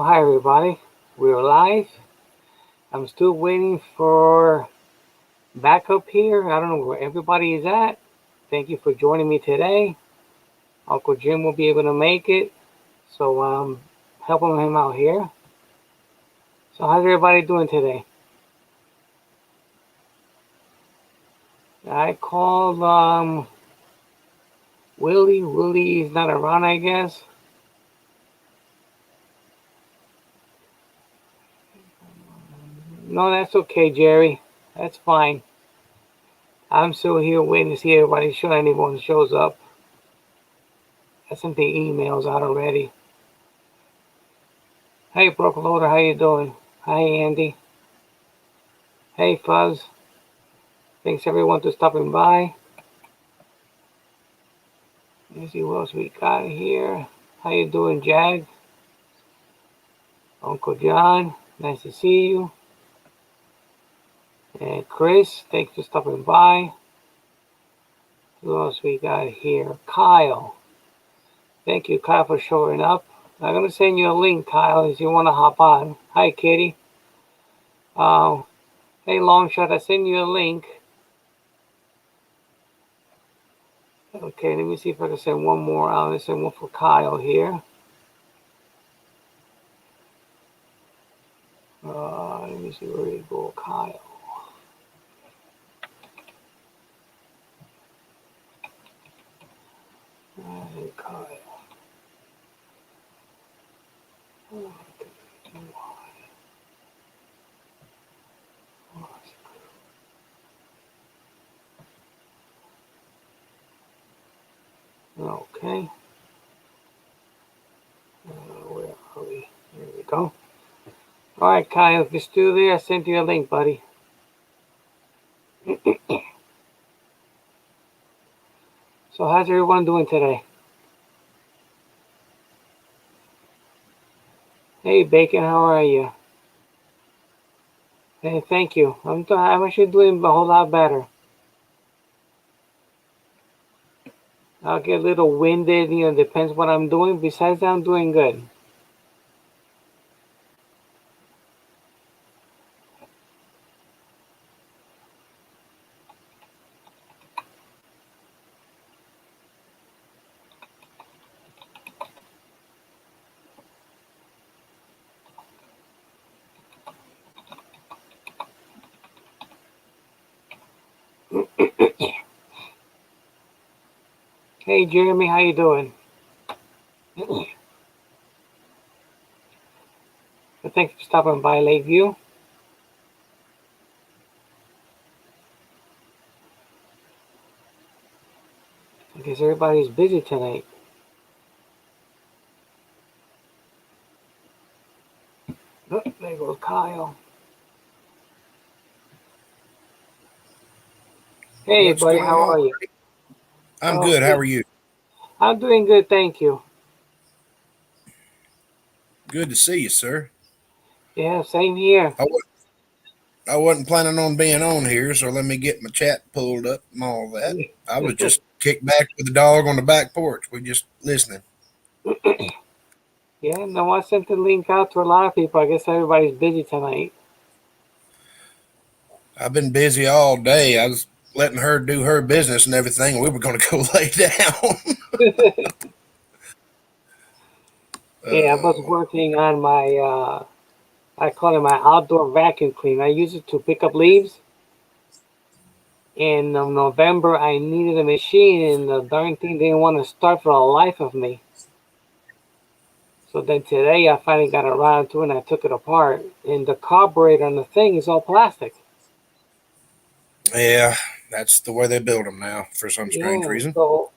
Hi everybody. We're live. I'm still waiting for backup here. I don't know where everybody is at. Thank you for joining me today. Uncle Jim will be able to make it, so I'm helping him out here. So how's everybody doing today? I called Willie. Willie is not around, I guess. No, that's okay, Jerry. That's fine. I'm still here waiting to see everybody show anyone shows up. I sent the emails out already. Hey, Brooke Loader, how you doing? Hi, Andy. Hey, Fuzz. Thanks everyone for stopping by. Let's see what else we got here. How you doing, Jag? Uncle John, nice to see you. And Chris, thanks for stopping by. Who else we got here? Kyle. Thank you, Kyle, for showing up. I'm gonna send you a link, Kyle, if you wanna hop on. Hi, Kitty. Hey, Longshot, I sent you a link. Okay, let me see if I can send one more out. Let's send one for Kyle here. Let me see where you go, Kyle. Kyle. Okay. Where are we? There we go. All right, Kyle, if you're still there, I sent you a link, buddy. So how's everyone doing today? Hey, Bacon, how are you? Hey, thank you. I'm actually doing a whole lot better. I'll get a little winded, depends what I'm doing. Besides that, I'm doing good. Hey, Jeremy, how you doing? Thanks for stopping by, Lakeview. I guess everybody's busy tonight. Oh, there goes Kyle. Hey, What's buddy, going how on? are you? I'm good. How are you? I'm doing good, thank you. Good to see you, sir. Yeah, same here. I wasn't planning on being on here, so let me get my chat pulled up and all that. I was just kicked back with the dog on the back porch. We just listening. Yeah, no, I sent the link out to a lot of people. I guess everybody's busy tonight. I've been busy all day. I was letting her do her business and everything. We were going to go lay down. Yeah, I was working on my, I call it my outdoor vacuum cleaner. I use it to pick up leaves. In November, I needed a machine, and the darn thing didn't want to start for the life of me. So then today, I finally got around to it, and I took it apart. And the carburetor on the thing is all plastic. Yeah, that's the way they build them now for some strange Yeah, reason. so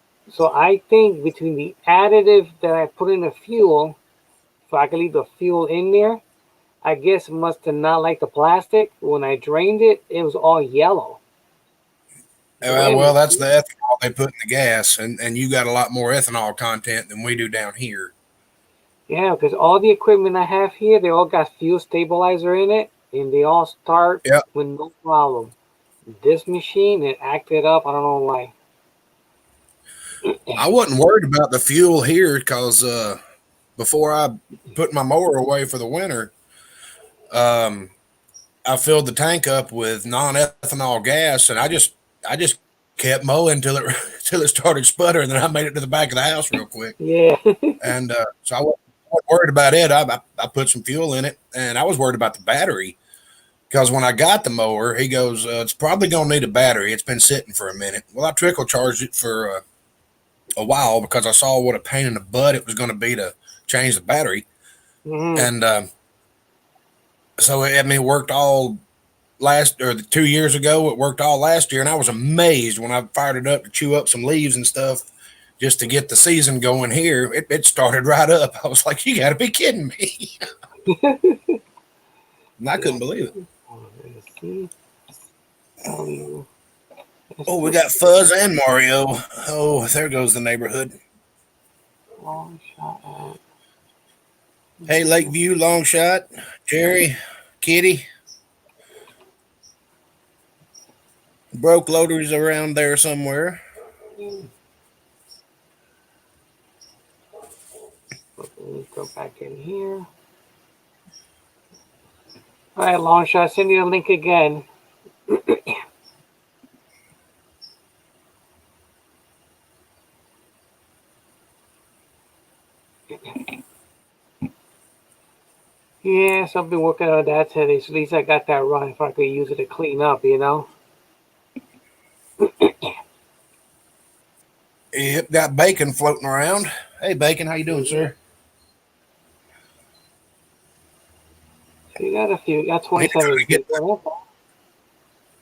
I think between the additive that I put in the fuel, so I can leave the fuel in there, I guess must have not liked the plastic. When I drained it, it was all yellow. So wait a Well, minute. that's the ethanol they put in the gas, and you got a lot more ethanol content than we do down here. Yeah, because all the equipment I have here, they all got fuel stabilizer in it, and they all start Yep. with no problem. This machine, it acted up. I don't know why. I wasn't worried about the fuel here because before I put my mower away for the winter, um, I filled the tank up with non-ethanol gas, and I just kept mowing till it till it started sputtering. Then I made it to the back of the house real quick, Yeah. and so I wasn't worried about it. I put some fuel in it, and I was worried about the battery because when I got the mower, he goes, "It's probably gonna need a battery. It's been sitting for a minute." Well, I trickle charged it for a while because I saw what a pain in the butt it was going to be to change the battery, Hmm. and so I mean, it worked all last or 2 years ago. It worked all last year, and I was amazed when I fired it up to chew up some leaves and stuff just to get the season going here. It started right up. I was like, "You got to be kidding me!" And I couldn't believe it. Let's see. Um, let's Oh, we see. got Fuzz and Mario. Oh, there goes the neighborhood. Long shot at. Hey, Lakeview, long shot. Jerry, Kitty, broke loaders around there somewhere. Let's go back in here. All right, long shot. Send you a link again. Yeah, so I've been working on that today. So at least I got that run if I could use it to clean up, you know? Yep, got Bacon floating around. Hey, Bacon, how you doing, Yeah. sir? So you got a few. You got Need to try 27 to get people.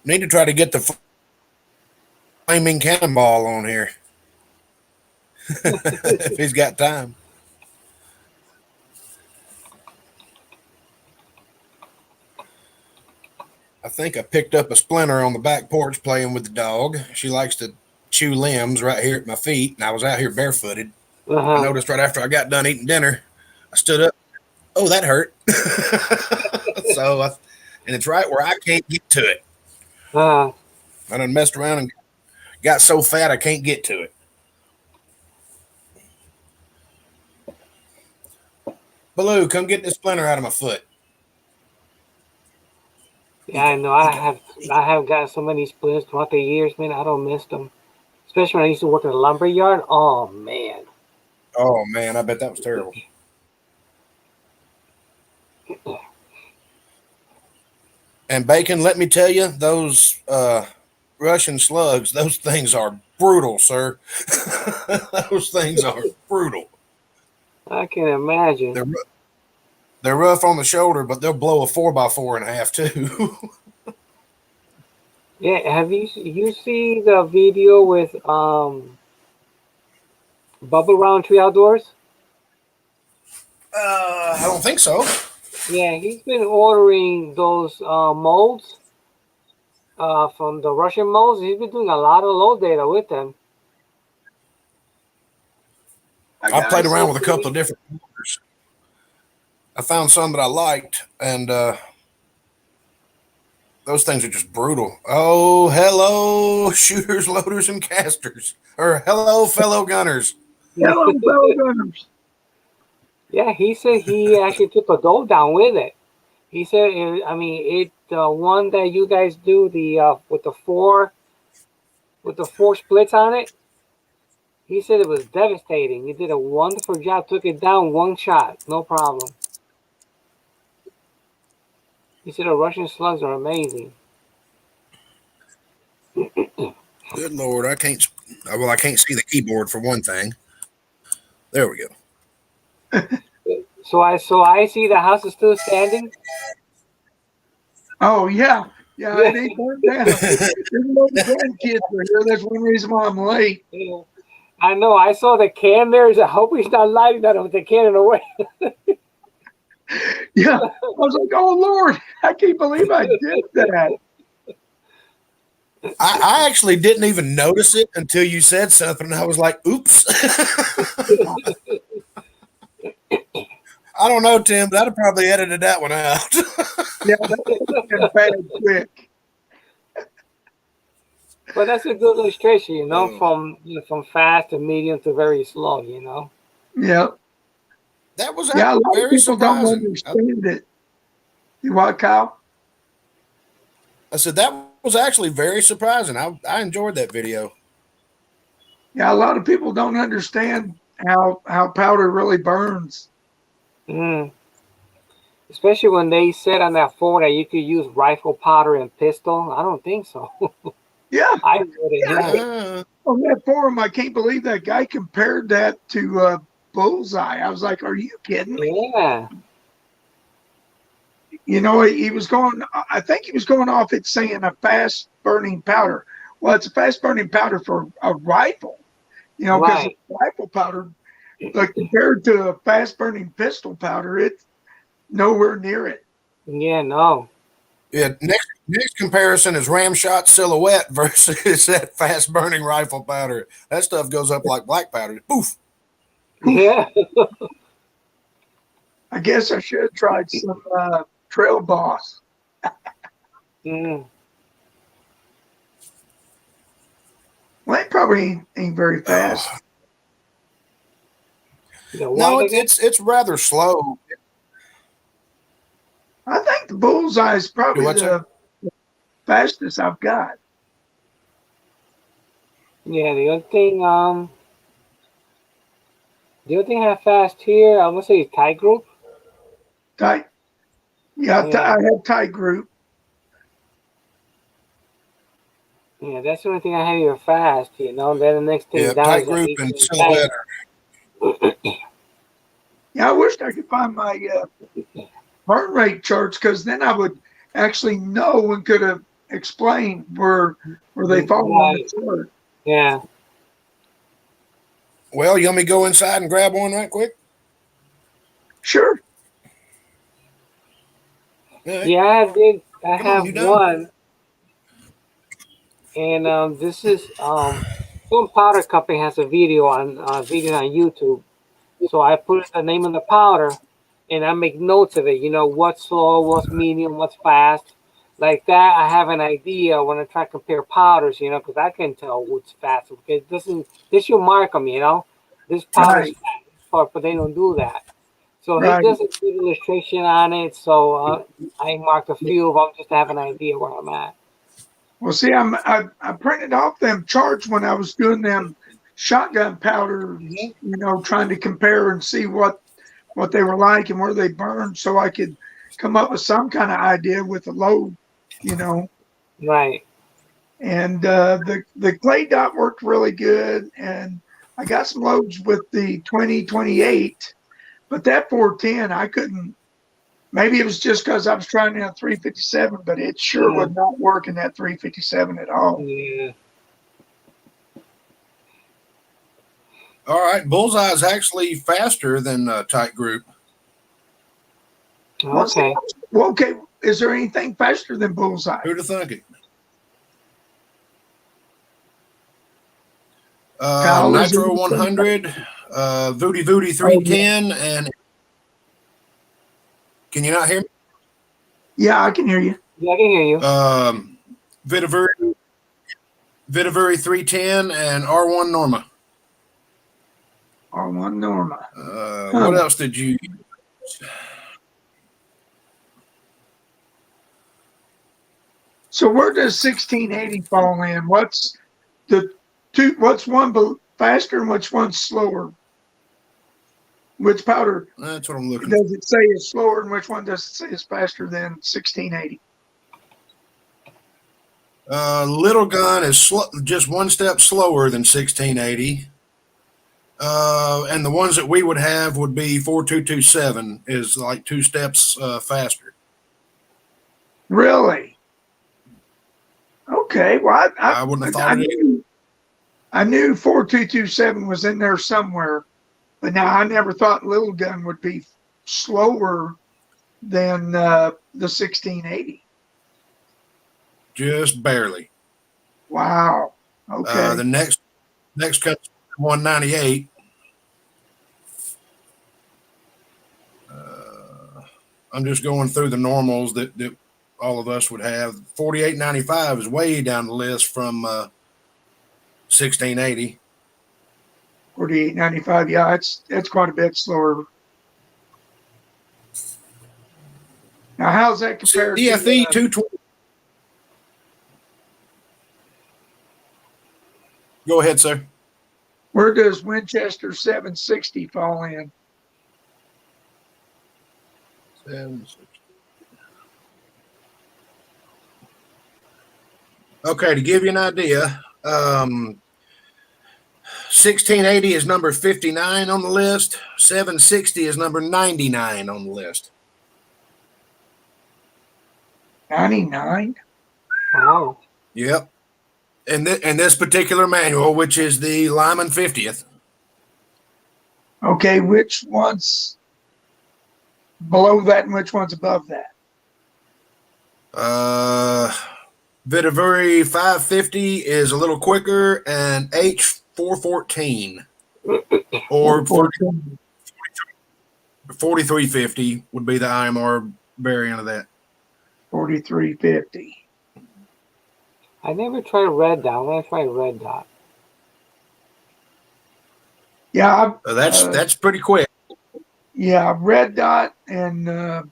need to try to get the flaming cannonball on here if he's got time. I think I picked up a splinter on the back porch playing with the dog. She likes to chew limbs right here at my feet, and I was out here barefooted. I Uh-huh. noticed right after I got done eating dinner, I stood up. Oh, that hurt. And it's right where I can't get to it. Uh-huh. I done messed around and got so fat I can't get to it. Baloo, come get this splinter out of my foot. Yeah, I know. I have gotten so many splints throughout the years, man. I don't miss them. Especially when I used to work in a lumber yard. Oh man. Oh man, I bet that was terrible. And Bacon, let me tell you, those Russian slugs, those things are brutal, sir. Those things are brutal. I can imagine. They're they're rough on the shoulder, but they'll blow a 4x4 in half too. Yeah, have you see the video with Bubble Round Tree Outdoors? I don't think so. Yeah, he's been ordering those molds from the Russian molds. He's been doing a lot of load data with them. I played around with a couple of different colors. I found some that I liked, and those things are just brutal. Oh, hello, shooters, loaders, and casters. Or hello, fellow gunners. Yeah. Hello, fellow gunners. Yeah, he said he actually took a doe down with it. He said, I mean, the one that you guys do the with the four splits on it. He said it was devastating. He did a wonderful job. Took it down one shot, no problem. He said the Russian slugs are amazing. Good Lord, I can't. Well, I can't see the keyboard for one thing. There we go. So I see the house is still standing. Oh yeah, yeah, Yeah. it ain't burned down. Even though the grandkids are here, that's one reason why I'm late. Yeah. I know. I saw the can there. I hope he's not lighting that with the cannon away. Yeah, I was like, oh Lord, I can't believe I did that. I actually didn't even notice it until you said something, and I was like, "Oops." I don't know, Tim, but I'd have probably edited that one out. Yeah, that been bad quick. But that's a good illustration, Oh. from from fast to medium to very slow. Yeah, That was Yeah, a lot of very people don't surprising. understand it. You what, Kyle? I said that was actually very surprising. I enjoyed that video. Yeah, a lot of people don't understand how powder really burns. Mm. Especially when they said on that forum that you could use rifle powder and pistol. I don't think so. Yeah, I wouldn't. yeah. Yeah. On that forum, I can't believe that guy compared that to bullseye. I was like, "Are you kidding me?" Yeah. You know, he was going. I think he was going off it saying a fast burning powder. Well, it's a fast burning powder for a rifle. You know, because Right. rifle powder, like compared to a fast burning pistol powder, it's nowhere near it. Yeah. No. Yeah, next comparison is Ramshot Silhouette versus that fast burning rifle powder. That stuff goes up like black powder. Poof. Oof. Yeah. I guess I should have tried some Trail Boss. Mm. Well, it probably ain't very fast. The No, what again? it's rather slow. I think the bullseye is Do probably what, sir? the fastest I've got. Yeah. The other thing I have fast here, I would say is Thai group. Tight. Yeah, Yeah. I have tight group. Yeah. That's the only thing I have here fast. Then the next thing Yeah, down tight is like group and 1810. silhouette. Yeah, I wished I could find my burn rate charts because then I would actually know and could have explained where they fall on the Right. chart. Yeah. Well, you want me to go inside and grab one right quick? Sure. All right. Yeah. I did. I Come on, have you done? one, and this is some powder company has a video on YouTube. So I put the name of the powder, and I make notes of it. What's slow, what's medium, what's fast. Like that, I have an idea when I try to compare powders. Because I can tell what's fast. Because it doesn't. This you mark them. This powder's Right. fast, but they don't do that. So he Right. does a good illustration on it. So I marked a few of them just to have an idea where I'm at. Well, see, I printed off them charts when I was doing them shotgun powder, Hmm. trying to compare and see what they were like and where they burned, so I could come up with some kind of idea with the load, you know. Right. And the clay dot worked really good, and I got some loads with the 2028, but that 410 I couldn't. Maybe it was just because I was trying in a 357, but it sure Yeah. would not work in that 357 at all. Yeah. All right. Bullseye is actually faster than tight group. What's Okay. well, okay? Is there anything faster than bullseye? Who'd have thunk it? Kyle, is there Nitro anything 100, Voody Voody Oh, yeah. 310, and can you not hear me? Yeah, I can hear you. Yeah, I can hear you. Vitavari 310 and R1 Norma. R1 Norma. What else did you? So where does 1680 fall in? What's the two? What's one faster and which one's slower? Which powder That's what I'm looking for. does it say is slower, and which one does it say is faster than 1680? Little gun is just one step slower than 1680. And the ones that we would have would be 4227 is like two steps faster. Really? Okay. Well, I wouldn't have thought it either. I knew 4227 was in there somewhere, but now I never thought little gun would be slower than the 1680. Just barely. Wow. Okay. The next comes 198. I'm just going through the normals that all of us would have. 4895 is way down the list from 1680. 4895. Yeah, it's quite a bit slower. Now, how's that compared CFE to 220. Go ahead, sir. where does Winchester 760 fall in? 760. Okay, to give you an idea, 1680 is number 59 on the list. 760 is number 99 on the list. 99? Wow. Yep. And this particular manual, which is the Lyman 50th. Okay, which one's below that and which one's above that? Vitavari 550 is a little quicker, and H414 or 4350 would be the IMR variant of that. 4350. I never tried red dot. I'm gonna try red dot. Yeah, That's pretty quick. yeah, red dot and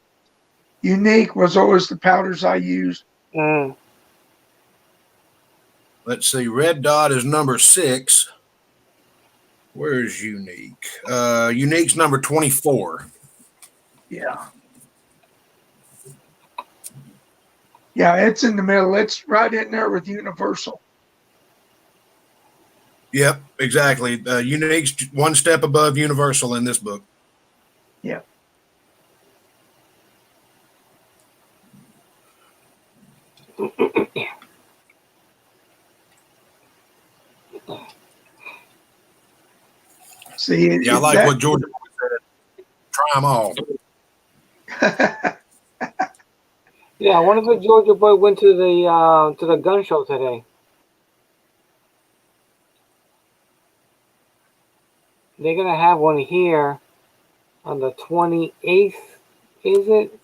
unique was always the powders I used. Mm. Let's see. Red dot is number 6. Where's unique? Unique's number 24. Yeah. Yeah, it's in the middle. It's right in there with Universal. Yep, exactly. Unique's one step above Universal in this book. Yeah. See, Yeah, I like what George said. Try them all. Yeah, I wonder if Georgia boy went to the gun show today. They're gonna have one here on the 28th. Is it?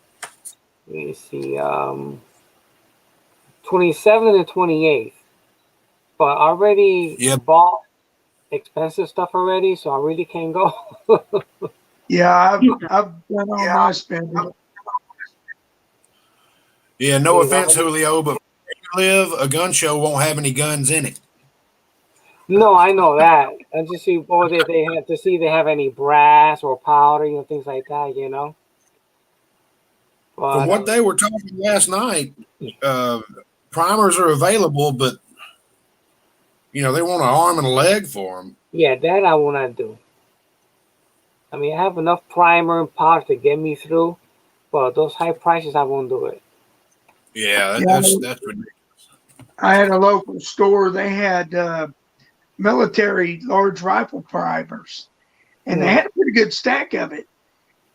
Let me see. 27th and 28th. But I already bought expensive stuff already, so I really can't go. Yeah, I've done all my spending. Yeah, no offense, Julio, but where you live, a gun show won't have any guns in it. No, I know that. And to see, or they have to see if they have any brass or powder, things like that, But, From what they were talking last night, primers are available, but they want an arm and a leg for them. Yeah, that I will not do. I mean, I have enough primer and powder to get me through, but those high prices, I won't do it. Yeah, that's ridiculous. I had a local store. They had military large rifle primers, and they had a pretty good stack of it.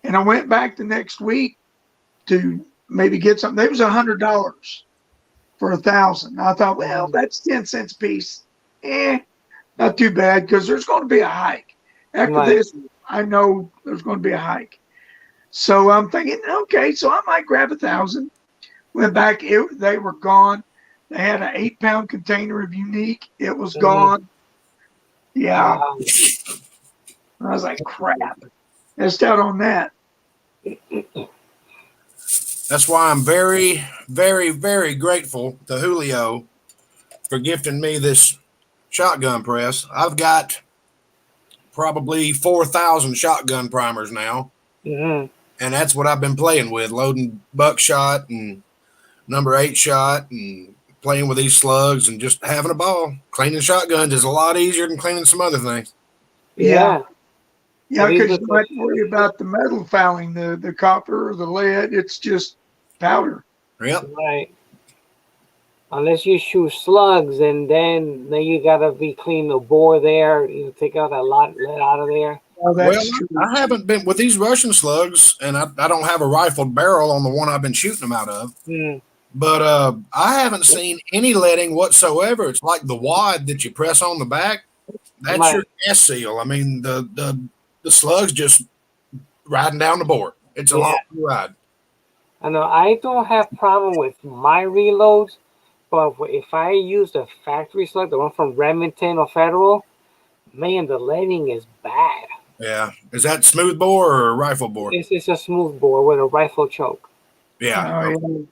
And I went back the next week to maybe get something. It was $100 for 1,000. I thought, well, that's 10 cents a piece. Not too bad, because there's going to be a hike. After this, I know there's going to be a hike. So I'm thinking, okay, so I might grab 1,000. Went back, they were gone. They had an 8-pound container of unique. It was gone. Yeah. I was like, crap. Missed out on that. That's why I'm very, very, very grateful to Julio for gifting me this shotgun press. I've got probably 4,000 shotgun primers now. Mm-hmm. And that's what I've been playing with, loading buckshot and number 8 shot and playing with these slugs and just having a ball. Cleaning shotguns is a lot easier than cleaning some other things. Yeah. Yeah, because you might worry about the metal fouling, the copper or the lead. It's just powder. Yep. Right. Unless you shoot slugs, and then you gotta be clean the bore there. You take out that lot lead out of there. Oh, well, I haven't been with these Russian slugs, and I don't have a rifled barrel on the one I've been shooting them out of. But I haven't seen any leading whatsoever. It's like the wad that you press on the back. That's your gas seal. I mean, the slugs just riding down the bore. It's a long ride. I know I don't have problem with my reloads, but if I use the factory slug, the one from Remington or Federal, man, the leading is bad. Yeah. Is that smooth bore or rifle bore? It's a smooth bore with a rifle choke. Yeah. Oh,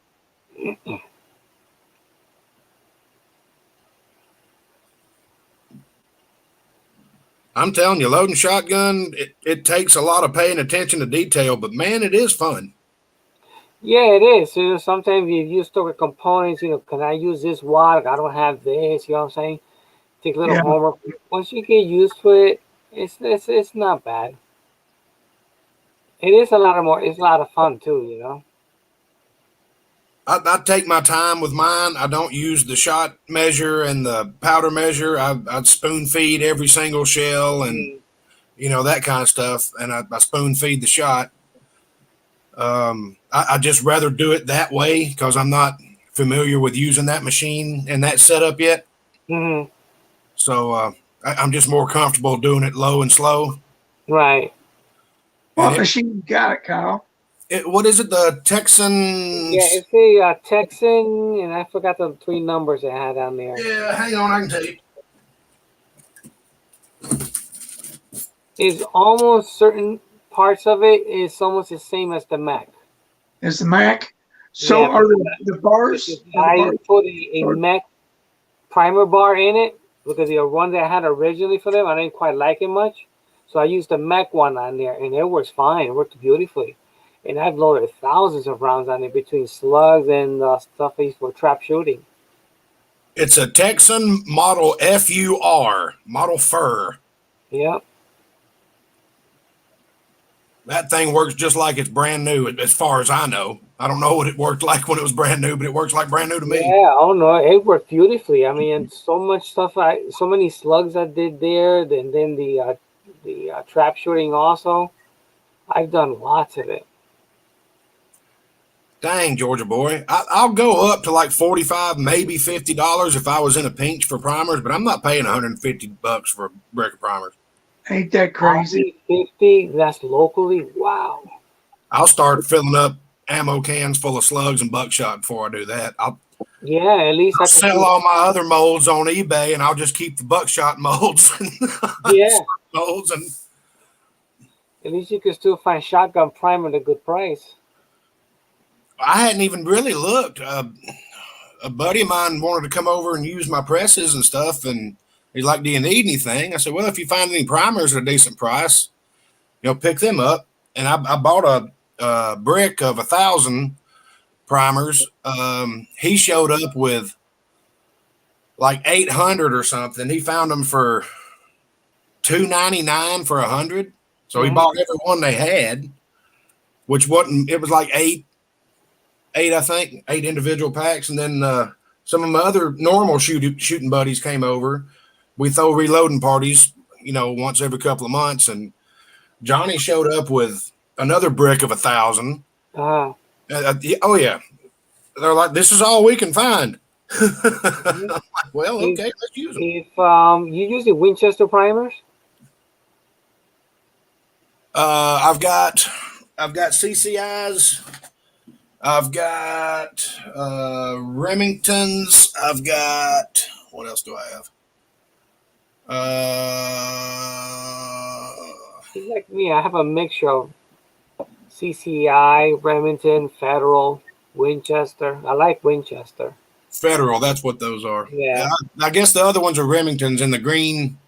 I'm telling you, loading shotgun, it takes a lot of paying attention to detail, but man, it is fun. Yeah, it is. You know, sometimes you stuck with components. You know, can I use this wad? I don't have this. You know what I'm saying? Take a little yeah. homework. Once you get used to it, it's not bad. It is a lot of more. It's a lot of fun too. You know. I take my time with mine. I don't use the shot measure and the powder measure. I spoon feed every single shell and Mm. that kind of stuff, and I spoon feed the shot. I just rather do it that way because I'm not familiar with using that machine and that setup yet. Mhm. So I'm just more comfortable doing it low and slow. Right. And What machine you got, Kyle? what is it? The Yeah, Texans? it's a Texan, and I forgot the three numbers it had on there. Yeah, hang on, I can tell you. It's almost certain parts of it is almost the same as the Mac. Is the Mac? Yeah, So are the bars? because Are the I bars? put a Mac primer bar in it because the one that I had originally for them, I didn't quite like it much. So I used the Mac one on there, and it works fine. It worked beautifully. And I've loaded thousands of rounds on it between slugs and stuff I used for trap shooting. It's a Texan model FUR, model fur. Yep. That thing works just like it's brand new, as far as I know. I don't know what it worked like when it was brand new, but it works like brand new to me. Yeah, oh no, it worked beautifully. I mean, and so much stuff. So many slugs I did there, and then the trap shooting also. I've done lots of it. Dang, Georgia boy. I'll go up to like 45, maybe $50 if I was in a pinch for primers, but I'm not paying $150 for a brick of primers. Ain't that crazy? 50, that's locally. Wow. I'll start filling up ammo cans full of slugs and buckshot before I do that. Yeah, at least I'll I can sell see. all my other molds on eBay and I'll just keep the buckshot molds and Yeah, molds. And at least you can still find shotgun primer at a good price. I hadn't even really looked. A buddy of mine wanted to come over and use my presses and stuff, and he's like, "Do you need anything?" I said, "Well, if you find any primers at a decent price, pick them up." And I bought a brick of 1,000 primers. He showed up with like 800 or something. He found them for $2.99 for 100. So he Hmm. bought every one they had, which wasn't. It was like eight, I think, eight individual packs, and then some of my other normal shooting buddies came over. We throw reloading parties, once every couple of months, and Johnny showed up with another brick of 1,000. Uh, Oh yeah, they're like, "This is all we can find." mhm. Well, If okay, let's use them. if you use the Winchester primers, I've got CCIs. I've got Remingtons. I've got what else do I have? like me, I have a mixture of CCI, Remington, Federal, Winchester. I like Winchester. Federal. That's what those are. Yeah, Yeah. I guess the other ones are Remingtons in the green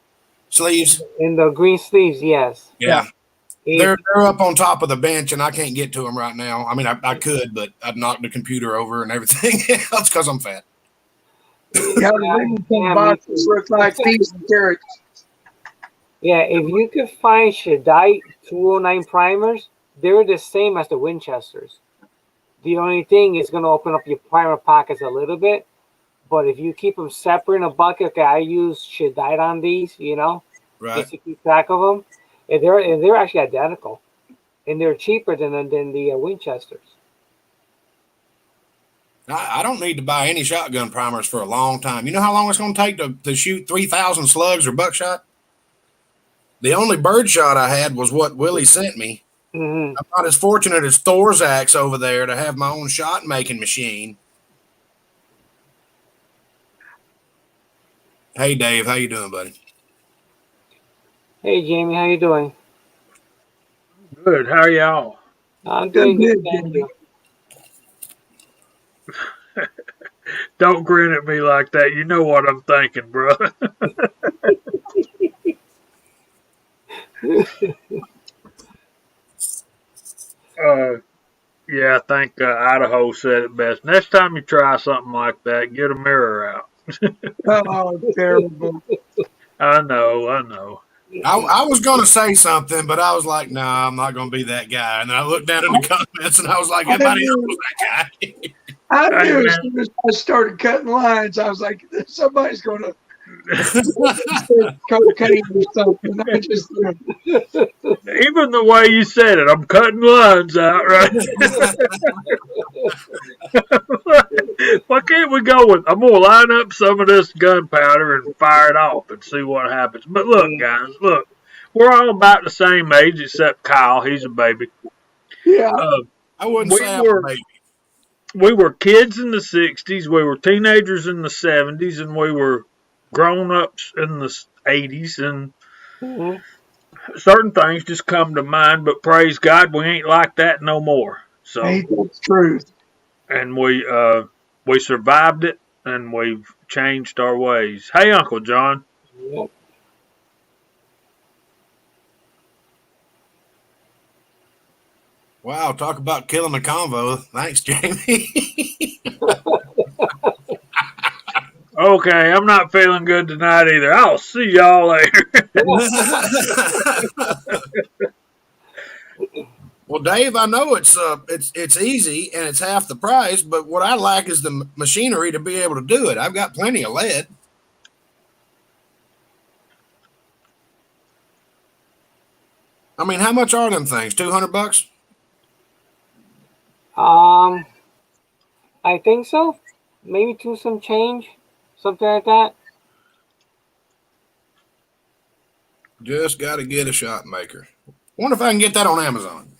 sleeves. In the green sleeves, yes. Yeah. Yeah, If they're up on top of the bench, and I can't get to them right now. I mean, I could, but I'd knock the computer over and everything else because I'm fat. Yeah, the yeah, Remington yeah, me boxes too. look like peas and carrots. Yeah, if you could find Shadite 209 primers, they're the same as the Winchesters. The only thing is going to open up your primer pockets a little bit, but if you keep them separate in a bucket, okay, I use Shadite on these, Right. just to keep track of them. And they're actually identical, and they're cheaper than the Winchesters. I don't need to buy any shotgun primers for a long time. You know how long it's going to take to shoot 3,000 slugs or buckshot? The only birdshot I had was what Willie sent me. Hmm. I'm not as fortunate as Thorzak's over there to have my own shot making machine. Hey, Dave, how you doing, buddy? Hey, Jamie, how you doing? Good. How are y'all? I'm Good, doing good, good, thank Jimmy. you. Don't grin at me like that. You know what I'm thinking, bro. uh, yeah, I think Idaho said it best. Next time you try something like that, get a mirror out. Oh, terrible. I know, I know. I was going to say something, but I was like, nah, I'm not going to be that guy. And then I looked down in the comments and I was like, I everybody else was knew, that guy. I Hey, knew as man. soon as I started cutting lines, I was like, somebody's going to cocaine or something. I just, Even the way you said it, I'm cutting lines out, right? Why can't we go with? I'm gonna line up some of this gunpowder and fire it off and see what happens. But look, guys, look, we're all about the same age except Kyle. He's a baby. yeah. Uh, I wouldn't we say I'm were a baby. we were kids in the '60s. We were teenagers in the '70s, and we were grown ups in the '80s. And Mhm. certain things just come to mind. But praise God, we ain't like that no more. So, Ain't that the truth? and we survived it, and we've changed our ways. Hey, Uncle John. Yep. Wow, talk about killing the convo. Thanks, Jamie. Okay, I'm not feeling good tonight either. I'll see y'all later. Well, Dave, I know it's easy and it's half the price, but what I lack is the machinery to be able to do it. I've got plenty of lead. I mean, how much are them things? $200? Um, I think so. Maybe to some change, something like that. Just got to get a shot maker. Wonder if I can get that on Amazon.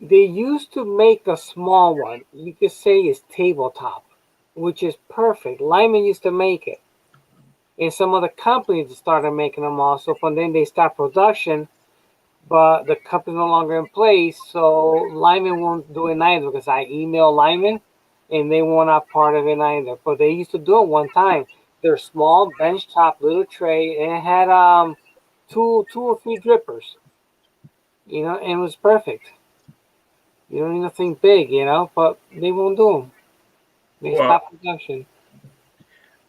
They used to make a small one. You could say it's tabletop, which is perfect. Lyman used to make it, and some other companies started making them also. But then they stopped production, but the company's no longer in place, so Lyman won't do it either because I emailed Lyman, and they were not part of it either. But they used to do it one time. They're small bench top little tray, and it had two or three drippers, and it was perfect. You don't need nothing big, but they won't do them. They Well, stop production.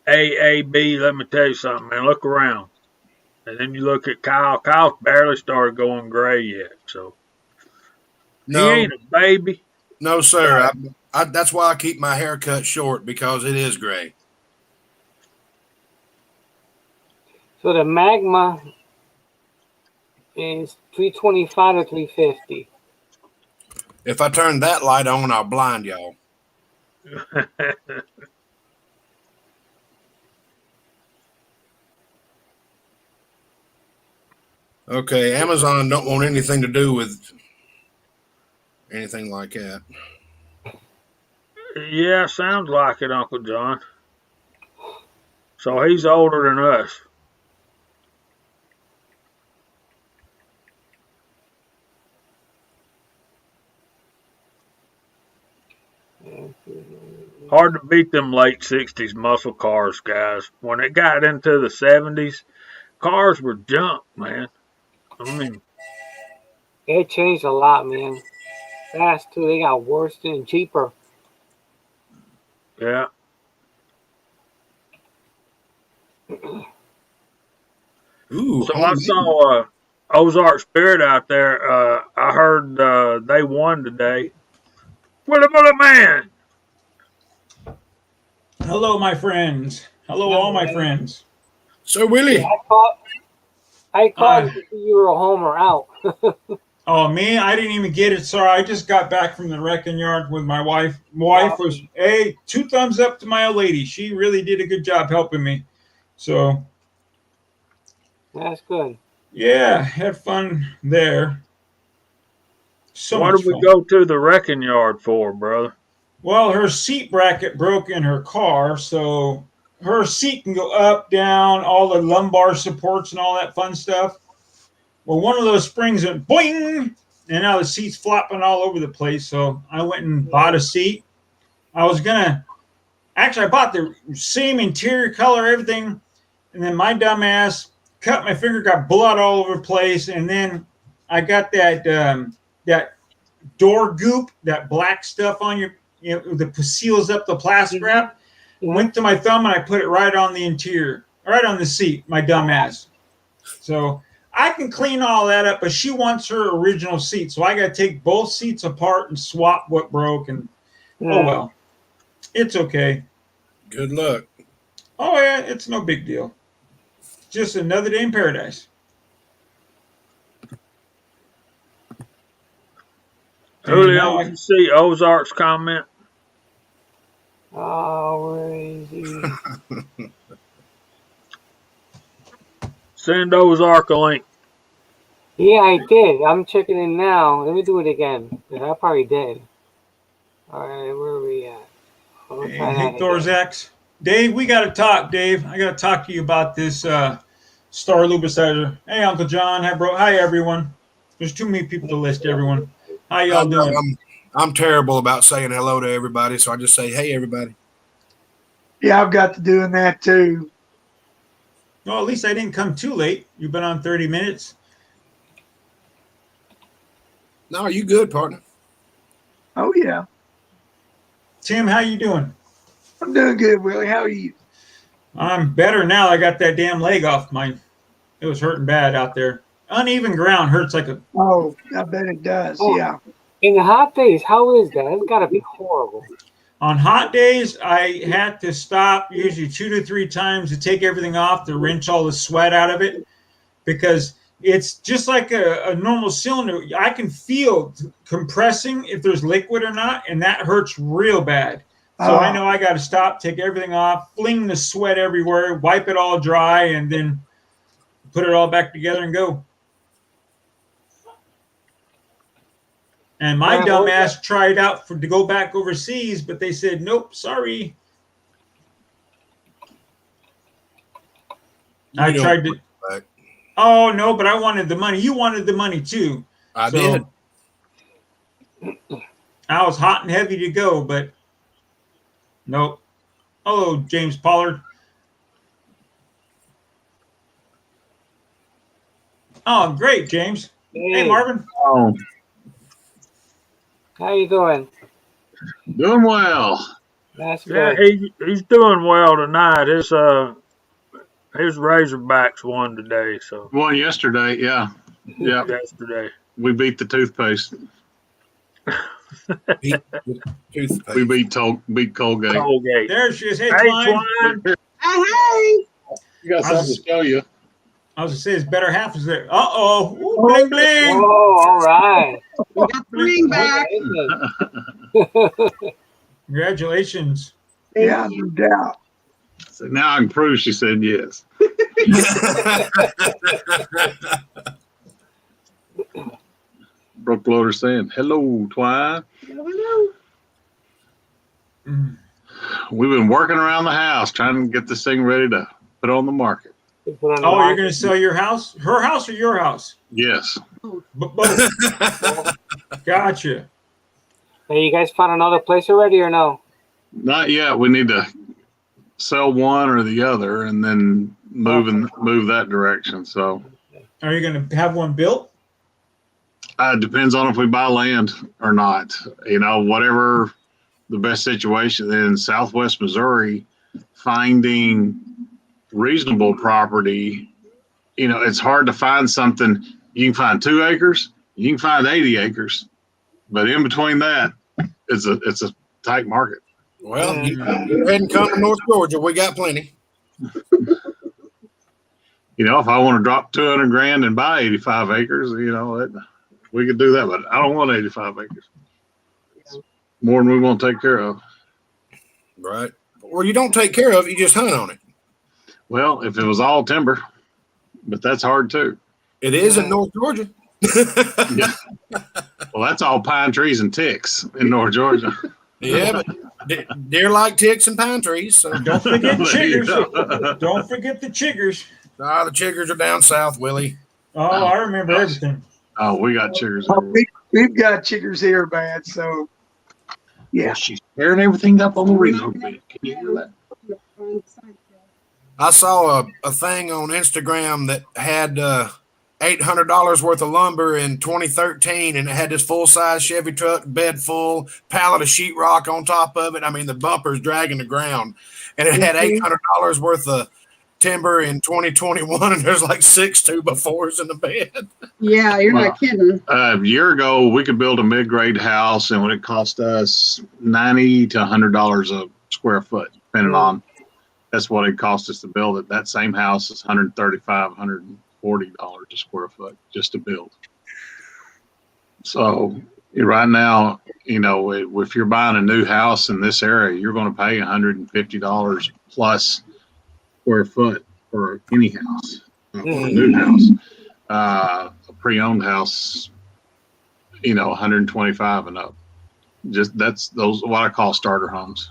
AAB, let me tell you something, man. Look around. And then you look at Kyle. Kyle's barely started going gray yet, so he No, ain't a baby. no, sir. That's why I keep my hair cut short because it is gray. So the Magma is 325 to 350. If I turn that light on, I'll blind y'all. Okay, Amazon don't want anything to do with anything like that. Yeah, sounds like it, Uncle John. So he's older than us. Hard to beat them late '60s muscle cars, guys. When it got into the '70s, cars were junk, man. I mean, It changed a lot, man. Fast too. They got worse and cheaper. yeah. Ooh, So I homemade. saw Ozark Spirit out there. I heard they won today. What a man! Hello, my friends. Hello, all my friends. So Yeah, Willie, I called Uh, to see you were home or out. oh, me? I didn't even get it. Sorry, I just got back from the wrecking yard with my wife. My wife was, hey, two thumbs up to my old lady. She really did a good job helping me. So, That's good. yeah, had fun there. So What much did we fun. go to the wrecking yard for, brother? Well, her seat bracket broke in her car, so her seat can go up, down, all the lumbar supports and all that fun stuff. Well, one of those springs went boing, and now the seat's flopping all over the place. So I went and bought a seat, I was gonna actually I bought the same interior color, everything, and then my dumb ass cut my finger, got blood all over the place, and then I got that door goop, that black stuff on that seals up the plastic wrap. Went to my thumb and I put it right on the interior, right on the seat, my dumb ass. So I can clean all that up, but she wants her original seat. So I got to take both seats apart and swap what broke. And oh, well, it's okay. Good luck. Oh, yeah, it's no big deal. Just another day in paradise. Julio, did you see Ozark's comment? Oh, where is he? Send Ozark a link. Yeah, I did. I'm checking in now. Let me do it again. I probably did. All right, where are we at? Hey, Thorzax. Dave, we got to talk, Dave. I got to talk to you about this Star Lubicizer. Hey, Uncle John. Hi, bro. Hi, everyone. There's too many people to list everyone. How y'all doing? I'm terrible about saying hello to everybody, so I just say, hey, everybody. Yeah, I've got to doing that too. Well, at least I didn't come too late. You've been on 30 minutes. No, you good, partner? Oh, yeah. Tim, how you doing? I'm doing good, Willie. How are you? I'm better now. I got that damn leg off mine. It was hurting bad out there. Uneven ground hurts like a... Oh, I bet it does, yeah. In the hot days, how is that? It's got to be horrible. On hot days, I had to stop usually 2 to 3 times to take everything off to wrench all the sweat out of it because it's just like a normal cylinder. I can feel compressing if there's liquid or not, and that hurts real bad. So I know I got to stop, take everything off, fling the sweat everywhere, wipe it all dry, and then put it all back together and go. And my dumbass tried out to go back overseas, but they said, nope, sorry. I tried to. Oh, no, but I wanted the money. You wanted the money, too. I did. I was hot and heavy to go, but nope. Hello, James Pollard. Oh, great, James. Hey, Marvin. Oh, How you doing? doing well. That's Yeah, good. he's doing well tonight. His Razorbacks won today, so Won yesterday, yeah. Yeah. yesterday. We beat the toothpaste. We beat Colgate. Colgate. There she is. Hey, Hey, Twine. Twine. Hey, You got something to show you. I was going to say his better half is there. Uh-oh. Ooh, bling, bling. Whoa, all right. we got the ring back. Congratulations. Yeah, no doubt. So now I can prove she said yes. Brooke Loader saying, hello, Twine. We've been working around the house trying to get this thing ready to put on the market. Oh, you're going to sell your house? Her house or your house? Yes. Both. Gotcha. Hey, you guys found another place already or no? Not yet. We need to sell one or the other and then move that direction. So Are you going to have one built? depends on if we buy land or not. You know, whatever the best situation in Southwest Missouri, finding reasonable property, you know, it's hard to find something. You can find 2 acres, you can find 80 acres, but in between that, it's a tight market. Well, go ahead and come to North Georgia. We got plenty. You know, if I want to drop 200 grand and buy 85 acres, you know, we could do that, but I don't want 85 acres. It's more than we want to take care of. Right. Or you don't take care of it, you just hunt on it. Well, if it was all timber, but that's hard too. It is in North Georgia. Yeah. Well, that's all pine trees and ticks in North Georgia. Yeah, but deer like ticks and pine trees. So. Don't forget There you chiggers. go. Don't forget the chiggers. Nah, the chiggers are down south, Willie. Oh, I remember everything. Oh, we got chiggers Oh, everywhere. we've got chiggers here bad, so yeah. She's tearing everything up on the reload bed. Can you hear that? I saw a thing on Instagram that had $800 worth of lumber in 2013, and it had this full size Chevy truck, bed full, pallet of sheetrock on top of it. I mean, the bumper's dragging the ground, and it had $800 worth of timber in 2021, and there's like 6 2x4s in the bed. Yeah, you're Well, not kidding. A year ago, we could build a mid-grade house, and when it cost us $90 to $100 a square foot, depending on that's what it cost us to build it. That same house is $135, $140 a square foot just to build. So right now, if you're buying a new house in this area, you're going to pay $150 plus square foot for any house, or a new house. A pre-owned house, 125 and up. Just that's those what I call starter homes.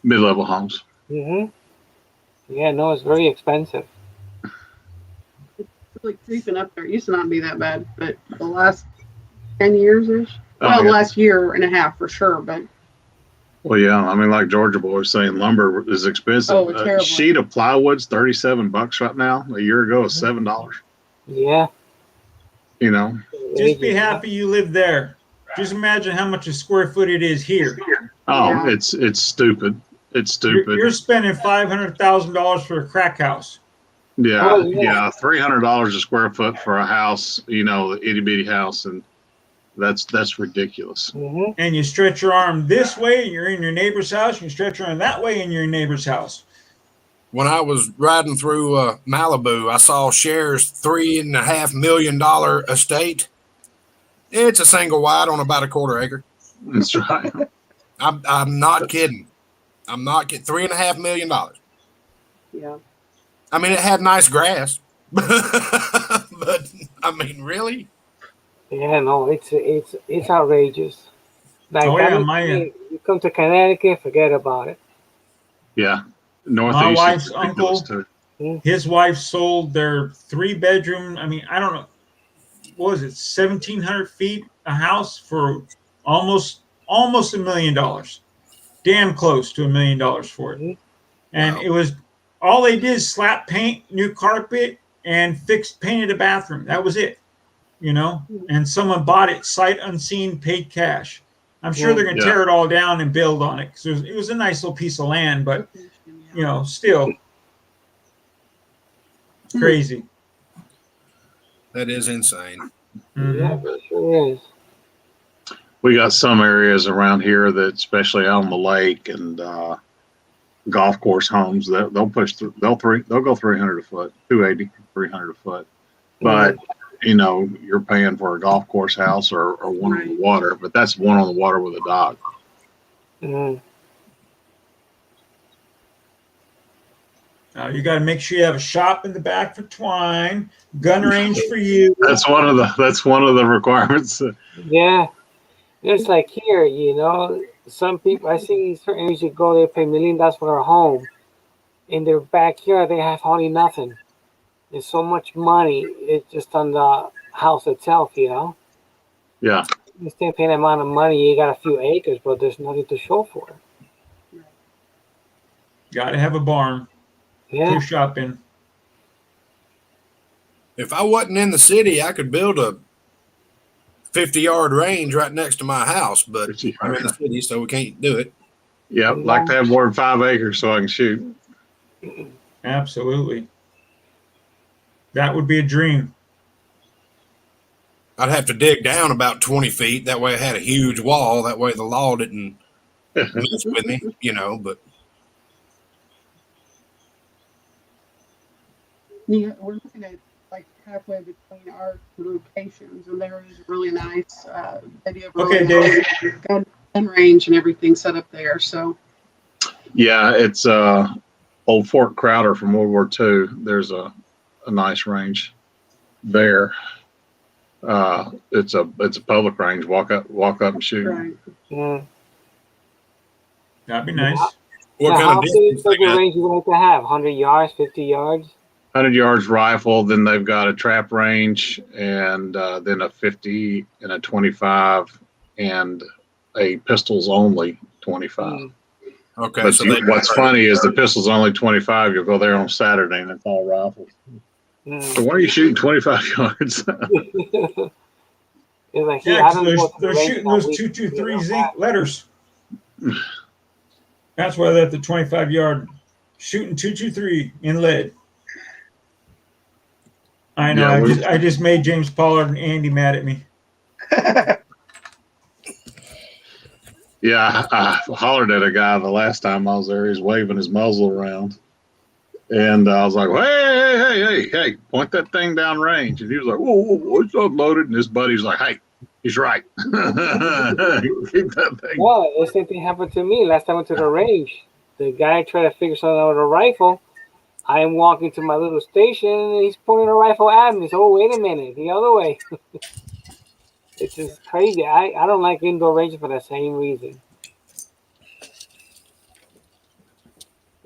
Mid-level homes. Yeah, no, it's very expensive. It's really creeping up there. It used to not be that bad, but the last 10 years ish. Well, yeah. last year and a half for sure, but Well, yeah, I mean, like Georgia boy was saying, lumber is expensive. Oh, terrible. A sheet of plywood's $37 right now. A year ago, it's $7. Yeah. Just be happy you live there. Just imagine how much a square foot it is here. Oh, Yeah. it's stupid. It's stupid. You're spending $500,000 for a crack house. Yeah, Oh, yeah. yeah, $300 a square foot for a house, the itty bitty house, and that's ridiculous. And you stretch your arm this way, and you're in your neighbor's house. You stretch your arm that way, and you're in your neighbor's house. When I was riding through Malibu, I saw Cher's $3.5 million estate. It's a single wide on about a quarter acre. That's right. I'm not kidding. I'm not kidding. $3.5 million. yeah. I mean, it had nice grass, but I mean, really? Yeah, no, it's outrageous. Like, Oh, yeah, you come to Connecticut, forget about it. Yeah, Northeast. My wife's is ridiculous, uncle, too. his wife sold their 3-bedroom. I mean, I don't know. What was it? 1,700 feet a house for almost $1 million. Damn close to $1 million for it. And it was all they did is slap paint, new carpet, and painted a bathroom. That was it. And someone bought it sight unseen, paid cash. I'm sure they're going to tear it all down and build on it because it was a nice little piece of land, but still crazy. That is insane. Yeah, it sure is. We got some areas around here that, especially out on the lake and golf course homes, they'll go 300 a foot, 280, 300 a foot. But you're paying for a golf course house or one on the water, but that's one on the water with a dog. Now you got to make sure you have a shop in the back for twine, gun range for you. That's one of the requirements. Yeah. Just like here, some people, I see certain areas you go, they pay $1 million for their home. In their backyard, they have hardly nothing. There's so much money, it's just on the house itself, Yeah. You still pay that amount of money, you got a few acres, but there's nothing to show for it. Got to have a barn. Yeah. Put shop in. If I wasn't in the city, I could build a 50-yard range right next to my house, but I'm in the city, so we can't do it. Yeah, like to have more than 5 acres so I can shoot. Absolutely. That would be a dream. I'd have to dig down about 20 feet. That way I had a huge wall. That way the law didn't mess with me, but. Yeah, we're looking at like halfway between our locations, and there is a really nice video. Okay, Dave. Gun range and everything set up there. So. Yeah, it's old Fort Crowder from World War II. There's a nice range there. It's a public range. Walk up and shoot. Right. Yeah. That'd be nice. What kind How of big distance is they the got? range you like to have? 100 yards, 50 yards? 100 yards rifle. Then they've got a trap range, and then a 50 and a 25 and a pistols only 25. Mm. Okay, But so what's funny is the pistols only 25. You'll go there on Saturday and it's all rifles. So Mm. why are you shooting 25 yards? It's like, Yeah, I don't because go to the they're range shooting all those week. 223 zinc letters. That's why they're at the 25-yard shooting 223 in lead. I know. Yeah, I just made James Pollard and Andy mad at me. Yeah, I hollered at a guy the last time I was there. He's waving his muzzle around. And I was like, hey, point that thing down range. And he was like, whoa, it's unloaded. And his buddy's like, hey, he's right. Keep that thing. Well, the same thing happened to me last time I went to the range. The guy tried to figure something out with a rifle. I'm walking to my little station and he's pointing a rifle at me. So, oh, wait a minute, the other way. It's just crazy. I don't like indoor ranges for the same reason.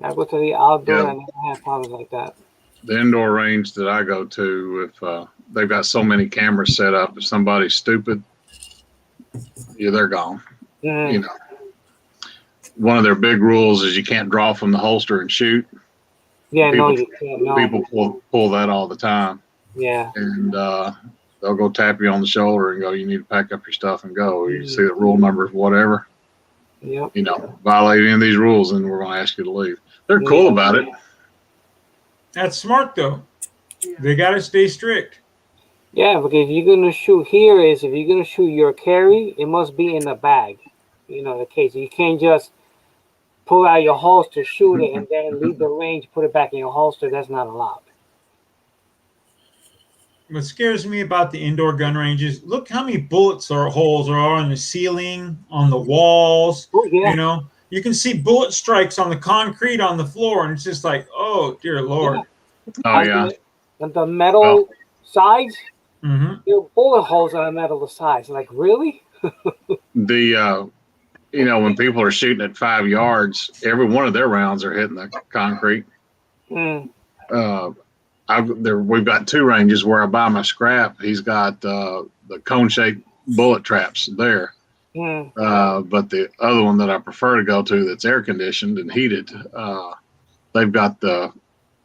I go to the outdoor Yeah, and I never have problems like that. the indoor range that I go to, if they've got so many cameras set up, if somebody's stupid, yeah, they're gone. Mm. You know, one of their big rules is you can't draw from the holster and shoot. Yeah, no, People, you can't. No. people pull that all the time, Yeah. and they'll go tap you on the shoulder and go, "You need to pack up your stuff and go." You see the rule numbers, whatever. Yep. You know, violate any of these rules, and we're going to ask you to leave. They're cool about it. That's smart, though. They got to stay strict. Yeah, because if you're gonna shoot here is if you're gonna shoot your carry, it must be in the bag. You know, the case. You can't just pull out your holster, shoot it, and then leave the range, put it back in your holster. That's not allowed. What scares me about the indoor gun ranges, look how many bullets or holes there are in the ceiling, on the walls. Oh yeah. You know, you can see bullet strikes on the concrete on the floor, and it's just like, oh, dear Lord. Oh yeah. And the metal sides, Mm-hmm. there are bullet holes on the metal sides. Like, really? The you know, when people are shooting at 5 yards, every one of their rounds are hitting the concrete. Mm. We've got two ranges where I buy my scrap. He's got the cone-shaped bullet traps there. Mm. But the other one that I prefer to go to that's air conditioned and heated, they've got the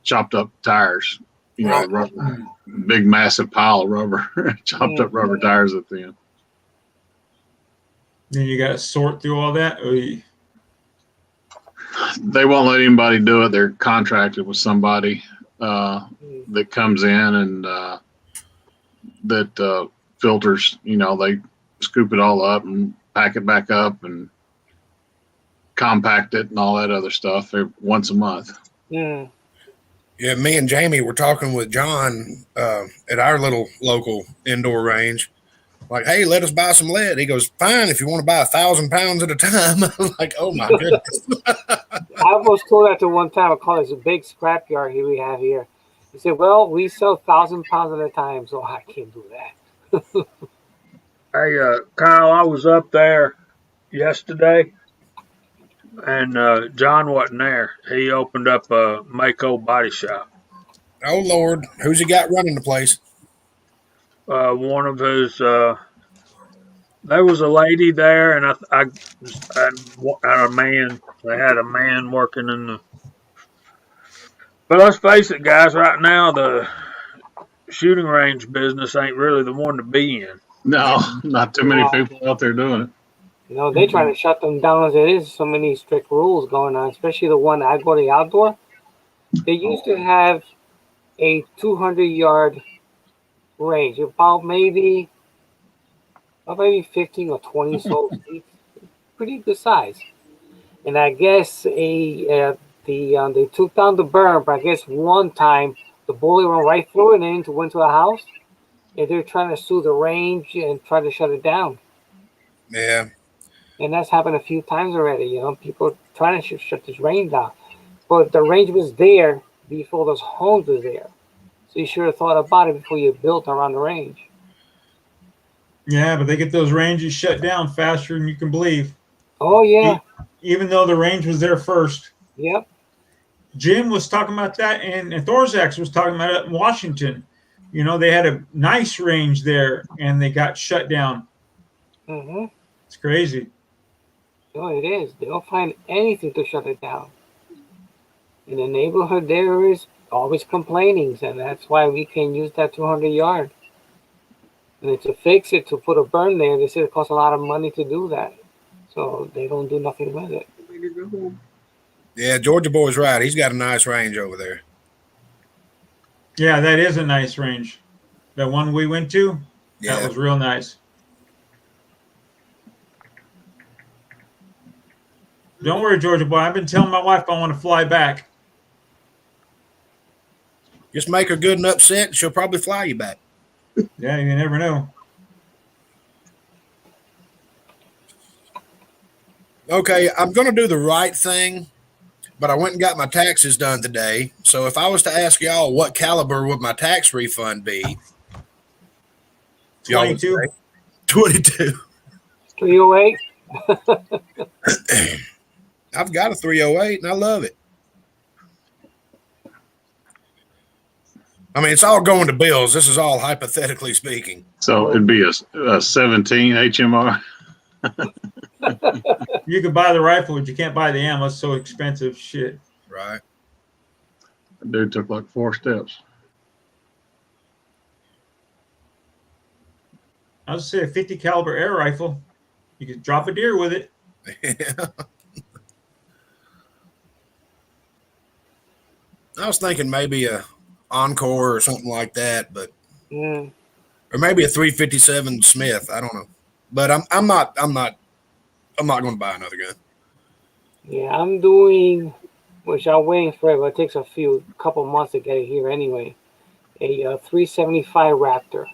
chopped up tires, you know, rubber, big massive pile of rubber, chopped up rubber tires at the end. Then you got to sort through all that. Oy. They won't let anybody do it. They're contracted with somebody that comes in and that filters, you know, they scoop it all up and pack it back up and compact it and all that other stuff once a month. Mm. Yeah, me and Jamie were talking with John at our little local indoor range. Like, hey, let us buy some lead. He goes, fine, if you want to buy 1,000 pounds at a time. I'm like, oh my goodness. I was told that to one time. I call it a big scrap yard here we have here. He said, well, we sell 1,000 pounds at a time, so I can't do that. Hey, Kyle, I was up there yesterday, and John wasn't there. He opened up a Mako body shop. Oh, Lord. Who's he got running the place? One of his, there was a lady there, and I had a man. They had a man working in the. But let's face it, guys. Right now, the shooting range business ain't really the one to be in. No, not too many people out there doing it. You know, they're trying to shut them down as it is. So many strict rules going on, especially the one I go to the outdoor. They used to have a 200-yard range, about maybe 15 or 20 soldiers, pretty good size. And I guess they took down the berm, but I guess one time the bullet went right through it and went to a house. And they're trying to sue the range and try to shut it down. Yeah. And that's happened a few times already. You know, people trying to shut this range down. But the range was there before those homes were there. So you should have thought about it before you built around the range. Yeah, but they get those ranges shut down faster than you can believe. Oh, yeah. Even though the range was there first. Yep. Jim was talking about that, and Thorzax was talking about it in Washington. You know, they had a nice range there, and they got shut down. Mm-hmm. It's crazy. No, it is. They'll find anything to shut it down. In the neighborhood, there is always complaining, and that's why we can use that 200 yard. And then to fix it, to put a burn there, they said it costs a lot of money to do that. So they don't do nothing with it. Better go home. Yeah, Georgia boy's right. He's got a nice range over there. Yeah, that is a nice range. The one we went to, Yeah. that was real nice. Don't worry, Georgia boy. I've been telling my wife I want to fly back. Just make her good and upset, and she'll probably fly you back. Yeah, you never know. Okay, I'm going to do the right thing, but I went and got my taxes done today. So if I was to ask y'all what caliber would my tax refund be, y'all would 22. say 22. 308. I've got a 308 and I love it. I mean, it's all going to bills. This is all hypothetically speaking. So it'd be a 17 HMR. You could buy the rifle, but you can't buy the ammo. It's so expensive. Shit. Right. That dude took like 4 steps. I was say a 50 caliber air rifle. You could drop a deer with it. Yeah. I was thinking maybe a Encore or something like that, but Mm. or maybe a 357 Smith. I don't know, but I'm not going to buy another gun. Yeah, I'm doing, which I'm waiting for it, but it takes a couple months to get it here anyway. A 375 Raptor.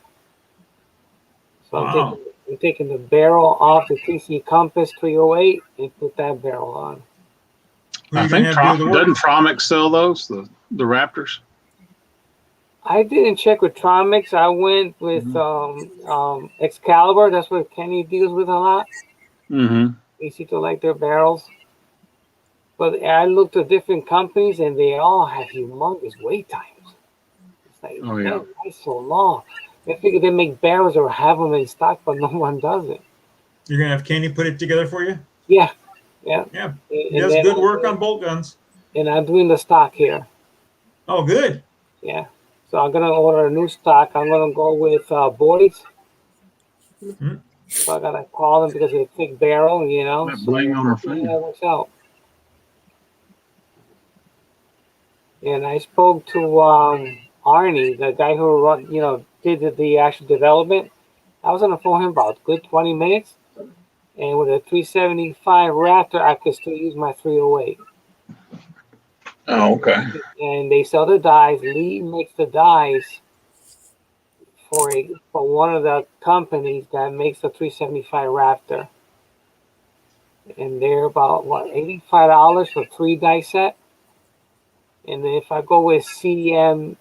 So Wow. I'm taking the barrel off the TC Compass 308 and put that barrel on. Who I you think gonna have do the work? doesn't Tromix sell those, the Raptors? I didn't check with Tromix. I went with Excalibur. That's what Kenny deals with a lot. Mm-hmm. They seem to like their barrels. But I looked at different companies and they all have humongous wait times. It's like, Oh, yeah. man, why so long? I figure they make barrels or have them in stock, but no one does it. You're gonna have Kenny put it together for you? Yeah. Yeah. And He does then good work on bolt guns. And I'm doing the stock here. Oh, good. Yeah. So I'm going to order a new stock. I'm going to go with boys. Hmm. So I got to call them because it's a thick barrel, you know. That bling on her Yeah, finger. that works out. And I spoke to Arnie, the guy who did the actual development. I was on the phone him about a good 20 minutes. And with a 375 Raptor, I could still use my 308. Oh, okay. And they sell the dies. Lee makes the dies for one of the companies that makes the 375 Raptor. And they're about $85 for 3 die set. And then if I go with CM4D,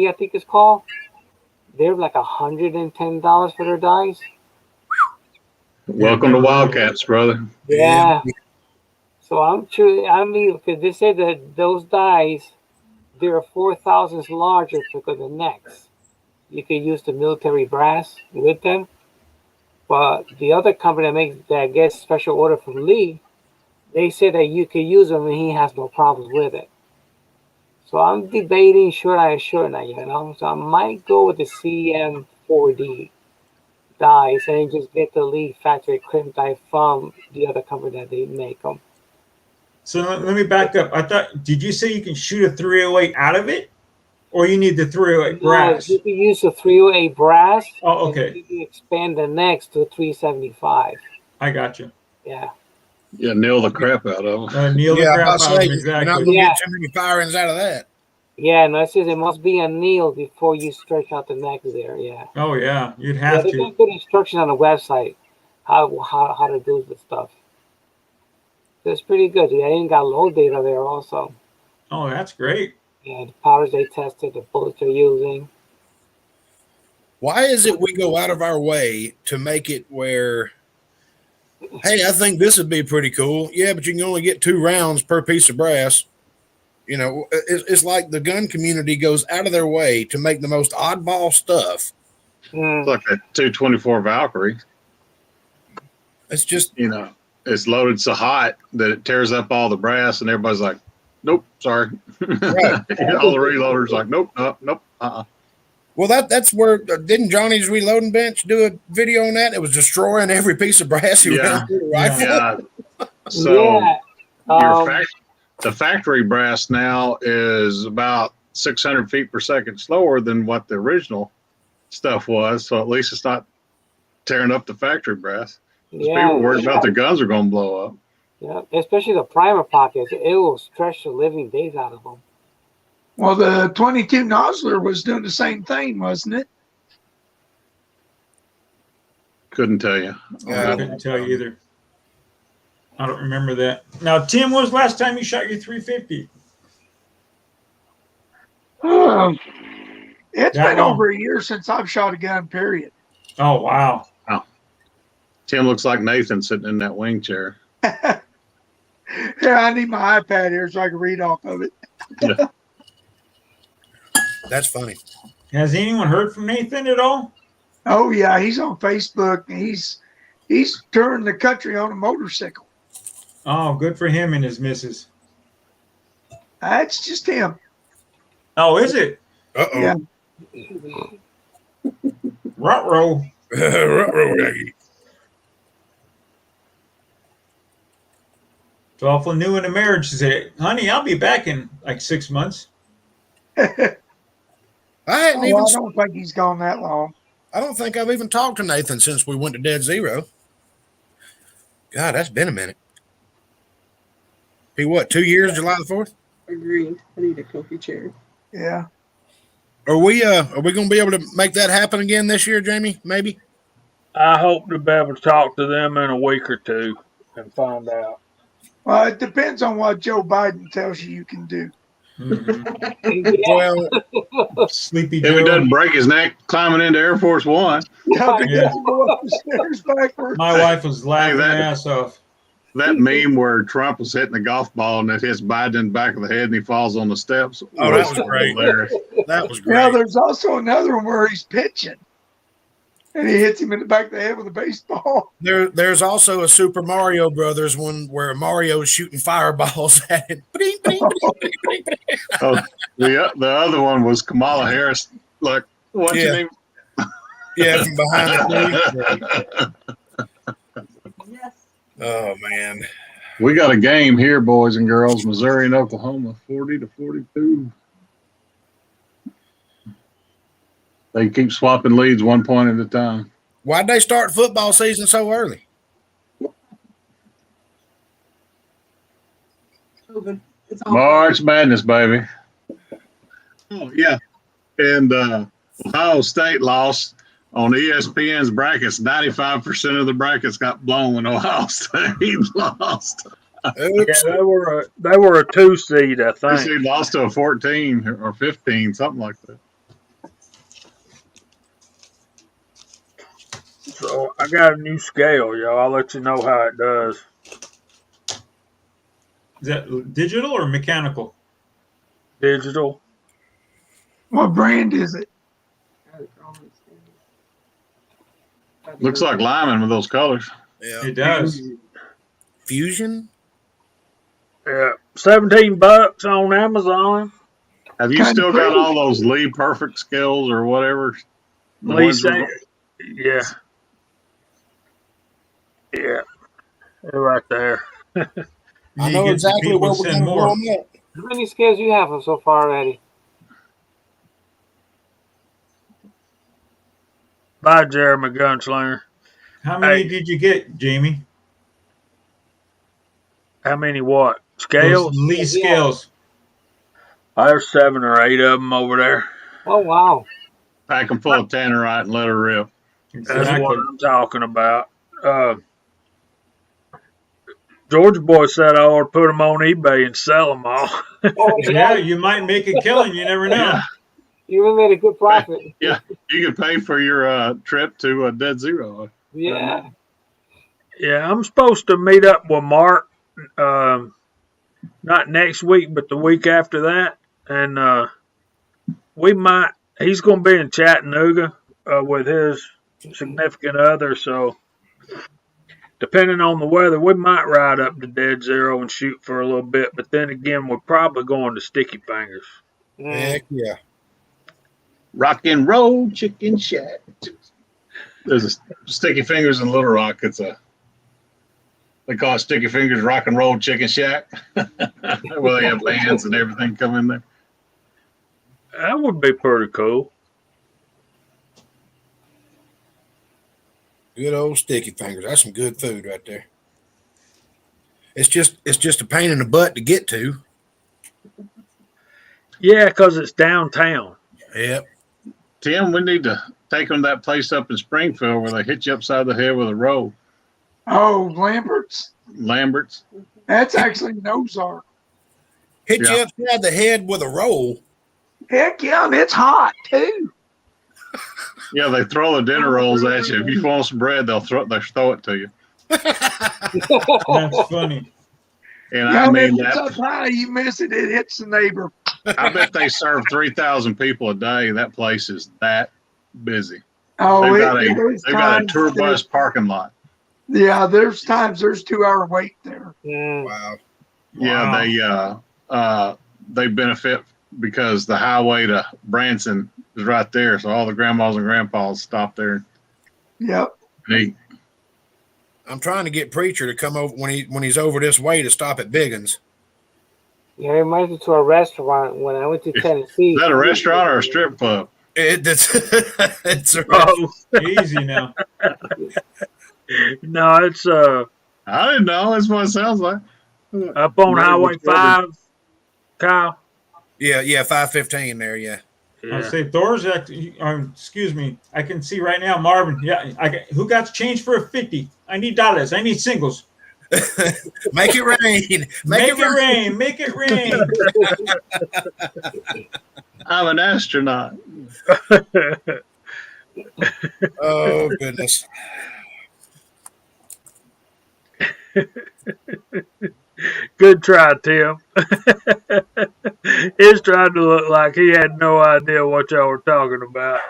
I think it's called, they're like $110 for their dies. Welcome to Wildcats, brother. Yeah. So I'm sure, because they say that those dies, they're 4 thousandths larger because the necks. You could use the military brass with them. But the other company that gets special order from Lee, they say that you could use them and he has no problems with it. So I'm debating should I or shouldn't I, you know? So I might go with the CM4D dies and just get the Lee factory crimp die from the other company that they make them. So let me back up. Did you say you can shoot a 308 out of it? Or you need the 308 brass? No, you can use the 308 brass. Oh, okay. You can expand the necks to 375. I got you. Yeah. Yeah, nail the crap out of them. Kneel the Yeah, crap I out say of them, you're not exactly. going to Yeah. get too many firings out of that. Yeah, no, it says it must be a kneel before you stretch out the neck there. Yeah. Oh, yeah. You'd Yeah, have they to. got good instructions on the website how to do the stuff. So it's pretty good. Yeah, they even got load data there also. Oh, that's great. Yeah, the powders they tested, the bullets they're using. Why is it we go out of our way to make it where, hey, I think this would be pretty cool. Yeah, but you can only get 2 rounds per piece of brass. You know, it's like the gun community goes out of their way to make the most oddball stuff. It's like that 224 Valkyrie. It's just it's loaded so hot that it tears up all the brass, and everybody's like, "Nope, sorry." right. All the reloaders like, "Nope, nope. Well, that's where didn't Johnny's reloading bench do a video on that? It was destroying every piece of brass he ran through the rifle. Yeah. So Yeah. the factory brass now is about 600 feet per second slower than what the original stuff was. So at least it's not tearing up the factory brass. People are worried about the guns are going to blow up. Yeah, especially the primer pockets. It will stretch the living days out of them. Well, the 22 Nosler was doing the same thing, wasn't it? Couldn't tell you. I couldn't tell you either. I don't remember that. Now, Tim, when was the last time you shot your 350? It's been over a year since I've shot a gun, period. Oh, wow. Tim looks like Nathan sitting in that wing chair. Yeah, I need my iPad here so I can read off of it. Yeah. That's funny. Has anyone heard from Nathan at all? Oh yeah, he's on Facebook. He's touring the country on a motorcycle. Oh, good for him and his missus. That's just him. Oh, is it? Uh-oh. Yeah. Ruh-roh. It's awful new in the marriage. She said, honey, I'll be back in like 6 months. I hadn't I even. don't think he's gone that long. I don't think I've even talked to Nathan since we went to Dead Zero. God, that's been a minute. He what? 2 years, July the 4th. Agreed. I need a comfy chair. Yeah. Are we going to be able to make that happen again this year, Jamie? Maybe. I hope to be able to talk to them in a week or two and find out. Well, it depends on what Joe Biden tells you can do. Well, Sleepy If Joe. he doesn't break his neck climbing into Air Force One, Yeah. Yeah. Go up the stairs backwards. My wife was laughing her that- ass off. that meme where Trump was hitting the golf ball and it hits Biden in the back of the head and he falls on the steps. Oh, that was great. Hilarious. that was Now great. there's also another one where he's pitching, and he hits him in the back of the head with a baseball. There's also a Super Mario Brothers one where Mario's shooting fireballs at him. Oh, the other one was Kamala Harris. Like, what's your name? Yeah, from behind the tree. Yes. Oh man. We got a game here, boys and girls. Missouri and Oklahoma, 40-42. They keep swapping leads 1 point at a time. Why'd they start football season so early? COVID. It's all March Madness, baby. Oh, yeah. And Ohio State lost on ESPN's brackets. 95% of the brackets got blown when Ohio State lost. Oops. Yeah, they were a 2 seed, I They think. lost to a 14 or 15, something like that. So I got a new scale, y'all. I'll let you know how it does. Is that digital or mechanical? Digital. What brand is it? Looks like Lyman with those colors. Yeah. It does. Fusion. Yeah, $17 on Amazon. Have you Kinda still got pretty. all those Lee Perfect skills or whatever? The Lee ones said, yeah, yeah, they're right there. I You know get exactly people where to we're send going to more. go on that. How many scales do you have so far already? Bye, Jeremy Gunslinger. How many Hey. did you get, Jamie? How many what? Scales? Those Lee scales. There's 7 or 8 of them over there. Oh wow! Pack them full of tannerite and let her rip. That's Exactly. what I'm talking about. Georgia boy said I ought to put them on eBay and sell them all. Oh Yeah, you might make a killing. You never know. Yeah. you really made a good profit. You can pay for your trip to Dead Zero. Yeah. Yeah, I'm supposed to meet up with Mark, not next week, but the week after that. And he's going to be in Chattanooga with his significant other. So depending on the weather, we might ride up to Dead Zero and shoot for a little bit. But then again, we're probably going to Sticky Fingers. Heck yeah. Rock and roll chicken shack. There's a Sticky Fingers in Little Rock. They call it Sticky Fingers Rock and Roll Chicken Shack. Where they have bands and everything come in there. That would be pretty cool. Good old Sticky Fingers. That's some good food right there. It's just a pain in the butt to get to. Yeah, because it's downtown. Yep. Tim, we need to take them to that place up in Springfield where they hit you upside the head with a roll. Oh, Lambert's. Lambert's. That's actually an Ozark. Hit you upside the head with a roll. Heck yeah, and it's hot too. Yeah, they throw the dinner rolls at you. If you want some bread, they'll throw it to you. That's funny. And Yeah, I mean, it's up high, you miss it, it hits the neighbor. I bet they serve 3,000 people a day. That place is that busy. Oh, They've got a tour bus parking lot. Yeah, there's 2-hour wait there. Wow. Yeah, they benefit because the highway to Branson is right there, so all the grandmas and grandpas stop there. Yep. Neat. I'm trying to get Preacher to come over when he's over this way to stop at Biggins. Yeah, it reminds me to a restaurant when I went to Tennessee. Is that a restaurant or a strip club? It's a Oh, Easy now. no, it's I didn't know. That's what it sounds like. up on Maybe Highway it's probably- 5, Kyle. Yeah, 515 there, yeah. I Yeah. say Thor's. Excuse me. I can see right now, Marvin. Yeah, who got change for a 50? I need dollars. I need singles. Make it rain. Make it rain. Make it rain. I'm an astronaut. Oh, goodness. Good try, Tim. He's trying to look like he had no idea what y'all were talking about.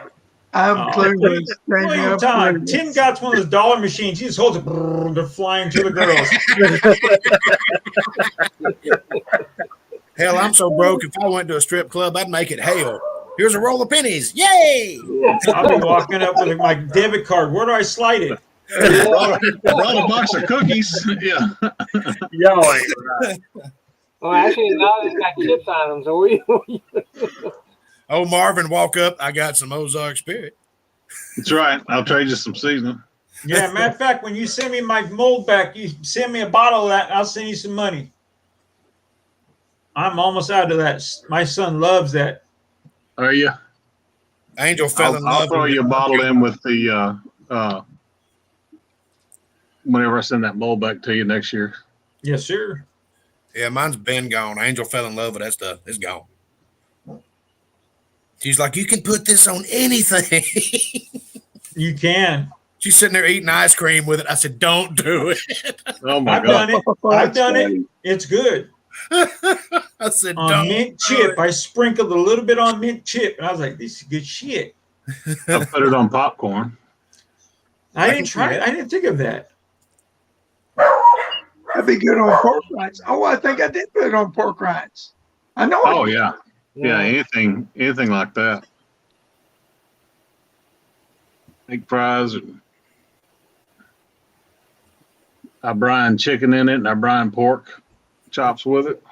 I'm clueless. What are you talking? Tim got one of those dollar machines. He just holds it. Brrr, they're flying to the girls. Hell, I'm so broke. If I went to a strip club, I'd make it hail. Here's a roll of pennies. Yay! I'll be walking up with my debit card. Where do I slide it? Brought a box of cookies. Yeah. Y'all ain't right. Well, actually, now it's got chips on them. So Oh, Marvin, walk up. I got some Ozark Spirit. That's right. I'll trade you some seasoning. Yeah, matter of fact, when you send me my mold back, you send me a bottle of that, and I'll send you some money. I'm almost out of that. My son loves that. Are you? Angel fell in love. I'll throw you a bottle in with the whenever I send that mold back to you next year. Yes, sir. Yeah, mine's been gone. Angel fell in love with that stuff. It's gone. She's like, you can put this on anything. You can. She's sitting there eating ice cream with it. I said, don't do it. Oh my I've God. done it. I've done it. It's good. I said, On don't mint do chip, it. I sprinkled a little bit on mint chip, and I was like, "This is good shit." I put it on popcorn. I didn't try it. I didn't think of that. That'd be good on pork rinds. Oh, I think I did put it on pork rinds. I know. Oh yeah. Yeah, anything like that. Egg fries. I brine chicken in it, and I brine pork chops with it.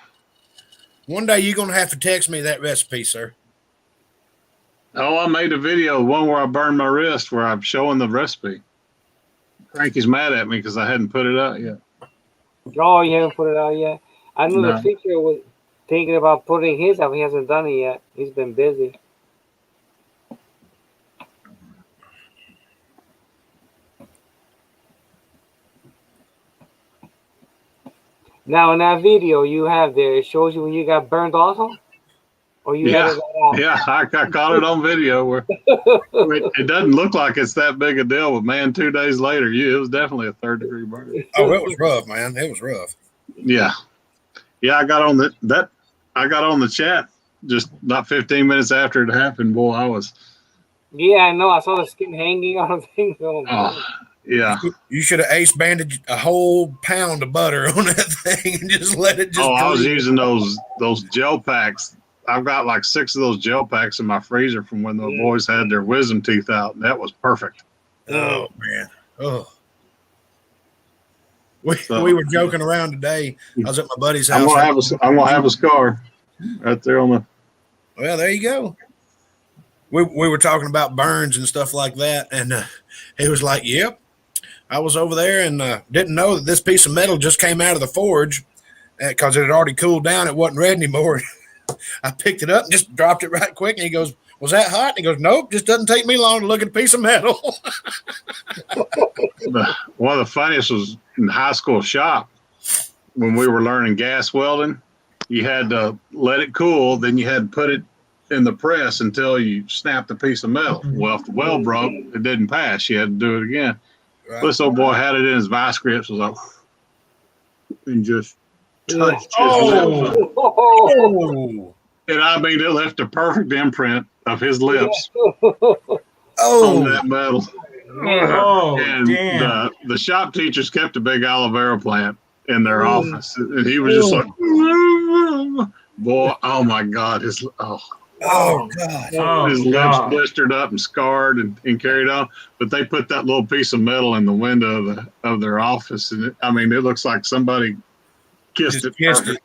One day you're going to have to text me that recipe, sir. Oh, I made a video, one where I burned my wrist, where I'm showing the recipe. Frankie's mad at me because I hadn't put it out yet. Oh, you haven't put it out yet? I know No. the teacher was thinking about putting his out. He hasn't done it yet. He's been busy. Now, in that video you have there, it shows you when you got burned also? Or you Yeah. had it right out? Yeah, I caught it on video where it doesn't look like it's that big a deal, but man, 2 days later, it was definitely a 3rd-degree burn. Oh, it was rough, man. It was rough. Yeah. Yeah, I got on the chat just not 15 minutes after it happened. Boy, I was Yeah, I know. I saw the skin hanging on the thing. Oh, oh, Yeah. You should have ace banded a whole pound of butter on that thing and just let it just. Oh, I was drip. using those gel packs. I've got like 6 of those gel packs in my freezer from when the boys had their wisdom teeth out, and that was perfect. Oh man. Oh. We So, were joking around today. I was at my buddy's house. I'm gonna have a scar right there on the. Well, there you go. We were talking about burns and stuff like that, and he was like, "Yep, I was over there and didn't know that this piece of metal just came out of the forge because it had already cooled down. It wasn't red anymore." I picked it up and just dropped it right quick, and he goes, "Was that hot?" And he goes, "Nope, just doesn't take me long to look at a piece of metal." One of the funniest was in high school shop when we were learning gas welding. You had to let it cool, then you had to put it in the press until you snapped a piece of metal. Well, if the weld broke, it didn't pass. You had to do it again. Right. This old boy had it in his vice grips, was like, and just touched his Oh. Oh, and I mean, it left a perfect imprint of his lips on oh, that metal. Oh, And damn. the shop teachers kept a big aloe vera plant in their office, and he was just like, boy, oh my God, his God! his lips God. blistered up and scarred and carried on. But they put that little piece of metal in the window of their office, and it looks like somebody kissed it. Perfect.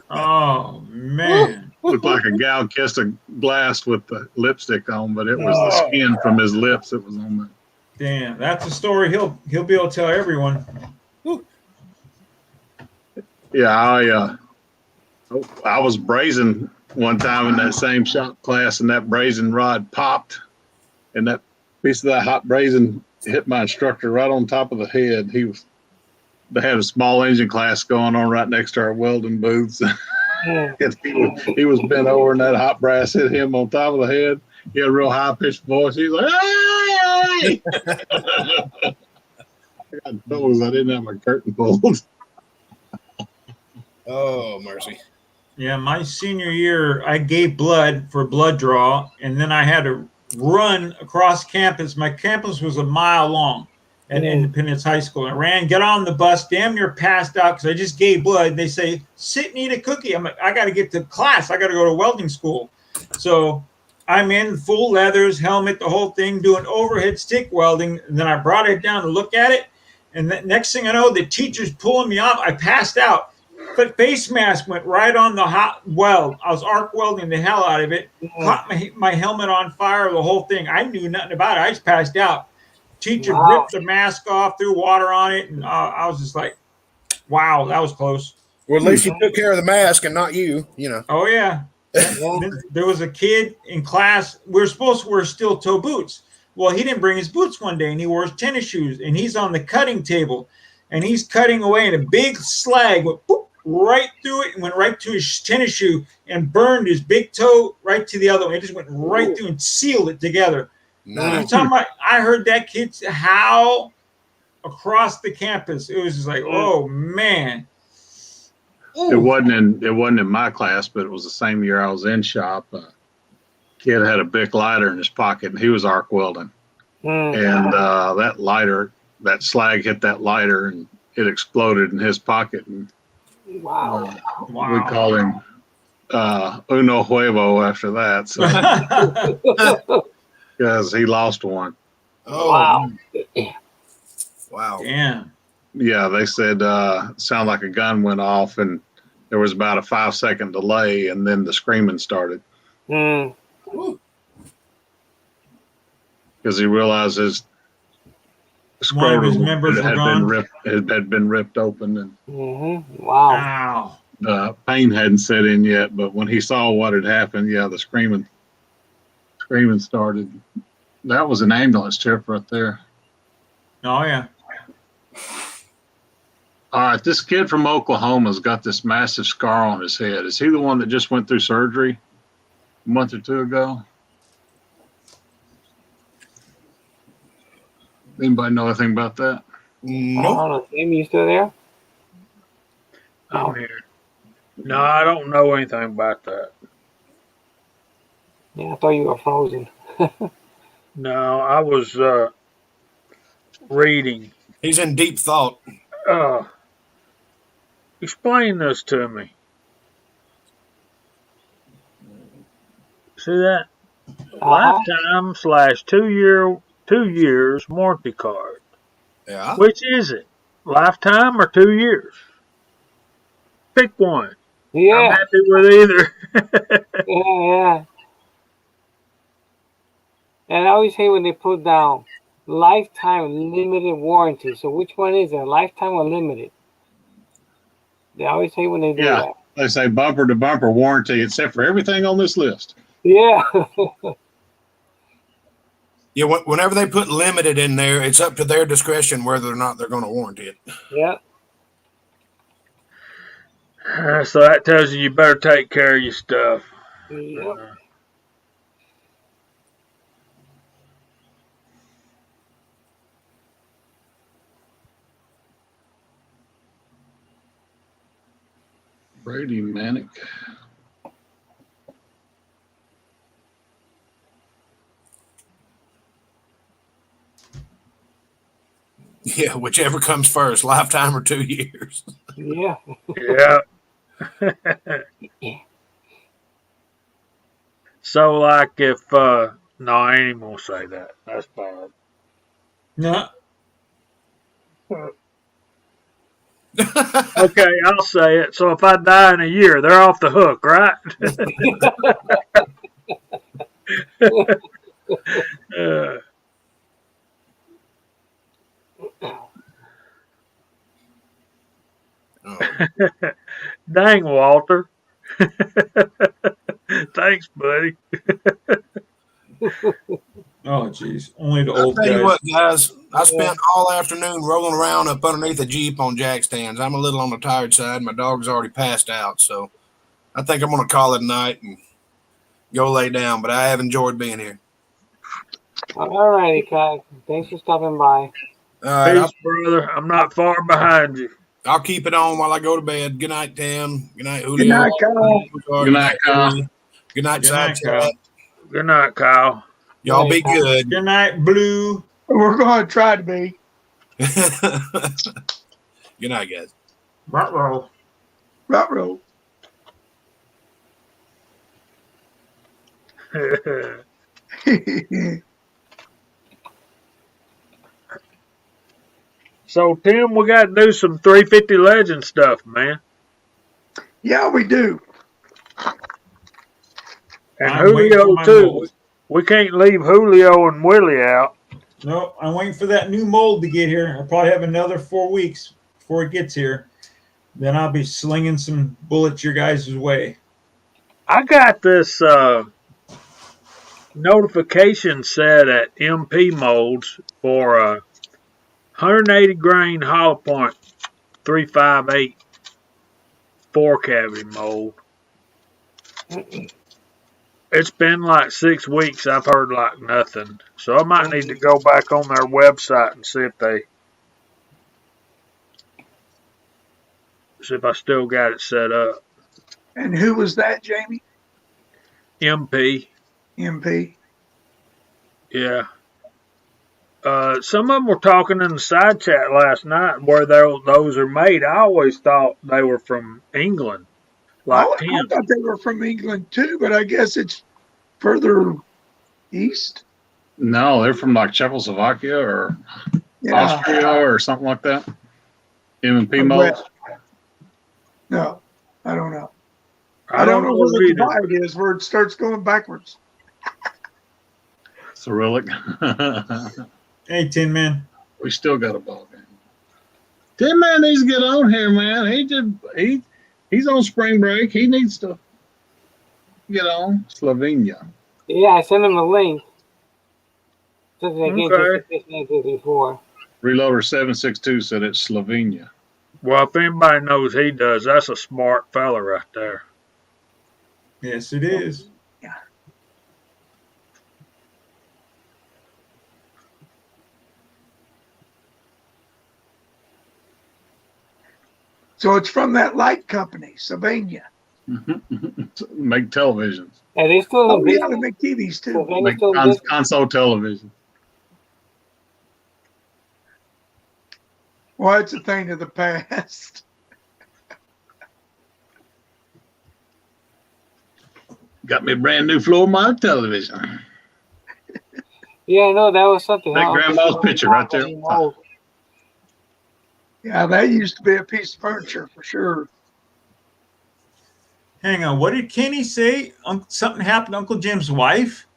Oh, man. Looked like a gal kissed a glass with the lipstick on, but it was the skin from his lips that was on there. Damn, that's a story he'll be able to tell everyone. Yeah, I was brazing one time in that same shop class, and that brazing rod popped, and that piece of that hot brazing hit my instructor right on top of the head. They had a small engine class going on right next to our welding booths. And he was bent over, and that hot brass hit him on top of the head. He had a real high pitched voice. He was like, "Hey!" I got toes. I didn't have my curtain pulled. Oh, mercy! Yeah, my senior year, I gave blood for blood draw, and then I had to run across campus. My campus was a mile long at Independence High School. I ran, get on the bus, damn near passed out because I just gave blood. They say, sit and eat a cookie. I'm like, I got to get to class. I got to go to welding school. So I'm in full leathers, helmet, the whole thing, doing overhead stick welding. And then I brought it down to look at it. And the next thing I know, the teacher's pulling me off. I passed out. But face mask went right on the hot weld. I was arc welding the hell out of it. Caught my helmet on fire, the whole thing. I knew nothing about it. I just passed out. Teacher ripped the mask off, threw water on it, and I was just like, wow, that was close. Well, at least you took care of the mask and not you. Oh, yeah. There was a kid in class. We were supposed to wear steel toe boots. Well, he didn't bring his boots one day, and he wore his tennis shoes, and he's on the cutting table, and he's cutting away, and a big slag went boop, right through it and went right to his tennis shoe and burned his big toe right to the other one. It just went right through and sealed it together. Nice. I heard that kid howl across the campus. It was just like, oh man. It wasn't in my class, but it was the same year I was in shop. Kid had a big lighter in his pocket, and he was arc welding. And that slag hit that lighter, and it exploded in his pocket. And Wow. we called him Uno Huevo after that. So. Because he lost one. Oh, Wow. wow! Damn. Yeah, they said it sounded like a gun went off, and there was about a 5-second delay, and then the screaming started because he realized his One of his scrotum members were gone. had been ripped open, and Wow. Wow. pain hadn't set in yet. But when he saw what had happened, yeah, the screaming started. That was an ambulance trip right there. Oh yeah. All right, this kid from Oklahoma's got this massive scar on his head. Is he the one that just went through surgery a month or two ago? Anybody know anything about that? Nope. Amy, you still there? I'm here. No, I don't know anything about that. Yeah, I thought you were frozen. No, I was reading. He's in deep thought. Explain this to me. See that? Lifetime / 2 years warranty card. Yeah. Which is it? Lifetime or 2 years? Pick one. Yeah. I'm happy with either. Yeah. And I always hate when they put down lifetime limited warranty. So which one is it? Lifetime or limited? They always hate when they do that. They say bumper to bumper warranty, except for everything on this list. Yeah. Yeah, whenever they put limited in there, it's up to their discretion whether or not they're going to warranty it. Yeah. So that tells you better take care of your stuff. Yep. Brady Manic. Yeah, whichever comes first, lifetime or 2 years. Yeah. Yeah. So, like, if no, I ain't even gonna say that. That's bad. No. Okay, I'll say it. So, if I die in a year, they're off the hook, right? Dang, Walter. Thanks, buddy. Oh, jeez. Only the I'll old tell you guys. what, guys, I spent all afternoon rolling around up underneath a Jeep on jack stands. I'm a little on the tired side. My dog's already passed out, so I think I'm going to call it a night and go lay down, but I have enjoyed being here. All righty, Kai. Thanks for stopping by. All right, Peace, brother. I'm not far behind you. I'll keep it on while I go to bed. Good night, Tim. Good night, Julio. Good night, Kyle. Good night, Kyle. Good night, Good night, Side Kyle. Chat. Good night, Kyle. Y'all be good. Good night, Blue. We're going to try to be. Good night, guys. Ruh-roh. Ruh-roh. So, Tim, we got to do some 350 Legend stuff, man. Yeah, we do. And I'm waiting for Julio, my too. mold. We can't leave Julio and Willie out. No, I'm waiting for that new mold to get here. I'll probably have another 4 weeks before it gets here. Then I'll be slinging some bullets your guys' way. I got this notification set at MP Molds for a 180 grain hollow point 358 4 cavity mold. It's been like 6 weeks. I've heard like nothing. So I might need to go back on their website and see if I still got it set up. And who was that, Jamie? MP. MP. Yeah. Some of them were talking in the side chat last night where those are made. I always thought they were from England. Like I Tim. thought they were from England too, but I guess it's further east. No, they're from like Czechoslovakia or Austria or something like that. M&P molds. No, I don't know. I don't know where the divide is, where it starts going backwards. Cyrillic. Hey, Tin Man. We still got a ball game. Tin Man needs to get on here, man. He's on spring break. He needs to get on. Slovenia. Yeah, I sent him a link. Says they gave Okay. this before. Reloader 762 said it's Slovenia. Well, if anybody knows he does, that's a smart fella right there. Yes, it is. So it's from that light company, Sylvania. Make televisions. And they still Oh, in yeah, they business. make TVs too. Sylvania Make still in business. console television. Well, it's a thing of the past. Got me a brand new floor model television. Yeah, no, that was something. That Huh? grandma's picture right there. Old. Yeah, that used to be a piece of furniture for sure. Hang on. What did Kenny say? Something happened to Uncle Jim's wife?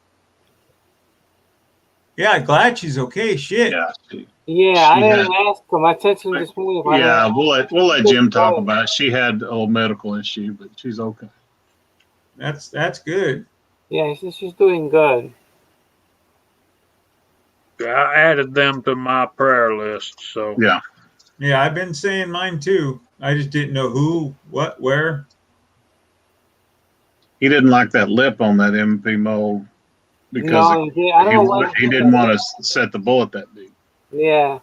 Yeah, glad she's okay. Shit. Yeah. Yeah, I She didn't had, ask him. I texted him this morning. If I yeah, didn't we'll let Jim talk ask. about it. She had a little medical issue, but she's okay. That's good. Yeah, she's doing good. Yeah, I added them to my prayer list. So Yeah. Yeah, I've been saying mine too. I just didn't know who, what, where. He didn't like that lip on that MP mold because No, I don't know why. he didn't want to set the bullet that deep. Yeah.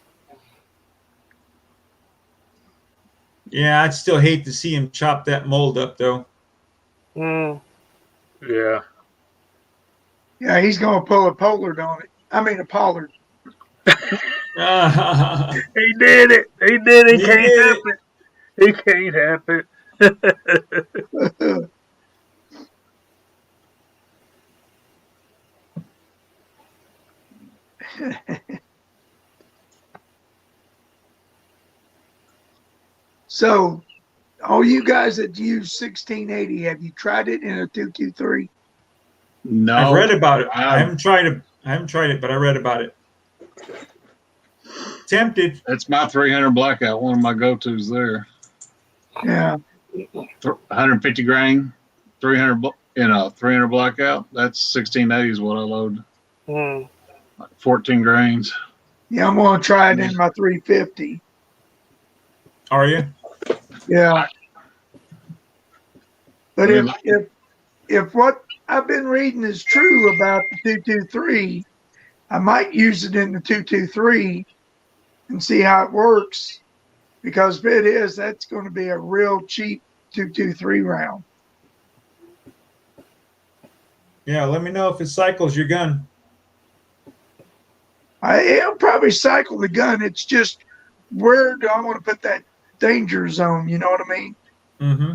Yeah, I'd still hate to see him chop that mold up though. Mm. yeah, Yeah, he's going to pull a Pollard on it. I mean, a Pollard. he did it. He did it. He Can't did help it. He can't help it. So, all you guys that use 1680, have you tried it in a 223? No, I've read about it. I haven't tried it, but I read about it. Tempted. That's my 300 blackout. One of my go-tos there. Yeah. 150 grain, 300 300 blackout. That's 1680 is what I load. Mm. 14 grains. Yeah, I'm going to try it in my 350. Are you? Yeah. But I mean, if what I've been reading is true about the 223, I might use it in the 223 and see how it works. Because if it is, that's going to be a real cheap 223 round. Yeah, let me know if it cycles your gun. It'll probably cycle the gun. It's just where do I want to put that danger zone? You know what I mean? Mm-hmm.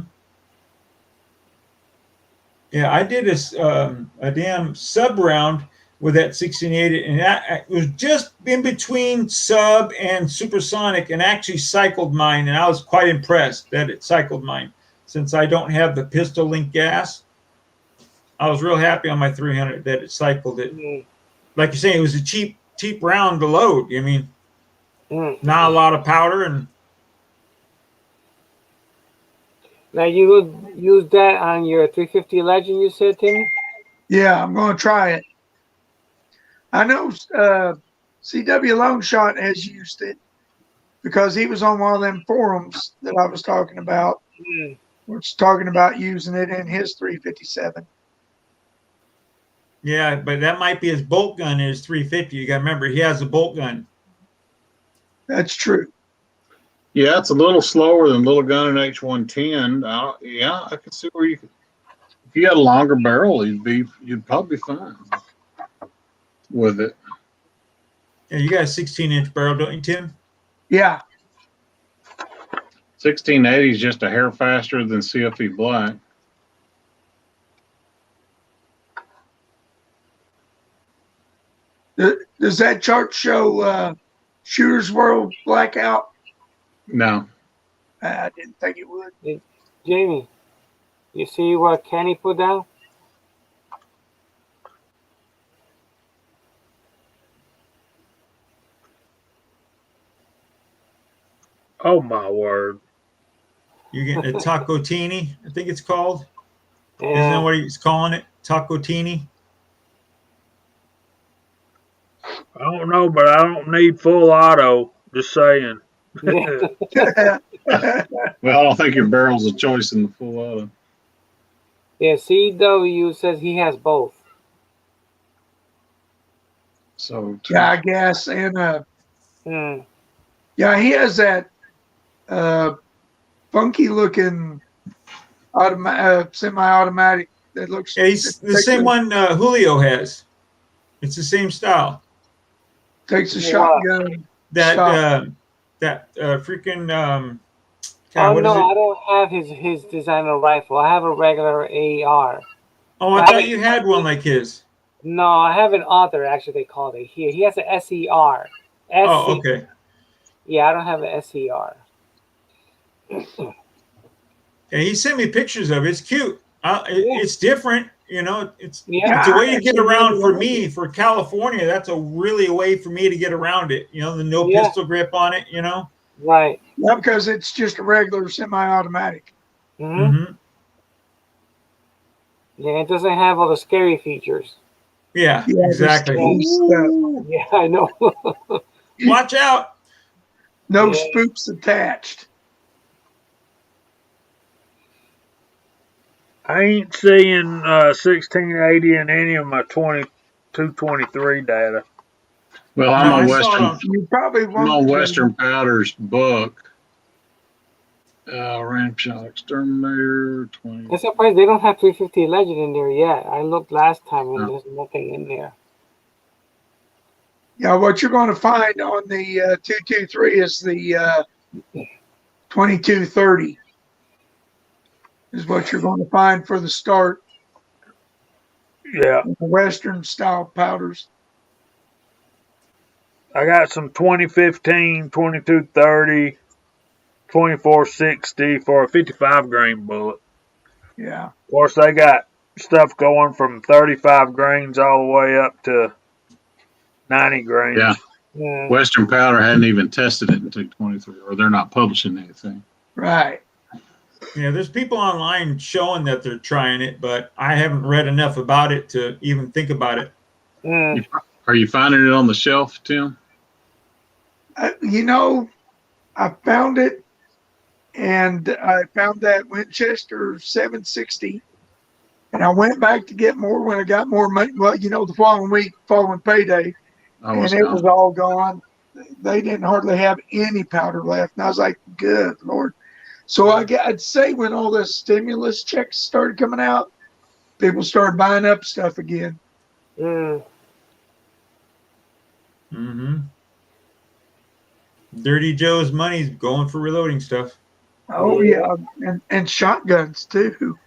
Yeah, I did a damn sub round with that 1680, and it was just in between sub and supersonic, and actually cycled mine, and I was quite impressed that it cycled mine. Since I don't have the pistol link gas, I was real happy on my 300 that it cycled it. Mm. Like you're saying, it was a cheap round to load. I mean, not a lot of powder, and Now you would use that on your 350 Legend, you said, Timmy? Yeah, I'm going to try it. I know CW Lone Shot has used it because he was on one of them forums that I was talking about, which is talking about using it in his 357. yeah, but that might be his bolt gun in his 350. You got to remember, he has a bolt gun. That's true. Yeah, it's a little slower than little gun and H110. Yeah, I can see where you could. If you had a longer barrel, you'd probably be fine with it. Yeah, you got a 16-inch barrel, don't you, Tim? Yeah. 1680 is just a hair faster than CFE Black. Does that chart show Shooter's World blackout? No. I didn't think it would. Jamie, you see what Kenny put down? Oh my word! You're getting a tacotini, I think it's called. Isn't that Yeah. what he's calling it? Tacotini? I don't know, but I don't need full auto. Just saying. Yeah. Well, I don't think your barrel's a choice in the full auto. Yeah, CW says he has both. So Yeah, I guess. And Mm. yeah, he has that funky looking semi-automatic that looks. Yeah, he's the same one Julio has. It's the same style. Takes a Yeah. shotgun. That Stop. that freaking Oh God, what no, is it? I don't have his designer rifle. I have a regular AR. Oh, I I have thought a, you had one like his. no, I have an other. Actually, they called it here. He has an SER. Oh, SC. okay. Yeah, I don't have an SER. And he sent me pictures of it. It's cute. Yeah, It's different. You know, yeah. it's a Yeah, way I to get actually really around for like me it. for California. That's a really a way for me to get around it. You know, the no Yeah. pistol grip on it. You know. Right. Yeah, because it's just a regular semi-automatic. Hmm. Mm-hmm. Yeah, it doesn't have all the scary features. Yeah, Yeah, the exactly. Yeah. scary stuff. Ooh, Yeah, I know. watch out. No Yeah. spooks attached. I ain't seeing 1680 in any of my 2223 data. Well, No, I saw it on. You probably I'm won't. on Western Powder's book. Ramshot Exterminator 20. I'm surprised they don't have 350 Legend in there yet. I looked last time and No. there's nothing in there. Yeah, what you're going to find on the 223 is the 2230 is what you're going to find for the start. Yeah, The Western style powders. I got some 2015, 2230, 2460 for a 55 grain bullet. Yeah. Of course, they got stuff going from 35 grains all the way up to 90 Yeah. grains. Mm. Western Powder hadn't even tested it until 23, or they're not publishing anything. Right. Yeah, there's people online showing that they're trying it, but I haven't read enough about it to even think about it. Mm. Are you finding it on the shelf, Tim? You know, I found it and I found that Winchester 760 and I went back to get more when I got more money. Well, the following week, following payday, I and was it was gone. all gone. They didn't hardly have any powder left. And I was like, good Lord. So I'd say when all the stimulus checks started coming out, people started buying up stuff again. Mm. Mm-hmm. Dirty Joe's money's going for reloading stuff. Oh yeah, and shotguns too.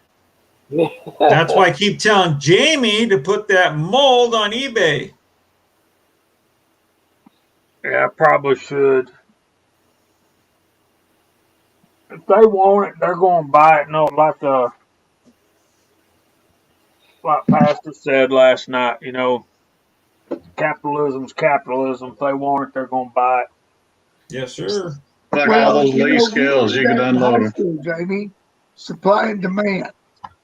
That's why I keep telling Jamie to put that mold on eBay. Yeah, I probably should. If they want it, they're going to buy it. No, like Pastor said last night, capitalism's capitalism. If they want it, they're going to buy it. Yes, sir. Like all Well, those Lee we scales, learned you could that in unload high them. school, Jamie. Supply and demand.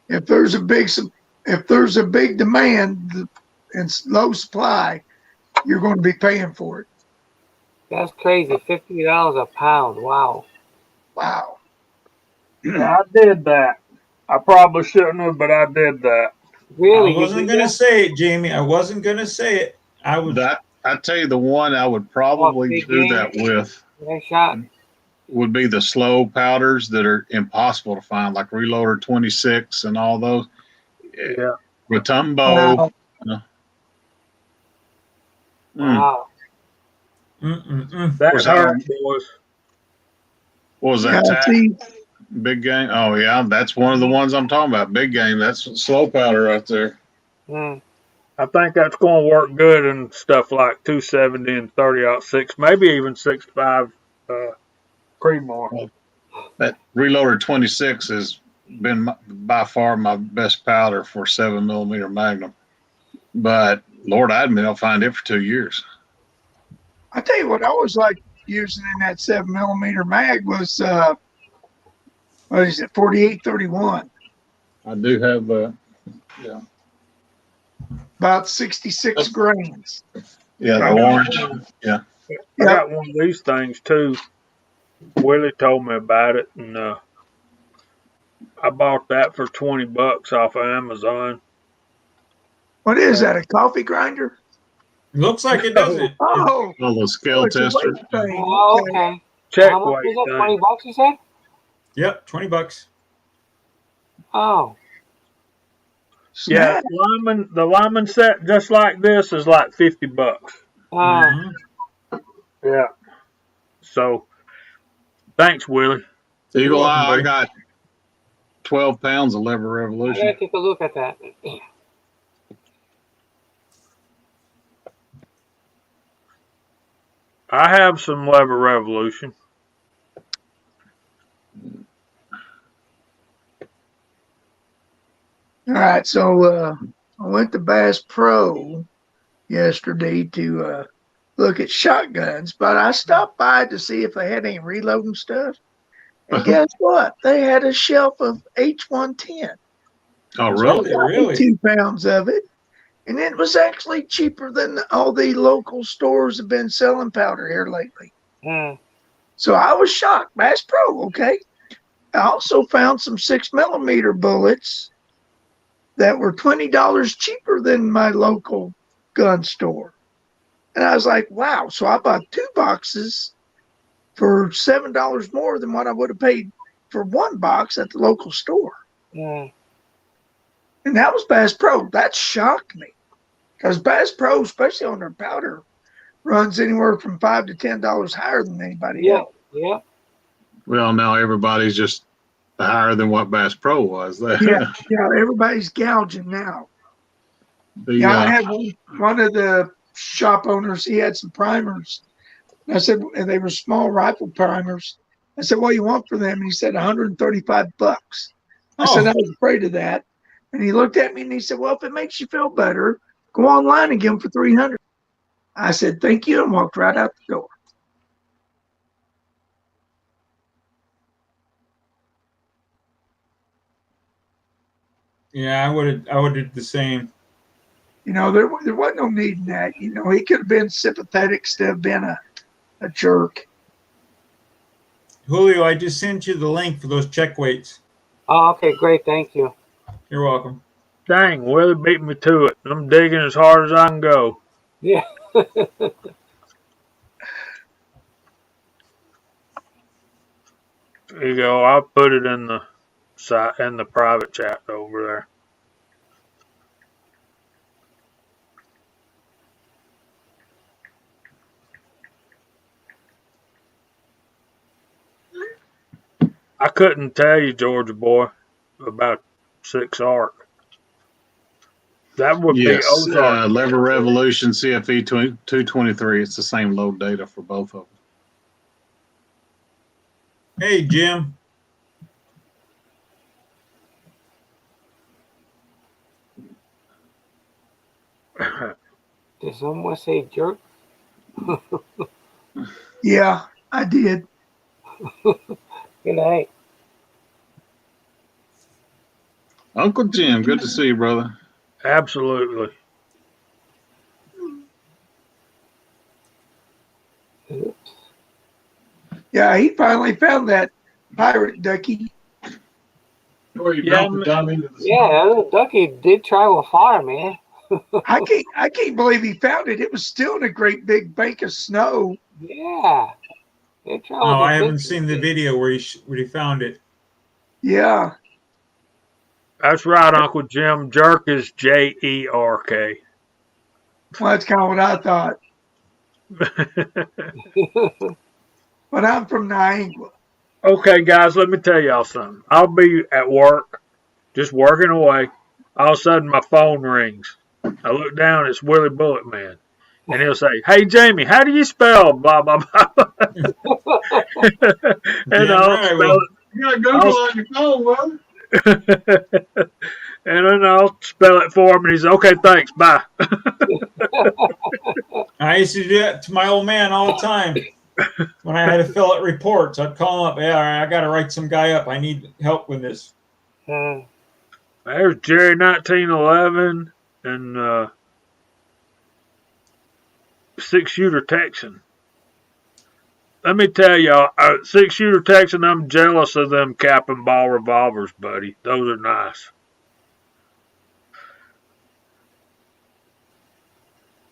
If there's a big demand and low supply, you're going to be paying for it. That's crazy. $50 a pound. Wow. Wow. Yeah, I did that. I probably shouldn't have, but I did that. I Really? You wasn't did going to that? say it, Jamie. I wasn't going to say it. I was. That I tell you, the one I would Oh, probably big do game. that with Nice shot. would be the slow powders that are impossible to find, like Reloader 26 and all those. Yeah. Ratumbo. Wow. Wow. That Was hurt, that boys. what was Yeah. that tack? See, Big game. Oh yeah, that's one of the ones I'm talking about. Big game. That's slow powder right there. Mm. I think that's going to work good in stuff like 270 and 30-06, maybe even 65 Creedmoor. Well, that Reloader 26 has been by far my best powder for 7mm Magnum. But Lord, I'd been able to find it for 2 years. I tell you what, I was like using in that 7mm mag was what is it, 4831, I do have yeah. about 66 grains. Yeah, the I got orange. one. Yeah. I Yep. got one of these things too. Willie told me about it, and I bought that for $20 off of Amazon. What is that? A coffee grinder? Looks like it doesn't. Oh, All those scale it's a weight testers. thing. Oh, Okay. okay. Check How much weight was that? thing. $20 you said? Yep, $20. Oh. Yeah, Snap. the Lyman set just like this is like $50. Uh, Mm-hmm. Yeah. So Thanks, Willie. Eagle welcome, Eye, I buddy. got 12 pounds of Lever I Revolution. gotta take a look at that. I have some Lever Revolution. All right, so I went to Bass Pro yesterday to look at shotguns, but I stopped by to see if they had any reloading stuff. And guess what? They had a shelf of H110. Oh, So I really? got me Really? 2 pounds of it. And it was actually cheaper than all the local stores have been selling powder here lately. Mm. So I was shocked. Bass Pro, okay. I also found some 6mm bullets that were $20 cheaper than my local gun store. And I was like, wow. So I bought 2 boxes for $7 more than what I would have paid for 1 box at the local store. Mm. And that was Bass Pro. That shocked me. Because Bass Pro, especially on their powder, runs anywhere from $5 to $10 higher than anybody Yeah, else. yeah. Well, now everybody's just higher than what Bass Pro was. Yeah, everybody's gouging now. The, I had one of the shop owners, he had some primers. And I said, and they were small rifle primers. I said, what do you want for them? And he said, $135. I said, I Oh, was afraid of that. And he looked at me and he said, well, if it makes you feel better, go online and get them for $300. I said, thank you, and walked right out the door. yeah, I would have the same. You know, there wasn't no need in that. You know, he could have been sympathetic instead of being a jerk. Julio, I just sent you the link for those check weights. Oh, okay, great. Thank you. You're welcome. Dang, Willie beat me to it. I'm digging as hard as I can go. Yeah. There you go. I'll put it in the private chat over there. I couldn't tell you, Georgia boy, about 6 arc. That would yes, be Ozark. Lever Revolution CFE 223. It's the same load data for both of them. Hey, Jim. Did someone say jerk? Yeah, I did. Good night. Uncle Jim, good to see you, brother. Absolutely. Oops. Yeah, he finally found that pirate ducky. Where you Yeah, dropped the dummy into the Yeah, that little ducky did try with fire, man. I can't believe he found it. It was still in a great big bank of snow. Yeah. They tried Oh, with I the haven't big- seen the video where he found it. Yeah. that's right, Uncle Jim. Jerk is JERK. Well, that's kind of what I thought. But I'm from Niagara. Okay, guys, let me tell y'all something. I'll be at work, just working away. All of a sudden, my phone rings. I look down, it's Willie Bullet Man. And he'll say, hey, Jamie, how do you spell blah, blah, blah? And Damn I'll right I spell will. You got Google on your phone, brother. it. And then I'll spell it for him. And he's okay, thanks, bye. I used to do that to my old man all the time. When I had to fill out reports, I'd call him up. Yeah, I got to write some guy up. I need help with this. Hmm. There's Jerry 1911 and 6-shooter Texan. Let me tell y'all, 6-shooter Texan, I'm jealous of them cap and ball revolvers, buddy. Those are nice.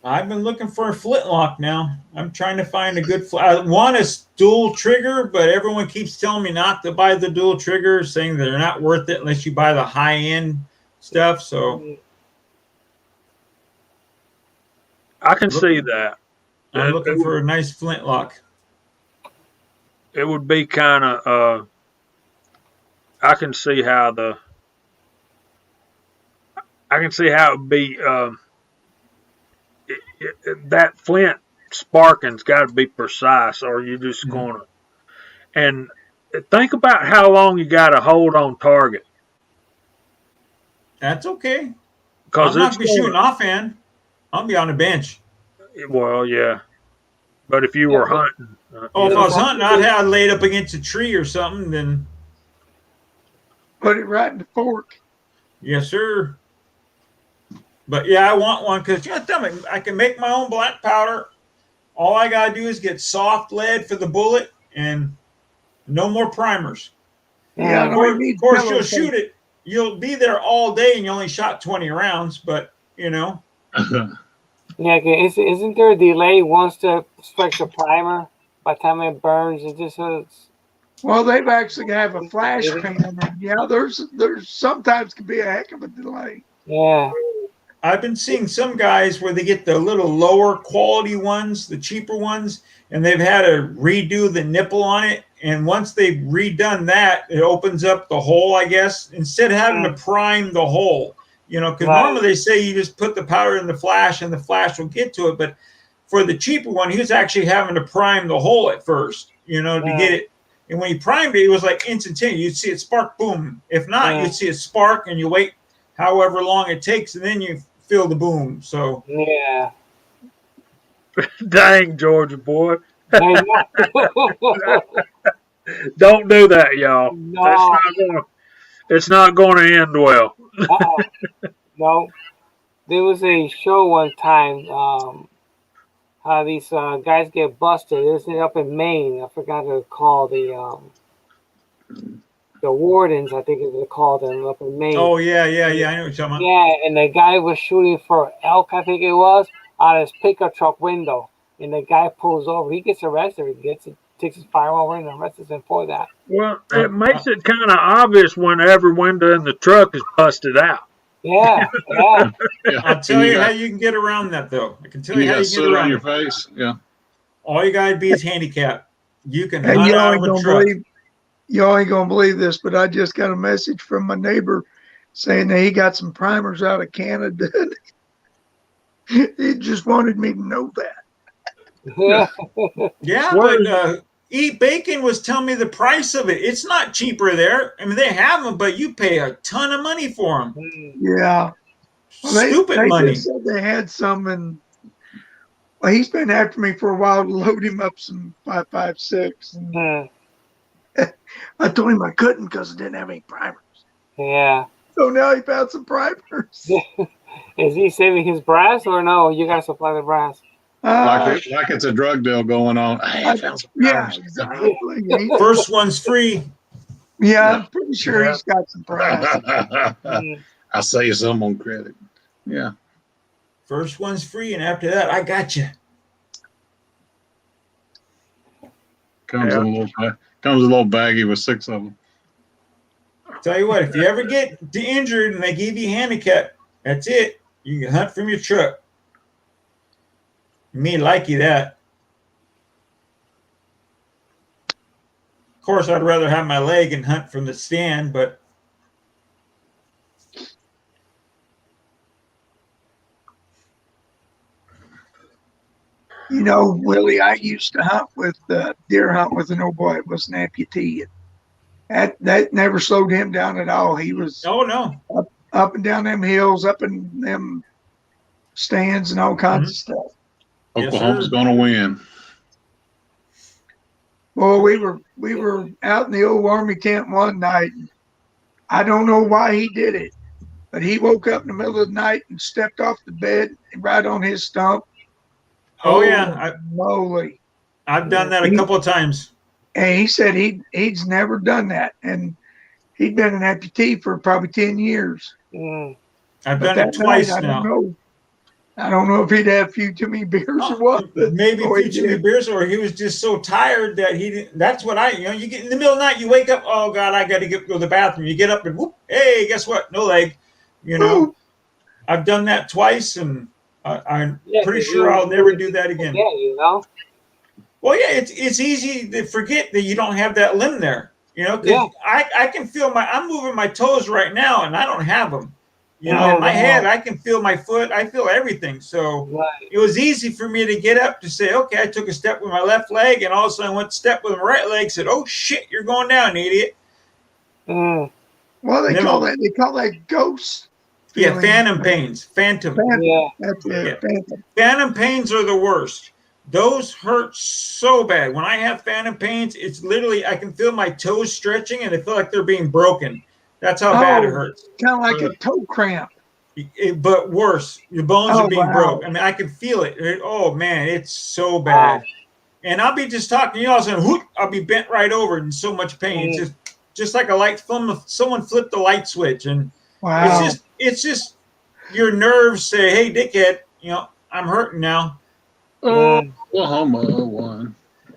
I've been looking for a flintlock now. I'm trying to find a good one is dual trigger, but everyone keeps telling me not to buy the dual trigger, saying they're not worth it unless you buy the high end stuff. So I can see that. I'm looking for a nice flintlock. it would be kind of. I can see how it would be. That flint sparking's got to be precise, or you're just gonna. And think about how long you got to hold on target. That's okay. Because I'm not gonna be shooting offhand. I'll be on the bench. Well, yeah. But if you were hunting, if I was hunting, I'd have it laid up against a tree or something. Then put it right in the fork. Yes, sir. But yeah, I want one because tell me, I can make my own black powder. All I gotta do is get soft lead for the bullet and no more primers. Yeah, of course you'll shoot it. You'll be there all day and you only shot 20 rounds, but Yeah, isn't there a delay once the strikes a primer? By the time it burns, it just Well, they've actually have a flash pan, and there's sometimes can be a heck of a delay. Yeah. I've been seeing some guys where they get the little lower quality ones, the cheaper ones, and they've had to redo the nipple on it. And once they've redone that, it opens up the hole, I guess, instead of having to prime the hole. Because normally they say you just put the powder in the flash and the flash will get to it. But for the cheaper one, he was actually having to prime the hole at first, to get it. And when he primed it, it was like instantaneous. You'd see it spark, boom. If not, you'd see it spark and you wait however long it takes, and then you feel the boom. So yeah. Dang, Georgia boy. Don't do that, y'all. No. It's not going to end well. No. There was a show one time, how these guys get busted. It was up in Maine. I forgot what it's called. The wardens, I think they called them up in Maine. Oh, yeah. I know what you're talking about. Yeah, and the guy was shooting for elk, I think it was, out of his pickup truck window. And the guy pulls over. He gets arrested. Takes his firearm and arrests him for that. Well, it makes it kind of obvious when every window in the truck is busted out. Yeah. I'll tell you how you can get around that, though. I can tell you how you can get around on your face. Yeah. All you got to be is handicapped. You can And hunt out of a truck. You ain't gonna believe this, but I just got a message from my neighbor saying that he got some primers out of Canada. He just wanted me to know that. Yeah, but Eat Bacon was telling me the price of it. It's not cheaper there. I mean, they have them, but you pay a ton of money for them. Yeah. Well, they money. Just said they had some, and he's been after me for a while to load him up some 5.56. And I told him I couldn't because I didn't have any primers. Yeah. So now he found some primers. Is he saving his brass or no? You got to supply the brass. Like it's a drug deal going on. I found some primers. Exactly. First one's free. Yeah, I'm pretty sure he's got some brass. I'll sell you some on credit. Yeah. First one's free, and after that, I got you. Comes in a little baggie with 6 of them. Tell you what, if you ever get injured and they give you a handicap, that's it. You can hunt from your truck. Me like you that. Of course, I'd rather have my leg and hunt from the stand, but Willie, I used to hunt with deer hunt with an old boy. It was an amputee. That never slowed him down at all. He was up and down them hills, up in them stands and all kinds of stuff. Oklahoma's going to win. Well, we were out in the old army tent one night. And I don't know why he did it, but he woke up in the middle of the night and stepped off the bed right on his stump. Oh yeah, moly! I've done that a couple of times. And he said he's never done that, and he'd been an amputee for probably 10 years. I've done it twice now. I don't know if he'd had a few too many beers or what. Maybe a few too many beers, or he was just so tired that he didn't. That's what you get in the middle of the night, you wake up, oh God, I got to go to the bathroom. You get up and whoop, hey, guess what? No leg. Ooh. I've done that twice, and I'm pretty sure I'll never do that again. Yeah, Well, Well, yeah, it's easy to forget that you don't have that limb there. You know, because I can feel I'm moving my toes right now, and I don't have them. You know, in my head, I can feel my foot. I feel everything. So it was easy for me to get up to say, okay, I took a step with my left leg, and all of a sudden I went to step with my right leg. Said, oh shit, you're going down, idiot. Mm. Well, they call that ghost. Yeah, Feeling. phantom pains. Phantom. Yeah. That's it. Yeah. Phantom. Phantom pains are the worst. Those hurt so bad. When I have phantom pains, it's literally I can feel my toes stretching and I feel like they're being broken. That's how bad it hurts. Kind of like a toe cramp. But worse, your bones are being broke. I mean, I can feel it. Oh man, it's so bad. And I'll be just talking, you know, all of a sudden, whoop, I'll be bent right over in so much pain. It's just like a light. Someone flipped the light switch, and it's just your nerves say, "Hey, dickhead, you know, I'm hurting now." Oklahoma one.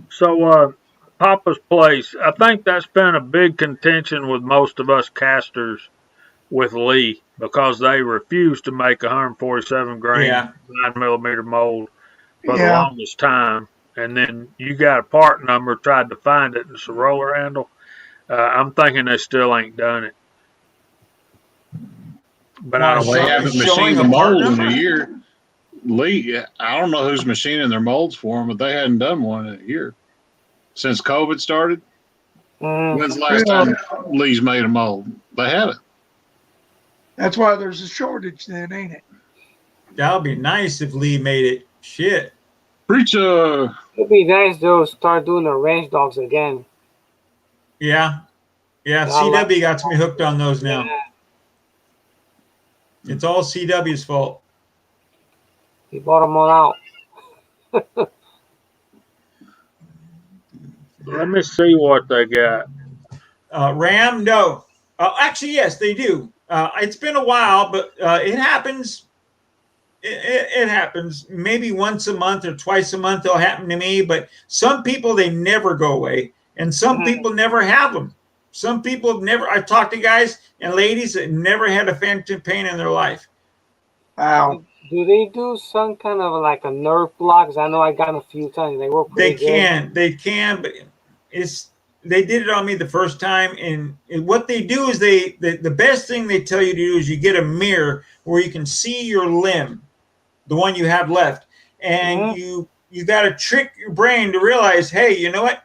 So, Papa's Place, I think that's been a big contention with most of us casters with Lee because they refused to make 147 grain 9mm mold for the longest time. And then you got a part number, tried to find it, and it's a roller handle. I'm thinking they still ain't done it. But I don't They haven't machined the mold in a year. Lee, I don't know who's machining their molds for them, but they hadn't done one in a year since COVID started. When's the last time Lee's made a mold? They haven't. That's why there's a shortage then, ain't it? That would be nice if Lee made it. Shit. Preacher. It'd be nice to start doing the ranch dogs again. Yeah. CW got me hooked on those now. Yeah. It's all CW's fault. He bought them all out. Let me see what they got. Ram, no. Actually, yes, they do. It's been a while, but it happens. It happens. Maybe once a month or twice a month it'll happen to me, but some people, they never go away, and some people never have them. Some people have never. I've talked to guys and ladies that never had a phantom pain in their life. Wow. Do they do some kind of like a nerve blocks? I know I got a few times. They work pretty good. They can, but they did it on me the first time, and what they do is the best thing they tell you to do is you get a mirror where you can see your limb, the one you have left, and you got to trick your brain to realize, hey, you know what,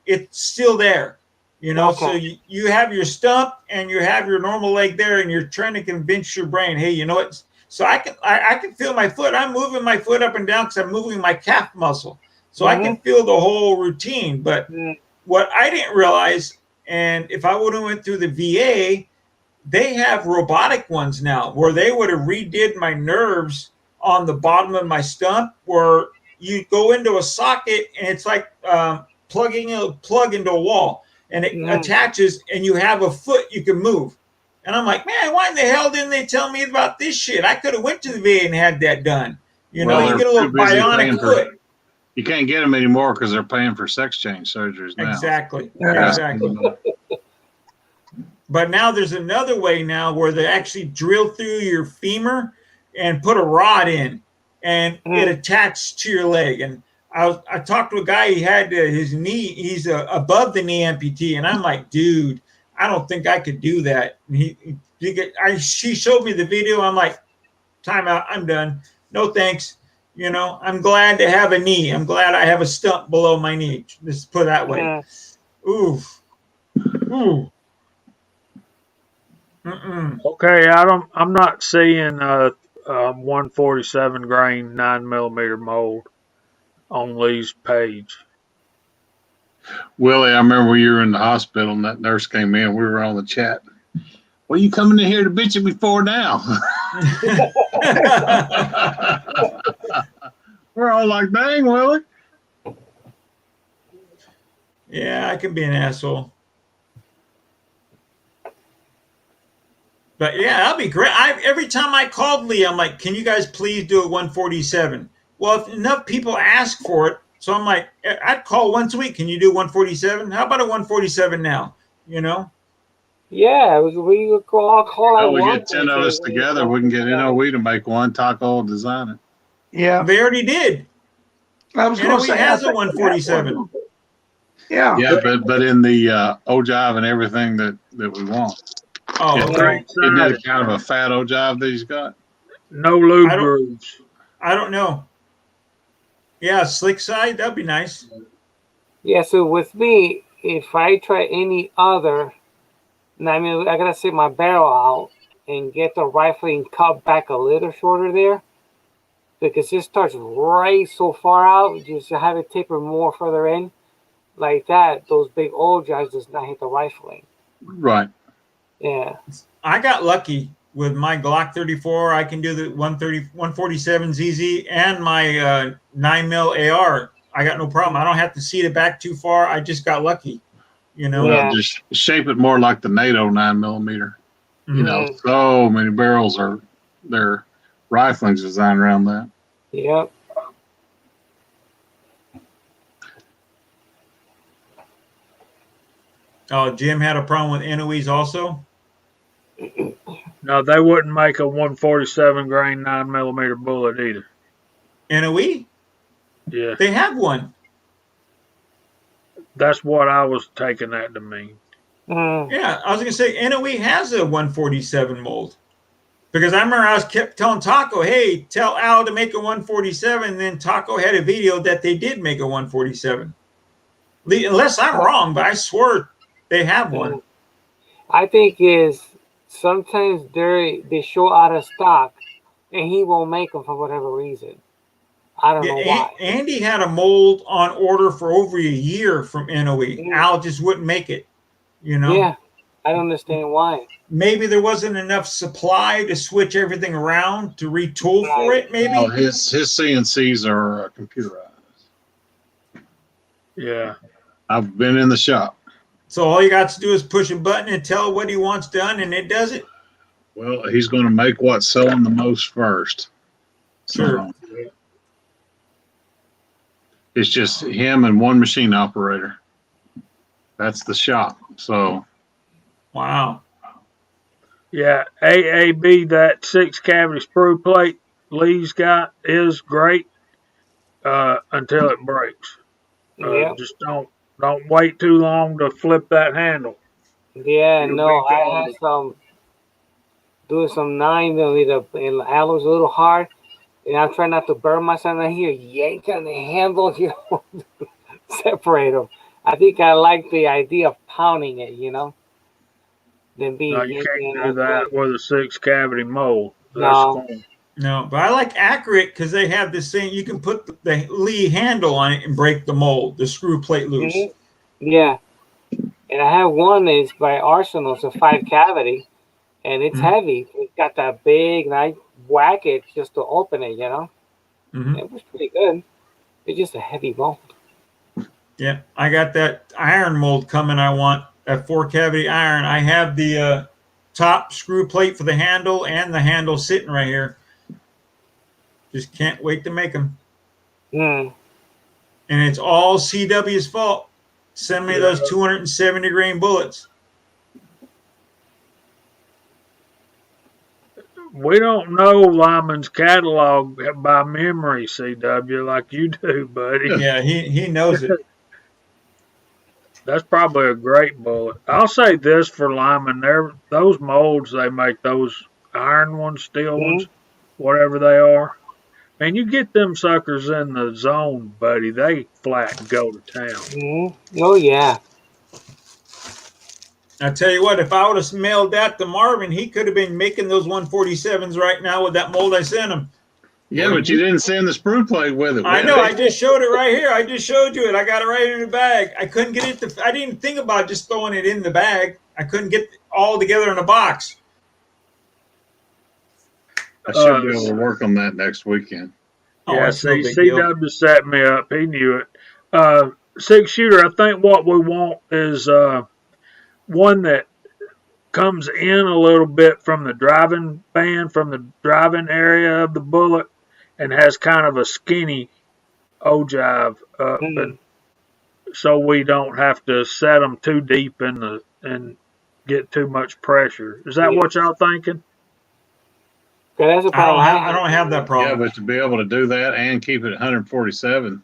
it's still there, you know. So you have your stump and you have your normal leg there, and you're trying to convince your brain, hey, you know what. So I can feel my foot. I'm moving my foot up and down because I'm moving my calf muscle. So I can feel the whole routine. But what I didn't realize, and if I would have went through the VA, they have robotic ones now where they would have redid my nerves on the bottom of my stump, where you go into a socket and it's like plugging a plug into a wall, and it attaches, and you have a foot you can move. And I'm like, man, why in the hell didn't they tell me about this shit? I could have went to the VA and had that done. You know, you get a little bionic foot. You can't get them anymore because they're paying for sex change surgeries now. Exactly. But now there's another way now where they actually drill through your femur and put a rod in, and it attaches to your leg. And I talked to a guy, he had his knee, he's above the knee amputee, and I'm like, dude, I don't think I could do that. And she showed me the video. I'm like, time out. I'm done. No thanks. You know, I'm glad to have a knee. I'm glad I have a stump below my knee. Just put it that way. Oof. Ooh. Okay, I'm not seeing 147 grain 9mm mold on Lee's page. Willie, I remember when you were in the hospital and that nurse came in. We were on the chat. What are you coming in here to bitch at me for now? We're all like, dang, Willie. Yeah, I can be an asshole. But yeah, that'd be great. Every time I called Lee, I'm like, can you guys please do a 147? Well, if enough people ask for it, so I'm like, I'd call once a week. Can you do 147? How about a 147 now? You know? Yeah, we would call we get 10 of us together. We can get NOE to make one. Taco will design it. Yeah. They already did. I was going to NOE say, has I a think they have 147. one. Yeah. Yeah, but in the ogive and everything that we want. Oh, Isn't okay. it kind of a fat ogive that he's got? No lube I don't- grooves. I don't know. Yeah, slick side, that'd be nice. Yeah, so with me, if I try any other, I mean, I gotta sit my barrel out and get the rifling cut back a little shorter there because it starts right so far out. Just have it taper more further in, like that. Those big old drives does not hit the rifling. Right. Yeah. I got lucky with my Glock 34. I can do the 147 ZZ and my 9mm AR. I got no problem. I don't have to seat it back too far. I just got lucky, you know. Yeah. Just shape it more like the NATO 9mm. You know, Mhm. so many barrels are their rifling's designed around that. Yep. Oh, Jim had a problem with NOEs also. No, they wouldn't make a 147 grain 9mm bullet either. NOE, Yeah, they have one. that's what I was taking that to mean. Mm. Yeah, I was gonna say NOE has a 147 mold because I remember I kept telling Taco, "Hey, tell Al to make a 147." And then Taco had a video that they did make a 147. Unless I'm wrong, but I swear they have one. I think is sometimes they show out of stock, and he won't make them for whatever reason. I don't Yeah, know why. Andy had a mold on order for over a year from NOE. Al just wouldn't make it. You know. Yeah, I don't understand why. Maybe there wasn't enough supply to switch everything around to retool for it. Maybe. Oh, his CNCs are computerized. Yeah. I've been in the shop. So all you got to do is push a button and tell it what he wants done, and it does it. Well, he's going to make what's selling the most first. Sure. So it's just him and one machine operator. That's the shop. So Wow. Yeah, AAB, that 6 cavity sprue plate Lee's got is great until it breaks. Yeah. Just don't wait too long to flip that handle. Yeah, You'll no, be I had some doing some 9mm and I was a little hard, and I'm trying not to burn myself. And I hear yank on the handle, separate them. I think I like the idea of pounding it, than being No, you yanking can't do that with a 6 cavity mold. That's No. fine. No, but I like Accurate because they have this thing. You can put the Lee handle on it and break the mold, the screw plate loose. Yeah, and I have one that's by Arsenal. It's a 5 cavity, and it's heavy. It's got that big, and I whack it just to open it. It was pretty good. It's just a heavy mold. Yeah, I got that iron mold coming. I want that 4 cavity iron. I have the top screw plate for the handle and the handle sitting right here. Just can't wait to make them. Mm. And it's all CW's fault. Send me those 270 grain bullets. We don't know Lyman's catalog by memory, CW, like you do, buddy. Yeah, he knows it. That's probably a great bullet. I'll say this for Lyman: those molds they make, those iron ones, steel ones, whatever they are. Man, you get them suckers in the zone, buddy. They flat go to town. Oh yeah. I tell you what, if I would have mailed that to Marvin, he could have been making those 147s right now with that mold I sent him. yeah, but you didn't send the sprue plate with it. I know. I just showed it right here. I just showed you it. I got it right in the bag. I couldn't get it. I didn't think about just throwing it in the bag. I couldn't get it all together in a box. I should be able to work on that next weekend. Yeah, it's no see, big deal. CW set me up. He knew it. 6-shooter, I think what we want is one that comes in a little bit from the driving band, from the driving area of the bullet, and has kind of a skinny ogive up, so we don't have to set them too deep and get too much pressure. Is that what y'all thinking? That's a problem. I don't have that problem. Yeah, but to be able to do that and keep it at 147,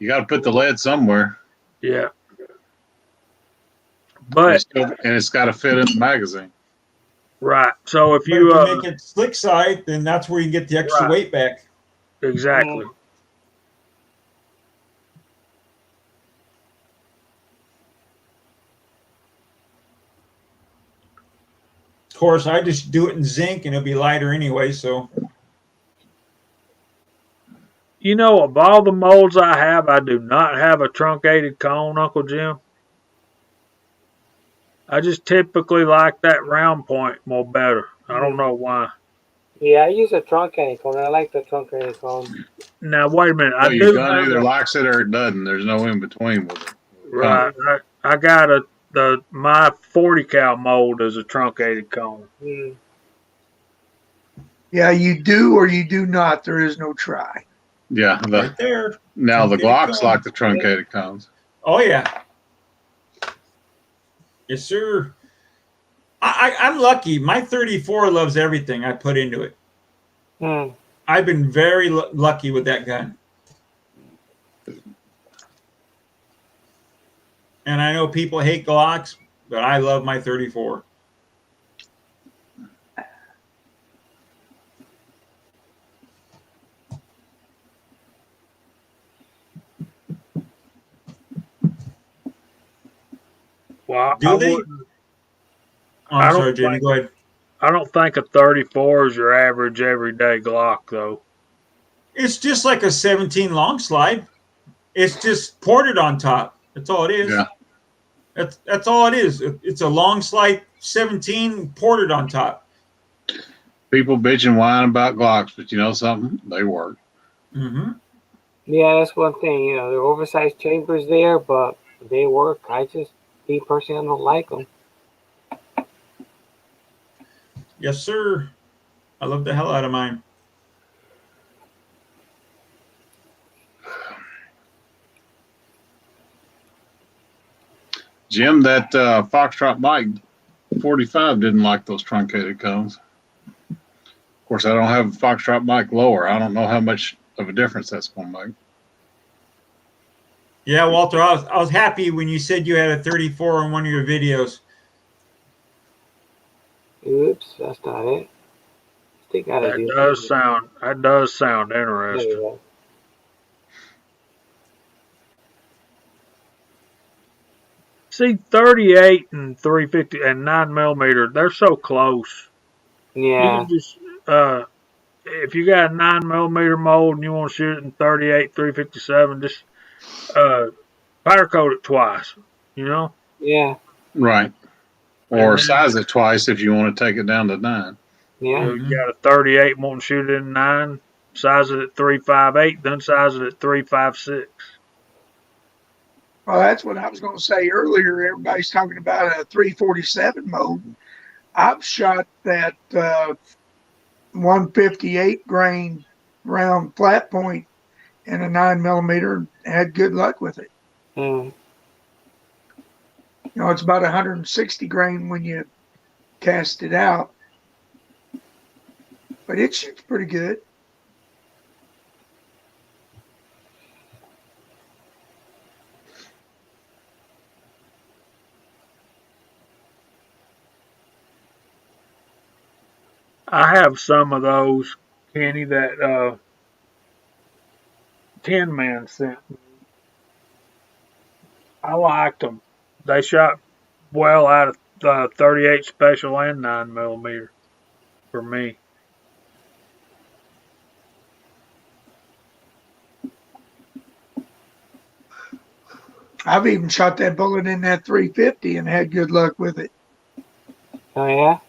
You got to put the lead somewhere. Yeah. And But it's got to fit in the magazine. right. So if But you if you make it slick side, then that's where you get the extra Right. weight back. exactly. Of course, I just do it in zinc and it'll be lighter anyway. So You know, of all the molds I have, I do not have a truncated cone, Uncle Jim. I just typically like that round point more better. I don't know why. Yeah, I use a truncated cone. I like the truncated cone. Now wait a minute. I Well, your do gun have either likes it or it doesn't. There's no in between with it. right. I got my 40 cal mold is a truncated cone. Mm. Yeah, you do or you do not. There is no try. Yeah. right there. Now the Truncated Glocks cone. like the truncated cones. Oh yeah. Yes, sir. I'm lucky. My 34 loves everything I put into it. Mm. I've been very lucky with that gun. And I know people hate Glocks, but I love my 34. Well, Do they? Oh, I I'm don't sorry, Jamie. think- Go ahead. I don't think a 34 is your average everyday Glock though. It's just like a 17 long slide. It's just ported on top. That's all it is. Yeah. That's all it is. It's a long slide 17 ported on top. People bitch and whine about Glocks, but you know something? They work. Mm-hmm. Yeah, that's one thing. You know, they're oversized chambers there, but they work. Me personally, I don't like them. Yes, sir. I love the hell out of mine. Jim, that Foxtrot Mike 45 didn't like those truncated cones. Of course, I don't have a Foxtrot Mike lower. I don't know how much of a difference that's going to make. Yeah, Walter, I was happy when you said you had a 34 in one of your videos. Oops, that's not it. I think I gotta do That does sound There interesting. you go. See, 38 and 350 and 9mm, they're so close. Yeah. You can just if you got a 9mm mold and you want to shoot it in 38, 357, just powder coat it twice. You know. Yeah. Right. Or And then- size it twice if you want to take it down to 9. Yeah. You got a 38, want to shoot it in 9, size it at 358, then size it at 356. Well, that's what I was going to say earlier. Everybody's talking about a 347 mode. I've shot that 158 grain round flat point in a 9mm and had good luck with it. Mm. You know, it's about 160 grain when you cast it out, but it shoots pretty good. I have some of those, Kenny, that Tin Man sent me. I liked them. They shot well out of 38 special and 9mm for me. I've even shot that bullet in that 350 and had good luck with it. Oh yeah.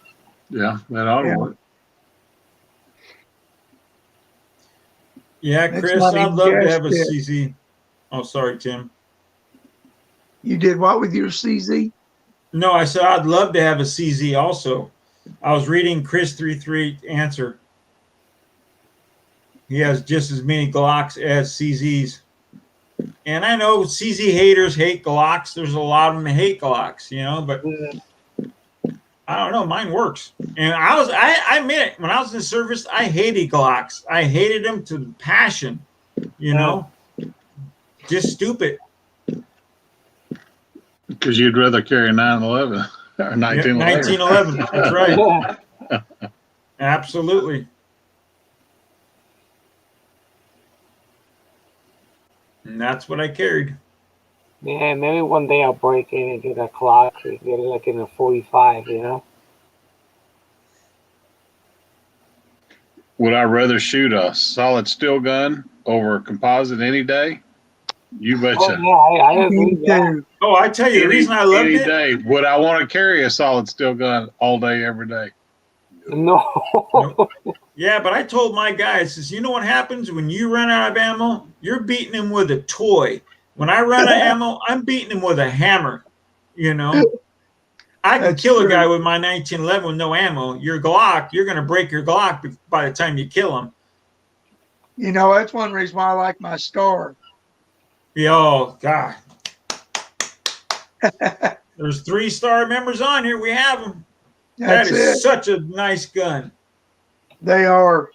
Yeah, that ought to Yeah. work. Yeah, That's Chris, not I'd even love to gas have a kit. CZ. Oh, sorry, Tim. You did what with your CZ? No, I said I'd love to have a CZ also. I was reading Chris 33 answer. He has just as many Glocks as CZs. And I know CZ haters hate Glocks. There's a lot of them that hate Glocks, you know, but Mm. I don't know. Mine works. And I admit it. When I was in the service, I hated Glocks. I hated them to passion, you know. Just stupid. Because you'd rather carry a 911 or 1911. 1911. That's right. Yeah. Absolutely. And that's what I carried. Yeah, maybe one day I'll break in and get a clock, get it like in a 45, you know? Would I rather shoot a solid steel gun over a composite any day? You Oh, betcha. yeah, I agree. Me Yeah. too. Oh, I tell you, the reason I loved any it. day. Would I want to carry a solid steel gun all day, every day? No. Nope. Yeah, but I told my guys, says, you know what happens when you run out of ammo? You're beating him with a toy. When I run out of ammo, I'm beating him with a hammer. You know, I can That's kill a true. guy with my 1911 with no ammo. Your Glock, you're going to break your Glock by the time you kill him. You know, that's one reason why I like my Star. Oh, God. There's 3-star members on here. We have them. That's That is it. such a nice gun. They are.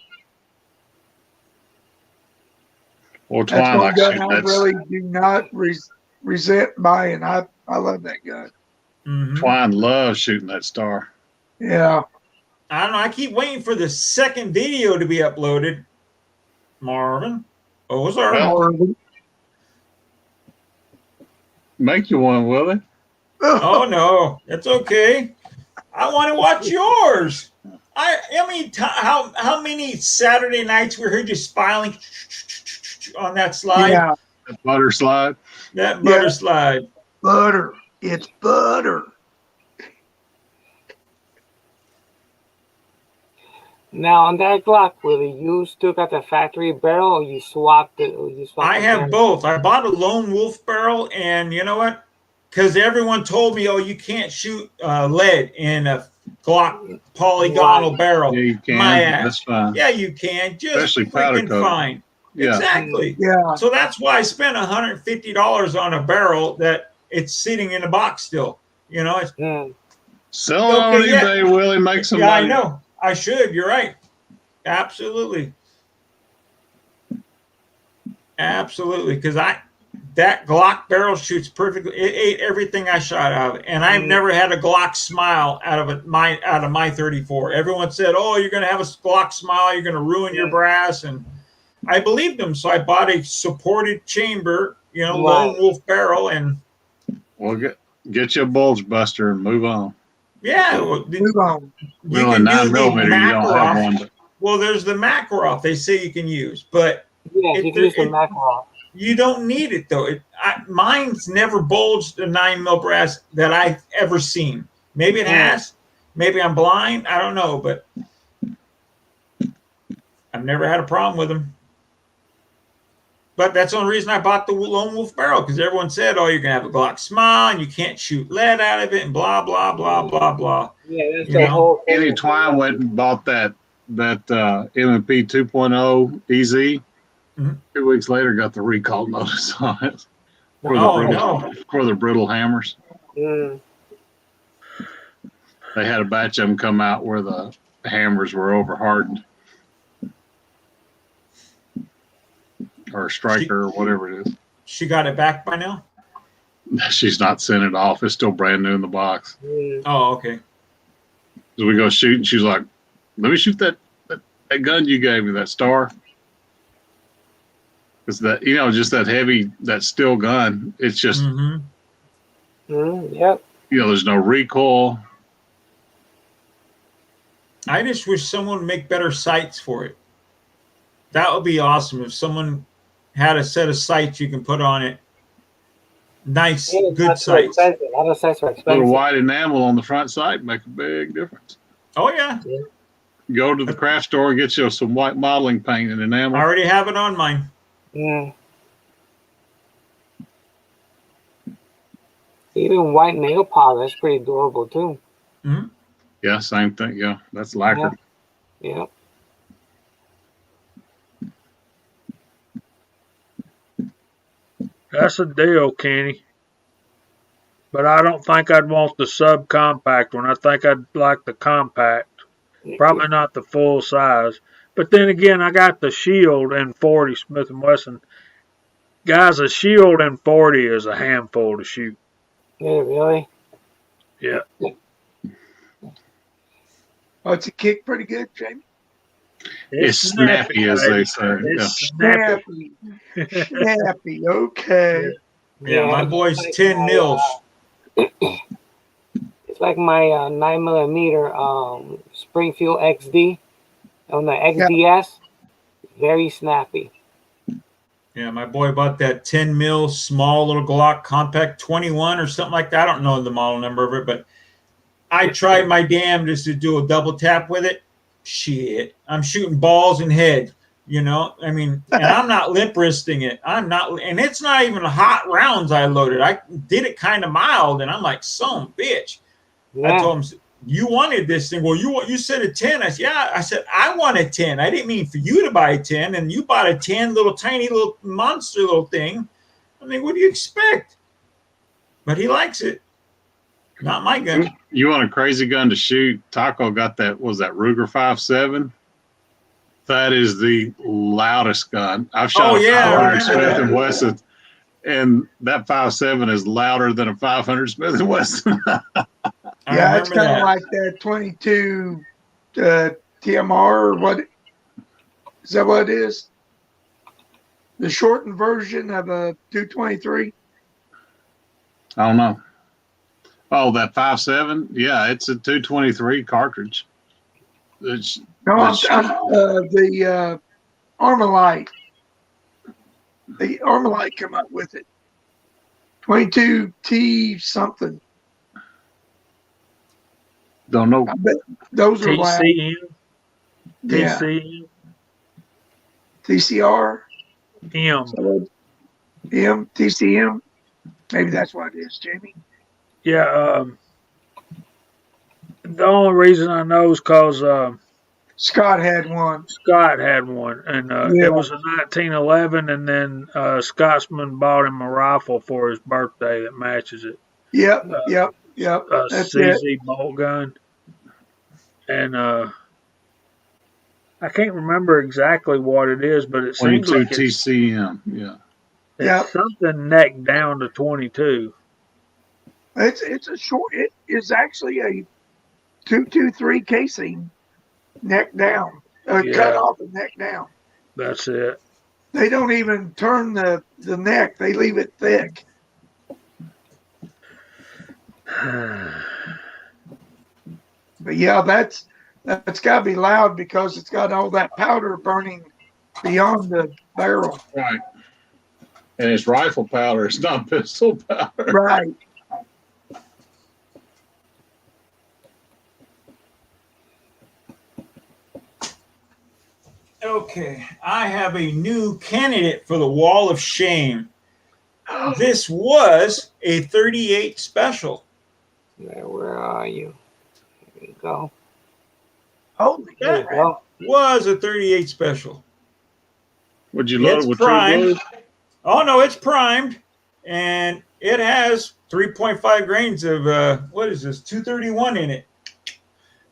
Well, That's Twine one likes gun shooting I that. really do not resent buying. I love that gun. Mm-hmm. Twine loves shooting that star. Yeah. I don't know. I keep waiting for the second video to be uploaded. Marvin. Ozark. Well, make you one, will they? Oh no, that's okay. I want to watch yours. I mean, how many Saturday nights we heard you smiling on that slide, Yeah. That butter slide. that butter slide. Butter. It's butter. Now, on that Glock, Willie, you still got the factory barrel or you swapped it? Or you swapped I the have barrel? both. I bought a lone wolf barrel, and you know what? Because everyone told me, oh, you can't shoot lead in a Glock polygonal Right. barrel. Yeah, you can. My ass. That's fine. Yeah, you can. Just Especially powder freaking coated. fine. Yeah. Exactly. Yeah. So that's why I spent $150 on a barrel that it's sitting in a box still. You know, it's Mm. Sell it on Okay, yeah. eBay, Willie. Make some yeah, money. I know. I should. You're right. Absolutely. Absolutely. Because that Glock barrel shoots perfectly. It ate everything I shot out of it. And I've never had a Glock smile out of my 34. Everyone said, oh, you're going to have a Glock smile. You're going to ruin your brass. And I believed them. So I bought a supported chamber, lone wolf barrel. And Well, get you a bulge buster and move on. yeah, well, Move on. you Well, a can 9 do the millimeter, you don't have Makarov. one. But Well, there's the Makarov they say you can use, but Yeah, you can use the Makarov. you don't need it though. Mine's never bulged a 9mm brass that I've ever seen. Maybe it has. Maybe I'm blind. I don't know, but I've never had a problem with them. But that's the only reason I bought the lone wolf barrel, because everyone said, oh, you're going to have a Glock smile and you can't shoot lead out of it and blah, blah, blah, blah, blah. Yeah, that's the whole thing. Kenny Twine went and bought that M&P 2.0 EZ. Mhm. 2 weeks later, got the recall notice on it for the brittle hammers. Mm. They had a batch of them come out where the hammers were over hardened, or a striker, or whatever it is. She got it back by now? She's not sent it off. It's still brand new in the box. Mm. Oh, okay. So we go shoot, and she's like, "Let me shoot that gun you gave me, that Star." It's that, just that heavy, that steel gun. It's just, Yep. there's no recoil. I just wish someone would make better sights for it. That would be awesome if someone had a set of sights you can put on it. Nice, It's good not so sights. expensive. A lot of sites are Little expensive. white enamel on the front sight make a big difference. Oh, yeah. Go to the craft store and get you some white modeling paint and I enamel. already have it on mine. Mm. Even white nail polish is pretty durable too. Mhm. Yeah, same thing. Yeah, that's lacquer. Yeah. That's a deal, Kenny. But I don't think I'd want the subcompact one. I think I'd like the compact. Probably not the full size. But then again, I got the Shield and 40 Smith & Wesson. Guys, a shield in 40 is a handful to shoot. Yeah, really? Yeah. Oh, it's a kick pretty good, Jamie. It's snappy, as they say. It's snappy. Snappy. Snappy. Okay. Yeah, my it's boy's like 10 mils. It's like my 9mm Springfield XD on the XDS. Very snappy. Yeah, my boy bought that 10 mil small little Glock compact 21 or something like that. I don't know the model number of it, but I tried my damnedest to do a double tap with it. Shit, I'm shooting balls and head. You know, I mean, and I'm not lip wristing it. I'm not, and it's not even hot rounds I loaded. I did it kind of mild, and I'm like, son bitch. Yeah. I told him, you wanted this thing. Well, you said a 10. I said, yeah. I said, I want a 10. I didn't mean for you to buy a 10, and you bought a 10 little tiny little monster little thing. I mean, what do you expect? But he likes it. Not my gun. You want a crazy gun to shoot? Taco got that. Was that Ruger 5.7? That is the loudest gun. I've shot a 500 Smith and Wesson, and that 5.7 is louder than a 500 Smith and Wesson. Yeah, it's kind of like that 22 TMR, or what? Is that what it is? The shortened version of a 223? I don't know. Oh, that 5.7? Yeah, it's a 223 cartridge. It's No, the Armalite. The Armalite come up with it. 22T something. Don't know. I bet those are loud. TCM. Yeah. TCM. TCR. M. M. TCM. Maybe that's what it is, Jamie. Yeah. The only reason I know is because Scott had one. Scott had one, and it was a 1911, and then Scotsman bought him a rifle for his birthday that matches it. Yep. A That's CZ bolt gun, and I can't remember exactly what it is, but it seems 22 like TCM. Yeah. It's something neck down to 22. It's a short. It is actually a 223 casing, neck down, cut off and neck down. That's it. They don't even turn the neck; they leave it thick. But yeah, that's got to be loud because it's got all that powder burning beyond the barrel. Right. And it's rifle powder. It's not pistol powder. Right. Okay, I have a new candidate for the Wall of Shame. This was a 38 special. Yeah, where are you? There you go. Holy That crap. Was a 38 special. Would you load it with primed? Oh no, it's primed, and it has 3.5 grains of what is this? 231 in it.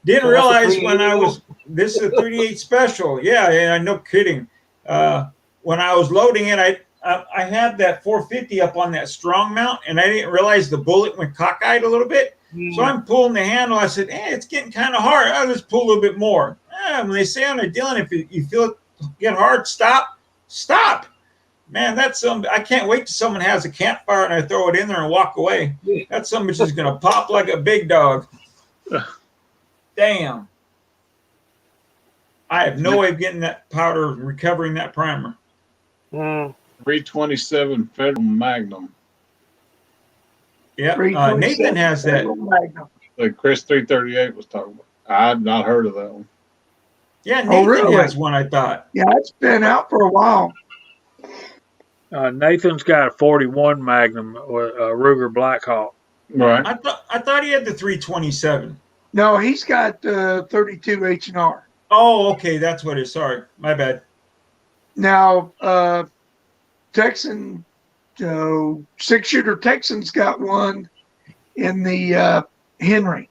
Didn't realize when I was. This is a 38 special. Yeah, no kidding. When I was loading it, I had that 450 up on that strong mount, and I didn't realize the bullet went cockeyed a little bit. So I'm pulling the handle. I said, it's getting kind of hard. I'll just pull a little bit more. When they say on a Dylan, if you feel it get hard, stop. Man, that's some. I can't wait till someone has a campfire and I throw it in there and walk away. That somebody's just gonna pop like a big dog. Damn. I have no way of getting that powder, recovering that primer. 327 Federal Magnum. Yeah, Nathan has that. Like Chris 338 was talking about. I've not heard of that one. Yeah, Nathan has one, I thought. Yeah, it's been out for a while. Nathan's got a 41 Magnum or a Ruger Blackhawk. Right. I thought he had the 327. No, he's got 32 H&R. Oh, okay, that's what it is. Sorry, my bad. Now, Texan, 6-shooter Texan's got one in the Henry.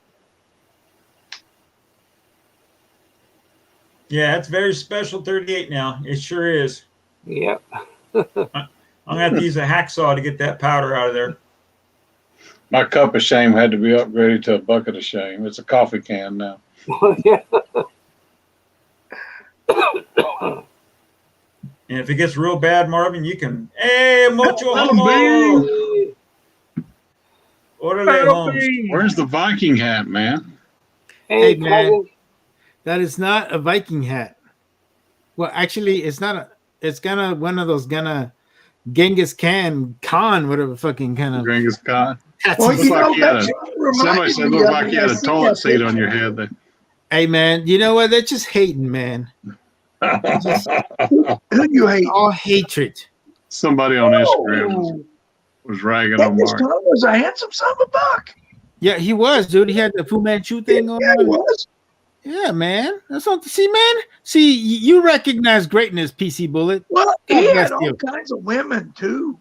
Yeah, it's very special 38 now. It sure is. Yep. I'm gonna have to use a hacksaw to get that powder out of there. My cup of shame had to be upgraded to a bucket of shame. It's a coffee can now. Yeah. And if it gets real bad, Marvin, you can, hey, mucho Battle homo. beans. Orderly Battle Holmes. beans. Where's the Viking hat, man? Hey, Hey, man. cousin. That is not a Viking hat. Well, actually, it's not a. It's gonna one of those gonna Genghis Khan, whatever fucking kind of Genghis Khan. hats. Well, and you Looked stuff. like know, you had that a, somebody said it looked like you had a toilet seat on your head there. Hey, man, you know what? They're just hating, man. Who you hate? All hatred. Somebody on Instagram was ragging on Genghis Mark. Khan was a handsome son of a buck. Yeah, he was, dude. He had the Fu Manchu thing on. Yeah, he was. Yeah, man. That's what. See, man. See, you recognize greatness, PC Bullet. Well, God he bless had all you. kinds of women too.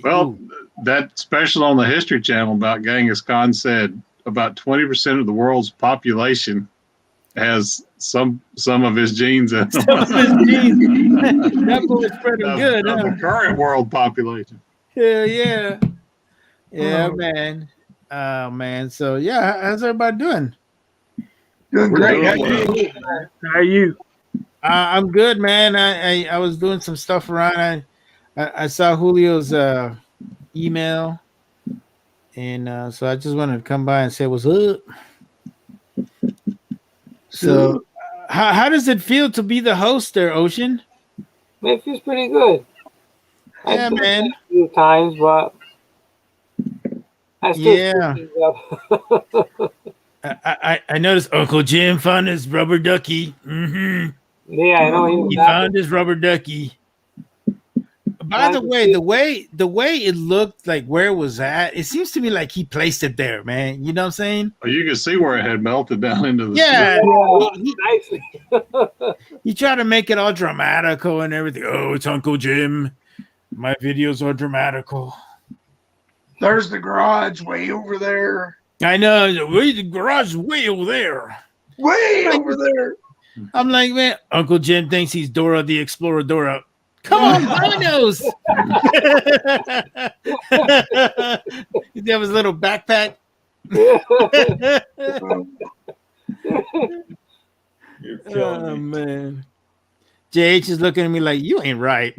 Well, that special on the History Channel about Genghis Khan said about 20% of the world's population has some of his genes in them. some of his genes. That boy spread him good, Of huh? the current world population. Hell yeah. Yeah, Oh. man. Oh, man. So, yeah, how's everybody doing? Doing We're great. doing How you? How you? I'm good, man. I was doing some stuff around. I saw Julio's email, and so I just wanted to come by and say what's up. So, how does it feel to be the host there, Ocean? It feels pretty good. Yeah, I've done man. it a few times, but I still Yeah. screw things up. I noticed Uncle Jim found his rubber ducky. Mm-hmm. Yeah, I know He was found his rubber ducky. By the way, the way it looked like where it was at, it seems to me like he placed it there, man. You know what I'm saying? Well, you can see where it had melted down into the Yeah. nicely. He tried to make it all dramatical and everything. Oh, it's Uncle Jim. My videos are dramatical. There's the garage way over there. I know. The garage is way over there. Way over there. I'm like, man, Uncle Jim thinks he's Dora the Explorer. Dora. Come on, Rhinos. He have his little backpack. You're killing Oh, me. man. JH is looking at me like, you ain't right.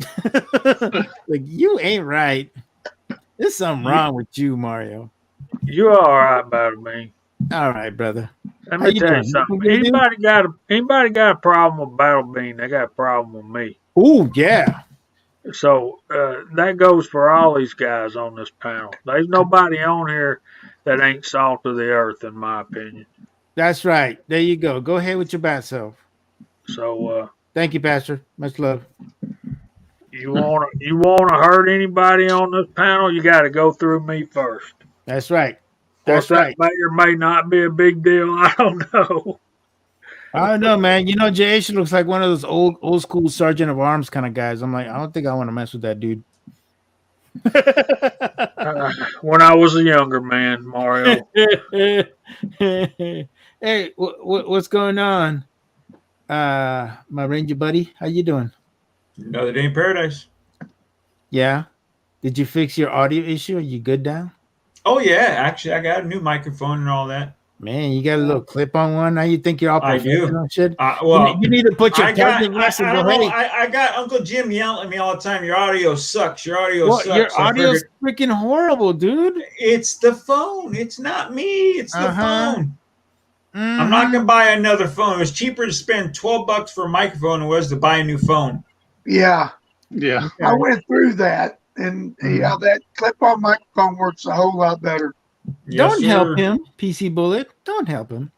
Like, you ain't right. There's something wrong with you, Mario. You all right, Battle Bean? All right, brother. Let How me you tell you doing? something. You good, Anybody got a problem with Battle Bean? They got a problem with me. Oh, yeah. So that goes for all these guys on this panel. There's nobody on here that ain't salt of the earth, in my opinion. That's right. There you go. Go ahead with your bad self. So Thank you, Pastor. Much love. you wanna hurt anybody on this panel, you got to go through me first. That's right. Of course, That's right. that may or may not be a big deal. I don't know. I don't know, man. You know, JH looks like one of those old school sergeant of arms kind of guys. I'm like, I don't think I want to mess with that dude. When I was a younger man, Mario. Hey, what's going on? My ranger buddy, how you doing? Another day in paradise. Yeah. Did you fix your audio issue? Are you good now? Oh yeah, actually, I got a new microphone and all that. Man, you got a little clip on one. Now you think you're all I do. professional and shit. Well, You need to put your I got, target glass and I go, don't know. hey. I got Uncle Jim yelling at me all the time. Your audio sucks. Your audio Well, sucks. your I audio's figured, freaking horrible, dude. it's the phone. It's not me. It's the phone. I'm not Mhm. gonna buy another phone. It was cheaper to spend $12 for a microphone than it was to buy a new phone. Yeah, Yeah. I went through that, and yeah, that clip-on microphone works a whole lot better. Yes, Don't sir. help him, PC Bullet. Don't help him.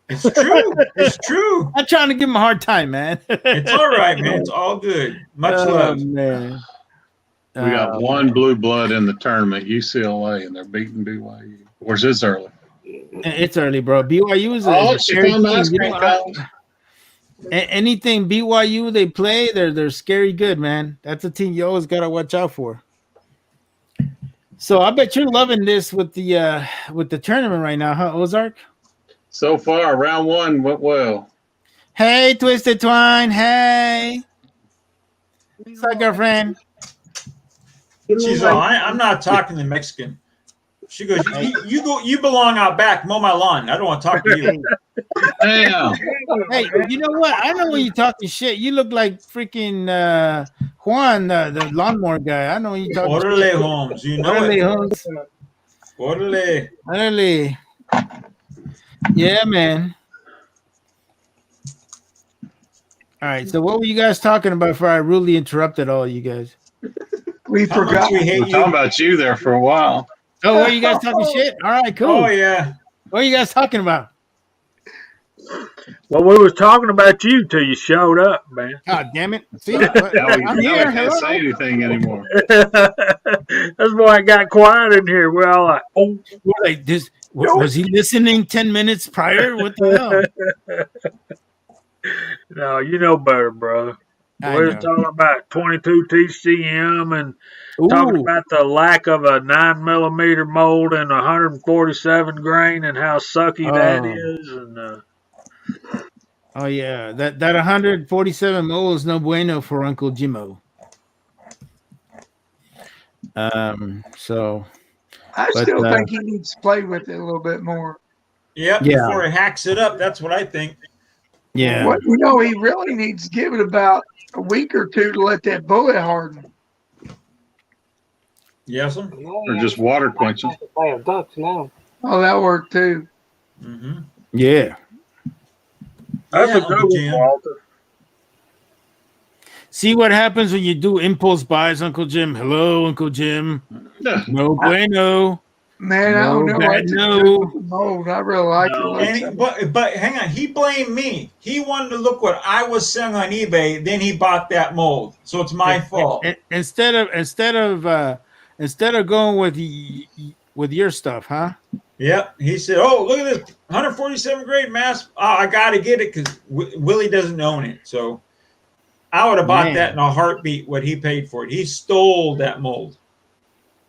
It's true. It's true. I'm trying to give him a hard time, man. It's all right, man. It's all good. Much Oh, love. man. We got one blue blood in the tournament, UCLA, and they're beating BYU. Of course, it's early. It's early, bro. BYU is Oh, a she scary found the team. ice You cream know, cones. anything BYU they play, they're scary good, man. That's a team you always gotta watch out for. So I bet you're loving this with the tournament right now, huh, Ozark? So far, round one went well. Hey, Twisted Twine. Hey. What's up, girlfriend? She's all, I'm not talking to Mexican. She goes, you belong out back, mow my lawn. I don't want to talk to you. Damn. Hey, you know what? I know when you're talking shit. You look like freaking Juan, the lawnmower guy. I know when you're talking Orale, shit. Holmes. You know Orale, it. Holmes. Orale. Orale. Yeah, man. All right. So what were you guys talking about before I rudely interrupted all you guys? We How much forgot. we We hate were talking you. about you there for a while. Oh, were you guys talking shit? All right, cool. Oh, yeah. What are you guys talking about? Well, we was talking about you till you showed up, man. God damn it. See? Now we I'm here. can't Hello? say anything anymore. That's why it got quiet in here. We're all like, oh. We're like this. Was he listening 10 minutes prior? What the hell? No, you know better, brother. I We're know. talking about 22 TCM and talking Ooh. about the lack of a 9mm mold and 147 grain and how sucky that is. And Oh yeah, that 147 mole is no bueno for Uncle Jimmo. So I still think he needs to play with it a little bit more. Yep, Yeah. before he hacks it up. That's what I think. yeah, What he really needs to give it about a week or two to let that bullet harden. Yes, sir. Or just water quenching. Play of ducks now. Oh, that worked too. Mm-hmm. yeah. that's Yeah, a good Uncle one, Jim. Walter. See what happens when you do impulse buys, Uncle Jim. Hello, Uncle Jim. Yeah. No bueno. Man, I don't know No, what bad to no. do with the mold. I really like the looks And of it. but hang on, he blamed me. He wanted to look what I was selling on eBay. Then he bought that mold, so it's my fault. Instead of going with your stuff, huh? Yep. He said, "Oh, look at this 147 grade mass. Oh, I got to get it because Willie doesn't own it. So I would have bought Man. that in a heartbeat. What he paid for it. He stole that mold.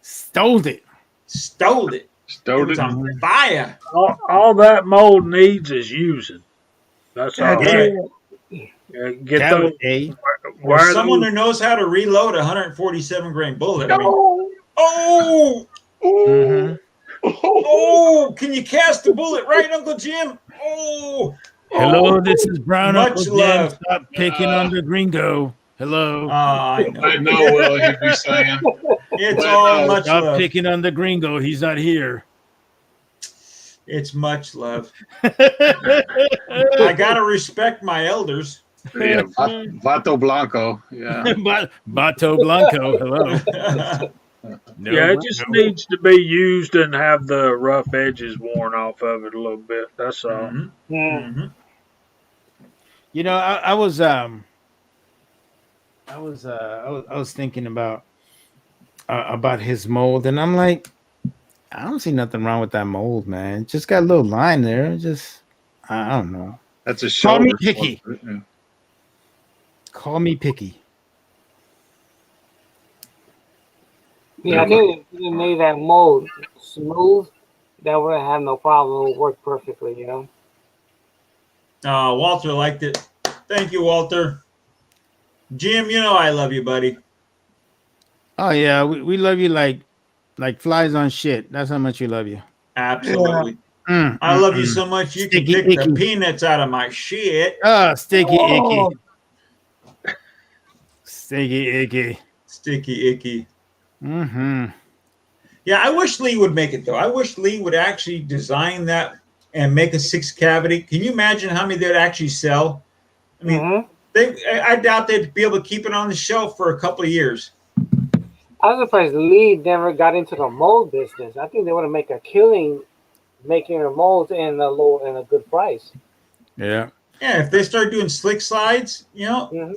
Stole it. Stole it. Stowed It was it. on fire. All that mold needs is using. That's all. That's Right. it. Get That those. was a Or Why are someone those- who knows how to reload a 147 grain bullet. I mean, No. oh, Mhm. oh, can you cast the bullet right, Uncle Jim? Oh, Hello, this is Brown Much Uncle Jim. love. Stop picking on the gringo. Hello. I know. I know what he'd be saying. It's all much Stop love. picking on the gringo. He's not here. It's much love. I gotta respect my elders. Yeah, Vato Blanco. Yeah. Bato Blanco. Hello. No, Yeah, it just needs to be used and have the rough edges worn off of it a little bit. That's all. Mhm. Yeah. Mhm. You know, I was thinking about his mold, and I'm like, I don't see nothing wrong with that mold, man. It just got a little line there. I don't know. That's a Call me shoulder. picky. Yeah. Call me picky. Yeah, I think if you made that mold smooth, that would have no problem. It would work perfectly, you know. Walter liked it. Thank you, Walter. Jim, you know I love you, buddy. Oh yeah, we love you like flies on shit. That's how much we love you. Absolutely. I love you so much you can Sticky pick the icky. peanuts out of my shit. Oh, sticky Oh. icky. Sticky icky. Sticky icky. Mm-hmm. Yeah, I wish Lee would make it though. I wish Lee would actually design that and make a 6 cavity. Can you imagine how many they'd actually sell? I mean, I doubt they'd be able to keep it on the shelf for a couple of years. I was surprised Lee never got into the mold business. I think they would have make a killing making a mold in a good price. Yeah. Yeah, if they start doing slick slides,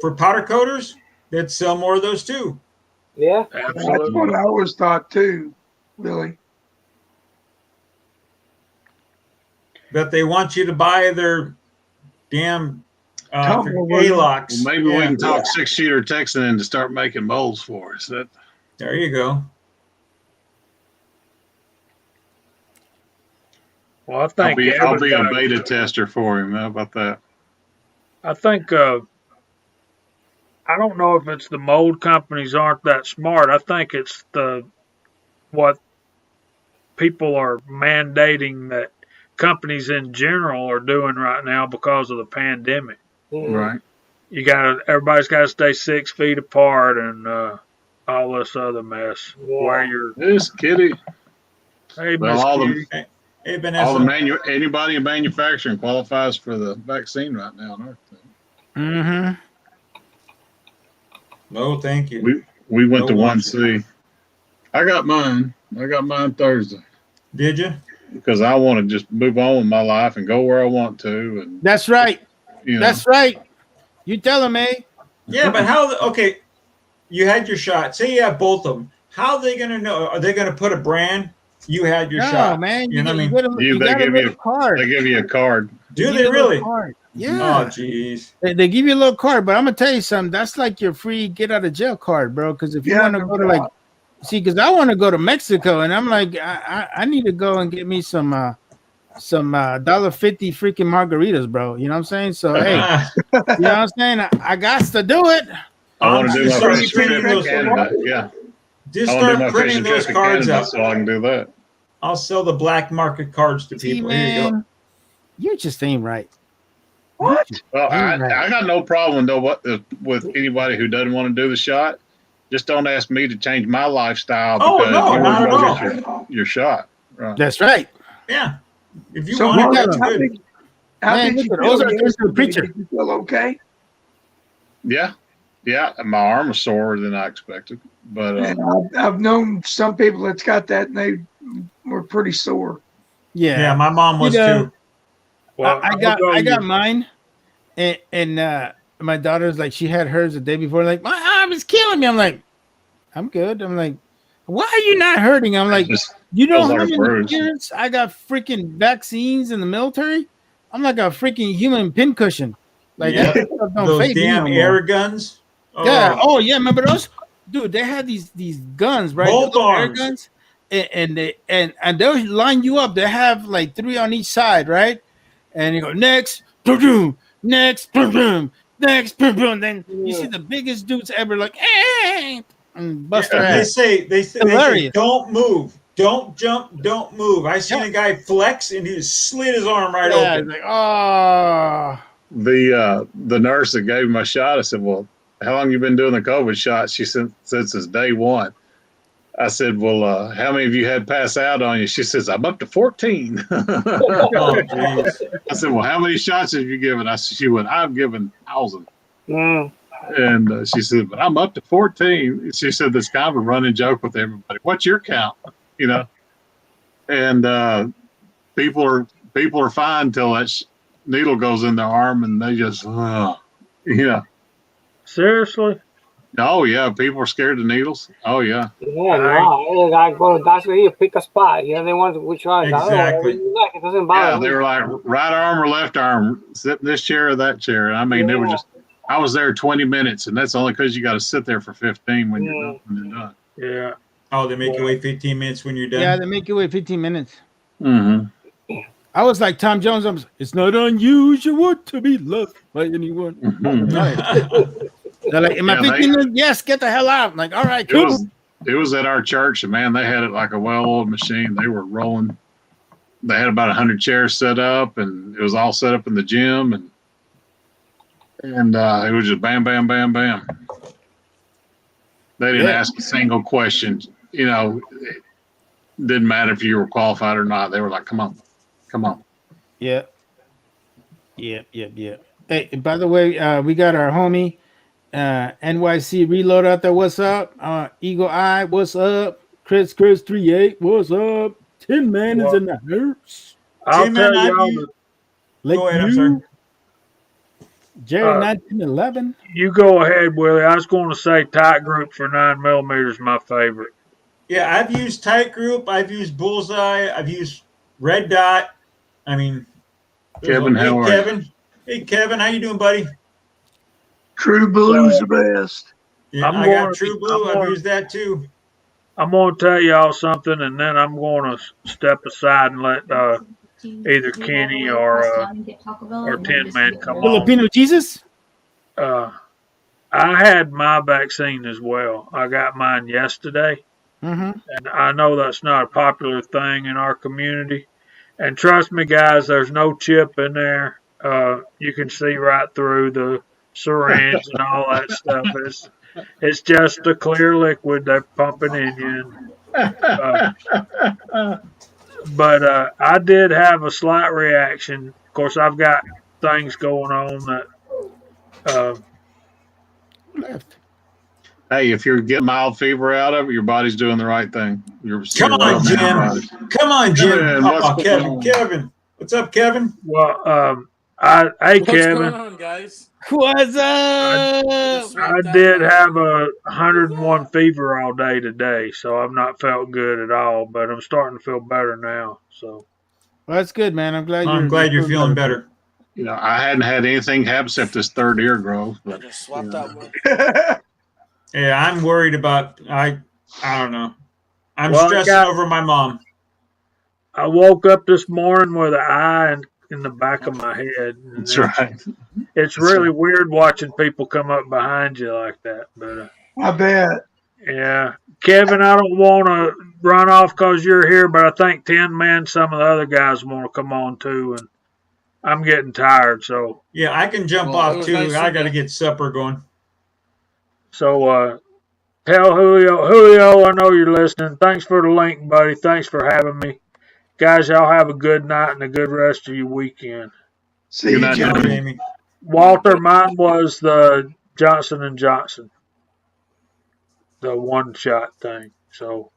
for powder coaters, they'd sell more of those too. Yeah, That's Absolutely. what I always thought too, Billy. But they want you to buy their damn Tumbleweed. A-locks. Well, maybe we Yeah. can talk 6-shooter Texan into start making molds for us. That There you go. Well, I think I'll be a everybody- beta tester for him. How about that? I think I don't know if it's the mold companies aren't that smart. I think it's what people are mandating that companies in general are doing right now because of the pandemic. Right. Everybody's got to stay 6 feet apart and all this other mess. Wear Yeah. your This kitty. hey, Well, Miss all the Kitty. Hey, all the Vanessa. anybody in manufacturing qualifies for the vaccine right now on Earth. Mm-hmm. No, thank you. We went No to want 1C. I got mine. I got mine Thursday Did you? because I want to just move on with my life and go where I want to, and That's right. you know. That's right. You tell him, eh? Yeah, but how? Okay, you had your shot. Say you have both of them. How are they going to know? Are they going to put a brand? You had your No, shot. man. You know what I mean? You They got a give little you card. they give you a card. Do give they you a little really? card. Oh, Yeah. jeez. They give you a little card, but I'm gonna tell you something. That's like your free get out of jail card, bro. Because if you Yeah, want to no go to like, doubt. see, because I want to go to Mexico, and I'm like, I need to go and get me some $1.50 freaking margaritas, bro. You know what I'm saying? So hey, Ah, you know what I'm saying? I got to do it. I want I'm to do just my start fishing printing trip to those. Canada. Yeah, Just I want to do start my printing fishing those trip to cards Canada up. so I can do that. I'll sell the black market cards to See, people. Here you go. man, you just ain't right. What? Well, Ain't I right. got no problem though with anybody who doesn't want to do the shot. Just don't ask me to change my lifestyle Oh, because no, you not want at to all. go get your shot. Right. That's right, Yeah. If you So, want it, Mark, that's good. how man. did Look you at feel Ozark turns to a yesterday? preacher. Did you feel okay? Yeah, yeah. My arm was sore than I expected, but And I've known some people that's got that, and they were pretty sore. Yeah, Yeah, my mom was too. Well, I got mine, and my daughter's like, she had hers the day before. Like, my arm is killing me. I'm like, I'm good. I'm like, why are you not hurting? I'm it like, just you know feels how like a many bruise. years I got freaking vaccines in the military? I'm like a freaking human pincushion. Like Yeah. that stuff don't Those fade me damn no more. air guns. Yeah. Oh, Oh yeah. Remember those? Dude, they had these guns, right? The both little air arms. guns, and they'll line you up. They have like 3 on each side, right? And you go next, boom, boom, next, boom, boom, next, boom, boom. Then you see the biggest dudes ever, like, and bust their They ass. say Hilarious. don't move, don't jump, don't move. I seen Yeah. a guy flex and he just slid his arm right Yeah, open. like, oh, The nurse that gave me my shot, I said, "Well, how long you been doing the COVID shot?" She said, "Since day one." I said, "Well, how many of you had pass out on you?" She says, "I'm up to 14." Oh, jeez. I said, "Well, how many shots have you given?" She went, "I've given 1,000." Mm. And she said, "But I'm up to 14." She said, "This kind of a running joke with everybody. What's your count?" You know, and people are fine till that needle goes in their arm, and they just, you know. seriously. Oh yeah, people are scared of needles. Oh yeah. Yeah, no, I go to the doctor here, pick a spot. You know, they want which one. Exactly. You like. It doesn't bother Yeah, me. they were like right arm or left arm, sit in this chair or that chair. I mean, they were just. I was there 20 minutes, and that's only because you got to sit there for 15 when you're done. When you're done. Yeah. Oh, they make you wait 15 minutes when you're done. yeah, they make you wait 15 minutes. Mm-hmm. I was like Tom Jones. It's not unusual to be loved by anyone. Mm-hmm. They're like, am I Yeah, picking it? Yes, get the hell out. I'm like, all right, It cool. was at our church, and man, they had it like a well-oiled machine. They were rolling. They had about 100 chairs set up, and it was all set up in the gym, and it was just bam, bam, bam, bam. They didn't ask a single question. You know, it didn't matter if you were qualified or not. They were like, "Come on, come on." Yeah. Hey, by the way, we got our homie NYC Reload out there. What's up? Eagle Eye, what's up? Chris 38, what's up? Tin Man is in the house. I'll Tin tell Man, y'all that Like Go ahead, I'm you, sorry. Jerry 1911. you go ahead, Willie. I was going to say tight group for 9mm is my favorite. Yeah, I've used Tight Group. I've used Bullseye. I've used Red Dot. I mean, Kevin, how are Kevin. Hey, Kevin, how you doing, buddy? True Blue's the best. Yeah, I'm I got going- True Blue. I'm I've going- used that too. I'm going to tell y'all something, and then I'm going to step aside and let either Kenny or Tin Man come on. Filipino Jesus? I had my vaccine as well. I got mine yesterday, Mm-hmm. and I know that's not a popular thing in our community. And trust me, guys, there's no chip in there. You can see right through the syringe and all that stuff. It's just a clear liquid they're pumping in you. Uh, but I did have a slight reaction. Of course, I've got things going on that uh, Left. Hey, if you're getting mild fever out of it, your body's doing the right thing. You're Come on, welcome Jim. Come on, Jim. Kevin, Oh, what's Kevin. going on? Kevin. What's up, Kevin? well, What's Kevin, going on, guys? What's I, up? Just I swapped out did my. have a 101 fever all day today, so I've not felt good at all. But I'm starting to feel better now. So Well, that's good, man. I'm glad I'm glad you're feeling better. You know, I hadn't had anything happen except this third ear growth. I But just swapped out my. Yeah, I'm worried about. I don't know. I'm Well, stressing over my mom. I woke up this morning with an eye in the back of my head. And that's right. It's really weird watching people come up behind you like that. But I bet. yeah, Kevin, I don't want to run off because you're here, but I think 10 men, some of the other guys want to come on too, and I'm getting tired. So Yeah, I can jump Well, it off was too. nice I to got to meet- get supper going. tell Julio, I know you're listening. Thanks for the link, buddy. Thanks for having me. Guys, y'all have a good night and a good rest of your weekend. See Good you, night, Johnny. Jamie. Walter, mine was the Johnson and Johnson, the one shot thing. So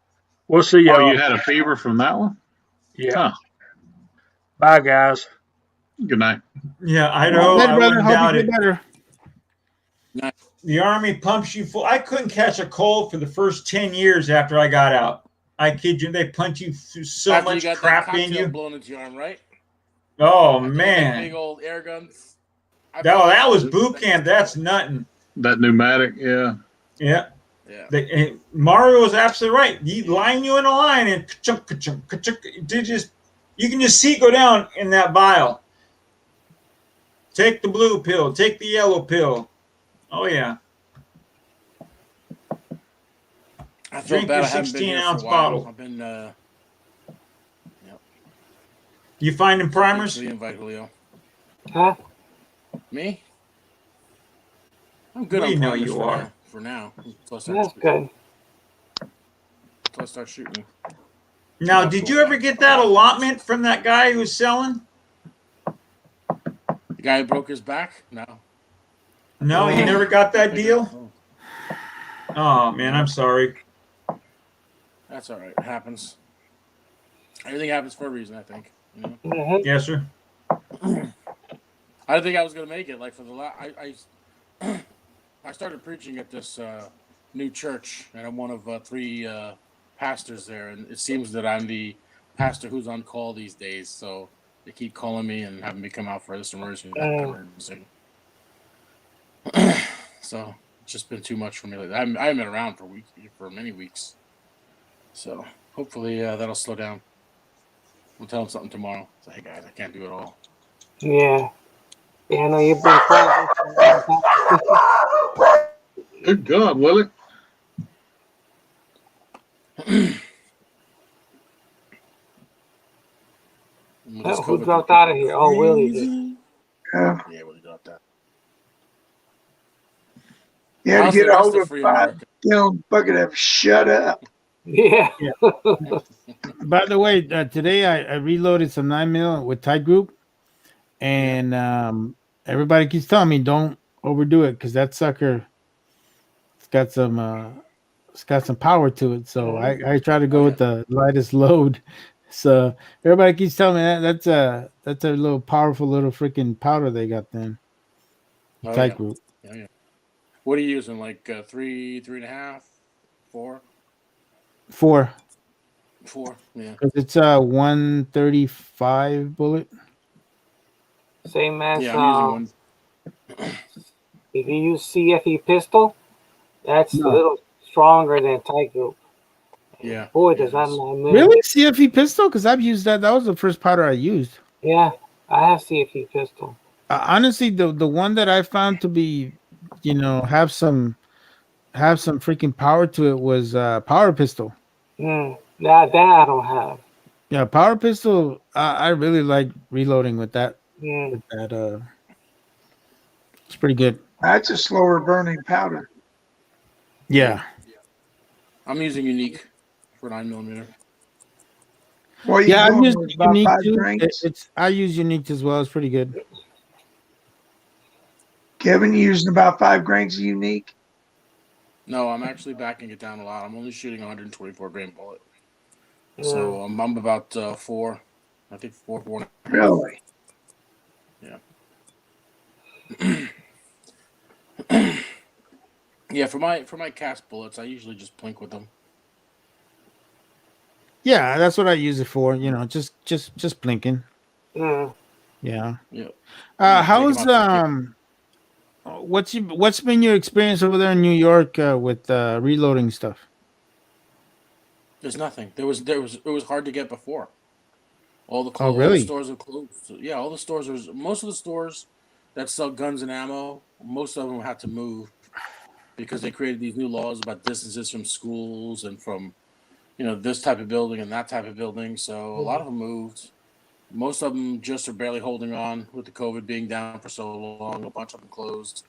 we'll see Oh, y'all. you had a fever from that one? Yeah. Huh. Bye, guys. Good night. Yeah, I know. Later, I brother. wouldn't Hope doubt you it. get better. The Army pumps you full. I couldn't catch a cold for the first 10 years after I got out. I kid you. They punch you through so After you much got crap that in cocktail you. blown into your arm, right? Oh, After you got man. big old air guns. That was boot camp. That's nothing. That pneumatic, yeah. Yeah. Yeah. Mario was absolutely right. You line you in a line and ka-chunk, ka-chunk, ka-chunk. You can just see it go down in that vial. Take the blue pill. Take the yellow pill. Oh, yeah. I feel Drink bad your I haven't been here for a 16-ounce while. bottle. I've been. You finding primers? Thanks for the invite, Julio. Huh? Me? I'm good We on know primers you for are. now. For now. Until I start That's shooting. good. Until I start shooting. Now, did you ever get that allotment from that guy who was selling? The guy who broke his back? No. No, you never got that deal? Oh, man, I'm sorry. That's all right. It happens. Everything happens for a reason, I think. You know? Mhm. Yes, sir. I didn't think I was gonna make it. Like for the I started preaching at this new church, and I'm one of 3 pastors there, and it seems that I'm the pastor who's on call these days. So they keep calling me and having me come out for this emergency. So it's just been too much for me. Like I haven't been around for many weeks. So hopefully that'll slow down. We'll tell him something tomorrow. Say, hey guys, I can't do it all. Yeah. Yeah, I know you've been quiet. Good God, Willie. Who dropped out of here? Oh, Willie did. Yeah. Yeah, Willie dropped out. You had How's to get the a rest hold of of free 5 America? gallon bucket of shut up. Yeah. By the way, today I reloaded some 9mm with Tight Group, and everybody keeps telling me don't overdo it because that sucker, it's got some power to it. So I try to go with the lightest load. So everybody keeps telling me that's a little powerful little freaking powder they got then. Oh, Tight yeah. Group. Yeah. What are you using? Like 3, 3.5, 4? 4. 4. Yeah. Because it's a 135 bullet. Same as Yeah, I'm using one. if you use CFE pistol, that's No. a little stronger than Tight Group. Yeah. Boy, Yeah, does it that is. move. Really? CFE pistol? Because I've used that. That was the first powder I used. Yeah, I have CFE pistol. Honestly, the one that I found to be you know, have some freaking power to it was power pistol. That I don't have. Yeah, power pistol. I really like reloading with that. Mm. With that, it's pretty good. That's a slower burning powder. Yeah, I'm using unique for 9mm. What are you yeah. I going use with? About unique 5 too. grains? I use unique as well. It's pretty good. Kevin, you using about 5 grains of unique? No, I'm actually backing it down a lot. I'm only shooting 124 grain bullet, Mm. so I'm about 4. I think 4.5. Really? Yeah. Yeah, for my cast bullets, I usually just plink with them. Yeah, that's what I use it for. You know, just blinking. Mm. Yeah. Yeah. Take 'em How's out to the kick. what's been your experience over there in New York with reloading stuff? There's nothing. It was hard to get before. Oh, All the really? stores are closed. So, yeah, all the stores are most of the stores that sell guns and ammo. Most of them had to move because they created these new laws about distances from schools and from this type of building and that type of building. So a lot of them moved. Most of them just are barely holding on with the COVID being down for so long. A bunch of them closed.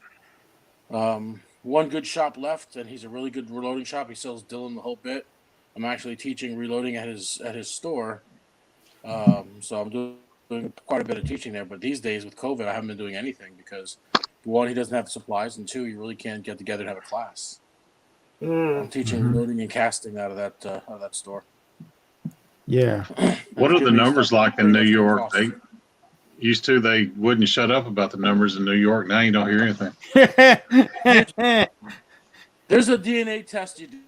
One good shop left, and he's a really good reloading shop. He sells Dylan the whole bit. I'm actually teaching reloading at his store. So I'm doing quite a bit of teaching there. But these days with COVID, I haven't been doing anything because one, he doesn't have the supplies, and two, you really can't get together and have a class. I'm teaching reloading and casting out of that store. Yeah. What are the numbers like in New York? They wouldn't shut up about the numbers in New York. Now you don't hear anything. There's a DNA test you do.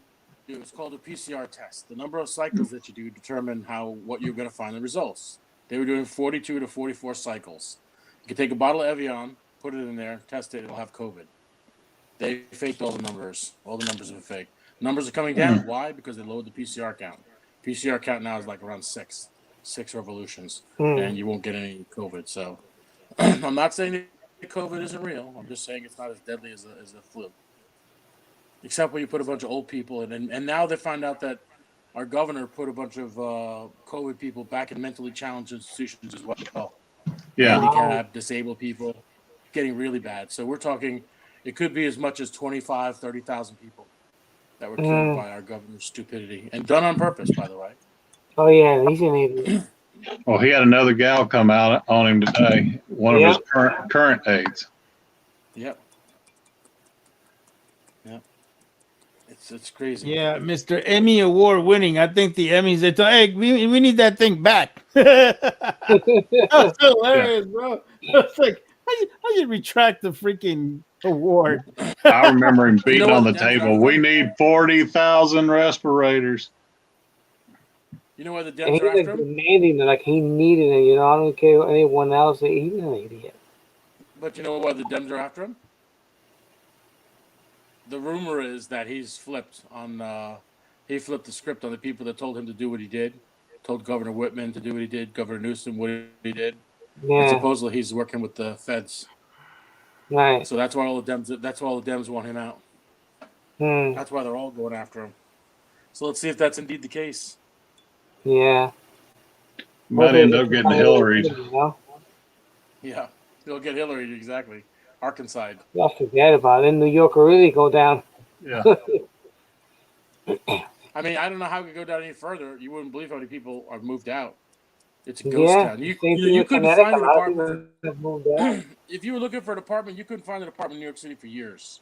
It's called a PCR test. The number of cycles that you do determine what you're going to find in the results. They were doing 42 to 44 cycles. You can take a bottle of Evian, put it in there, test it, it'll have COVID. They faked all the numbers. All the numbers are fake. Numbers are coming down. Why? Because they lowered the PCR count. PCR count now is like around six revolutions, and you won't get any COVID. So I'm not saying that COVID isn't real. I'm just saying it's not as deadly as the flu. Except when you put a bunch of old people in. And now they find out that our governor put a bunch of COVID people back in mentally challenged institutions as well. Yeah. Handicapped, disabled people, getting really bad. So we're talking, it could be as much as 25, 30,000 people that were killed by our governor's stupidity. And done on purpose, by the way. Oh, yeah, he's an idiot. Well, he had another gal come out on him today. One of his current aides. Yep. It's crazy. Yeah, Mr. Emmy Award winning. I think the Emmys, they thought, hey, we need that thing back. That's hilarious, bro. It's like, how you retract the freaking award? I remember him beating on the table. We need 40,000 respirators. You know why the And Dems he are was after him? demanding it, like he needed it. I don't care what anyone else. He's an idiot. But you know why the Dems are after him? The rumor is that he's flipped he flipped the script on the people that told him to do what he did, told Governor Whitman to do what he did, Governor Newsom what he did. Yeah. And supposedly he's working with the feds. Right. So that's why all the Dems want him out. That's why they're all going after him. So let's see if that's indeed the case. Yeah. Might end up getting Hillary. Yeah. They'll get Hillary, exactly. Arkansas. Y'all forget about it. Then New York will really go down. Yeah. I mean, I don't know how it could go down any further. You wouldn't believe how many people are moved out. It's a ghost town. You couldn't find an apartment. If you were looking for an apartment, you couldn't find an apartment in New York City for years.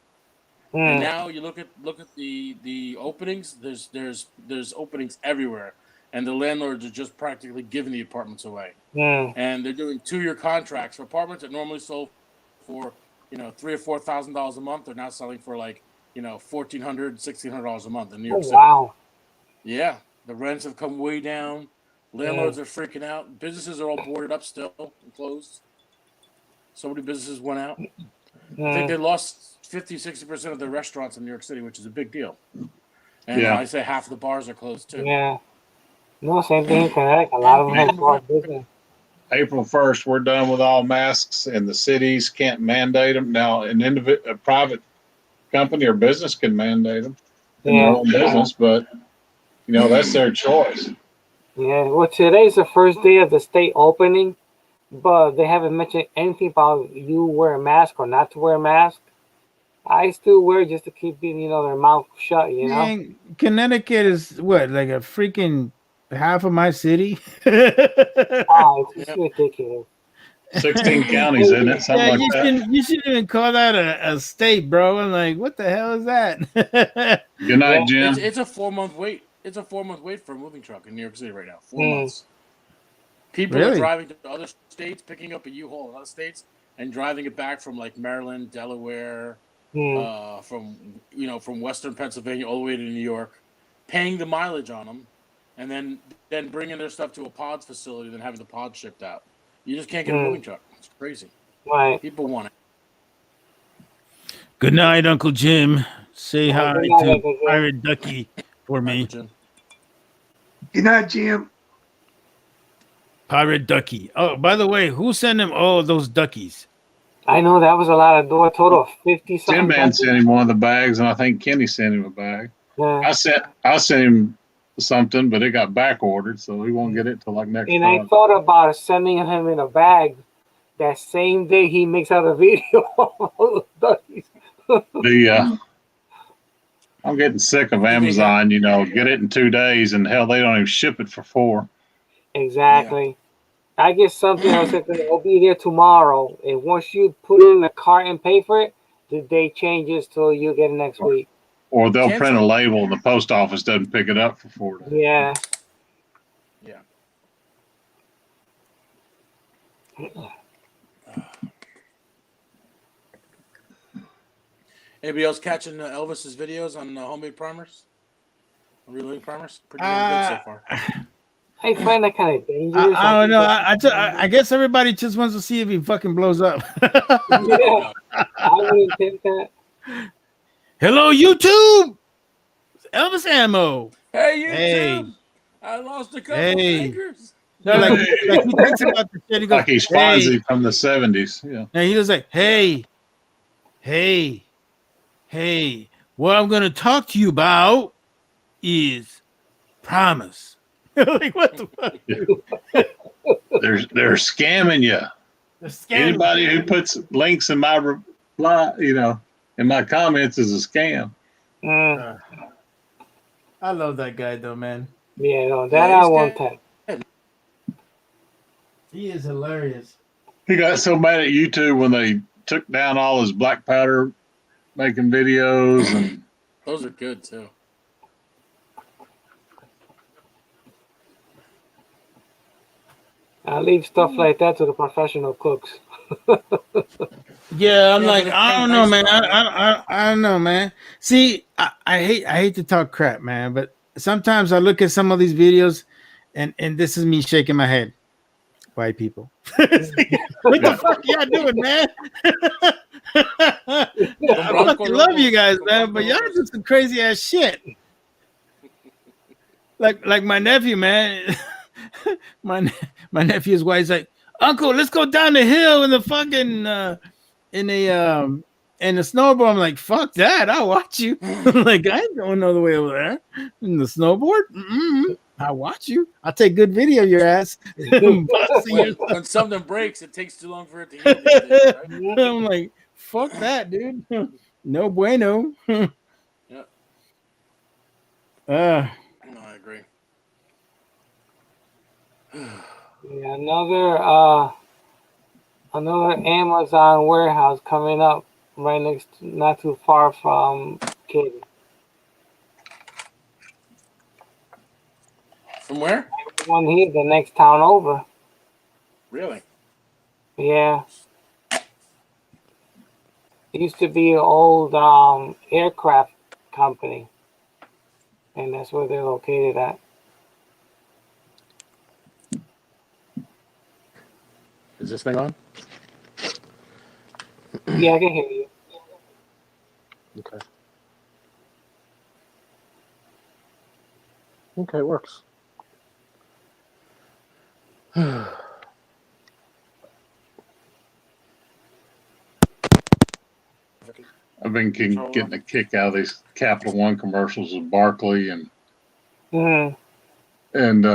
And now you look at the openings. There's openings everywhere, and the landlords are just practically giving the apartments away. And they're doing 2-year contracts for apartments that normally sold for $3,000 or $4,000 a month. They're now selling for like $1,400, $1,600 a month in New York City. Wow. Yeah, the rents have come way down. Landlords are freaking out. Businesses are all boarded up still and closed. So many businesses went out. I think they lost 50-60% of their restaurants in New York City, which is a big deal. And I say half of the bars are closed too. Yeah. No, same thing in Connecticut. A lot of them have closed business. April 1st, we're done with all masks, and the cities can't mandate them. Now, private company or business can mandate them in their Yeah. own business, but that's their choice. Yeah. Well, today's the first day of the state opening, but they haven't mentioned anything about you wear a mask or not to wear a mask. I still wear just to keep their mouth shut. Man, Connecticut is what, like a freaking half of my city? Oh, it's Yep. ridiculous. 16 counties, isn't it? Something Yeah, like that. you shouldn't even call that a state, bro. I'm like, what the hell is that? Good night, Yeah. Jim. It's a 4 month wait. It's a 4 month wait for a moving truck in New York City right now. 4 Mm. months. People are Really? driving to other states, picking up a U-Haul in other states, and driving it back from like Maryland, Delaware, Mm. from Western Pennsylvania all the way to New York, paying the mileage on them, and then bringing their stuff to a pods facility, then having the pods shipped out. You just can't get a moving truck. It's crazy. Right. People want it. Good night, Uncle Jim. Say hi Good night, to Uncle Jim. Pirate Ducky for me. Jim. Good night, Jim. Pirate Ducky. Oh, by the way, who sent him all those duckies? I know that was a lot of a total of 50 Jim something. Man sent him one of the bags, and I think Kenny sent him a bag. Yeah. I sent him something, but it got back ordered, so he won't get it till like next And I Friday. thought about sending him in a bag that same day he makes out a video of those duckies. I'm getting sick of Amazon. Get it in 2 days, and hell, they don't even ship it for 4. Exactly. I get something else that will be there tomorrow, and once you put it in the cart and pay for it, the date changes till you get it next week. Or they'll Cancel. print a label, and the post office doesn't pick it up for 4 days. Yeah. Yeah. Anybody else catching Elvis's videos on homemade primers? Reloading primers? Pretty damn good so far. I find that kind of dangerous. I don't know. I guess everybody just wants to see if he fucking blows up. Yeah. I wouldn't think that. Hello, YouTube. Elvis Ammo. Hey, YouTube! Hey. I lost a couple Hey. fingers. No, like he thinks about the shit. He goes, Like he's hey. Fonzie from the 70s. Yeah. And he was like, hey, what I'm going to talk to you about is promise. Like, what the fuck? They're scamming you. They're scamming. Anybody who puts links in my reply, in my comments is a scam. I love that guy, though, man. Yeah, no, that I won't touch. He is hilarious. He got so mad at YouTube when they took down all his black powder making videos, and Those are good, too. I leave stuff like that to the professional cooks. Yeah, I'm Yeah, like, but I don't know, man. I don't know, man. See, I hate to talk crap, man, but sometimes I look at some of these videos, and this is me shaking my head. White people. What the fuck y'all doing, man? I fucking love you guys, man, but y'all do some crazy ass shit. Like my nephew, man. my nephew's wife's like, Uncle, let's go down the hill in the fucking in the snowboard. I'm like, fuck that, I'll watch you. Like, I ain't going all the way over there in the snowboard. I'll watch you. I'll take good video of your ass. When something breaks, it takes too long for it to heal. These days, right? I'm like, fuck that, dude. No bueno. Yeah. Uh, No, I agree. Yeah, another Amazon warehouse coming up right not too far from Katy. From where? One here, the next town over. Really? Yeah. It used to be an old aircraft company, and that's where they're located at. Is this thing on? Yeah, I can hear you. Okay. Okay, it works. I've been getting a kick out of these Capital One commercials with Barkley and Mm-hmm.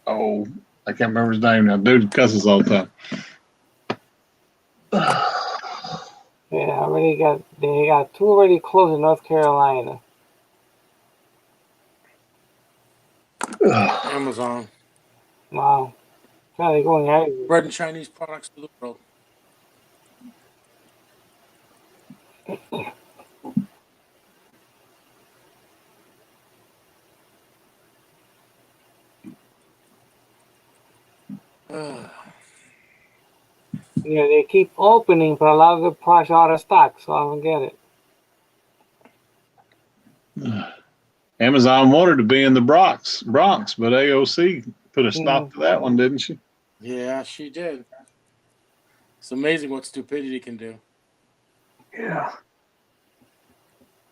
oh, I can't remember his name now. Dude cusses all the time. Yeah, they got two already closed in North Carolina. Amazon. Wow. Yeah, they're going everywhere. Bread Chinese products to the world. Yeah, they keep opening, but a lot of the products are out of stock, so I don't get it. Amazon wanted to be in the Bronx, but AOC put a stop to that one, didn't she? Yeah, she did. It's amazing what stupidity can do. Yeah.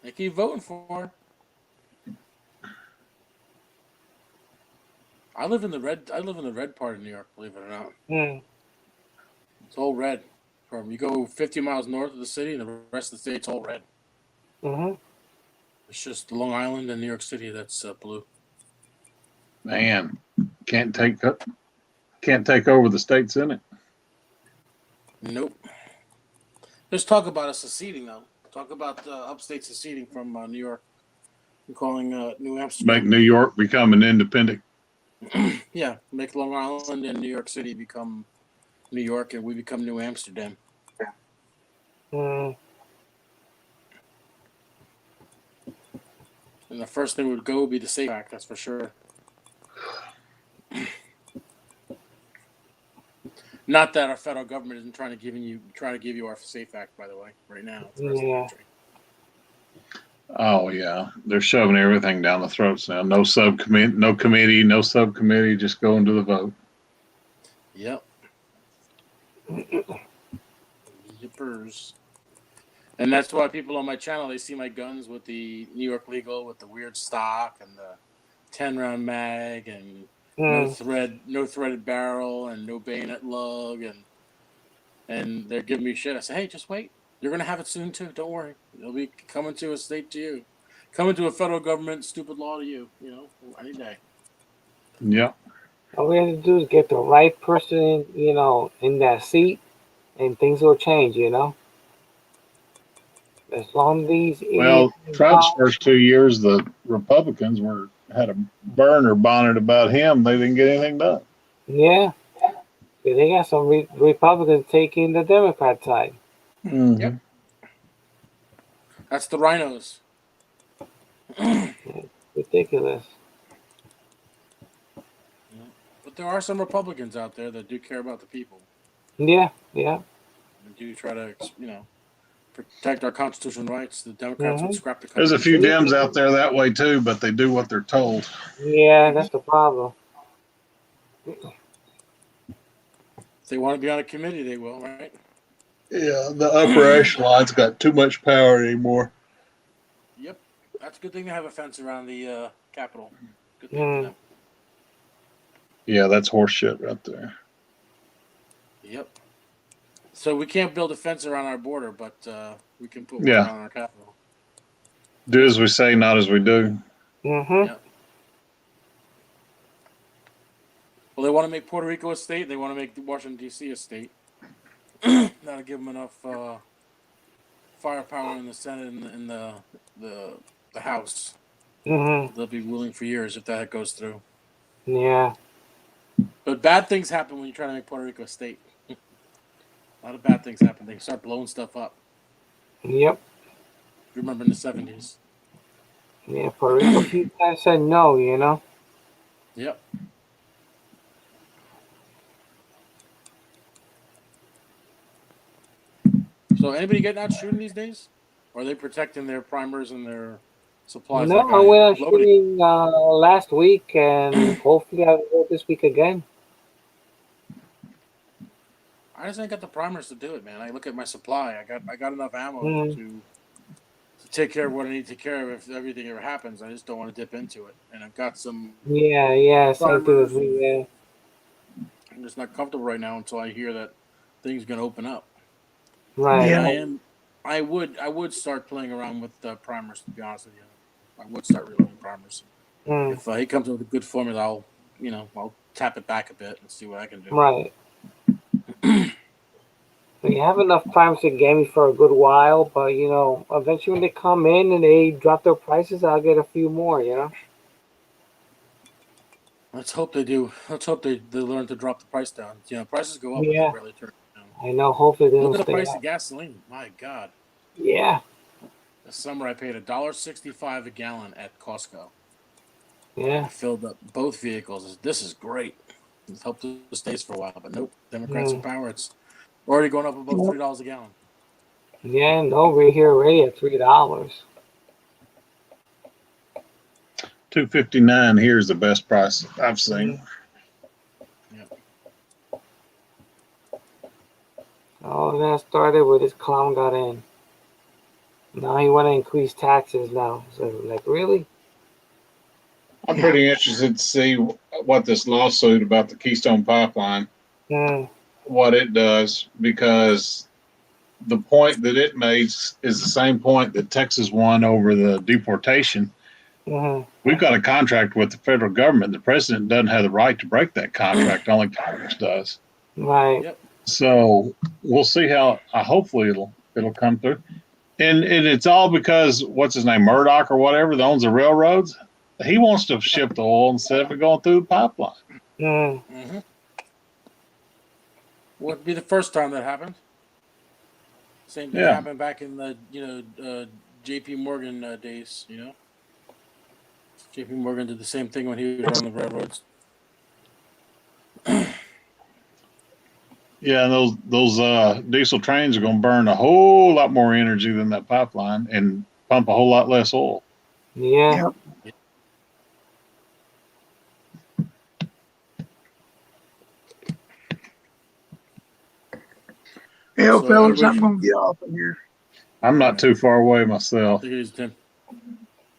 They keep voting for her. I live in the red part of New York, believe it or not. Mm. It's all red. From you go 50 miles north of the city, and the rest of the state's all red. Mm-hmm. It's just Long Island and New York City that's blue. Man, can't take over the states in it. Nope. There's talk about us seceding, though. Talk about upstate seceding from New York. We're calling New Amsterdam. Make New York become an independent. Yeah, make Long Island and New York City become New York, and we become New Amsterdam. Mm. And the first thing would go would be the SAFE Act, that's for sure. Not that our federal government isn't trying to give you our SAFE Act, by the way, right now. It's the rest of the country. Oh yeah, they're shoving everything down the throats now. No subcommittee, just going to the vote. Yep. Yippers. And that's why people on my channel, they see my guns with the New York Legal, with the weird stock and the 10-round mag and no threaded barrel and no bayonet lug, and they're giving me shit. I say, hey, just wait. You're gonna have it soon too. Don't worry. It'll be coming to a state to you, coming to a federal government stupid law to you. You know, any day. Yeah. All we have to do is get the right person, in that seat, and things will change. As long as these Well, idiots Trump's first 2 years, the Republicans had a burner bonnet about him. They didn't get anything done. Yeah, they got some Republicans taking the Democrat side. Mm-hmm. Yep. That's the rhinos. Ridiculous. But there are some Republicans out there that do care about the people. Yeah. And do try to, protect our constitutional rights. The Democrats would scrap the country. There's a few Dems out there that way too, but they do what they're told. Yeah, that's the problem. If they want to be on a committee, they will, right? Yeah, the upper echelon's got too much power anymore. Yep. That's a good thing to have a fence around the Capitol. Good thing for them. Yeah, that's horse shit right there. Yep. So we can't build a fence around our border, but we can put one around our capital. Do as we say, not as we do. Mm-hmm. Yep. Well, they want to make Puerto Rico a state. They want to make Washington, D.C. a state. That'll give them enough firepower in the Senate and in the House. Mm-hmm. They'll be ruling for years if that goes through. Yeah. But bad things happen when you try to make Puerto Rico a state. A lot of bad things happen. They start blowing stuff up. Yep. Remember in the 70s. Yeah, Puerto Rico people said no, Yep. So anybody getting out shooting these days? Or are they protecting their primers and their supplies? No, I went out shooting last week, and hopefully I'll go this week again. I just ain't got the primers to do it, man. I look at my supply. I got enough ammo to take care of what I need to take care of if everything ever happens. I just don't want to dip into it. And I've got some Yeah, same thing with me, I'm just not comfortable right now until I hear that things gonna open up. Right. Yeah. I would start playing around with primers. To be honest with you, I would start reloading primers. Mm, If he comes up with a good formula, I'll tap it back a bit and see what I can do. right. We have enough primes to get me for a good while, but eventually when they come in and they drop their prices, I'll get a few more. Let's hope they do. Let's hope they learn to drop the price down. Prices go up, but they Yeah, rarely turn down. I know. Hopefully they Look don't at the stay price up. of gasoline. My God. Yeah, This summer I paid $1.65 a gallon at Costco. yeah. I filled up both vehicles. This is great. Let's hope this stays for a while. But nope. Democrats in Mm. power. It's already going up above $3 a gallon. Yeah, no, we're here already at $3. $2.59 here's the best price I've seen. Yep. Oh, that started where this clown got in. Now he want to increase taxes now. So, like, really? I'm pretty interested to see what this lawsuit about the Keystone Pipeline, Mm, what it does, because the point that it makes is the same point that Texas won over the deportation. mm-hmm. We've got a contract with the federal government. The president doesn't have the right to break that contract. Only Congress does. Right. Yep. So we'll see how. Hopefully it'll come through. And it's all because what's his name, Murdoch or whatever, that owns the railroads. He wants to ship the oil instead of it going through the pipeline. Mm, Mm-hmm. Wouldn't be the first time that happened. Same thing Yeah. happened back in the J.P. Morgan days. J.P. Morgan did the same thing when he was on the railroads. Yeah, and those diesel trains are going to burn a whole lot more energy than that pipeline and pump a whole lot less oil. yeah. Yep. Hell, So fellas, everybody, I'm gonna get off of here. I'm not too far away myself. take it easy, Tim.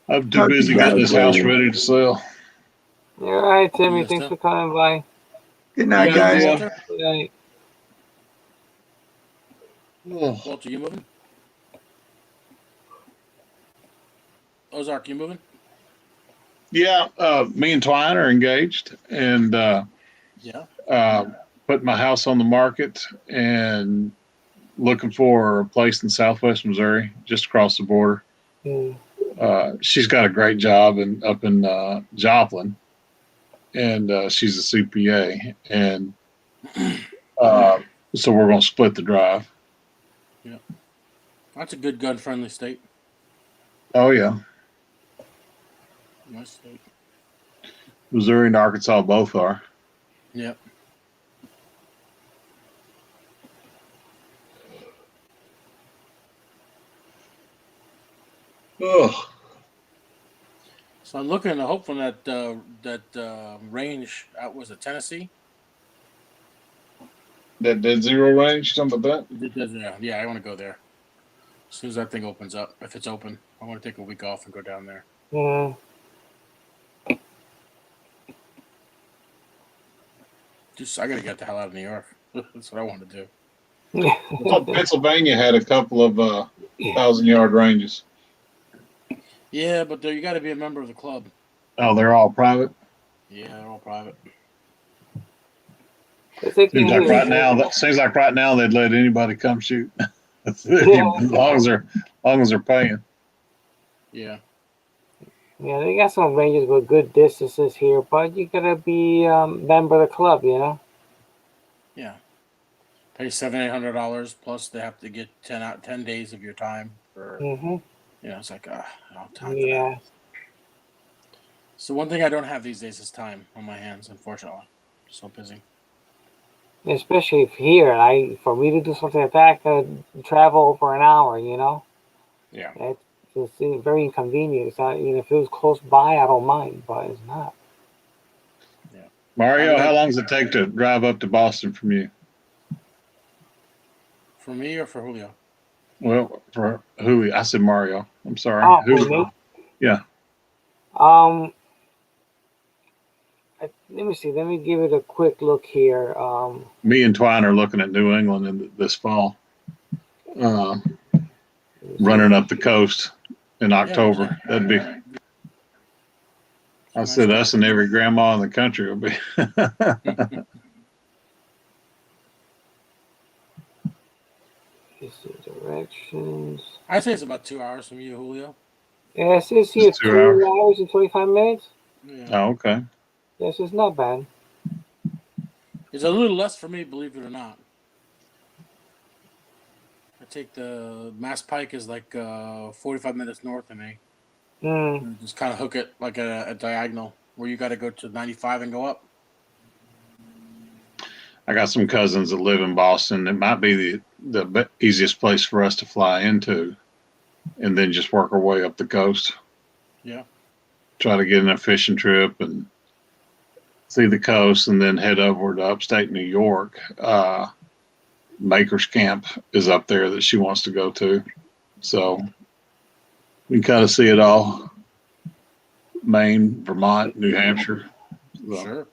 I'm too Talk to busy you getting guys this house later. ready to sell. All right, Timmy. Yes, Thanks sir. for coming by. Good night, Yeah, guys. yeah. Walter, Good night. Ugh. Walter, you moving? Ozark, you moving? Yeah, me and Twine are engaged and Yeah. putting my house on the market and looking for a place in Southwest Missouri, just across the border. Mm, She's got a great job up in Joplin, and she's a CPA, and so we're going to split the drive. Yeah. That's a good gun-friendly state. Oh yeah, Nice state. Missouri and Arkansas both are. Yep. Ugh. So I'm looking, hoping that range out was it Tennessee? That dead zero range, something about that? Yeah, I want to go there as soon as that thing opens up. If it's open, I want to take a week off and go down there. mm. I gotta get the hell out of New York. That's what I want to do. I thought Pennsylvania had a couple of 1,000-yard ranges. Yeah, but you got to be a member of the club. Oh, they're all private. Yeah, they're all private. Seems like right now they'd let anybody come shoot, as long as they're paying. Yeah. Yeah, they got some ranges with good distances here, but you gotta be member of the club, Yeah. Pay $700-800 plus they have to get 10 days of your time for. Mm-hmm. It's like I don't have time for Yeah. that. So one thing I don't have these days is time on my hands, unfortunately. So busy. Especially if here, for me to do something like that, I could travel for an hour, Yeah. It's very inconvenient. It's not, if it was close by, I don't mind, but it's not. Yeah. Mario, how long does it take to drive up to Boston from you? For me or for Julio? Well, for Julio, I said Mario. I'm sorry. Oh, for Julio. me? Yeah. Let me see. Let me give it a quick look here. Me and Twine are looking at New England this fall. running up the coast in October. That'd be. I said us and every grandma in the country will be. Directions. I'd say it's about 2 hours from you, Julio. Yeah, it says here It's 2 2 hours. hours and 25 minutes. Yeah. Oh, okay. Yes, it's not bad. It's a little less for me, believe it or not. I take the Mass Pike is like 45 minutes north of me. Just kind of hook it like a diagonal where you got to go to 95 and go up. I got some cousins that live in Boston. It might be the easiest place for us to fly into, and then just work our way up the coast. Yeah. Try to get in a fishing trip and see the coast, and then head over to upstate New York. Maker's Camp is up there that she wants to go to, so we can kind of see it all. Maine, Vermont, New Hampshire. So. Sure.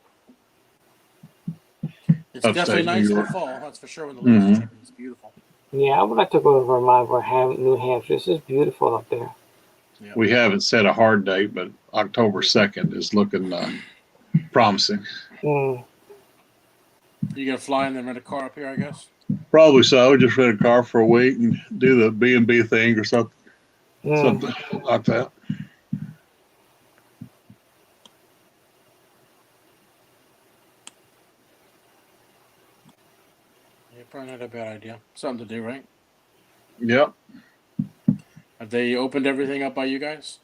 It's Upstate definitely nice New in the York. fall. That's for sure. When the leaves change, it's beautiful. Yeah, I would like to go to Vermont or New Hampshire. This is beautiful up there. Yeah. We haven't set a hard date, but October 2nd is looking promising. Mm. You gonna fly and then rent a car up here, I guess. Probably so. Just rent a car for a week and do the B&B thing or something like that. Yeah, probably not a bad idea. Something to do, right? Yep. Have they opened everything up by you guys?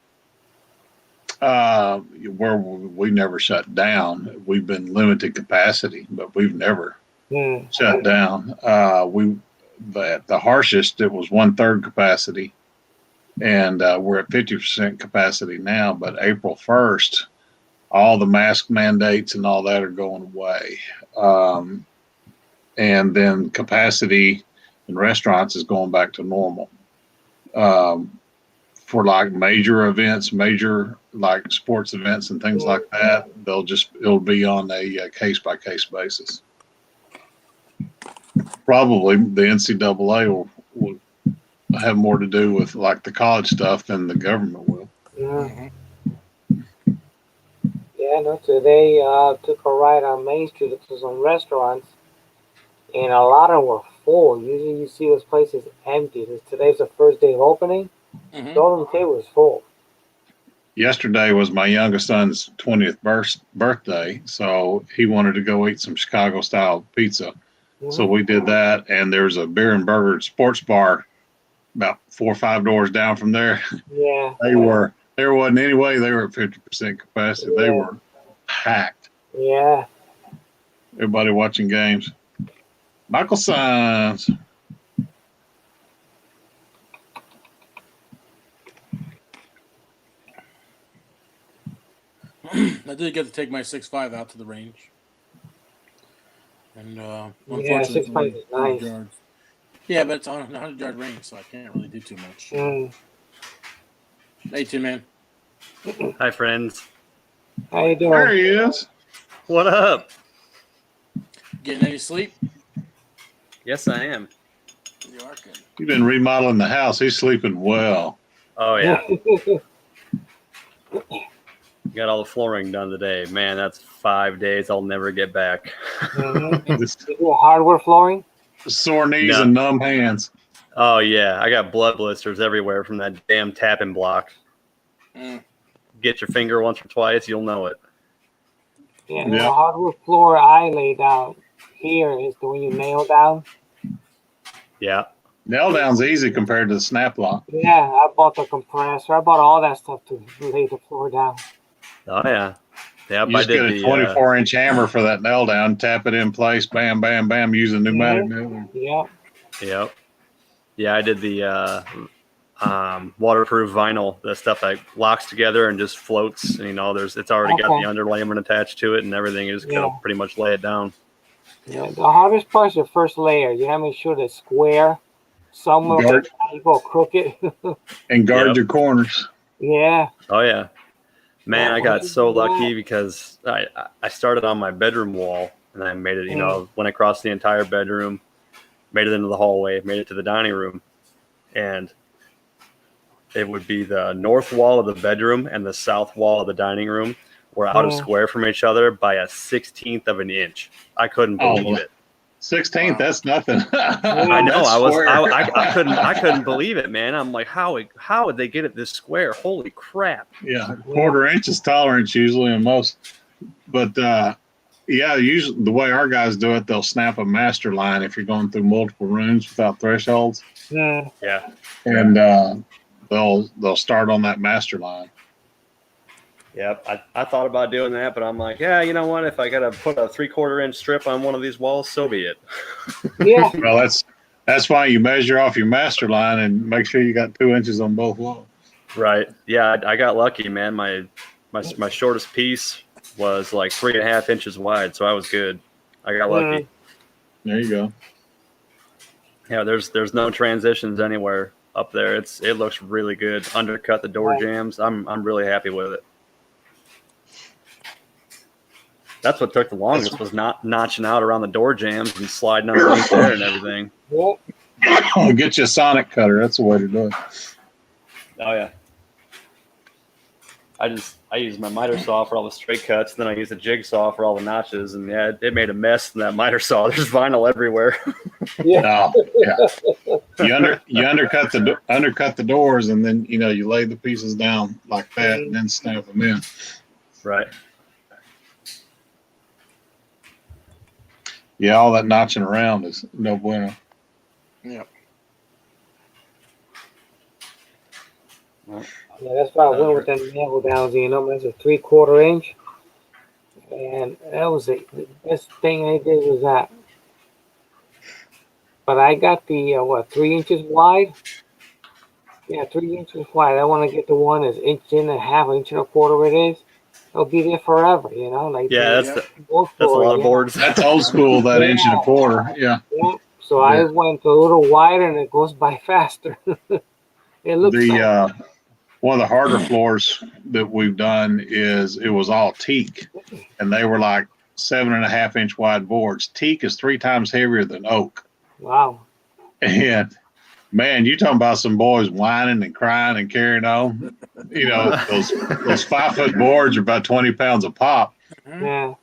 Where we never shut down. We've been limited capacity, but we've never shut down. The harshest, it was 1/3 capacity, and we're at 50% capacity now. But April 1st, all the mask mandates and all that are going away, and then capacity in restaurants is going back to normal. For like major events, major like sports events and things like that, it'll be on a case by case basis. Probably the NCAA will have more to do with like the college stuff than the government will. Yeah, no, today took a ride on Main Street to some restaurants, and a lot of them were full. Usually you see those places empty. Today's the first day of opening. All the table was full. Yesterday was my youngest son's 20th birthday, so he wanted to go eat some Chicago style pizza. So we did that, and there's a beer and burger sports bar about 4 or 5 doors down from there. Yeah. There wasn't any way they were at 50% capacity. They were packed. Yeah. Everybody watching games. Michael Signs. I did get to take my 6.5 out to the range, and unfortunately, 6.5 is nice. yards. Yeah, but it's on a 100-yard range, so I can't really do too much. Hey, Tim, man. Hi, friends. How you doing? There he is. What up? Getting any sleep? Yes, I am. You are good. You've been remodeling the house. He's sleeping well. Oh, yeah. Got all the flooring done today. Man, that's 5 days I'll never get back. You do hardwood flooring? Sore knees and numb hands. Oh, yeah. I got blood blisters everywhere from that damn tapping block. Get your finger once or twice, you'll know it. Yeah, the hardwood floor I laid out here is the one you nail down. Yeah. Nail down's easy compared to the snap lock. Yeah, I bought the compressor. I bought all that stuff to lay the floor down. Oh, yeah. Yep, You just get a 24-inch hammer for that nail down, tap it in place, bam, bam, bam, use a pneumatic nail. Yep. Yeah, I did the waterproof vinyl, the stuff that locks together and just floats. And, it's already got the underlayment attached to it and everything. You just pretty much lay it down. Yeah, the hardest part is the first layer. You have to make sure that it's square. Somewhere you go crooked. And guard your corners. Yeah. Oh, yeah. Man, I got so lucky because I started on my bedroom wall and I made it, went across the entire bedroom, made it into the hallway, made it to the dining room. and it would be the north wall of the bedroom and the south wall of the dining room were out of square from each other by a 1/16 of an inch. I couldn't believe it. 16th, that's nothing. I know. I couldn't believe it, man. I'm like, how would they get it this square? Holy crap! Yeah, quarter inch is tolerance usually in most, but yeah, usually the way our guys do it, they'll snap a master line if you're going through multiple rooms without thresholds. Yeah. And they'll start on that master line. Yep, I thought about doing that, but I'm like, yeah, you know what? If I gotta put a 3/4 inch strip on one of these walls, so be it. Yeah. Well, that's why you measure off your master line and make sure you got 2 inches on both walls. Right. Yeah, I got lucky, man. My shortest piece was like 3.5 inches wide, so I was good. I got lucky. There you go. Yeah, there's no transitions anywhere up there. It looks really good. Undercut the door jams. I'm really happy with it. That's what took the longest was not notching out around the door jams and sliding underneath there and everything. I'll get you a sonic cutter. That's the way to do it. Oh yeah. I use my miter saw for all the straight cuts, then I use a jigsaw for all the notches, and yeah, it made a mess in that miter saw. There's vinyl everywhere. Yeah. You undercut the doors, and then you lay the pieces down like that, and then snap them in. Right. Yeah, all that notching around is no bueno. Yep. Yeah, that's why I went with that nail downs. That's a 3/4 inch, and that was the best thing I did was that. But I got the 3 inches wide. Yeah, 3 inches wide. I want to get the one that's 1.5 inch, 1.25 it is. It'll be there forever, Like yeah, that's a lot of boards. That's old school. That 1.25 inch. Yeah. Yeah. So I went a little wider, and it goes by faster. It looks one of the harder floors that we've done it was all teak, and they were like 7.5 inch wide boards. Teak is 3 times heavier than oak. Wow. And man, you talking about some boys whining and crying and carrying on. Those 5-foot boards are about 20 pounds a pop. Yeah.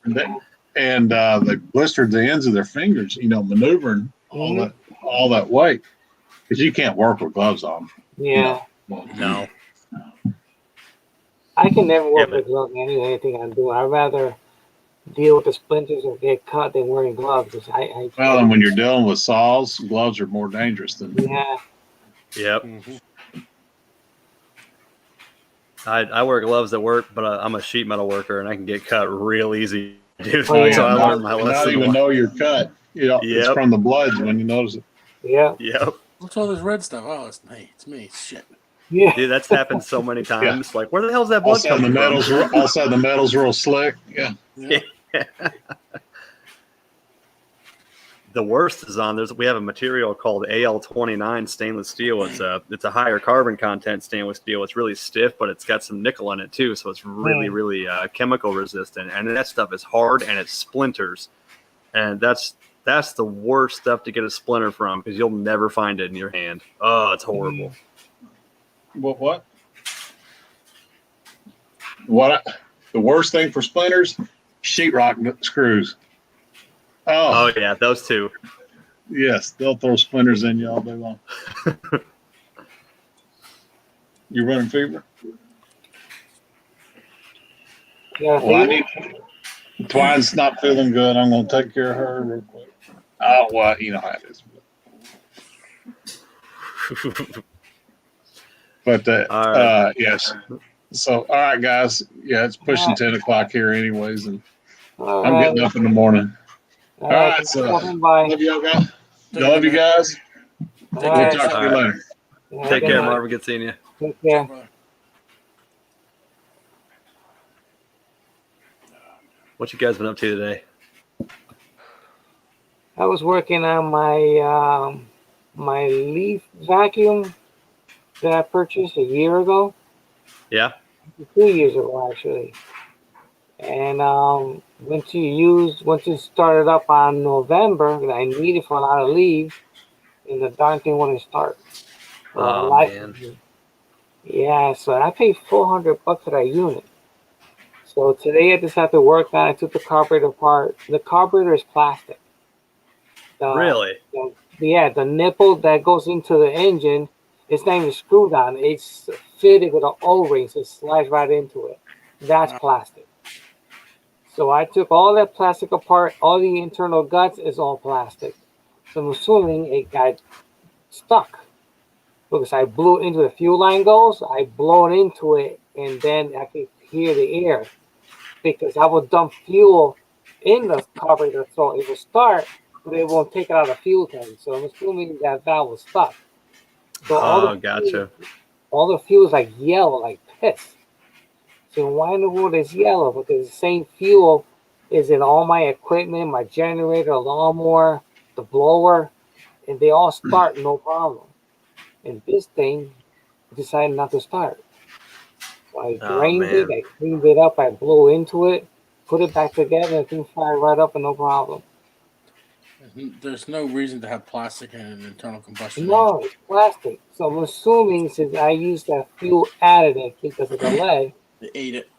And they blistered the ends of their fingers, maneuvering all that weight, because you can't work with gloves on. Yeah. No. I can never work with gloves on anything I'm doing. I'd rather deal with the splinters or get cut than wearing gloves. Well, and when you're dealing with saws, gloves are more dangerous than. Yeah. Yep. I wear gloves that work, but I'm a sheet metal worker, and I can get cut real easy. Dude, so I learned my lesson. Not even know you're cut. It's from the bloods when you notice it. Yeah. Yep. What's all this red stuff? Oh, it's me. It's me. Shit. Yeah. Dude, that's happened so many times. Like, where the hell's that blood coming from? Also, the metal's real slick. Yeah. The worst is we have a material called AL29 stainless steel. It's a higher carbon content stainless steel. It's really stiff, but it's got some nickel in it too, so it's really, really chemical resistant. And that stuff is hard and it splinters. And that's the worst stuff to get a splinter from, because you'll never find it in your hand. Oh, it's horrible. What? The worst thing for splinters? Sheetrock screws. Oh yeah, those two. Yes, they'll throw splinters in you all day long. You running fever? Yeah. Well, Twine's not feeling good. I'm going to take care of her real quick. Oh, well, you know how it is. But yes. So, all right, guys. Yeah, it's pushing 10 o'clock here anyways, and I'm getting up in the morning. All right, so love y'all guys. Love you guys. We'll talk to you later. Take care, Marvin. Good seeing you. Take care. What you guys been up to today? I was working on my my leaf vacuum that I purchased a year ago. Yeah. 2 years ago, actually. And once it started up on November, I needed for a lot of leaves, and the darn thing wouldn't start. Oh Life. man. Yeah, so I paid $400 for that unit. So today I just have to work on it. I took the carburetor apart. The carburetor is plastic. Really? Yeah, the nipple that goes into the engine, it's not even screwed on. It's fitted with an O-ring, so it slides right into it. That's plastic. So I took all that plastic apart. All the internal guts is all plastic. So I'm assuming it got stuck because I blew into the fuel line goes. I blow it into it, and then I could hear the air because I would dump fuel in the carburetor so it will start, but it won't take it out of the fuel tank. So I'm assuming that valve was stuck. So Oh, gotcha. all the fuel is like yellow, like piss. So why in the world is yellow? Because the same fuel is in all my equipment, my generator, lawnmower, the blower, and they all start no problem. And this thing decided not to start. So I Oh drained it, man. I cleaned it up, I blew into it, put it back together, and the thing fired right up and no problem. There's no reason to have plastic in an internal combustion No, engine. it's plastic. So I'm assuming since I used that fuel additive because of the lead, They ate it.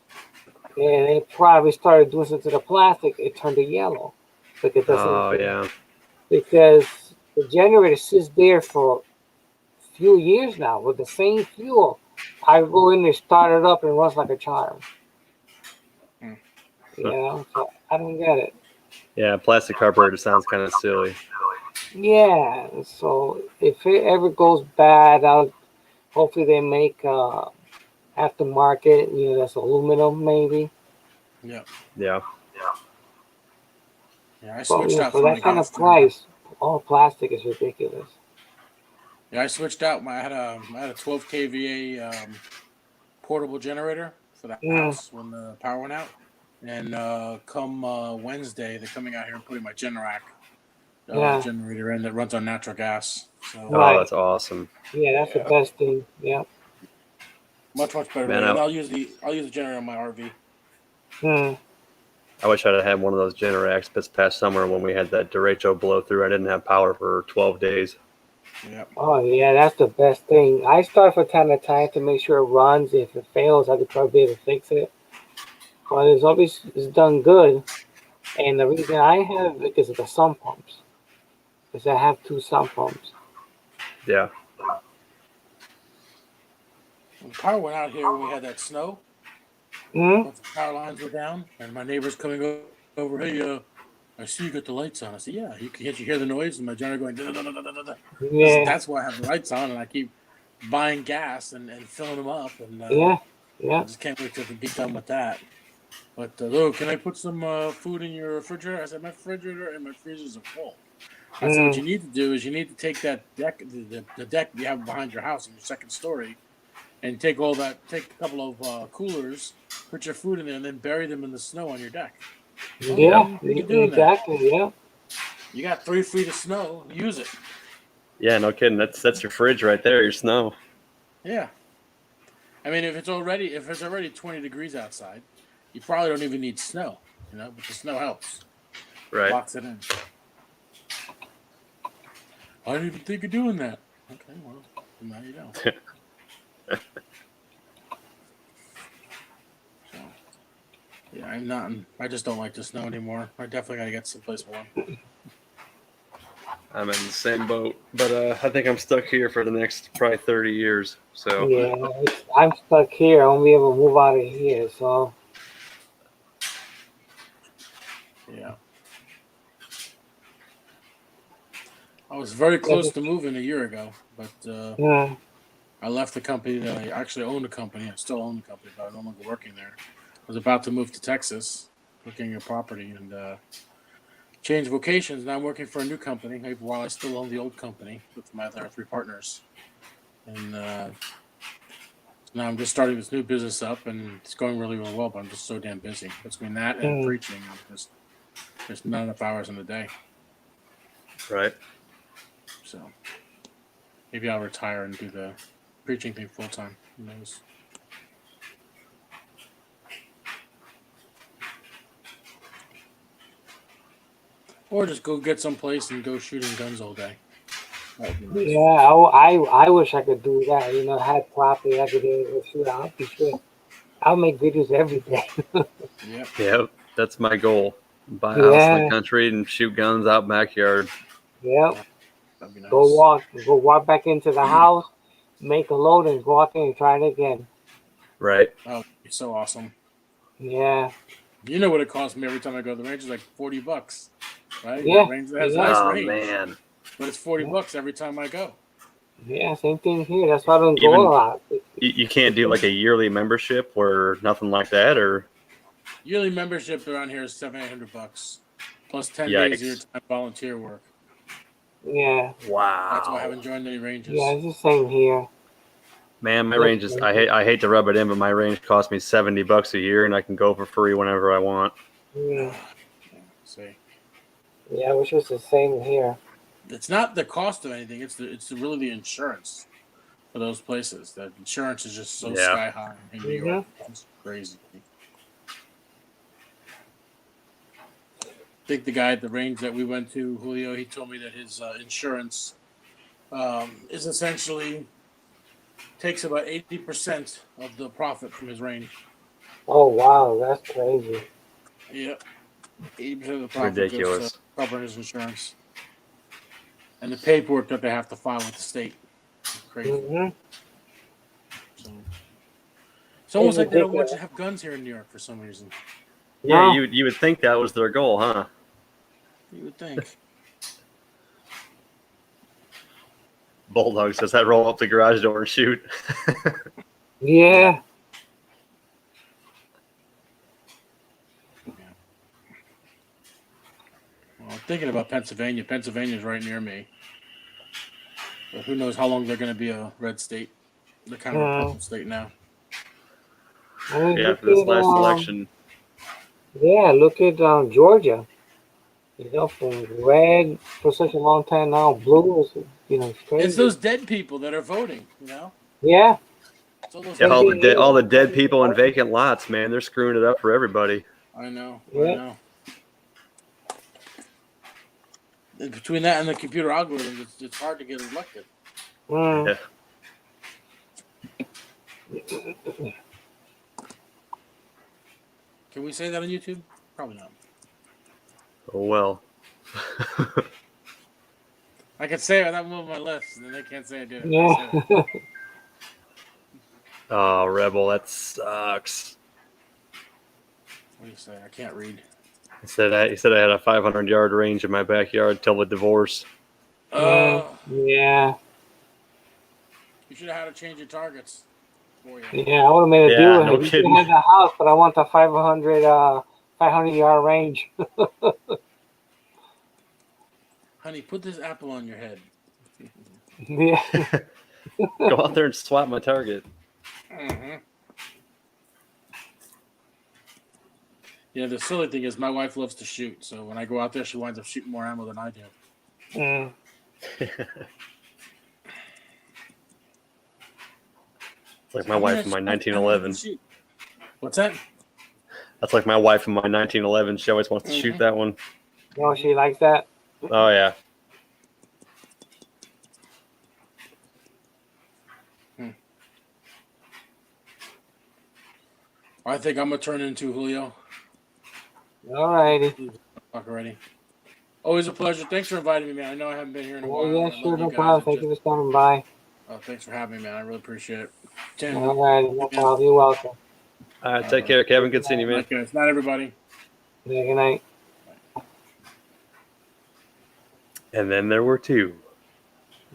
and it probably started doing something to the plastic, it turned to yellow. Like it doesn't, Oh yeah. because the generator sits there for a few years now with the same fuel. I go in there, start it up, and it runs like a charm. Hmm. So I don't get it. Yeah, plastic carburetor sounds kind of silly. Yeah, so if it ever goes bad, I'll hopefully they make aftermarket, that's aluminum maybe. Yeah. Yeah. Yeah, I But switched out for from my that kind of gas generator. price, all plastic is ridiculous. Yeah, I switched out. I had a 12 kVA portable generator for the Mm, house when the power went out. And come Wednesday, they're coming out here and putting my Generac yeah, generator in that runs on natural gas. So Oh, right. that's awesome. Yeah, that's the yeah, best thing. Yeah. much better. Man, And I'll use the generator on my RV. Hmm. I wish I'd have had one of those Generacs this past summer when we had that derecho blow through. I didn't have power for 12 days. Yeah. Oh yeah, that's the best thing. I start from time to time to make sure it runs. If it fails, I could probably be able to fix it. But it's done good. And the reason I have it because of the sump pumps. Because I have two sump pumps. Yeah. When power went out here, when we had that snow, Hmm. once the power lines were down, and my neighbor's coming over, hey, I see you got the lights on. I said, yeah. Can't you hear the noise? And my generator going, da, da, da, da, da, da. Yeah. That's why I have the lights on, and I keep buying gas and filling them up. And Yeah. I Yeah. just can't wait till to be done with that. But Lou, can I put some food in your refrigerator? I said, my refrigerator and my freezers are full. I said, what Hmm. you need to do is you need to take that deck, the deck you have behind your house in your second story, and take a couple of coolers, put your food in there, and then bury them in the snow on your deck. Oh, what Yep. do Yeah. you think of doing that? Exactly. Yeah. You got 3 feet of snow, use it. Yeah, no kidding. That's your fridge right there, your snow. Yeah. I mean, if it's already 20 degrees outside, you probably don't even need snow, but the snow helps. Right. Locks it in. I didn't even think of doing that. Okay, well, now you know. So, yeah, I just don't like the snow anymore. I definitely got to get someplace warm. I'm in the same boat, but I think I'm stuck here for the next probably 30 years. So Yeah. I'm stuck here. I won't be able to move out of here. So Yeah. I was very yeah. close to moving a year ago, but Hmm. I left the company that I actually owned the company. I still own the company, but I'm no longer working there. I was about to move to Texas, looking at property and change vocations. Now I'm working for a new company while I still own the old company with my other 3 partners. And now I'm just starting this new business up, and it's going really, really well. But I'm just so damn busy between that and Hmm. preaching. There's not enough hours in the day. right. So maybe I'll retire and do the preaching thing full time. Who knows? Or just go get someplace and go shooting guns all day. That would be nice. Yeah, I wish I could do that. You know, had property, I could shoot. I'll be sure. I'll make videos every day. Yep. Yep, that's my goal. Buy a house in the Yeah, country and shoot guns out backyard. yep. That'd be nice. Go walk back into the house, make a load, and go out there and try it again. Right. Oh, it's so awesome. Yeah, You know what it costs me every time I go to the range? It's like $40, right? yeah, That range that has yeah. nice Oh range, man. but it's $40 every time I go. Yeah, same thing here. That's why I don't go Even a lot. you can't do like a yearly membership or nothing like that, or Yearly membership around here is $700-800 plus 10 days of your yikes. time volunteer work. Yeah, That's why I Wow. haven't joined any ranges. yeah, it's the same here. Man, my range is I hate to rub it in, but my range costs me $70 a year and I can go for free whenever I want. Yeah, See, yeah, I wish it was the same here. it's not the cost of anything; it's really the insurance for those places. The insurance is just so Yeah. sky high in New York. It's crazy. I think the guy at the range that we went to, Julio, he told me that his insurance is essentially takes about 80% of the profit from his range. Oh wow, that's crazy. Yep. 80% of the profit goes Ridiculous. to covering his insurance. And the paperwork that they have to file with the state. It's crazy. Mm-hmm. So, it's almost It's like they don't want ridiculous. you to have guns here in New York for some reason. Yeah, No. you would think that was their goal, huh? You would think. Bulldog says I roll up the garage door and shoot. Yeah. Well, I'm thinking about Pennsylvania. Pennsylvania's right near me. But who knows how long they're going to be a red state. They're kind of a purple state now. I mean, Yeah, look for this at, last election. Yeah, look at Georgia. You know, from red for such a long time now, blue is, it's crazy. It's those dead people that are voting, Yeah. It's all those Yeah, dead all the dead people in vacant lots, man, they're screwing it up for everybody. I know. Yeah. I know. Between that and the computer algorithms, it's hard to get elected. Mm. Yeah. Can we say that on YouTube? Probably not. Oh well. I can say it without moving my lips, and then they can't say I did it. Yeah. Oh, Rebel, that sucks. What do you say? I can't read. He said I had a 500-yard range in my backyard till the divorce. Yeah. You should have had to change your targets for you. Yeah, I would have made a deal with no him. You kidding. can have the house, but I want the 500-yard range. Honey, put this apple on your head. Yeah. Go out there and swap my target. Mm-hmm. Yeah, the silly thing is my wife loves to shoot, so when I go out there, she winds up shooting more ammo than I do. Mm. It's like my wife in my 1911. What's that? That's like my wife in my 1911. She always wants to shoot that one. Oh, she likes that? Oh, yeah. I think I'm going to turn into Julio. All righty. Talk already. Always a pleasure. Thanks for inviting me, man. I know I haven't been here in a while. Oh, yeah, I sure, love no you guys. problem. Thank you for stopping by. Oh, thanks for having me, man. I really appreciate it. Tim. All right, no problem. You're welcome. All right, take care, Kevin. Good seeing you, man. Okay, it's not everybody. Yeah, good night. And then there were two.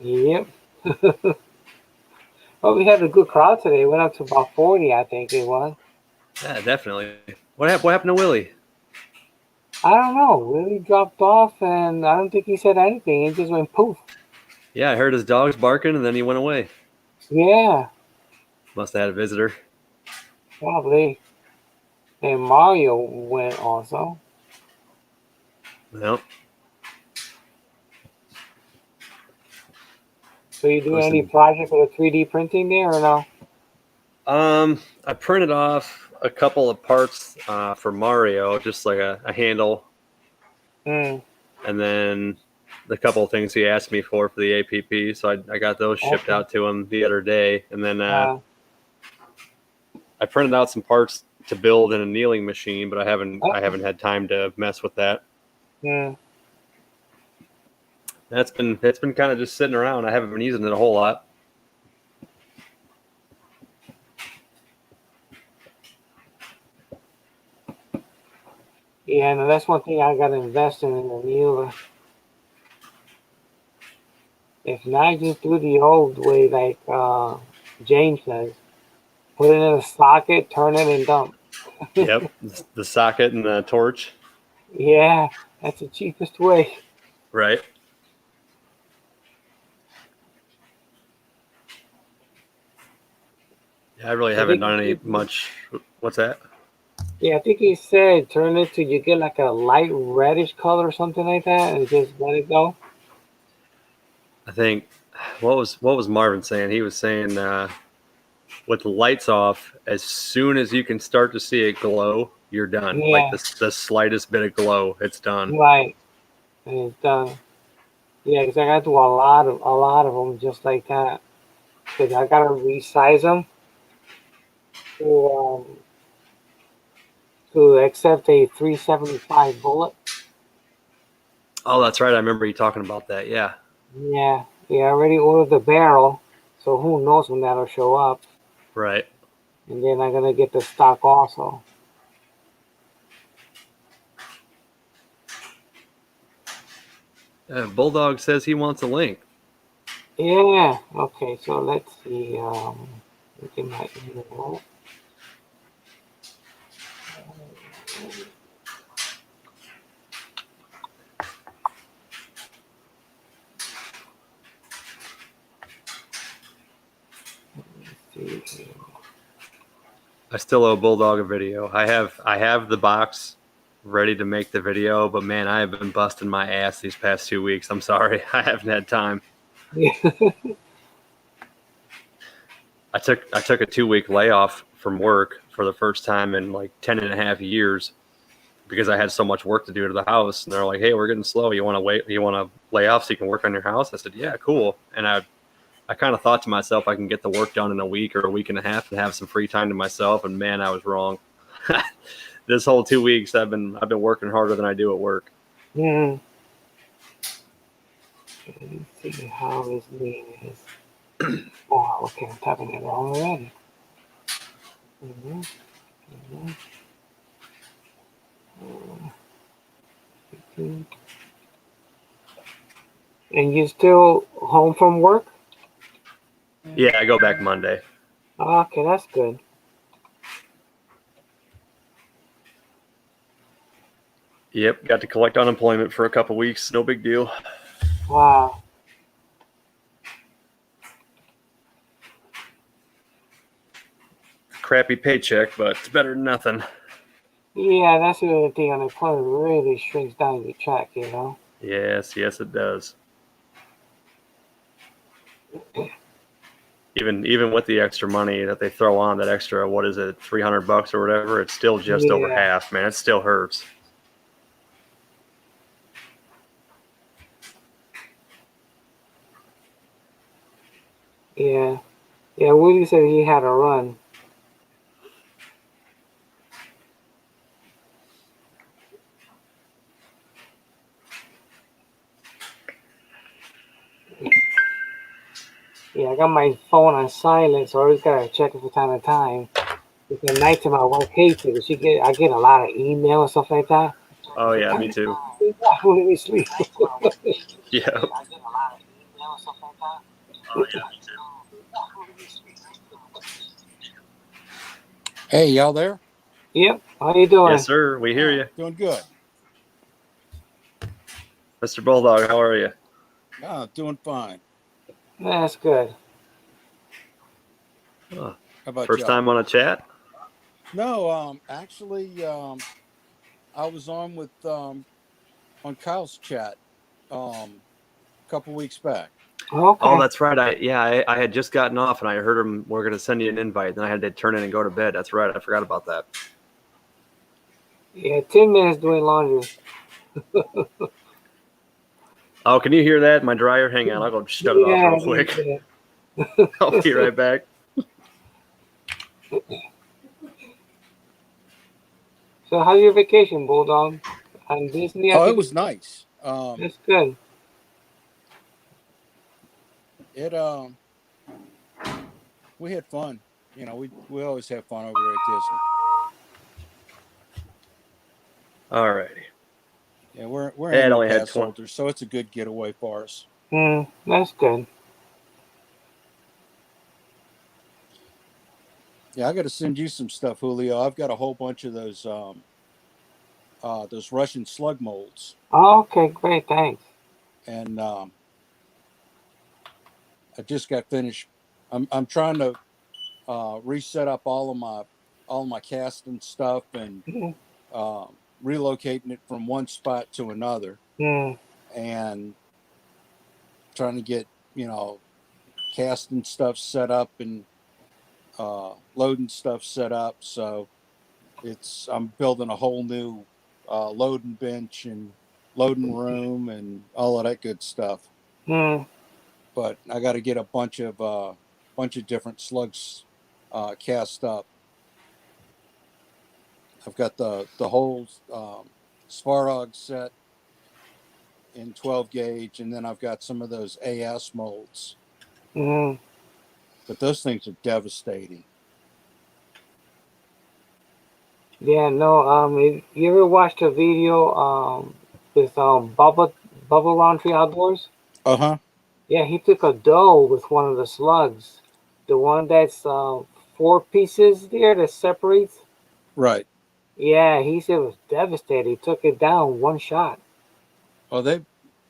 Yep. Well, we had a good crowd today. It went up to about 40, I think it was. Yeah, definitely. What happened to Willie? I don't know. Willie dropped off, and I don't think he said anything. He just went poof. Yeah, I heard his dogs barking, and then he went away. Yeah, Must have had a visitor. probably. And Mario went also. Well, So you doing any Listen. project for the 3D printing there or no? I printed off a couple of parts for Mario, just like a handle, Mm. and then the couple of things he asked me for the APP. So I got those shipped out to him the other day, and then I printed out some parts to build an annealing machine, but I haven't had time to mess with that. Yeah. It's been kind of just sitting around. I haven't been using it a whole lot. Yeah, no, that's one thing I got to invest in a newer. If not, just do the old way, like James says. Put it in a socket, turn it, and dump. Yep, the socket and the torch. Yeah, that's the cheapest way. Right. Yeah, I really haven't done any much. What's that? Yeah, I think he said turn it till you get like a light reddish color or something like that, and just let it go. I think what was Marvin saying? He was saying with the lights off, as soon as you can start to see it glow, you're done. Yeah. Like the slightest bit of glow, it's done. Right, and it's done. Yeah, because I got to do a lot of them just like that. Because I gotta resize them to accept a 375 bullet. Oh, that's right. I remember you talking about that. Yeah. Yeah, I already ordered the barrel, so who knows when that'll show up. Right. And then I'm gonna get the stock also. Bulldog says he wants a link. Yeah. Okay. So let's see. Look at my email. I still owe Bulldog a video. I have the box ready to make the video, but man, I have been busting my ass these past 2 weeks. I'm sorry. I haven't had time. Yeah. I took a 2-week layoff from work for the first time in like 10 and a half years because I had so much work to do to the house. And they're like, hey, we're getting slow. You want to lay off so you can work on your house? I said, yeah, cool. And I kind of thought to myself, I can get the work done in a week or a week and a half and have some free time to myself. And man, I was wrong. This whole 2 weeks, I've been working harder than I do at work. Hmm. Let's see how his name is. Oh, okay. I'm typing it wrong already. And you still home from work? Yeah, I go back Monday. Okay, that's good. Yep, got to collect unemployment for a couple weeks. No big deal. Wow. Crappy paycheck, but it's better than nothing. Yeah, that's the other thing. Unemployment really shrinks down your check, you know? Yes, it does. Even with the extra money that they throw on, that extra, what is it, $300 or whatever, it's still just over half, man. It still hurts. Yeah. Yeah, Woody said he had a run. Yeah, I got my phone on silent, so I always gotta check it from time to time. Because at night time I work hates it. I get a lot of email and stuff like that. Oh yeah, me too. Let me sleep. Yeah. Hey, y'all there? Yep. How you doing? Yes, sir. We hear you. Doing good. Mr. Bulldog, how are you? Doing fine. That's good. Oh, How about first y'all? time on a chat? No, actually, I was on with on Kyle's chat a couple weeks back. Okay. Oh, that's right. I had just gotten off and I heard him. We're going to send you an invite. Then I had to turn in and go to bed. That's right. I forgot about that. Yeah, 10 minutes doing laundry. Oh, can you hear that? My dryer? Hang on, I'll go shut it off real quick. I'll be right back. So how's your vacation, Bulldog? On Disney? Oh, it was nice. That's good. We had fun. You know, we always have fun over there at Disney. All righty. Yeah, we're Ed annual only had pass 20. holders, so it's a good getaway for us. That's good. Yeah, I got to send you some stuff, Julio. I've got a whole bunch of those Russian slug molds. Oh, okay, great, thanks. And I just got finished. I'm trying to reset up all of my casting stuff and relocating it from one spot to another, and trying to get casting stuff set up and loading stuff set up. So I'm building a whole new loading bench and loading room and all of that good stuff. But I got to get a bunch of different slugs cast up. I've got the whole Svarog set in 12 gauge, and then I've got some of those AS molds. But those things are devastating. Yeah, no. You ever watched a video with Bubba Laundry Outdoors? Yeah, he took a doe with one of the slugs, the one that's 4 pieces there that separates. Right. Yeah, he said it was devastating. He took it down one shot. Oh,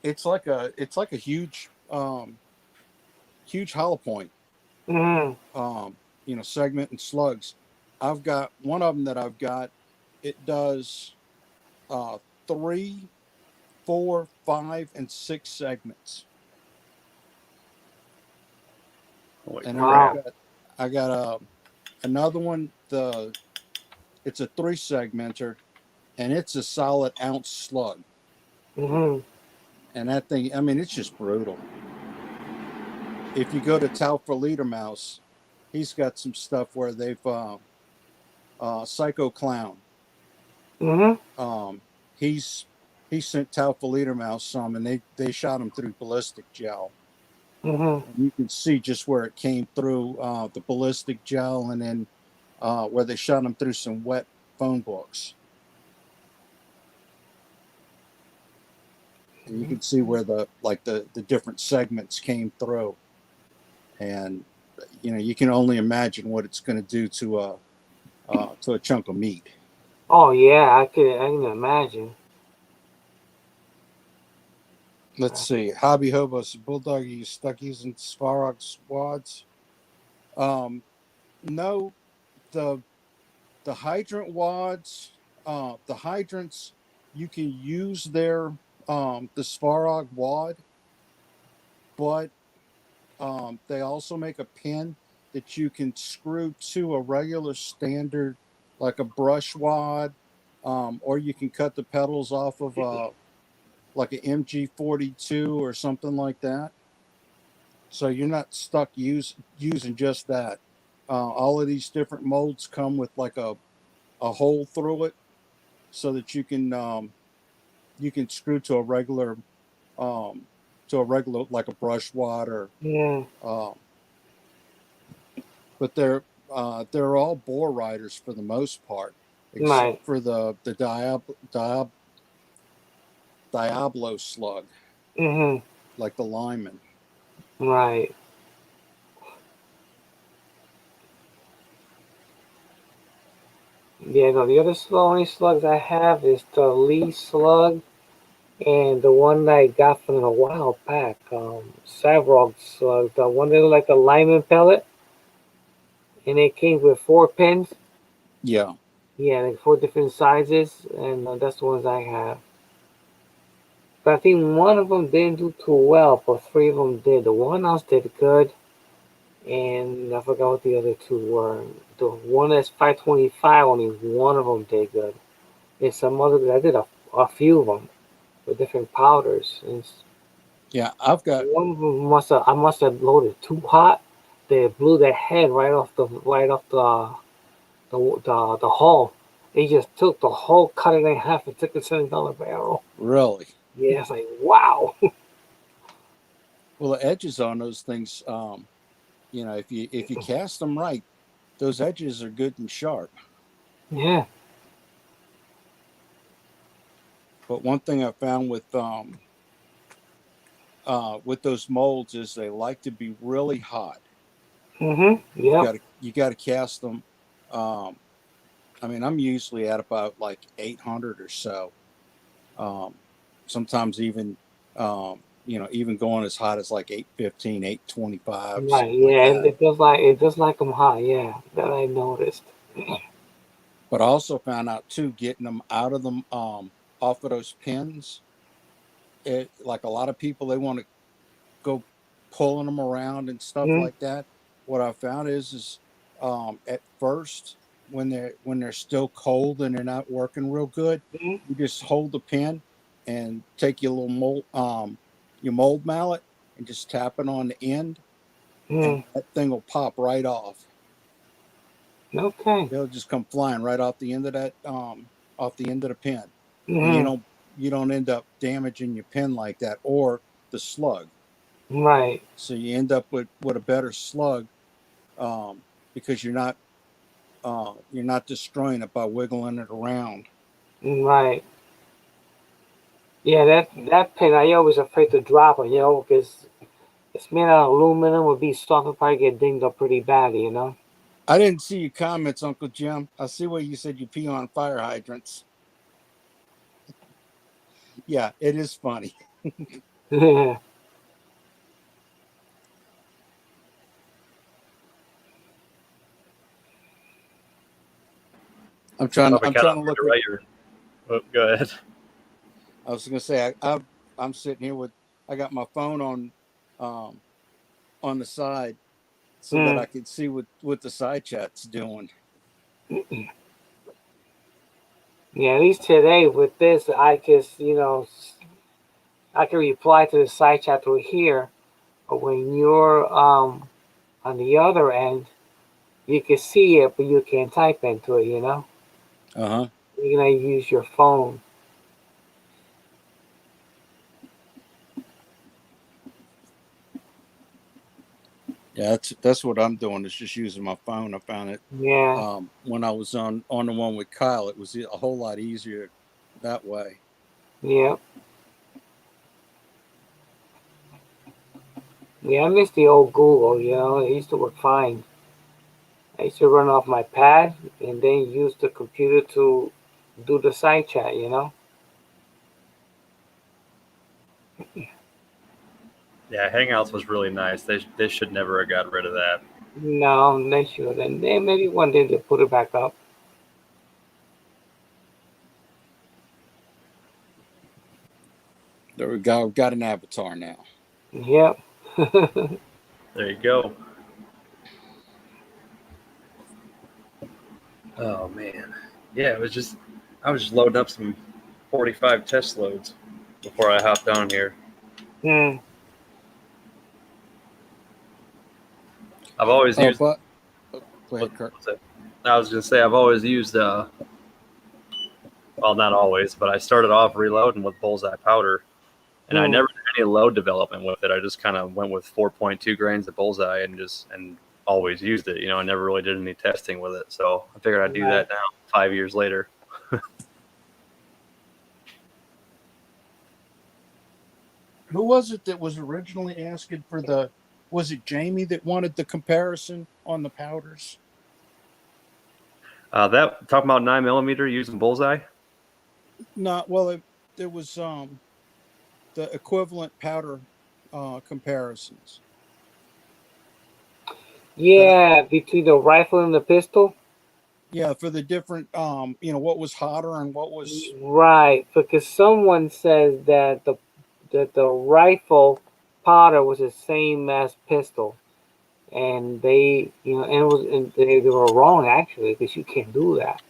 it's like a huge huge hollow point. Segment and slugs. I've got one of them that I've got. It does 3, 4, 5, and 6 segments. And wow. I got another one. It's a 3-segmenter, and it's a solid ounce slug. And that thing, I mean, it's just brutal. If you go to Tau for Leader Mouse, he's got some stuff where they've Psycho Clown. He sent Tau for Leader Mouse some, and they shot him through ballistic gel. And you can see just where it came through the ballistic gel, and then where they shot him through some wet phone books. And you can see where the different segments came through. And you can only imagine what it's going to do to a chunk of meat. Oh yeah, I can imagine. Let's see. Hobby Hobos, Bulldog, you stuck using Svarog squads? No, the hydrant wads, the hydrants, you can use the Svarog wad, but they also make a pin that you can screw to a regular standard, like a brush wad, or you can cut the pedals off of like an MG42 or something like that. So you're not stuck using just that. All of these different molds come with like a hole through it, so that you can screw to a regular like a brush wad or but they're all bore riders for the most part, except for the Diablo slug, like the lineman. Right. Yeah, no, the only slugs I have is the Lee slug and the one that I got from a while back, Savrog slug, the one that looked like a lineman pellet, and it came with 4 pins. Yeah. Yeah, like 4 different sizes, and that's the ones I have. But I think one of them didn't do too well, but 3 of them did. The one else did good, and I forgot what the other 2 were. The one that's 525, only one of them did good. And some others, I did a few of them with different powders. And Yeah, I've got. One of them I must have loaded too hot. They blew their head right off the hull. They just took the hull, cut it in half, and took it sitting down the barrel. Really? Yeah, it's like wow. Well, the edges on those things, if you cast them right, those edges are good and sharp. Yeah. But one thing I found with those molds is they like to be really hot. Yep. You got to cast them. Um, I mean, I'm usually at about like 800 or so. Sometimes even even going as hot as like 815, 825, Right. something like Yeah. that. It does like them hot. Yeah. That I noticed. But I also found out too, getting them out of them off of those pins. Like a lot of people, they want to go pulling them around and stuff Mm-hmm. like that. What I found is at first when they're still cold and they're not working real good, you just hold the pin and take your little mold mallet and just tap it on the end, and Mm-hmm. that thing will pop right off. Okay. They'll just come flying right off the end of that off the end of the pin, and Mm-hmm. you don't end up damaging your pin like that or the slug. Right. So you end up with a better slug, because you're not destroying it by wiggling it around. Right. Yeah. That pin, I always afraid to drop it. Because it's made out of aluminum. Would be soft. It'll probably get dinged up pretty badly. I didn't see your comments, Uncle Jim. I see where you said you pee on fire hydrants. Yeah, it is funny. Yeah. I'm trying Probably kind to of hard look to at. write your. Oh, go ahead. I was going to say I'm sitting here with, I got my phone on the side so that I can see what the side chat's doing. Yeah, at least today with this, I just, I can reply to the side chat through here. But when you're on the other end, you can see it, but you can't type into it. Uh-huh. You're gonna use your phone. Yeah, that's what I'm doing, is just using my phone. I found it Yeah, when I was on the one with Kyle. It was a whole lot easier that way. yeah, yeah. I miss the old Google. It used to work fine. I used to run off my pad and then use the computer to do the side chat. Yeah, Hangouts was really nice. They should never have got rid of that. No, they should. And then maybe one day they put it back up. There we go. We've got an avatar now. Yep. There you go. Oh man, yeah. I was just loading up some 45 test loads before I hopped on here. Hmm. I've always used. But go ahead, Kurt. I was gonna say I've always used. Well, not always, but I started off reloading with bullseye powder, and I never did any load development with it. I just kind of went with 4.2 grains of bullseye and always used it. I never really did any testing with it, so I figured I'd do that now, 5 years later. Who was it that was originally asking for the? Was it Jamie that wanted the comparison on the powders? That talking about 9mm using bullseye. No, well, there was the equivalent powder comparisons. Yeah, between the rifle and the pistol. Yeah, for the different, what was hotter and what was. Right, because someone says that the rifle powder was the same as pistol, and they were wrong actually because you can't do that.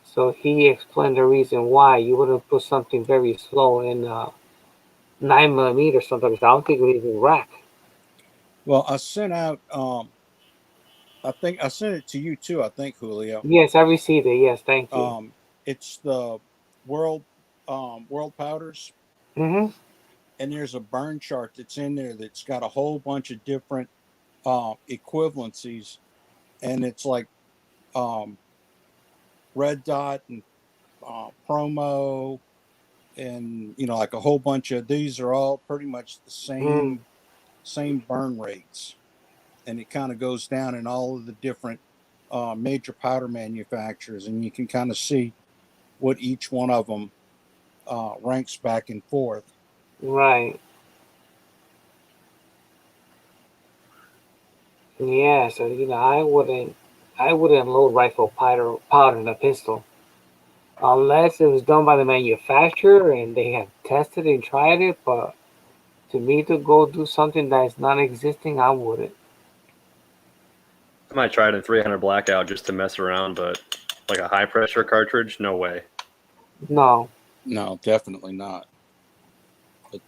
So he explained the reason why you wouldn't put something very slow in 9mm sometimes. I don't think it even rack. Well, I sent out. I think I sent it to you too. I think Julio. Yes, I received it. Yes, thank you. It's the world world powders, Mm-hmm. and there's a burn chart that's in there that's got a whole bunch of different equivalencies, and it's like red dot and promo, and like a whole bunch of these are all pretty much the Mm. same burn rates, and it kind of goes down in all of the different major powder manufacturers, and you can kind of see what each one of them ranks back and forth. Right. Yeah. So I wouldn't load rifle powder in a pistol unless it was done by the manufacturer and they have tested and tried it. But to me to go do something that is non-existing, I wouldn't. I might try it in 300 blackout just to mess around, but like a high pressure cartridge, no way. No. No, definitely not. But,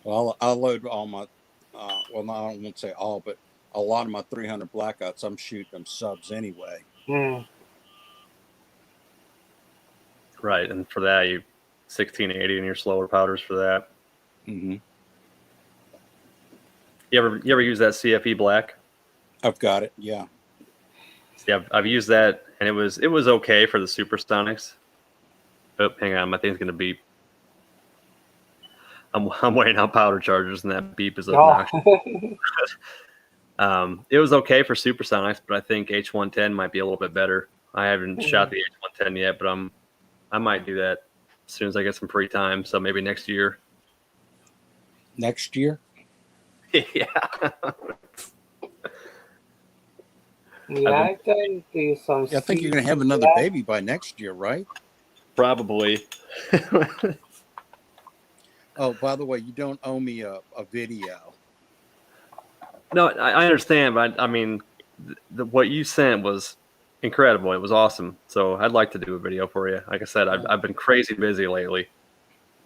well, I'll load all my, well, no, I won't say all, but a lot of my 300 blackouts, I'm shooting them subs anyway. Mm. Right, and for that, you 1680 and your slower powders for that. Mm-hmm. You ever use that CFE black? I've got it. Yeah. See, I've used that, and it was okay for the supersonics. Oh, hang on, my thing's gonna beep. I'm waiting on powder chargers, and that beep is obnoxious. It was okay for supersonics, but I think H110 might be a little bit better. I haven't shot the H110 yet, but I might do that as soon as I get some free time. So maybe next year. Next year? Yeah. Yeah, I can do some. I think you're going to have another baby by next year, right? Probably. Oh, by the way, you don't owe me a video. No, I understand, but I mean, what you sent was incredible. It was awesome. So I'd like to do a video for you. Like I said, I've been crazy busy lately,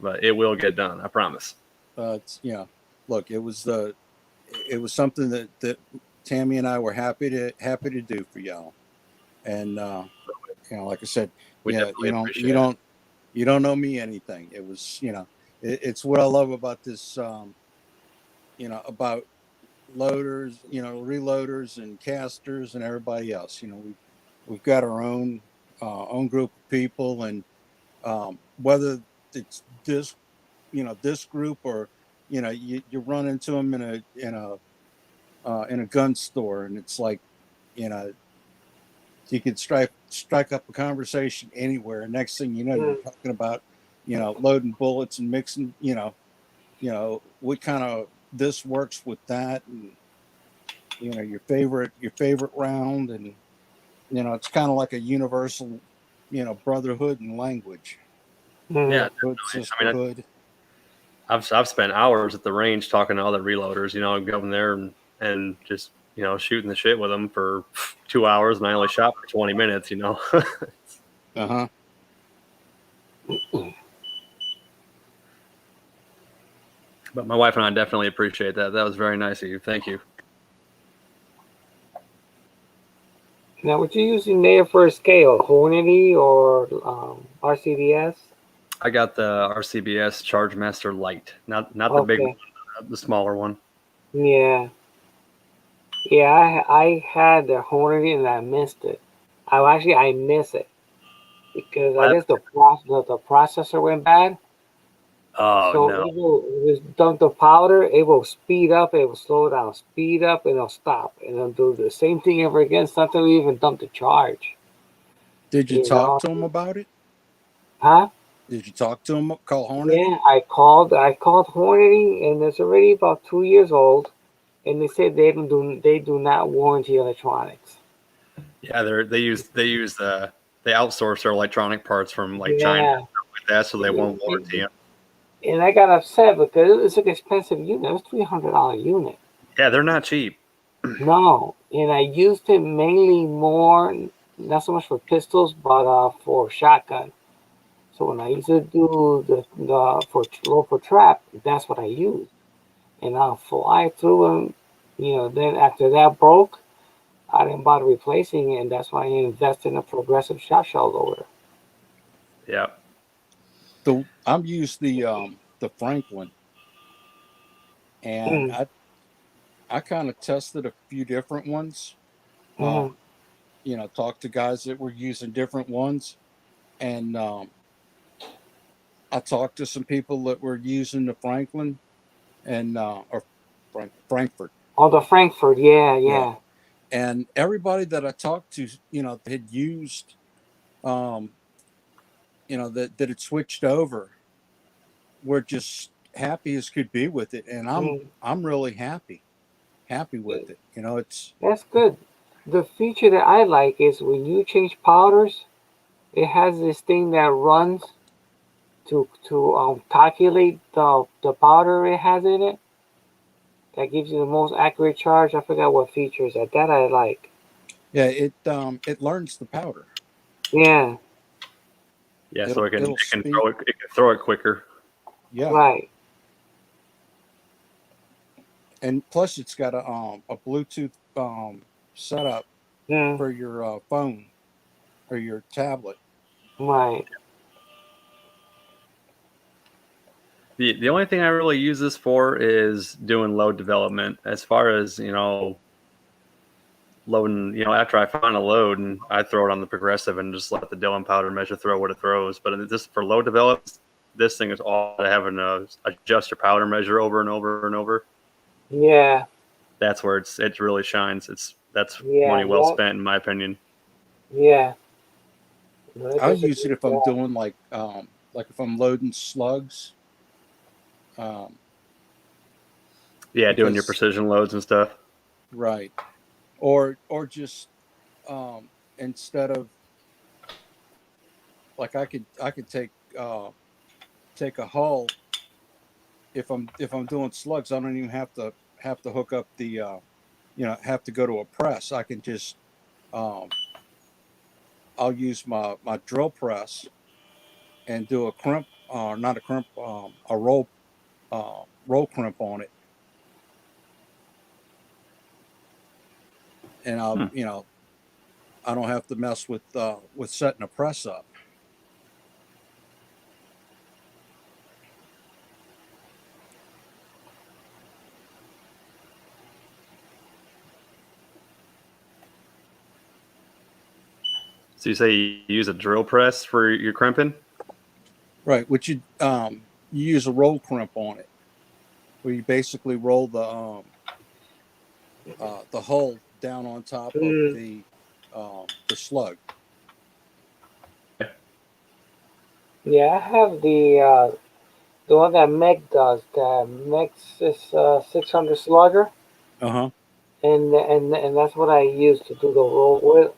but it will get done. I promise. Look, it was something that Tammy and I were happy to do for y'all, and like I said, you don't owe me anything. It was it's what I love about this, about loaders, reloaders and casters and everybody else. We've got our own group of people, and whether it's this group or you run into them in a gun store, and it's like you could strike up a conversation anywhere. Next thing you know, you're talking about loading bullets and mixing what kind of this works with that, and your favorite round, and it's kind of like a universal brotherhood and language. Yeah, sisterhood. I've spent hours at the range talking to other reloaders. Going there and just shooting the shit with them for 2 hours, and I only shot for 20 minutes. Uh-huh. But my wife and I definitely appreciate that. That was very nice of you. Thank you. Now, what you using there for a scale? Hornady or RCBS? I got the RCBS Chargemaster Lite, not the big one, the smaller one. Yeah. Yeah, I had the Hornady and I missed it. I miss it because I guess the processor went bad. Oh, so no. it will just dump the powder. It will speed up. It will slow down. Speed up, and it'll stop, and it'll do the same thing ever again. Sometimes we even dump the charge. Did you talk to him about it? Huh? Did you talk to him? Call Hornady? Yeah, I called Hornady, and it's already about 2 years old, and they said they do not warranty electronics. Yeah, they outsource their electronic parts from China and stuff like that, so they won't warranty them. And I got upset because it's an expensive unit. It's $300 unit. Yeah, they're not cheap. No, and I used it mainly more, not so much for pistols, but for shotgun. So when I used to do the for trap, that's what I used, and I'll fly through them. Then after that broke, I didn't bother replacing it, and that's why I invested in a progressive shot shell loader. Yeah. I'm used the Franklin, and Mm. I kind of tested a few different ones. Mm-hmm. Talked to guys that were using different ones, and I talked to some people that were using the Franklin and or Frankfurt. Oh, the Frankfurt, yeah, Yeah, yeah. and everybody that I talked to, had used, um, that had switched over, were just happy as could be with it, and Mm. I'm really happy with it. It's That's good. The feature that I like is when you change powders, it has this thing that runs to calculate the powder it has in it. That gives you the most accurate charge. I forgot what features that I like. yeah, it learns the powder. Yeah, Yeah. So It'll it it'll can speak. throw it quicker. Yeah, right. and plus it's got a Bluetooth setup Mm, for your phone or your tablet. right. The only thing I really use this for is doing load development. As far as loading, after I find a load and I throw it on the progressive and just let the Dillon powder measure throw what it throws. But just for load development, this thing is all having to adjust your powder measure over and over and over. Yeah, That's where it really shines. That's yeah, money well yeah, spent in my opinion. yeah. No, it I'll does a use it good if I'm job. doing like if I'm loading slugs, um, Yeah, doing your because precision loads and stuff. right, or just instead of like I could take a hull if I'm doing slugs. I don't even have to hook up the have to go to a press. I can just um, I'll use my drill press and do a crimp, not a crimp, a roll crimp on it, and Hmm. I don't have to mess with setting a press up. So you say you use a drill press for your crimping? Right, which you use a roll crimp on it, where you basically roll the hull down on top of Mm, the slug. yeah, I have the one that Meg does. The Meg's 600 Slugger, Uh huh. and that's what I use to do the roll with.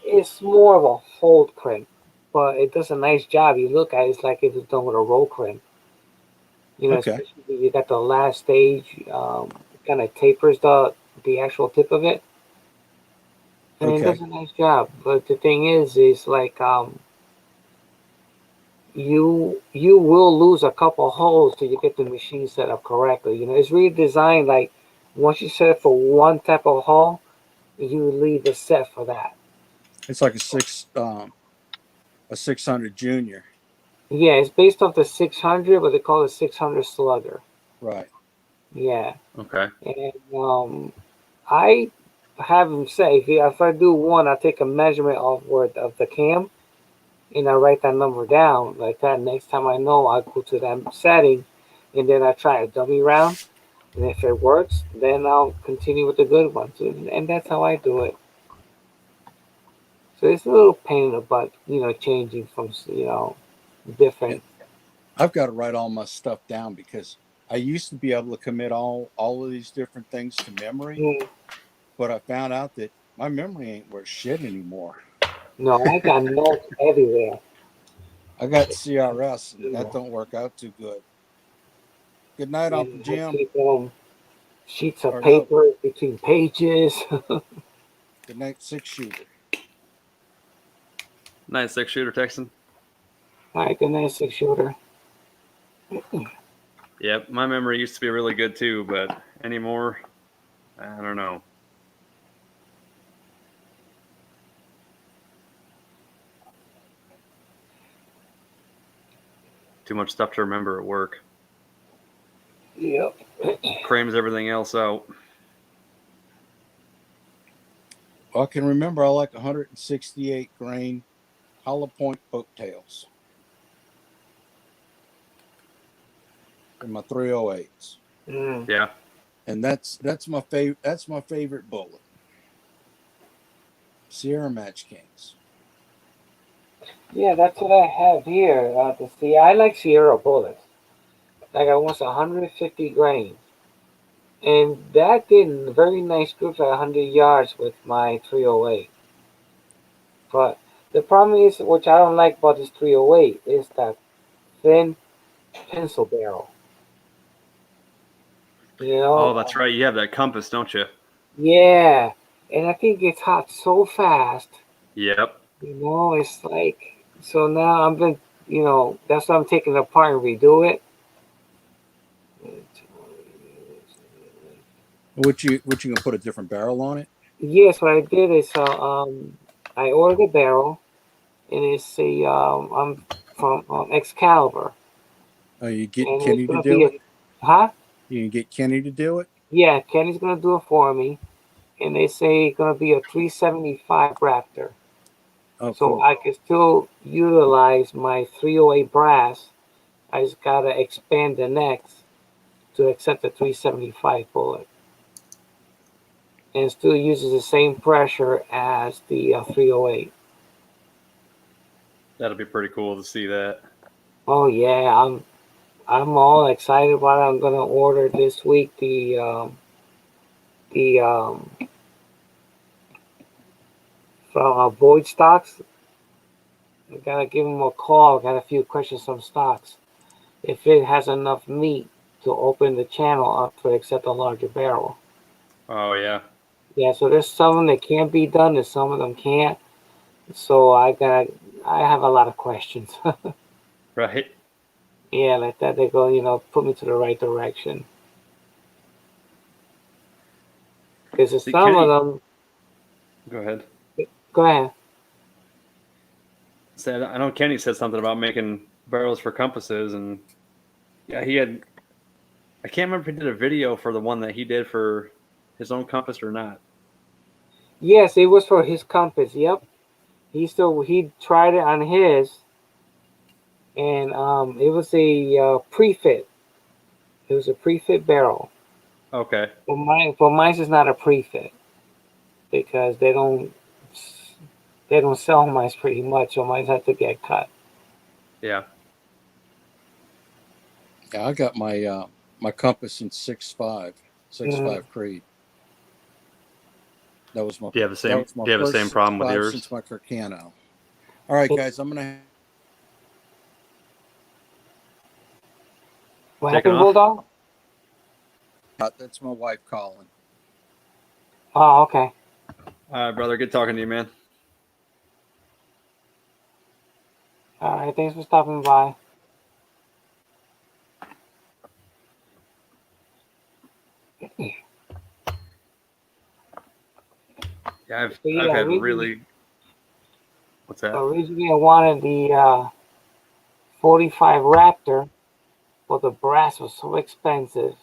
It's more of a hold crimp, but it does a nice job. You look at it, it's like if it's done with a roll crimp. Okay. Especially if you got the last stage, kind of tapers the actual tip of it, and it does Okay. a nice job. But the thing is like you will lose a couple holes till you get the machine set up correctly. It's really designed like once you set it for one type of hole, you leave it set for that. It's like a 600 junior. Yeah, it's based off the 600, but they call it 600 Slugger. Right. Yeah, Okay. and I have them say if I do one, I take a measurement of the cam and I write that number down like that. Next time I know, I go to that setting and then I try a dummy round. And if it works, then I'll continue with the good ones. And that's how I do it. So it's a little pain in the butt, changing from, And different. I've got to write all my stuff down because I used to be able to commit all of these different things to memory, Mm, but I found out that my memory ain't worth shit anymore. no, I got notes everywhere. I got CRS, and that Yeah. don't work out too good. Good night, Uncle And I Jim. keep sheets of Or no, paper between pages. good night, 6 shooter. Nice 6 shooter Texan. like a nice 6-shooter. Yep, my memory used to be really good too, but anymore, I don't know. Too much stuff to remember at work. Yep. Crams everything else out. I can remember I like 168 grain hollow point boat tails in my 308s. Yeah. And that's my favorite. That's my favorite bullet. Sierra Match Kings. Yeah, that's what I have here. I like Sierra bullets. Like I want 150 grain. And that did very nice groups at 100 yards with my 308. But the problem is, which I don't like about this 308, is that thin pencil barrel. You know? Oh, that's right. You have that compass, don't you? Yeah. And I think it gets hot so fast. Yep. You know, it's like, so now I've been, that's why I'm taking it apart and redo it. What you gonna put a different barrel on it? Yes, what I did is I ordered a barrel, and it's I'm from Excalibur. Oh, you get And it's Kenny to gonna do be it. huh? You can get Kenny to do it. Yeah, Kenny's gonna do it for me, and they say it's gonna be a 375 Raptor. Oh, So cool. I can still utilize my 308 brass. I just gotta expand the necks to accept the 375 bullet, and it still uses the same pressure as the 308. That'll be pretty cool to see that. Oh yeah, I'm all excited about it. I'm gonna order this week the from Void Stocks. I gotta give them a call. Got a few questions on stocks. If it has enough meat to open the channel up to accept a larger barrel. Oh yeah. Yeah, so there's some that can be done, and some of them can't. So I have a lot of questions. Right. Yeah, like that. They go, put me to the right direction. Because See, some of Kenny, them. go ahead. Go ahead. Said I know Kenny said something about making barrels for compasses, and yeah, he had. I can't remember if he did a video for the one that he did for his own compass or not. Yes, it was for his compass. Yep. He tried it on his, and it was a pre-fit. It was a pre-fit barrel. Okay. For mine is not a pre-fit because they don't sell mine pretty much, so mine have to get cut. Yeah. Yeah, I got my my compass in 6.5 Creed. That was my Do you have the that same? was my Do you have the first same problem with 6.5 yours? since my Carcano. All right, guys, I'm gonna. What Taking happened, off? Bulldog? That's my wife calling. Oh, okay. All right, brother. Good talking to you, man. All right. Thanks for stopping by. Yeah, So I've yeah, had really. What's that? originally I wanted the 45 Raptor, but the brass was so expensive.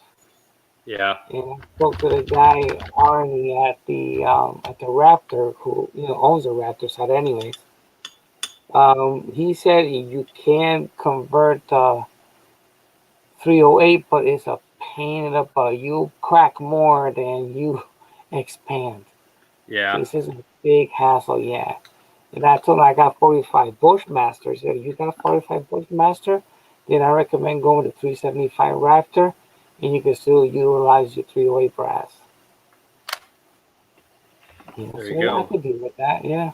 Yeah. And I spoke to the guy already at the Raptor who owns the Raptor site anyways. He said you can convert 308, but it's a pain in the butt. You crack more than you expand. Yeah. This is a big hassle, yeah. And I told him I got 45 Bushmaster. He said, you got a 45 Bushmaster? Then I recommend going with the 375 Raptor, and you can still utilize your 308 brass. There So you yeah, I go. could deal with that, yeah.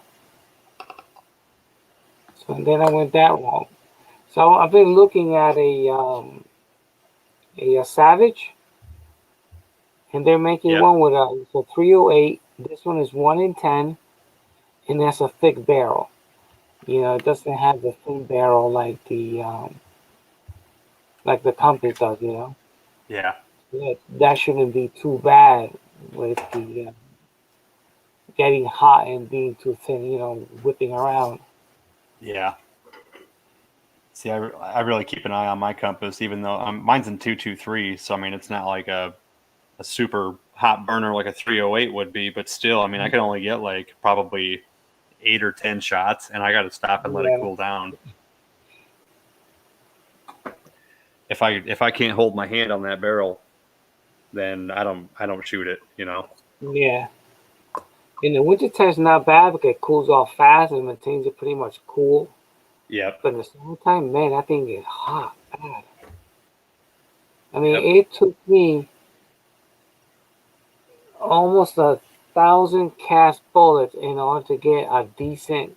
So then I went that route. So I've been looking at a Savage, and they're making Yep. one with a 308. This one is 1 in 10, and that's a thick barrel. It doesn't have the thin barrel like the compass does. Yeah. That shouldn't be too bad with the getting hot and being too thin. Whipping around. Yeah. See, I really keep an eye on my compass, even though mine's in 223. So I mean, it's not like a super hot burner like a 308 would be, but still, I mean, I can only get like probably 8 or 10 shots, and I got to stop and let it Yeah. cool down. If I can't hold my hand on that barrel, then I don't shoot it. Yeah. In the wintertime, it's not bad because it cools off fast and maintains it pretty much cool. Yep. But in the summertime, man, that thing gets hot bad. I mean, Yep. it took me almost 1,000 cast bullets in order to get a decent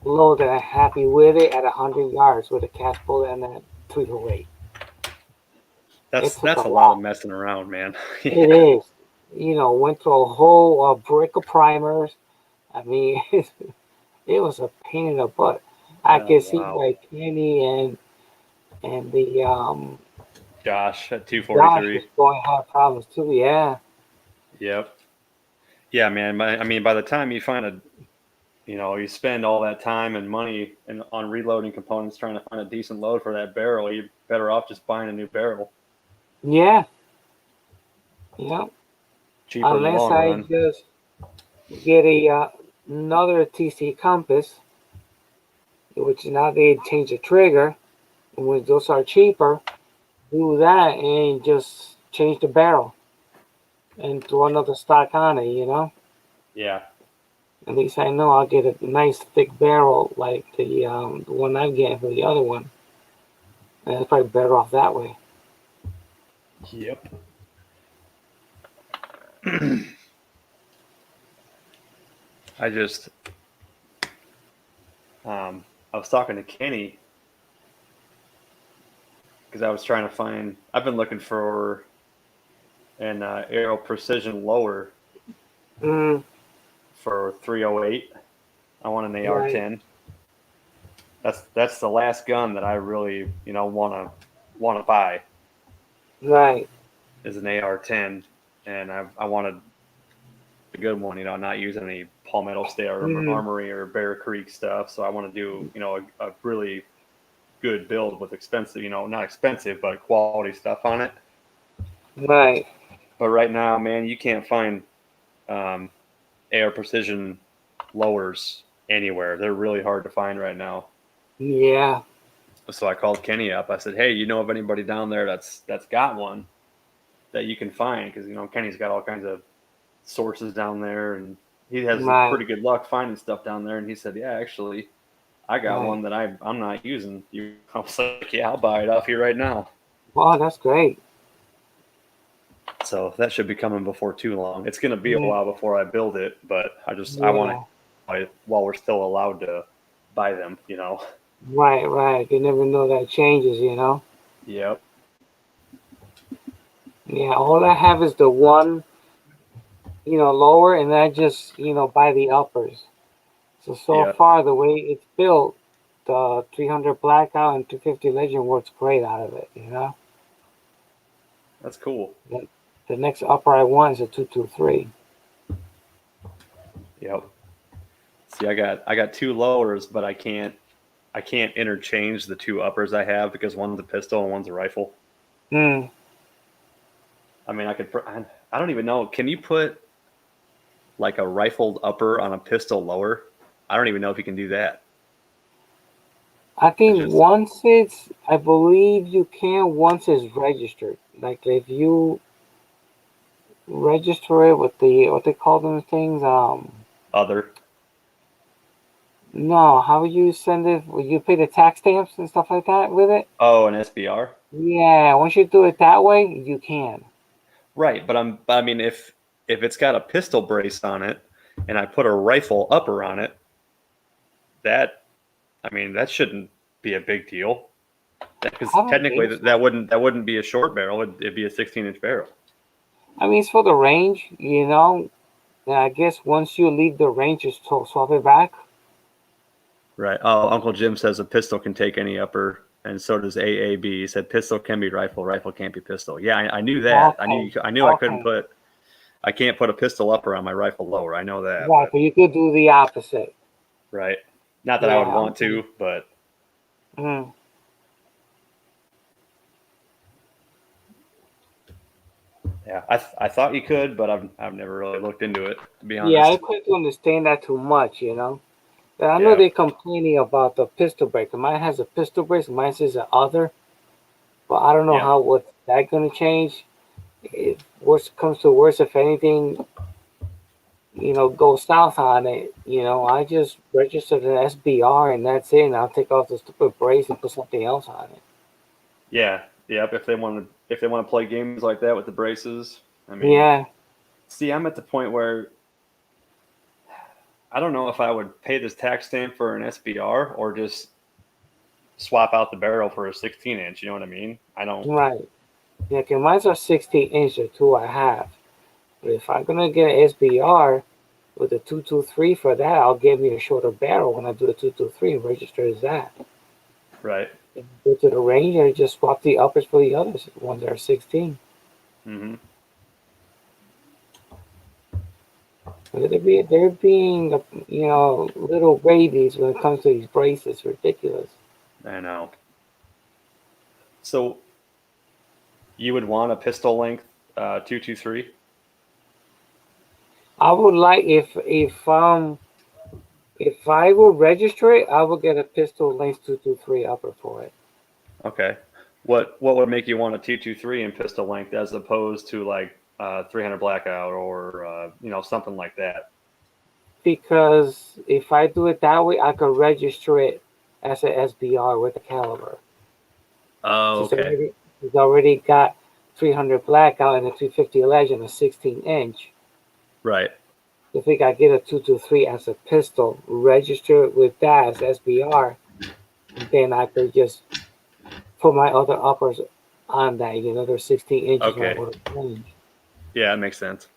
load that I'm happy with it at 100 yards with a cast bullet and that 308. It took That's a a lot of lot. messing around, man. It Yeah. is. Went through a whole brick of primers. I mean, it was a pain in the butt. I Oh could see wow. why Kenny and the Josh at Josh was 243. going to have problems too. Yeah. Yep. Yeah, man. I mean, by the time you find you spend all that time and money on reloading components trying to find a decent load for that barrel, you're better off just buying a new barrel. Yeah. Yeah. Cheaper in the Unless long I run. just get another TC compass, which now they change the trigger, and when those are cheaper, do that and just change the barrel and throw another stock on it. Yeah. At least I know I'll get a nice thick barrel like the one I'm getting for the other one. And it's probably better off that way. Yep. I just I was talking to Kenny because I was trying to find. I've been looking for an Aero Precision lower Mm, for 308. I want an right, AR-10. That's the last gun that I really want to buy right, is an AR-10, and I wanted a good one. Not using any Palmetto State mm, Armory or Bear Creek stuff. So I want to do a really good build with expensive, not expensive but quality stuff on it. right. But right now, man, you can't find AR Precision lowers anywhere. They're really hard to find right now. Yeah, So I called Kenny up. I said, "Hey, you know of anybody down there that's got one that you can find?" Because Kenny's got all kinds of sources down there, and he has right, pretty good luck finding stuff down there. And he said, "Yeah, actually, I got right. one that I'm not using." I was like, "Yeah, I'll buy it off you right now." Wow, that's great. So that should be coming before too long. It's going to be a Yeah, while before I build it, but I want to yeah. buy it while we're still allowed to buy them. Right, right. You never know that changes. Yep. Yeah, all I have is the one, lower, and I just, buy the uppers. So Yep. far, the way it's built, the 300 Blackout and 250 Legend works great out of it. That's cool. The next upper I want is a 223. Yep. See, I got two lowers, but I can't interchange the two uppers I have because one's a pistol and one's a rifle. Hmm. I mean, I don't even know. Can you put like a rifled upper on a pistol lower? I don't even know if you can do that. I It's think just I believe you can once it's registered. Like if you register it with what they call them things, other. no, how you send it? Will you pay the tax stamps and stuff like that with it? Oh, an SBR. Yeah, once you do it that way, you can. Right, but I mean, if it's got a pistol brace on it, and I put a rifle upper on it, that I mean that shouldn't be a big deal. Because I don't technically think so. that wouldn't be a short barrel. It'd be a 16-inch barrel. I mean, it's for the range. And I guess once you leave the range, just swap it back. Right. Oh, Uncle Jim says a pistol can take any upper, and so does AAB. He said pistol can be rifle, rifle can't be pistol. Yeah, I knew that. Okay. I knew I can't put a pistol upper on my rifle lower. I know that. Right, but you could do the opposite. Right. Not that I would Yeah. want to, but Mm. yeah, I thought you could, but I've never really looked into it, to be Yeah, I honest. couldn't understand that too much, you know. But I know Yeah. they're complaining about the pistol break. Mine has a pistol break, mine says the other. But I don't know Yeah. how what's that going to change. If worse comes to worse, if anything, goes south on it, I just registered an SBR and that's it. And I'll take off the stupid brace and put something else on it. Yeah. Yep. If they want to play games like that with the braces, I mean, Yeah. see, I'm at the point where I don't know if I would pay this tax stamp for an SBR or just swap out the barrel for a 16-inch. You know what I mean? I don't. Right. Yeah, 'cause mine's are 16-inch, the two I have. But if I'm gonna get an SBR with a 223 for that, I'll give me a shorter barrel when I do the 223 and register as that. Right. And go to the range and just swap the uppers for the others ones that are 16. Mm-hmm. They're being little babies when it comes to these braces. Ridiculous. I know. So you would want a pistol length 223? I would like if I will register it, I will get a pistol length 223 upper for it. Okay. What would make you want a 223 in pistol length as opposed to like 300 blackout or something like that? Because if I do it that way, I can register it as an SBR with the caliber. Oh, okay. It's already got 300 blackout and a 350 legend, a 16-inch. Right. If I get a 223 as a pistol, register it with that as SBR, then I could just put my other uppers on that. They're 16 inches when I Okay. go to the range. Yeah, that makes sense.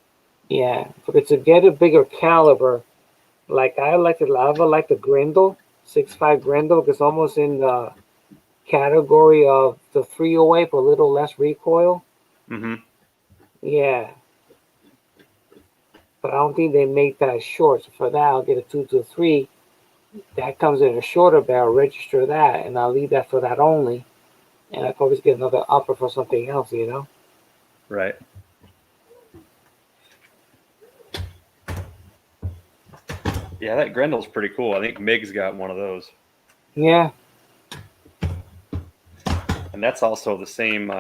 Yeah, but to get a bigger caliber, like I like the Grendel, 6.5 Grendel, because almost in the category of the 308, but a little less recoil. Mm-hmm. Yeah, but I don't think they make that short. So for that, I'll get a 223. That comes in a shorter barrel. Register that, and I'll leave that for that only. And I can always get another upper for something else. Right. Yeah, that Grendel's pretty cool. I think Mig's got one of those. Yeah. And that's also the same.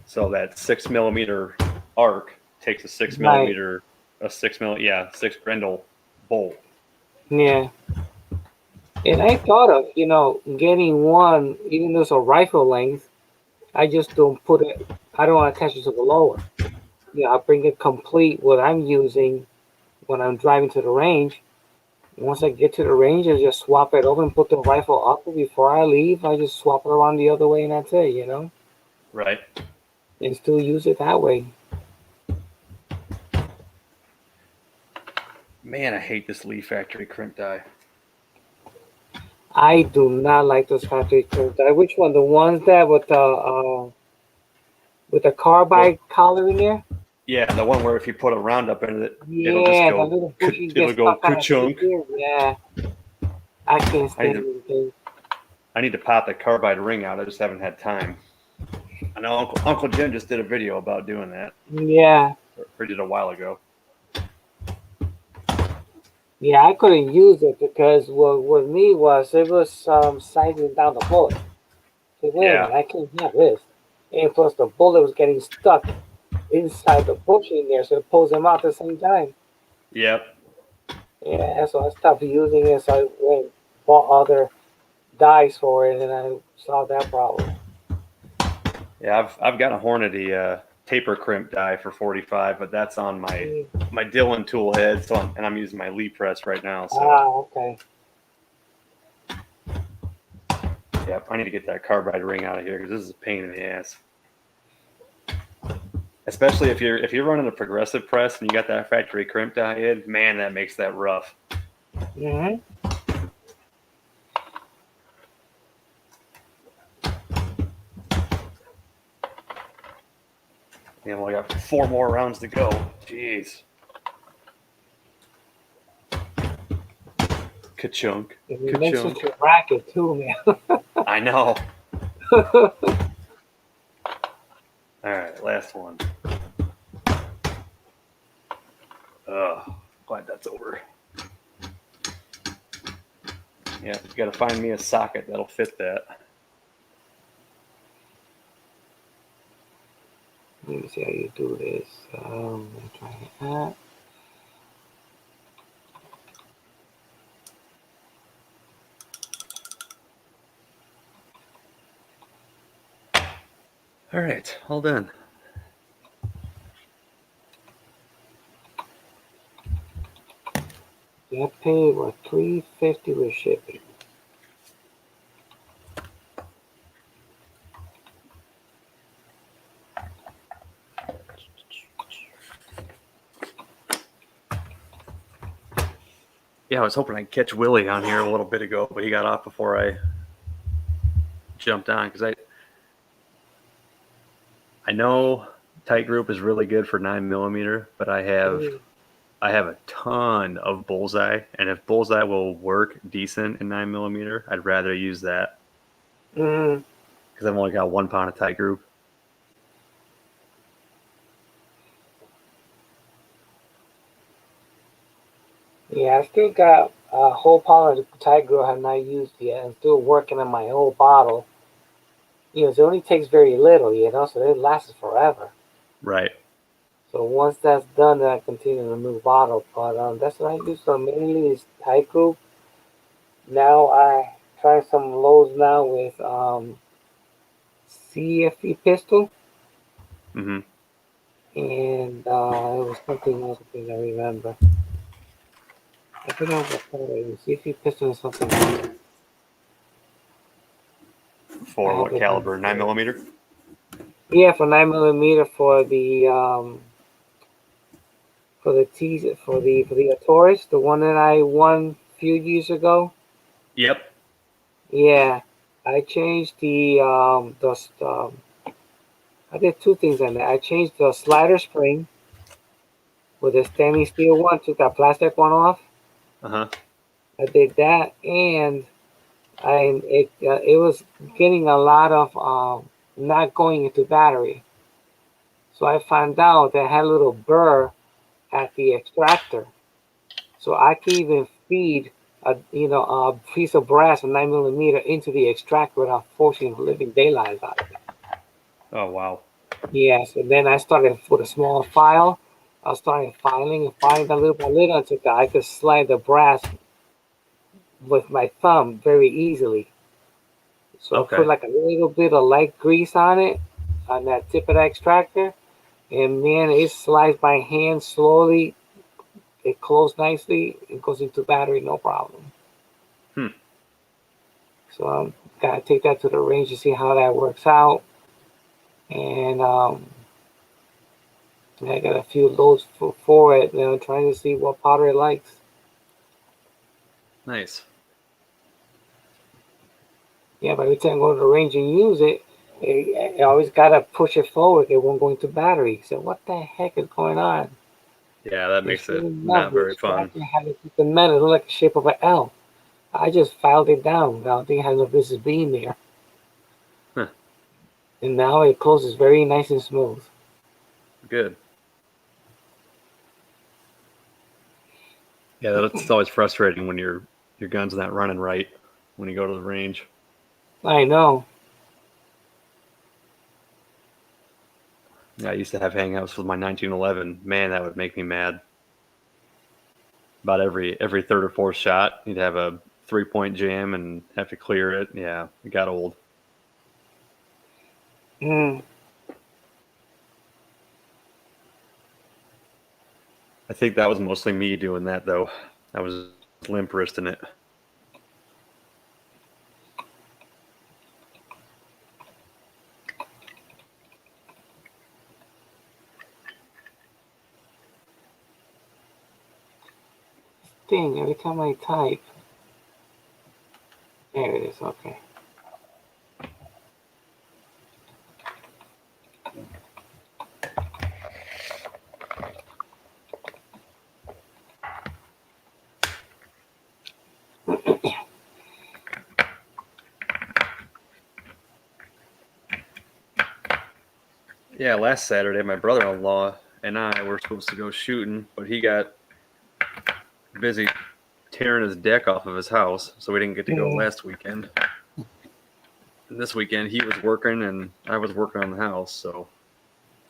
So that 6mm arc takes a 6mm, six Grendel bolt. Yeah. And I thought of, getting one, even though it's a rifle length, I just don't put it, I don't attach it to the lower. I bring it complete what I'm using when I'm driving to the range. Once I get to the range, I just swap it over and put the rifle up. Before I leave, I just swap it around the other way and that's it. Right. And still use it that way. Man, I hate this Lee factory crimp die. I do not like those factory crimp die. Which one? The ones that with the carbide collar in there? Yeah, the one where if you put a roundup in it, Yeah, it'll just the go. little bushes It'll get go stuck on the ka-chunk. stick. Yeah, I can't stand it. I need to pop the carbide ring out. I just haven't had time. I know Uncle Jim just did a video about doing that. Yeah. Or did a while ago. Yeah, I couldn't use it because what with me was it was sizing down the bullet. So wait a minute, I can't have this. And plus the bullet was getting stuck inside the bushing there, so it pulls them out at the same time. Yep. Yeah, so I stopped using it, so I went bought other dies for it, and I solved that problem. Yeah, I've got a Hornady taper crimp die for 45, but that's on my Dillon tool head, and I'm using my Lee press right now. So. Okay. Yep, I need to get that carbide ring out of here because this is a pain in the ass. Especially if you're running a progressive press and you got that factory crimp die in, man, that makes that rough. Mm-hmm. Yeah, well, I got 4 more rounds to go. Jeez. Ka-chunk. It makes such Ka-chunk. a racket too, man. I know. All right, last one. Glad that's over. Yeah, you got to find me a socket that'll fit that. Let me see how you do this. Let me try that. All right, all done. You paid what, $3.50 with shipping. Yeah, I was hoping I'd catch Willie on here a little bit ago, but he got off before I jumped on because I know tight group is really good for 9mm, but I have a ton of bullseye, and if bullseye will work decent in 9mm, I'd rather use that Mm-hmm. because I've only got 1 pound of tight group. Yeah, I still got a whole pound of tight glue I have not used yet. I'm still working on my old bottle. It only takes very little, so it lasts forever. Right. So once that's done, then I continue the new bottle. But that's what I use. So mainly is tight glue. Now I try some lows now with CFE pistol, Mm-hmm. and it was something else I think I remember. I forgot what color it was. CFE pistol is something else. I For have what it caliber? 9mm? Yeah, for 9mm for the Taurus, the one that I won a few years ago. Yep. Yeah, I changed I did 2 things on that. I changed the slider spring with a stainless steel one, took that plastic one off. Uh-huh. I did that, and it was getting a lot of not going into battery. So I found out that I had a little burr at the extractor. So I can even feed a piece of brass, a 9mm, into the extractor without forcing living daylight out of it. Oh, wow. Yeah, so then I started with a small file. I started filing and filing that little by little until I could slide the brass with my thumb very easily. So I put Okay. like a little bit of light grease on it, on that tip of the extractor, and man, it slides by hand slowly. It closed nicely. It goes into battery, no problem. Hmm. So I'm gotta take that to the range to see how that works out. And I got a few loads for it. Trying to see what powder it likes. Nice. Yeah, but every time I go to the range and use it, I always gotta push it forward. It won't go into battery. So what the heck is going on? Yeah, that And makes sure it enough, not the very fun. extractor had the metal look like the shape of an L. I just filed it down. I don't think it has no business being there. Huh. And now it closes very nice and smooth. Good. Yeah, that's always frustrating when your gun's not running right when you go to the range. I know. Yeah, I used to have hangouts with my 1911. Man, that would make me mad. About every third or fourth shot, you'd have a 3-point jam and have to clear it. Yeah, it got old. Mm. I think that was mostly me doing that though. I was limp wristing it. thing every time I type. There it is. Okay. Yeah, last Saturday, my brother-in-law and I were supposed to go shooting, but he got busy tearing his deck off of his house, so we didn't get to go last weekend. And this weekend, he was working and I was working on the house, so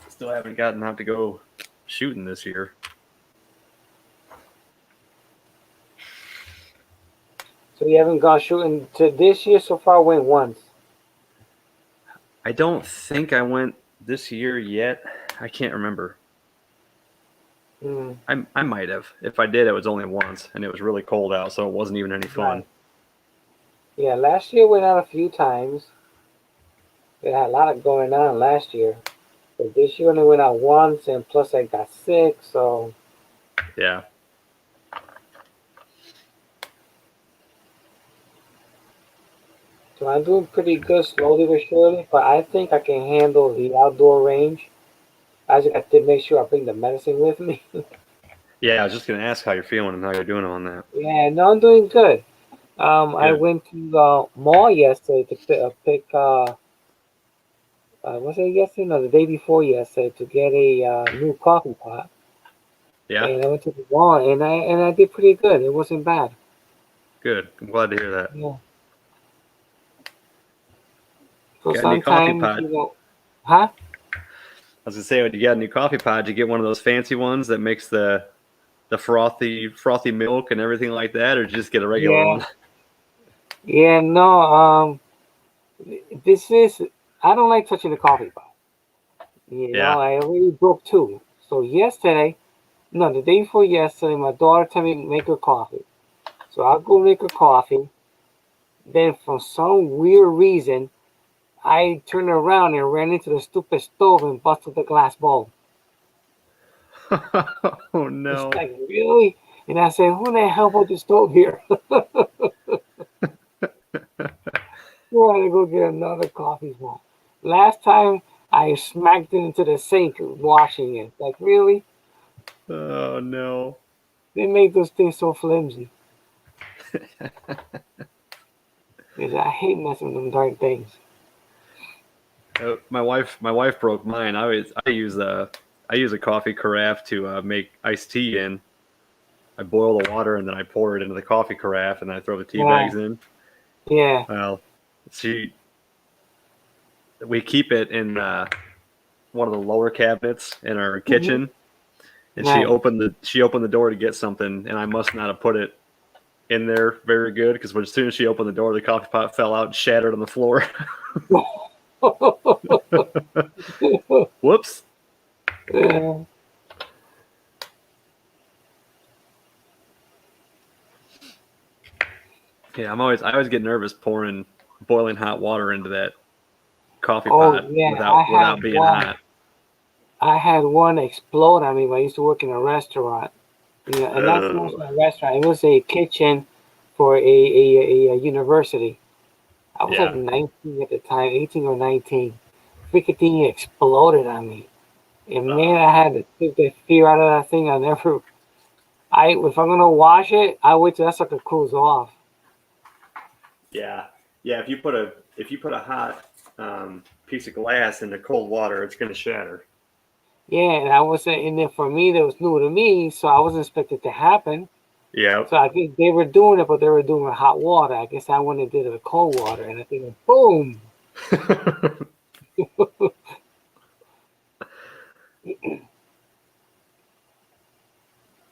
still haven't gotten out to go shooting this year. So you haven't gone shooting to this year so far? Went once. I don't think I went this year yet. I can't remember. I might have. If I did, it was only once, and it was really cold out, so it wasn't even any fun. Right. Yeah, last year went out a few times. We had a lot of going on last year. But this year only went out once, and plus I got sick, so. Yeah. So I'm doing pretty good, slowly but surely, but I think I can handle the outdoor range. I just got to make sure I bring the medicine with me. Yeah, I was just going to ask how you're feeling and how you're doing on that. Yeah, no, I'm doing good. I Good. went to the mall yesterday to pick was it yesterday? No, the day before yesterday to get a new coffee pot. Yeah, And I went to the mall and I did pretty good. It wasn't bad. good. I'm glad to hear that. Yeah. So Got a new coffee sometimes, pot. huh? I was going to say, when you got a new coffee pot, you get one of those fancy ones that makes the frothy milk and everything like that, or just get a regular Yeah. one? Yeah, no, this is, I don't like touching the coffee pot. Yeah. I already broke two. So yesterday, no, the day before yesterday, my daughter told me to make her coffee. So I'll go make her coffee. Then, for some weird reason, I turned around and ran into the stupid stove and busted the glass bowl. Oh no. It's like, really? And I said, who the hell put the stove here? So I had to go get another coffee pot. Last time, I smacked it into the sink washing it. Like, really? Oh no. They make those things so flimsy. Because I hate messing with them darn things. My wife broke mine. I use a coffee carafe to make iced tea in. I boil the water and then I pour it into the coffee carafe and I throw the tea Right. bags in. Yeah. Well, we keep it in one of the lower cabinets in our kitchen, and Right. she opened the door to get something, and I must not have put it in there very good because as soon as she opened the door, the coffee pot fell out and shattered on the floor. Whoops. Yeah. Yeah, I always get nervous pouring boiling hot water into that coffee Oh, pot yeah, without being hot. I had one explode on me when I used to work in a restaurant. And not so much in a restaurant. It was a kitchen for a university. I was like Yeah. 19 at the time, 18 or 19. Freaking thing exploded on me. And man, I had to take the fear out of that thing. If I'm gonna wash it, I wait till that sucker cools off. Yeah, yeah. If you put a hot piece of glass into cold water, it's going to shatter. Yeah, and I wasn't in there for me. That was new to me, so I wasn't expected to happen. Yeah. So I guess they were doing it, but they were doing it with hot water. I guess I went and did it with cold water, and I think, boom.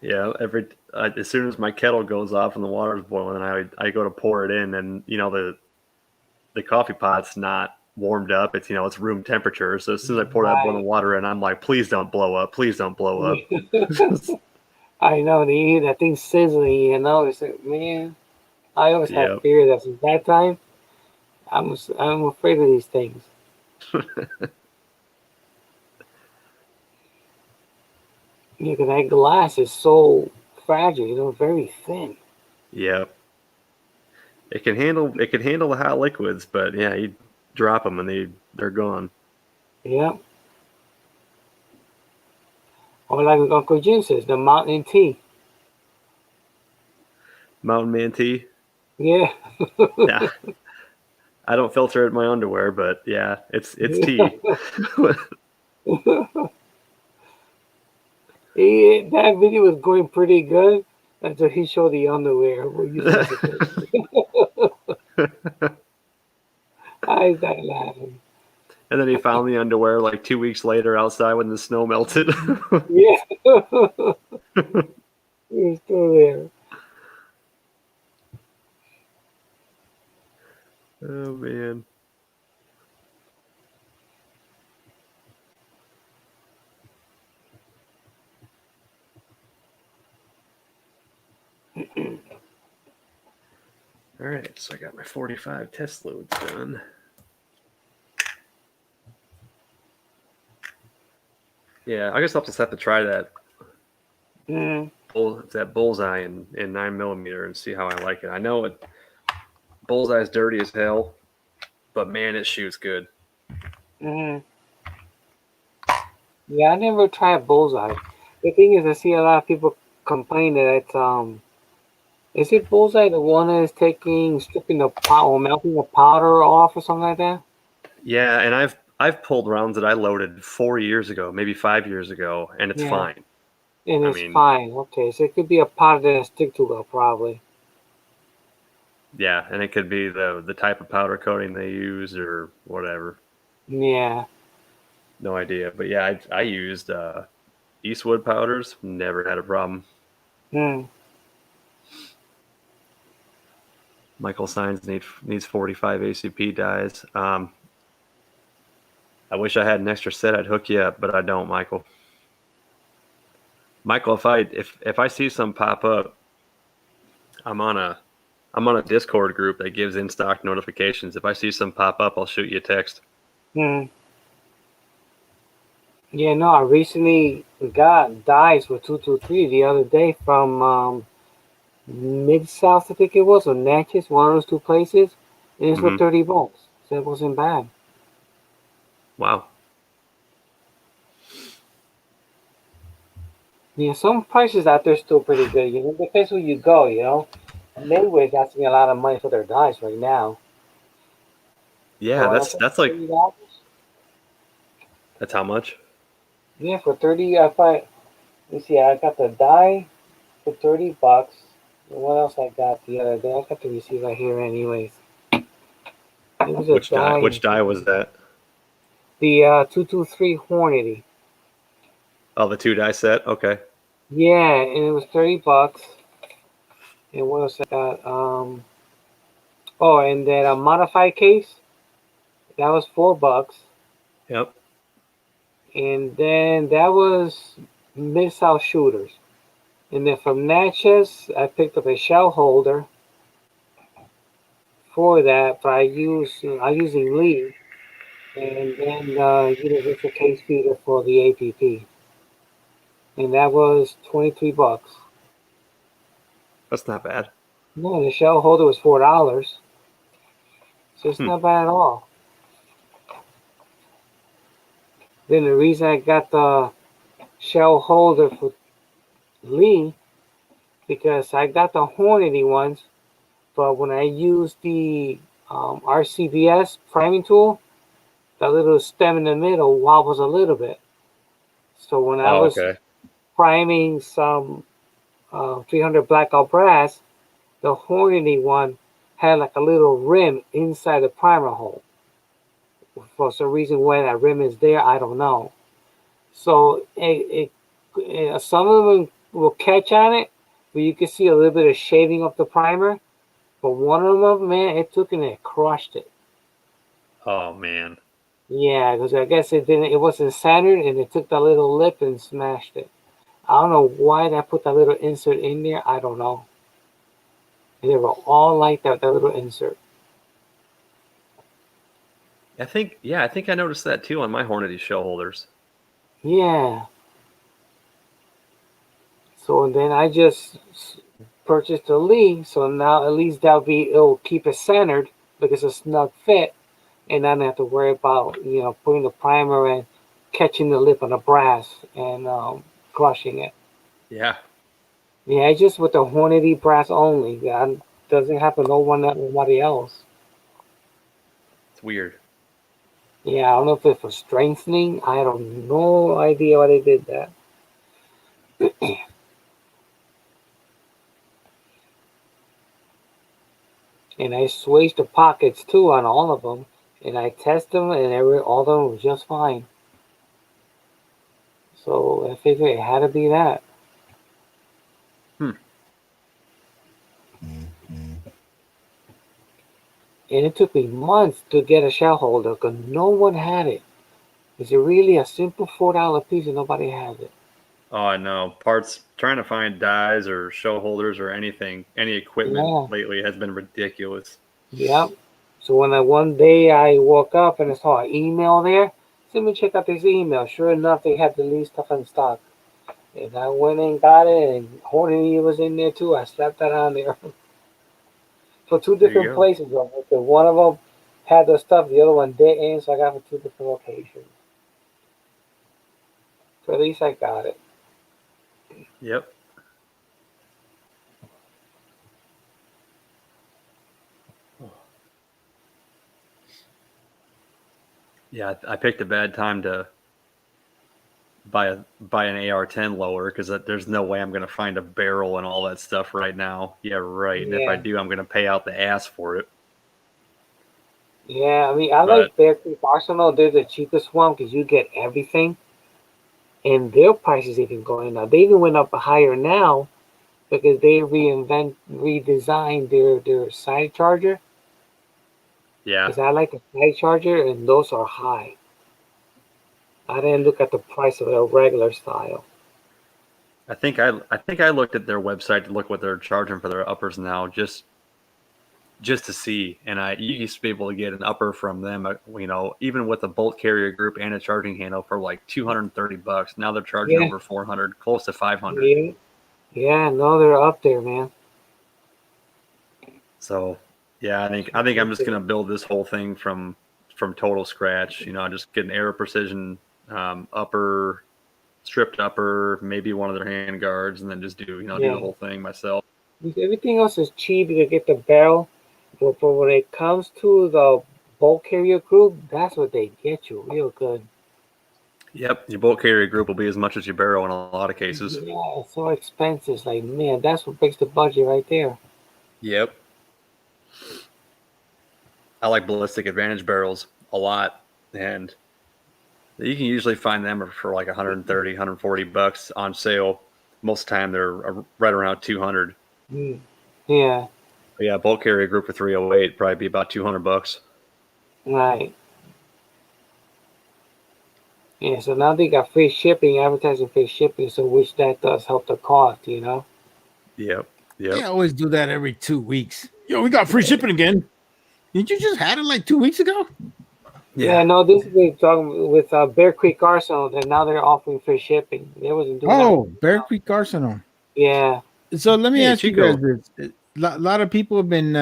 Yeah. As soon as my kettle goes off and the water's boiling, I go to pour it in, and the coffee pot's not warmed up. It's room temperature. So as soon as I pour that boiling water in, I'm like, please don't blow up. Please don't blow up. I know, you hear that thing sizzling, it's like, man, I always have fear that since that time, I'm afraid of these things. Yeah, because that glass is so fragile. You know, very thin. Yep. It can handle the hot liquids, but yeah, you drop them and they're gone. Yeah. Or like Uncle Jim says, the mountain tea. Mountain Man tea. Yeah. Yeah. I don't filter it in my underwear, but yeah, it's tea. That video was going pretty good until he showed the underwear. We're using as a I started laughing. And then he found the underwear like 2 weeks later outside when the snow melted. Yeah. He's still there. Oh man. All right, so I got my 45 test loads done. Yeah, I guess I'll just have to try that. That bullseye in 9mm and see how I like it. I know bullseye is dirty as hell, but man, it shoots good. Yeah, I never tried bullseye. The thing is, I see a lot of people complain that it's is it bullseye the one that is stripping the powder or melting the powder off or something like that? Yeah, and I've pulled rounds that I loaded 4 years ago, maybe 5 years ago, and it's Yeah, fine. and I it's mean, fine. Okay, so it could be a powder that stick to it, probably. yeah, and it could be the type of powder coating they use or whatever. Yeah. No idea, but yeah, I used Eastwood powders. Never had a problem. Michael Signs needs 45 ACP dies. I wish I had an extra set. I'd hook you up, but I don't, Michael. Michael, if I see some pop up, I'm on a Discord group that gives in stock notifications. If I see some pop up, I'll shoot you a text. Yeah, no, I recently got dice for 223 the other day from Mid South, I think it was, or Natchez, one of those two places, and it's for $30. So it wasn't bad. Wow. Yeah, some prices out there still pretty good. You know, depends where you go. You know, Midway's asking a lot of money for their dice right now. Yeah, So that's like $30. that's how much? Yeah, for 30, I thought. You see, I got the die for $30. And what else I got the other day? I got the receipt right here, anyways. It was a die. Which die was that? The 223 Hornady. Oh, the 2 die set. Okay. Yeah, and it was $30. And what else I got? Oh, and that modified case, that was $4. Yep. And then that was Mid South Shooters. And then from Natchez, I picked up a shell holder for that, but I'm using Lee, and then Universal Case Feeder for the APP, and that was $23. That's not bad. No, the shell holder was $4, so it's not bad at all. Then the reason I got the shell holder for Lee, because I got the Hornady ones, but when I used the RCBS priming tool, the little stem in the middle wobbles a little bit. So when I was priming some 300 blackout brass, the Hornady one had like a little rim inside the primer hole. For some reason why that rim is there, I don't know. So some of them will catch on it, but you can see a little bit of shading of the primer. But one of them, man, it took and it crushed it. Oh man. Yeah, because I guess it wasn't centered, and it took that little lip and smashed it. I don't know why they put that little insert in there. I don't know. They were all like that little insert. I think I noticed that too on my Hornady shell holders. Yeah. So then I just purchased a Lee. So now at least it'll keep it centered because it's a snug fit, and I don't have to worry about putting the primer and catching the lip on the brass and crushing it. Yeah. Yeah, it's just with the Hornady brass only. That doesn't happen no one nobody else. It's weird. Yeah, I don't know if it's for strengthening. I have no idea why they did that. And I switched the pockets too on all of them, and I test them, and all of them was just fine. So I figured it had to be that. And it took me months to get a shell holder because no one had it. It's really a simple $4 piece and nobody has it. Oh, I know. Parts trying to find dies or show holders or anything, any equipment Yeah. lately has been ridiculous. Yep. So one day I woke up and I saw an email there. So let me check out this email. Sure enough, they had the least stuff in stock. And I went and got it, and Hornady was in there too. I slapped that on there for two There you different go. places. Though. One of them had the stuff, the other one didn't, so I got it for two different locations. So at least I got it. Yep. Yeah, I picked a bad time to buy an AR-10 lower because there's no way I'm going to find a barrel and all that stuff right now. Yeah, right. And if I Yeah. do, I'm going to pay out the ass for it. Yeah, I mean, I But like Bear Creek Arsenal. They're the cheapest one because you get everything, and their prices even going up. They even went up higher now because they redesigned their side charger. yeah, Because I like the side charger, and those are high. I didn't look at the price of a regular style. I think I looked at their website to look what they're charging for their uppers now, just to see. And you used to be able to get an upper from them, even with a bolt carrier group and a charging handle for like $230. Now they're charging Yeah, over 400, close to 500. yeah, yeah. No, they're up there, man. So yeah, I think I'm just gonna build this whole thing from total scratch. Just get an Aero Precision upper, stripped upper, maybe one of their hand guards, and then just do the Yeah. whole thing myself. Everything else is cheap. You can get the barrel, but when it comes to the bolt carrier group, that's what they get you real good. Yep, your bolt carrier group will be as much as your barrel in a lot of cases. Yeah, it's so expensive. It's like, man, that's what breaks the budget right there. Yep. I like ballistic advantage barrels a lot, and you can usually find them for like 130, 140 bucks on sale. Most of the time they're right around 200. Mm. Yeah, But yeah, bolt carrier group for 308 probably be about 200 bucks. right. Yeah, so now they got free shipping, advertising free shipping, so which that does help the cost, Yep. They always do that every 2 weeks. Yo, we got free shipping again. Did you just had it like 2 weeks ago? Yeah, no, this is we're talking with Bear Creek Arsenal, and now they're offering free shipping. They wasn't doing Oh, Bear Creek Arsenal. Yeah. So let me Hey, ask you Chico. guys this. A lot of people have been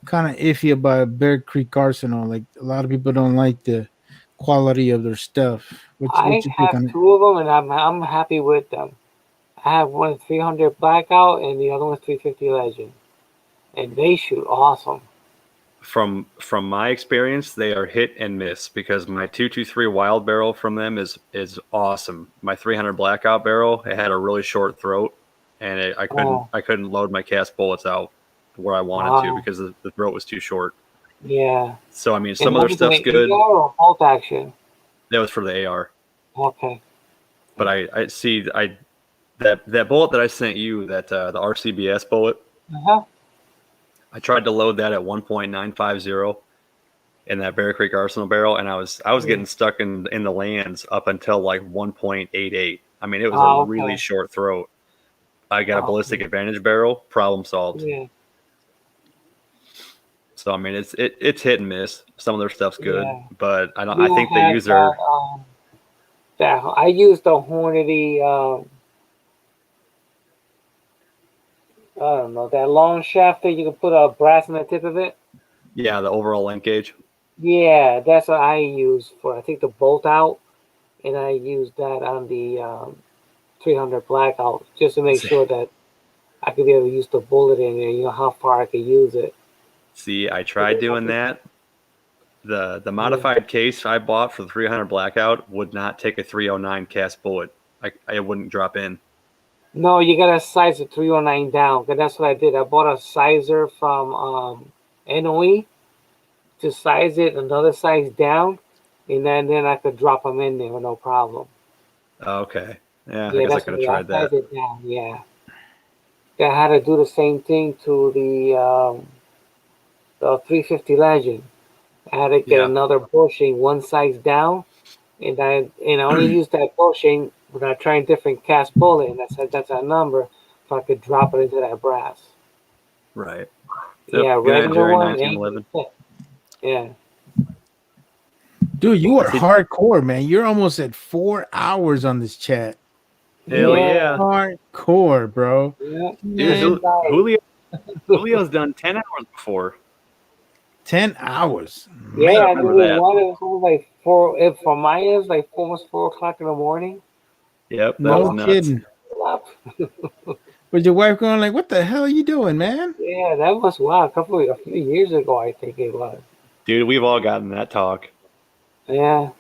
kind of iffy about Bear Creek Arsenal. Like a lot of people don't like the quality of their stuff. What's I your take have on it? two of them, and I'm happy with them. I have one 300 Blackout, and the other one's 350 Legend, and they shoot awesome. From my experience, they are hit and miss because my 223 wild barrel from them is awesome. My 300 blackout barrel, it had a really short throat, and I couldn't load my cast bullets out where I wanted to because the throat was too short. Yeah. So I mean, And some of their stuff's good. AR or bolt action? That was for the AR. Okay. But I see that bullet that I sent you, that the RCBS bullet. Uh-huh. I tried to load that at 1.950 in that Bear Creek Arsenal barrel, and I was getting stuck in the lands up until like 1.88. I mean, it was a really short throat. I got a ballistic advantage barrel, problem solved. Yeah. So I mean, it's hit and miss. Some of their stuff's good, but I think I they use their. I used the Hornady I don't know, that long shaft that you can put a brass on the tip of it. Yeah, the overall length gauge. Yeah, that's what I use for. I take the bolt out and I use that on the 300 blackout just to make sure that I could be able to use the bullet in there. You know how far I could use it. See, I tried doing that. The Yeah. modified case I bought for the 300 blackout would not take a 309 cast bullet. I wouldn't drop in. No, you gotta size the 309 down. 'Cause that's what I did. I bought a sizer from NOE to size it another size down, and then I could drop them in there with no problem. Okay. Yeah, I Yeah, guess I that's could what have I tried size that. it down. Yeah, I had to do the same thing to the 350 Legend. I had to get Yeah. another bushing one size down, and I only used that bushing when I tried different cast bullet, and that's a number, so I could drop it into that brass. Right. Yep. Yeah, Good night, regular Jerry. one ain't 1911. gonna fit. Yeah. Dude, you are See, hardcore, man. You're almost at 4 hours on this chat. hell You Yeah. yeah, are hardcore, bro. Yeah. dude. Man, Julio's done 10 hours before. 10 hours. Yeah, Man, I remember did it that. one. It was almost like four. If for mine, it was like almost 4 o'clock in the morning. Yep, that was no nuts. kidding. Up. Was your wife going like, "What the hell are you doing, man?" Yeah, that was a few years ago, I think it was. Dude, we've all gotten that talk. Yeah.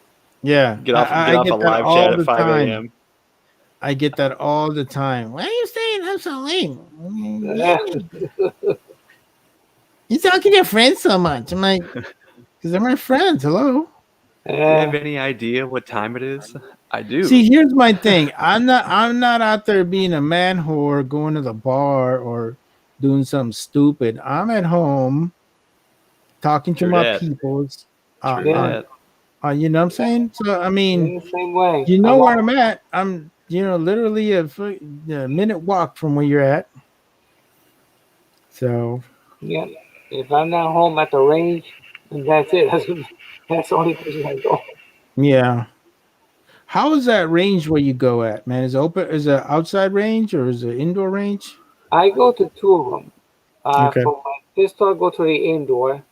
Yeah, Get off a get that live all chat at the 5 time. a.m. I get that all the time. Why are you staying up so late? Yeah. You talking to your friends so much. I'm like, because they're my friends. Hello. Do you have Yeah. any idea what time it is? I do. See, here's my thing. I'm not out there being a man whore, going to the bar or doing something stupid. I'm at home talking to True my that. peoples. True Yeah. that. You know what I'm saying? So I mean, The same way. you know I'm where all, I'm at. I'm literally a minute walk from where you're at. So yeah. If I'm not home at the range, then that's it. That's the only place I go. yeah. How is that range where you go at, man? Is it open? Is it outside range or is it indoor range? I go to two of them. Okay. For my pistol, I go to the indoor,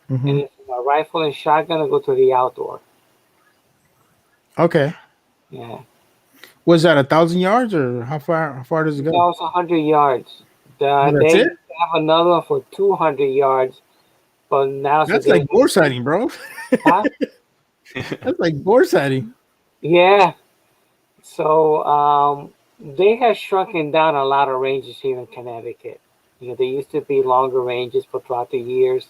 and Hmm. then for my rifle and shotgun, I go to the outdoor. Okay. Yeah. Was that 1,000 yards or how far? How far does it That go? was 100 yards. Oh, that's They it. used to have another one for 200 yards, but now since That's they like bore sighting, bro. huh? That's like bore sighting. Yeah. So they have shrunken down a lot of ranges here in Connecticut. You know, they used to be longer ranges, but throughout the years,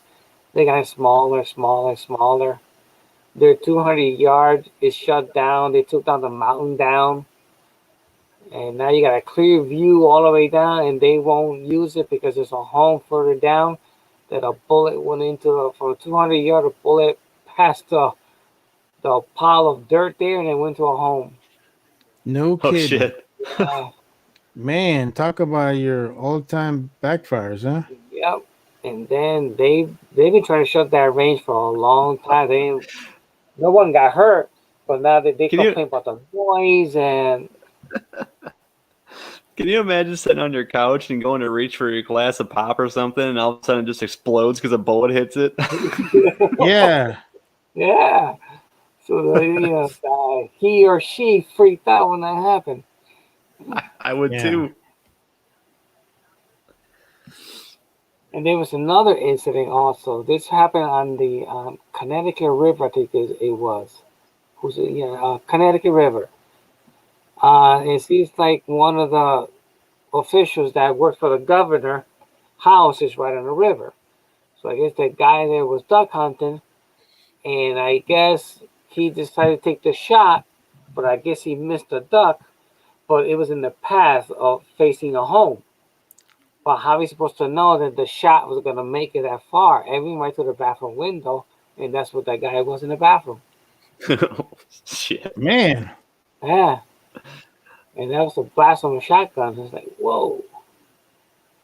they got smaller, smaller, smaller. Their 200 yards is shut down. They took down the mountain down, and now you got a clear view all the way down, and they won't use it because there's a home further down that a bullet went into. For 200 yard, a bullet passed the pile of dirt there, and it went to a home. No Oh kidding. shit. Yeah. Man, talk about your all-time backfires, huh? Yep. And then they've been trying to shut that range for a long time. No one got hurt, but now they Can you complain about the noise and can you imagine sitting on your couch and going to reach for your glass of pop or something, and all of a sudden it just explodes because a bullet hits it? Yeah. yeah. So he or she freaked out when that happened. I would Yeah. too. And there was another incident also. This happened on the Connecticut River, I think it was. Connecticut River. It seems like one of the officials that worked for the governor house is right on the river. So I guess the guy there was duck hunting, and I guess he decided to take the shot, but I guess he missed the duck, but it was in the path of facing a home. But how he's supposed to know that the shot was going to make it that far? And we went to the bathroom window, and that's what that guy was in the bathroom. Shit. Man. Yeah. And that was a blast from a shotgun. It's like, whoa.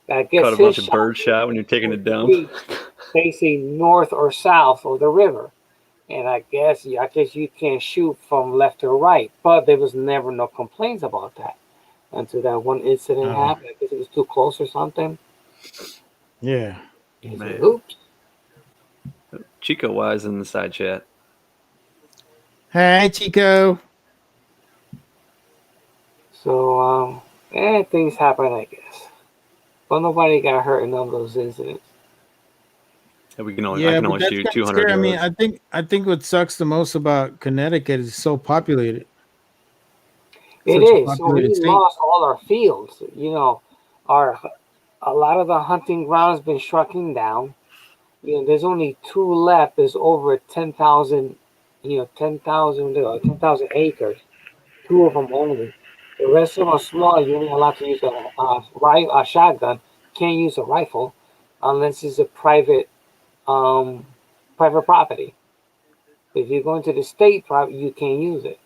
I guess Caught a bunch of bird shot when you're taking a dump. Facing north or south of the river. And I guess you can't shoot from left to right. But there was never no complaints about that until that one incident happened. I guess it was too close or something. Yeah. He said, Man. oops. Chico Wise in the side chat. Hey, Chico. So, things happen, I guess. But nobody got hurt in none of those incidents. I can only But that's shoot kind of 200 scary. I mean, yards. I think what sucks the most about Connecticut is so populated. It Such a is. So we populated state. lost all our fields. A lot of the hunting grounds been shrinking down. There's only two left. There's over 10,000, 10,000 acres. Two of them only. The rest of them are small. You're only allowed to use a shotgun. Can't use a rifle unless it's a private property. If you're going to the state property, you can't use it.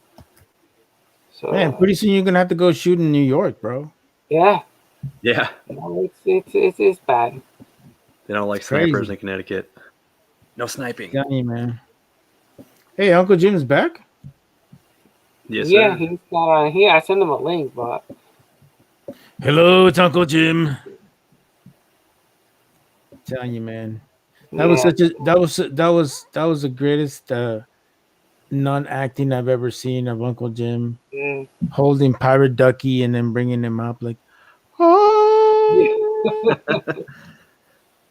So Man, pretty soon you're gonna have to go shoot in New York, bro. yeah, Yeah. it's bad. They don't like crazy. snipers in Connecticut. No sniping. Got you, man. Hey, Uncle Jim's back. Yes, Yeah, sir. he's not here. I sent him a link, but Hello, it's Uncle Jim. I'm telling you, man. That was yeah. such a that was the greatest non-acting I've ever seen of Uncle Jim Mm. holding Pirate Ducky and then bringing him up like,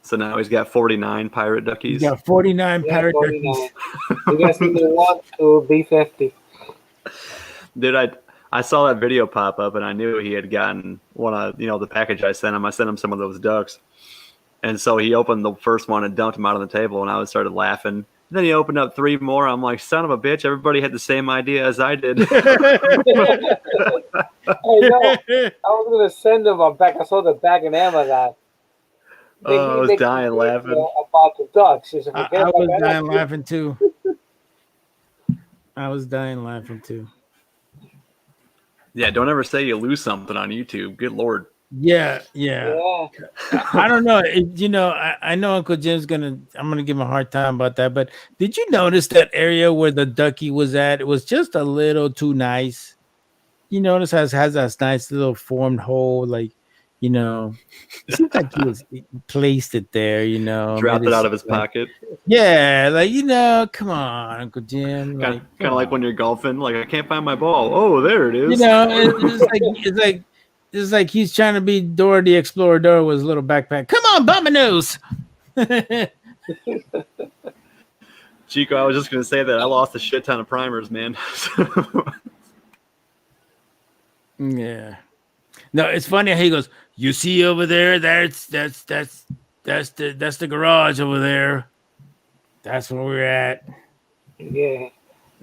So now he's got 49 pirate duckies. He's got 49 Yeah, Pirate 49. Duckies. You guys see the one to B50. Dude, I saw that video pop up and I knew he had gotten one of the package I sent him. I sent him some of those ducks. And so he opened the first one and dumped them out on the table and I started laughing. Then he opened up 3 more. I'm like, son of a bitch, everybody had the same idea as I did. I know. I was gonna send them a back. I saw the bag in Amazon. I was dying laughing. About the ducks. I was dying laughing too. I was dying laughing too. Yeah, don't ever say you lose something on YouTube. Good Lord. Yeah. Yeah. I don't know. I know Uncle Jim's I'm gonna give him a hard time about that. But did you notice that area where the ducky was at? It was just a little too nice. You notice has that nice little formed hole, like it seems like he placed it there. Dropped it out of his pocket. Yeah, come on, Uncle Jim. Kind of like when you're golfing. Like I can't find my ball. Oh, there it is. It's like he's trying to be Dora the Explorer with his little backpack. Come on, Bombanos. Chico, I was just gonna say that I lost a shit ton of primers, man. Yeah. No, it's funny how he goes, you see over there, that's the garage over there. That's where we're at. Yeah.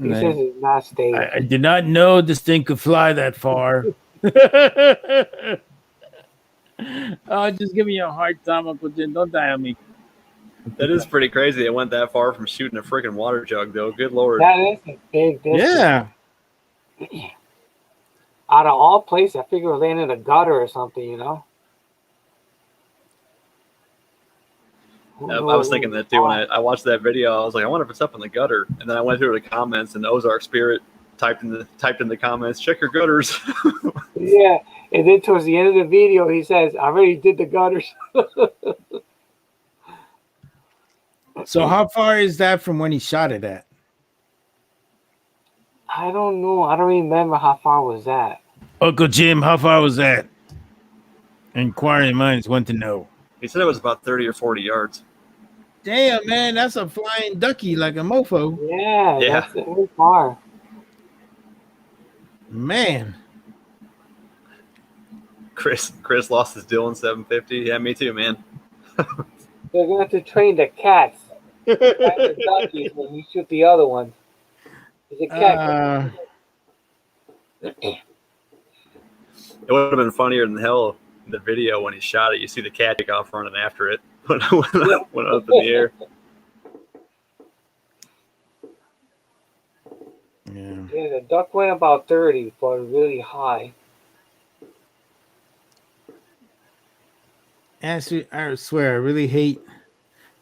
He says it's not stable. I did not know this thing could fly that far. Oh, just give me a hard time, Uncle Jim. Don't die on me. That is pretty crazy. It went that far from shooting a freaking water jug, though. Good Lord. That is a big difference. Yeah. Out of all places, I figure it landed in a gutter or something, I was thinking that too when I watched that video. I was like, I wonder if it's up in the gutter. And then I went through the comments, and Ozark Spirit typed in the comments, check your gutters. Yeah, and then towards the end of the video, he says, I already did the gutters. So how far is that from when he shot it at? I don't know. I don't remember how far was that. Uncle Jim, how far was that? Inquiring minds want to know. He said it was about 30 or 40 yards. Damn, man, that's a flying ducky like a mofo. Yeah. That's really far. Man. Chris lost his Dillon 750. Yeah, me too, man. They're going to have to train the cats. The duckies when you shoot the other one. It's a cat. It would have been funnier than hell in the video when he shot it. You see the cat take off running after it. Went up in the air. Yeah, the duck went about 30, but really high. Actually, I swear, I really hate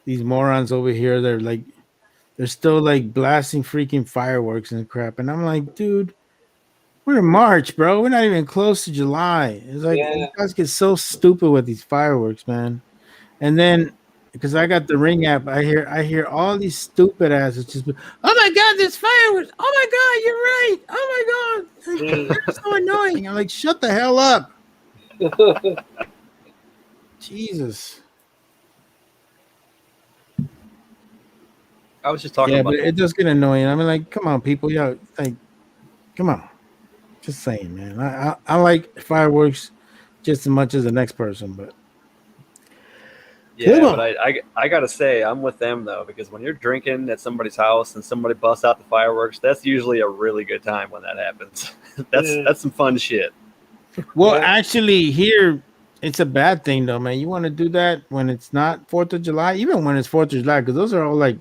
these morons over here. They're still like blasting freaking fireworks and crap. And I'm like, dude, we're in March, bro. We're not even close to July. It's like you guys get so stupid with these fireworks, man. And then because I got the Ring app, I hear all these stupid asses just, oh my god, there's fireworks! Oh my god, you're right! Oh my god, they're so annoying! I'm like, shut the hell up, Jesus. I was just talking Yeah, about but it does get annoying. I mean, like, come on, people, yeah, like, come on. Just saying, man. I like fireworks just as much as the next person, but yeah, come but on. I gotta say I'm with them though, because when you're drinking at somebody's house and somebody busts out the fireworks, that's usually a really good time when that happens. That's some fun shit. Well, actually, here it's a bad thing though, man. You want to do that when it's not 4th of July, even when it's 4th of July, because those are all like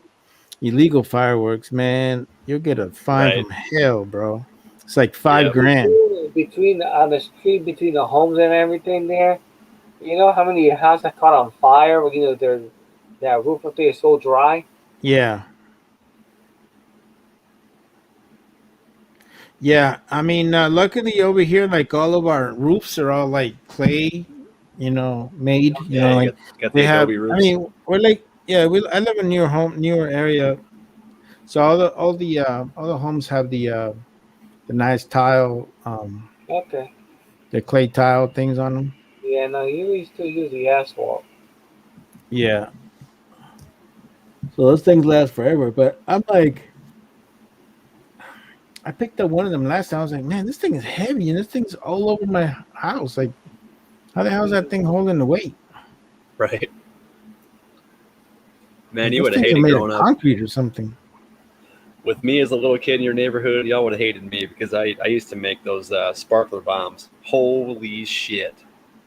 illegal fireworks, man. You'll get a fine Right. from hell, bro. It's like $5 Yep. grand. Between on the street, between the homes and everything there, you know how many houses caught on fire? You know, that roof up there is so dry. Yeah. Yeah, I mean, luckily over here, like all of our roofs are all like clay, made. Yeah, you Like got they the have. Adobe I roofs. mean, we're like, yeah, I live in newer area, so all the homes have the nice tile, Okay. the clay tile things on them. Yeah, no, you still use the asphalt. Yeah, so those things last forever. But I'm like, I picked up one of them last time. I was like, man, this thing is heavy, and this thing's all over my house. Like, how the hell is that thing holding the weight? Right. Man, Like, you those would have things are hated made of growing up concrete or something. with me as a little kid in your neighborhood. Y'all would have hated me because I used to make those sparkler bombs. Holy shit!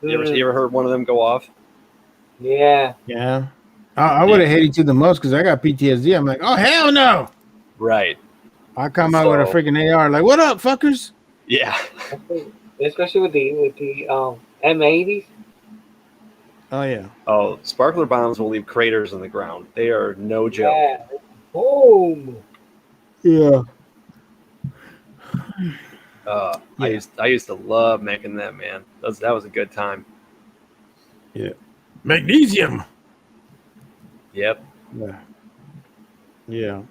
You ever heard one of them go off? Yeah. Yeah. I would have hated you the most because I got PTSD. I'm like, oh hell no! Right. I come out with a freaking AR, like, what up, fuckers? Yeah. Especially with the M80s. Oh yeah. Oh, sparkler bombs will leave craters in the ground. They are no joke. Yeah. Boom. Yeah. I used to love making them, man. That was a good time. Yeah. Magnesium. Yep. Yeah. Yeah.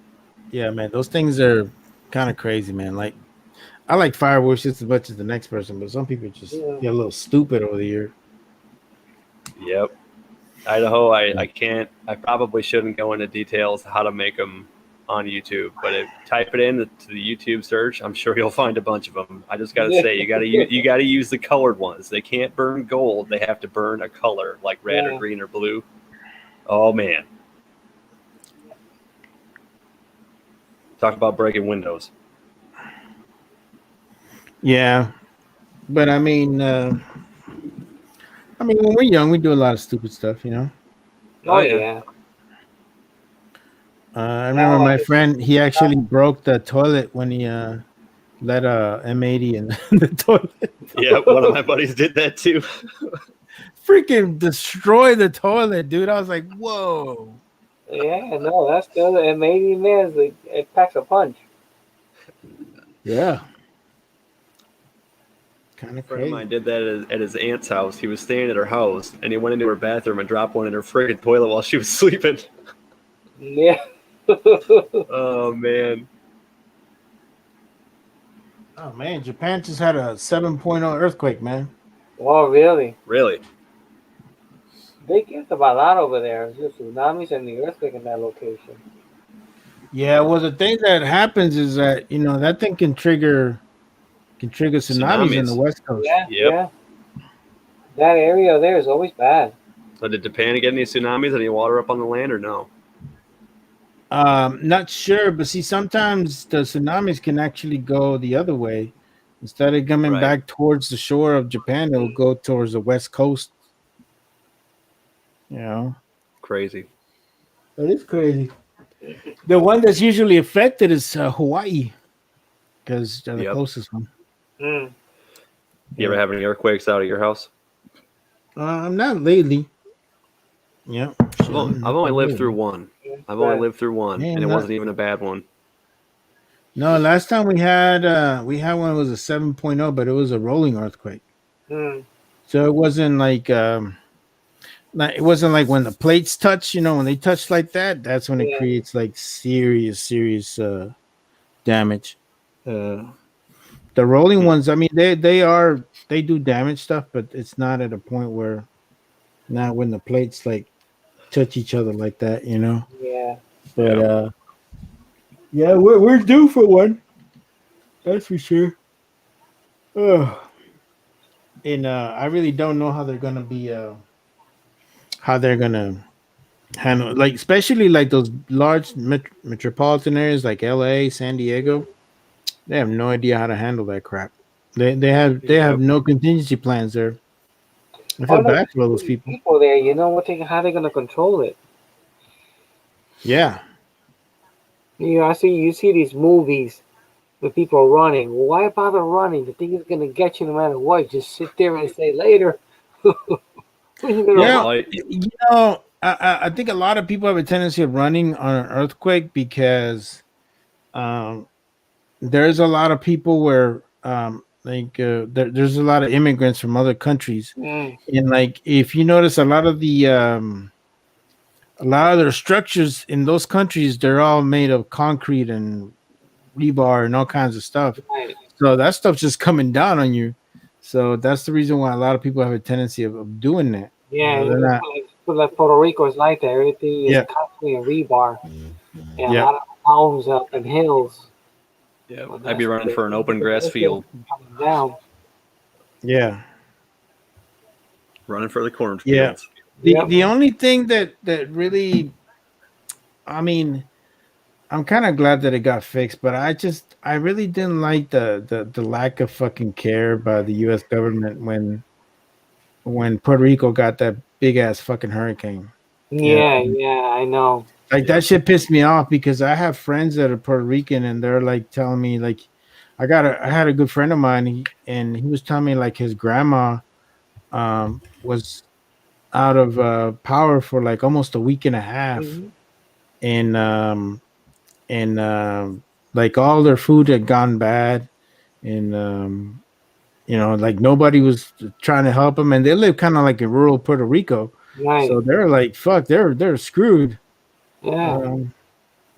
Yeah, man. Those things are kind of crazy, man. Like, I like fireworks just as much as the next person, but some people just get a little stupid over the year. Yep. Idaho, I probably shouldn't go into details how to make them on YouTube, but type it in to the YouTube search. I'm sure you'll find a bunch of them. I just got to say, you got to use the colored ones. They can't burn gold. They have to burn a color like red or green or blue. Oh man. Talk about breaking windows. Yeah. But I mean, when we're young, we do a lot of stupid stuff, Oh yeah. I remember my friend, he actually broke the toilet when he let a M80 in the toilet. Yeah, one of my buddies did that too. Freaking destroy the toilet, dude. I was like, whoa. Yeah, no, that's the other M80, man. It packs a punch. Yeah. Kind of A friend crazy. of mine did that at his aunt's house. He was staying at her house, and he went into her bathroom and dropped one in her friggin' toilet while she was sleeping. Yeah. Oh man. Oh man, Japan just had a 7.0 earthquake, man. Oh really? Really? They get about a lot over there. It's just tsunamis and the earthquake in that location. Yeah, well, the thing that happens is that that thing can trigger tsunamis in the West Coast. Yeah, Yep. yeah. That area there is always bad. So did Japan get any tsunamis, any water up on the land, or no? Not sure, but see, sometimes the tsunamis can actually go the other way. Instead of coming back towards the shore of Japan, it will go towards the West Coast. Crazy. That is crazy. The one that's usually affected is Hawaii, because they're the closest one. Mm. You ever have any earthquakes out of your house? Not lately. Yeah. I've only lived through one. I've only lived through one, Man, and it wasn't even a bad one. No, last time we had one was a 7.0, but it was a rolling earthquake. Mm. So it wasn't like it wasn't like when the plates touch, when they touch like that, that's when it Yeah. creates like serious damage. The rolling ones, I mean, they do damage stuff, but it's not at a point where not when the plates like touch each other like that, Yeah. But Yeah. yeah, we're due for one. That's for sure. Ugh. And I really don't know how they're gonna be how they're gonna handle, like, especially like those large metropolitan areas like LA, San Diego. They have no idea how to handle that crap. They have Yep. no contingency plans there. I feel Oh no, bad for all those people. people there. You know what? How they gonna control it? Yeah. You see these movies with people running. Well, why bother running? The thing is gonna get you no matter what. Just sit there and say later. When you gonna Yeah. run? Well, I think a lot of people have a tendency of running on an earthquake because um there's a lot of people where there's a lot of immigrants from other countries, Mm, and like if you notice a lot of their structures in those countries, they're all made of concrete and rebar and all kinds of stuff. right. So that stuff's just coming down on you. So that's the reason why a lot of people have a tendency of doing that. Yeah, They're not. like Puerto Rico is like that. Everything is Yeah. constantly in rebar, and a Yeah. lot of mountains up and hills. yeah. Well, I'd be that's running for an open grass field, coming down. Yeah. running for the Yeah. cornfields. Yep. The only thing that really, I mean, I'm kind of glad that it got fixed, but I really didn't like the lack of fucking care by the U.S. government when Puerto Rico got that big ass fucking hurricane. Yeah, Yeah, yeah, I know. like that shit pissed me off because I have friends that are Puerto Rican and they're like telling me like I had a good friend of mine and he was telling me like his grandma was out of power for like almost a week and a half, Hmm. and like all their food had gone bad, and like nobody was trying to help them, and they live kind of like in rural Puerto Rico, Right. so they're like fuck, they're screwed. Yeah. um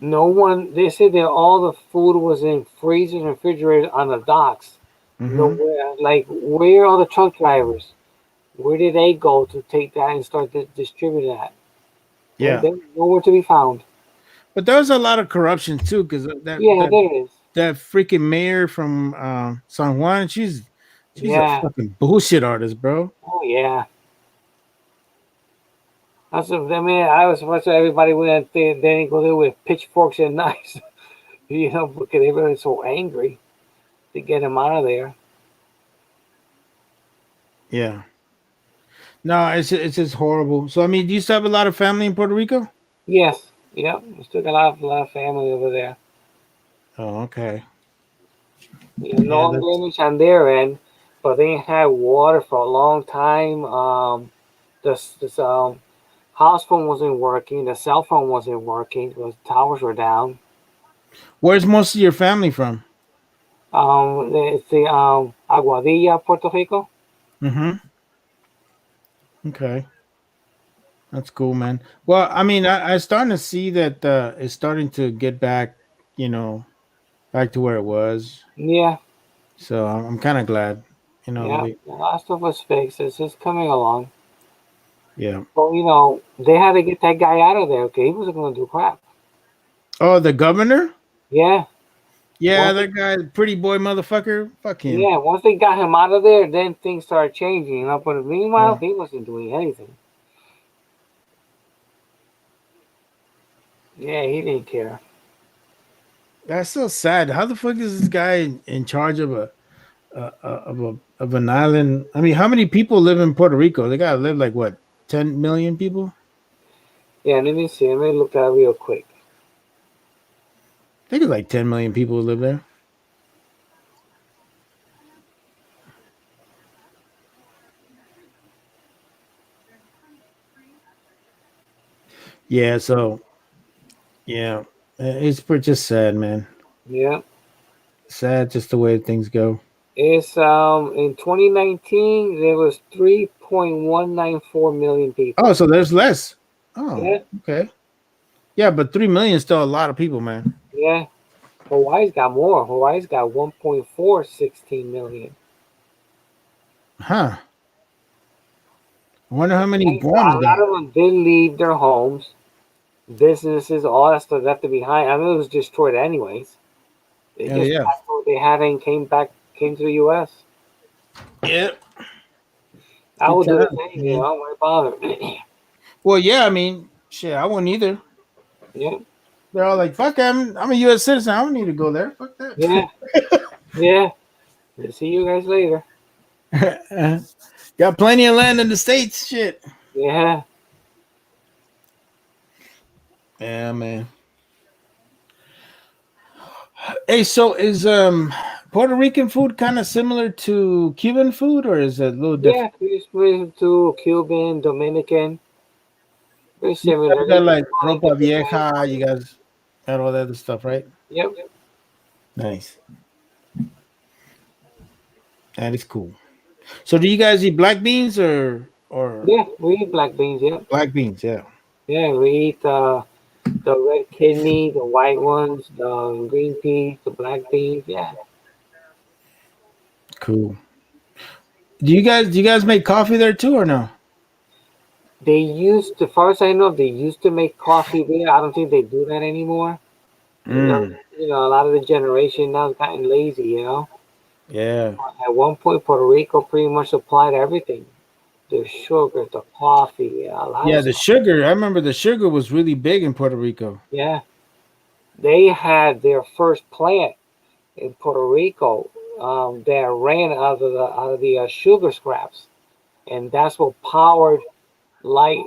No one. They said that all the food was in freezers and refrigerators on the docks. mhm. Nowhere. Like, where are the truck drivers? Where did they go to take that and start to distribute that? Yeah, They're nowhere to be found. but there's a lot of corruption too because Yeah, there is. that freaking mayor from San Juan, she's a Yeah. fucking bullshit artist, bro. Oh yeah. I mean, I was surprised that everybody went there. They didn't go there with pitchforks and knives, because they were so angry to get him out of there. Yeah. No, it's just horrible. So I mean, do you still have a lot of family in Puerto Rico? Yes. Yep. We still got a lot of family over there. Oh, okay. Yeah, No that's damage on their end, but they ain't had water for a long time. This house phone wasn't working. The cell phone wasn't working because towers were down. where's most of your family from? It's the Aguadilla, Puerto Rico. Mm-hmm. Okay, that's cool, man. Well, I mean, I starting to see that it's starting to get back, back to where it was. Yeah, So I'm kind of glad, yeah. they, The last of us fixed. It's just coming along. yeah. But they had to get that guy out of there. Okay, he wasn't gonna do crap. Oh, the governor? Yeah. Yeah, Once that guy, pretty boy motherfucker. Fuck him. yeah, once they got him out of there, then things started changing. But meanwhile, Yeah. he wasn't doing anything. Yeah, he didn't care. That's so sad. How the fuck is this guy in charge of of an island? I mean, how many people live in Puerto Rico? They gotta live like what, 10 million people? Yeah, let me see. Let me look that real quick. I think it's like 10 million people who live there. Yeah, so yeah, it's pretty just sad, man. Yeah. Sad, just the way things go. It's in 2019 there was 1.194 million people. Oh, so there's less. Oh, Yeah. okay. Yeah, but 3 million is still a lot of people, man. Yeah. Hawaii's got more. Hawaii's got 1.416 million. Huh. I wonder how many And Guam's a got. lot of them did leave their homes, businesses, all that stuff left behind. I mean, it was destroyed anyways. They Oh, just yeah. packed what they had and came to the U.S. Yep. I would do the times, same, man. why bother? Well, yeah, I mean, shit, I wouldn't either. Yeah. They're all like, fuck, I'm a U.S. citizen. I don't need to go there. Fuck that. Yeah. Yeah. We'll see you guys later. Got plenty of land in the States. Shit. Yeah. Yeah, man. Hey, so is Puerto Rican food kind of similar to Cuban food, or is it a little different? Yeah, Christmas to Cuban, Dominican. Very You similar. guys got like ropa vieja. You guys got all that other stuff, right? Yep. Nice. That is cool. So, do you guys eat black beans or Yeah, we eat black beans, yeah. black beans? Yeah. Yeah, we eat the red kidney, the white ones, the green peas, the black beans, yeah. Cool. Do you guys make coffee there too, or no? They used to, as far as I know, they used to make coffee there. I don't think they do that anymore. Mm. A lot of the generation now has gotten lazy, Yeah. At one point, Puerto Rico pretty much supplied everything. The sugar, the coffee, a lot Yeah, of the stuff. sugar. I remember the sugar was really big in Puerto Rico. Yeah. They had their first plant in Puerto Rico that ran out of the sugar scraps, and that's what powered light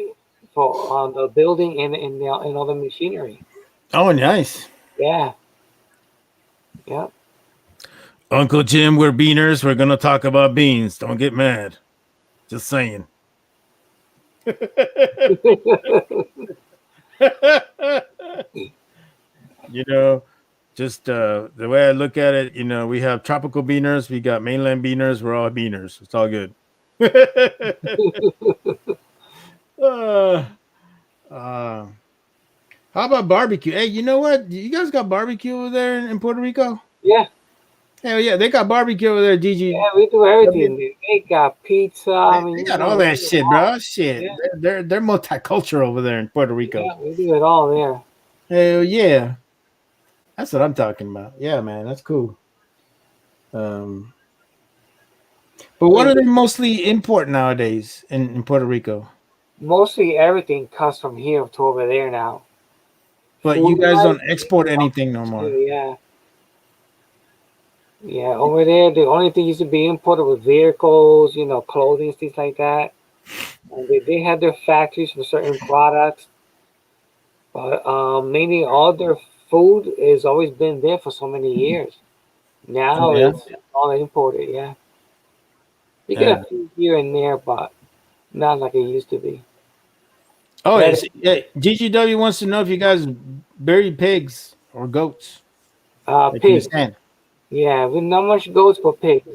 for on the building and all the machinery. Oh, nice. Yeah. Yep. Uncle Jim, we're beaners. We're gonna talk about beans. Don't get mad. Just saying. Just the way I look at it, we have tropical beaners, we got mainland beaners, we're all beaners. It's all good. How about barbecue? Hey, you know what? You guys got barbecue over there in Puerto Rico? Yeah. Hell yeah, they got barbecue over there, DG. Yeah, we do everything. They got pizza. I mean, They got all that shit, bro. Shit. Yeah. They're multicultural over there in Puerto Rico. Yeah, we do it all there. Hell yeah. That's what I'm talking about. Yeah, man, that's cool. But what are they mostly import nowadays in Puerto Rico? Mostly everything comes from here to over there now. But you guys don't export anything no more. Yeah. Yeah, over there, the only thing used to be imported was vehicles, clothing, things like that. And they had their factories for certain products. But mainly all their food has always been there for so many years. Now it's all imported, yeah. You get a few here and there, but not like it used to be. Oh, yes. Yeah. GGW wants to know if you guys bury pigs or goats. Pigs. Yeah, with not much goats, but pigs.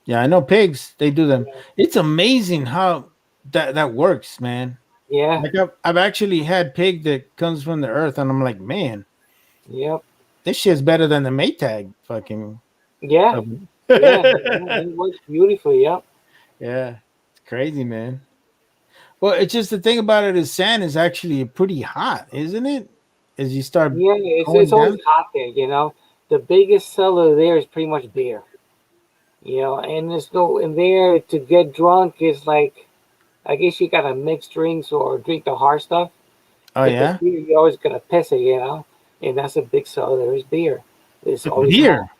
Yeah, I know pigs. They do them. It's amazing how that works, man. Yeah. Like I've actually had pig that comes from the earth, and I'm like, man. Yep. This shit's better than the Maytag fucking. Yeah. Yeah. It works beautifully. Yep. Yeah. It's crazy, man. Well, it's just the thing about it is sand is actually pretty hot, isn't it? As you start. Yeah, it's always hot there, The biggest seller there is pretty much beer. And there's no in there to get drunk is like, I guess you gotta mix drinks or drink the hard stuff. Oh, yeah? Beer, you're always gonna piss it, and that's a big seller there is beer. It's always beer. hot.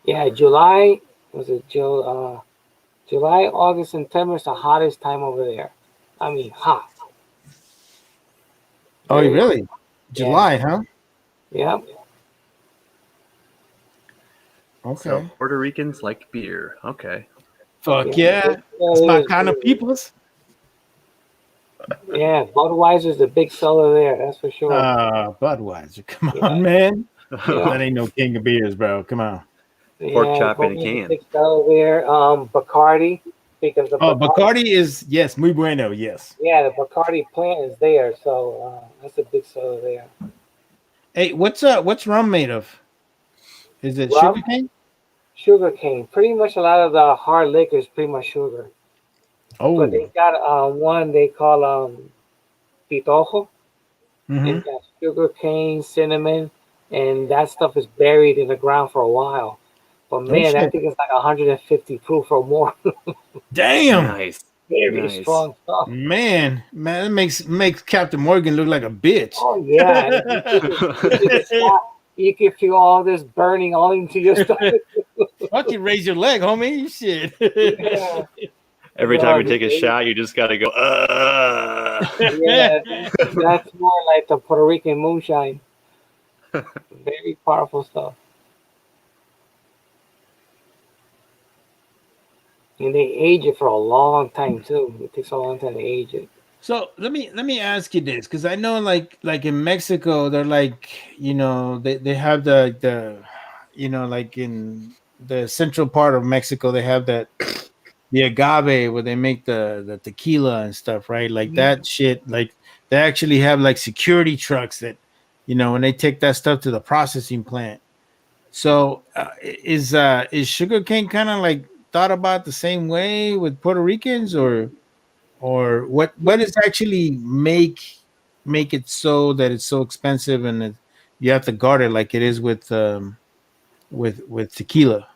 Yeah, July, August, September is the hottest time over there. I mean, hot. Oh, really? July, huh? Yep. Okay. So Puerto Ricans like beer. Okay. Fuck yeah. It's my kind of peoples. Yeah, Budweiser's the big seller there, that's for sure. Budweiser. Come on, man. That ain't no king of beers, bro. Come on. Pork chop in a can. Big seller there. Bacardi. because the Bacardi is yes, muy bueno. Yes. yeah, the Bacardi plant is there, so that's a big soda there. Hey, what's rum made of? Is it Rum, sugarcane? sugar cane. Pretty much a lot of the hard liquor is pretty much sugar. But they Oh. got one they call pitojo, and Mm-hmm. it got sugar cane, cinnamon, and that stuff is buried in the ground for a while. But Oh man, that shit. thing is like 150 proof or more. Damn. Nice. Very Nice. strong stuff. Man, that makes Captain Morgan look like a bitch. Oh yeah, you take a shot, you can feel all this burning all into your stomach. Fucking raise your leg, homie. Shit. Yeah, Every no, time you take a shot, you just got to go. yeah, that's more like the Puerto Rican moonshine. Very powerful stuff. And they age it for a long time too. It takes a long time to age it. So let me ask you this, because I know like in Mexico they're like, they have the like in the central part of Mexico they have that the agave where they make the tequila and stuff, right? Like that shit, like they actually have like security trucks that when they take that stuff to the processing plant. So is sugarcane kind of like thought about the same way with Puerto Ricans, or what is actually make it so that it's so expensive and you have to guard it like it is with tequila?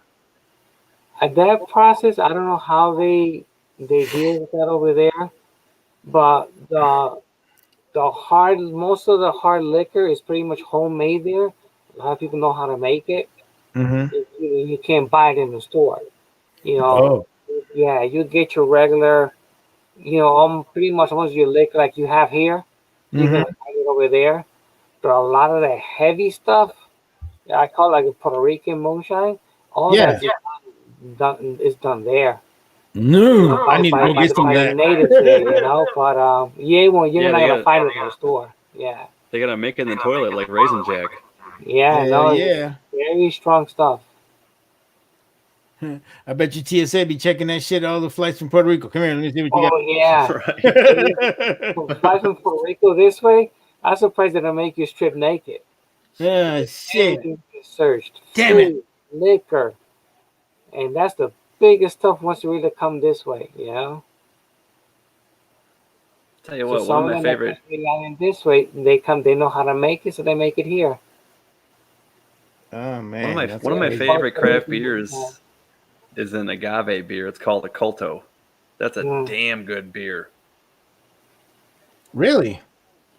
At that process, I don't know how they deal with that over there, but the hard most of the hard liquor is pretty much homemade there. A lot of people know how to make it. Mm-hmm. You can't buy it in the store. You know, Oh. yeah, you get your regular, pretty much almost your liquor like you have here. You're Mm-hmm. gonna find it over there. But a lot of the heavy stuff, I call it like a Puerto Rican moonshine. All Yeah. that's done is done there. No, I need to go get some By of the that. natives there, But you're Yeah, not gonna find it in the store. Yeah, they got to make it in the toilet like Raisin Jack. yeah, Hell no, it's yeah. very strong stuff. I bet you TSA be checking that shit, all the flights from Puerto Rico. Come here, let me see what you Oh yeah, Right. from flies from Puerto Rico this way. I'm surprised they don't make you strip naked. got. Shit. Everything is searched, Damn it. food, liquor, and that's the biggest stuff once you really come this way. Tell you So what, one of some of my them that favorite come in this way, they know how to make it, so they make it here. Oh man, that's one of my crazy. favorite craft beers is an agave beer. It's called a Culto. That's a damn good beer. Really?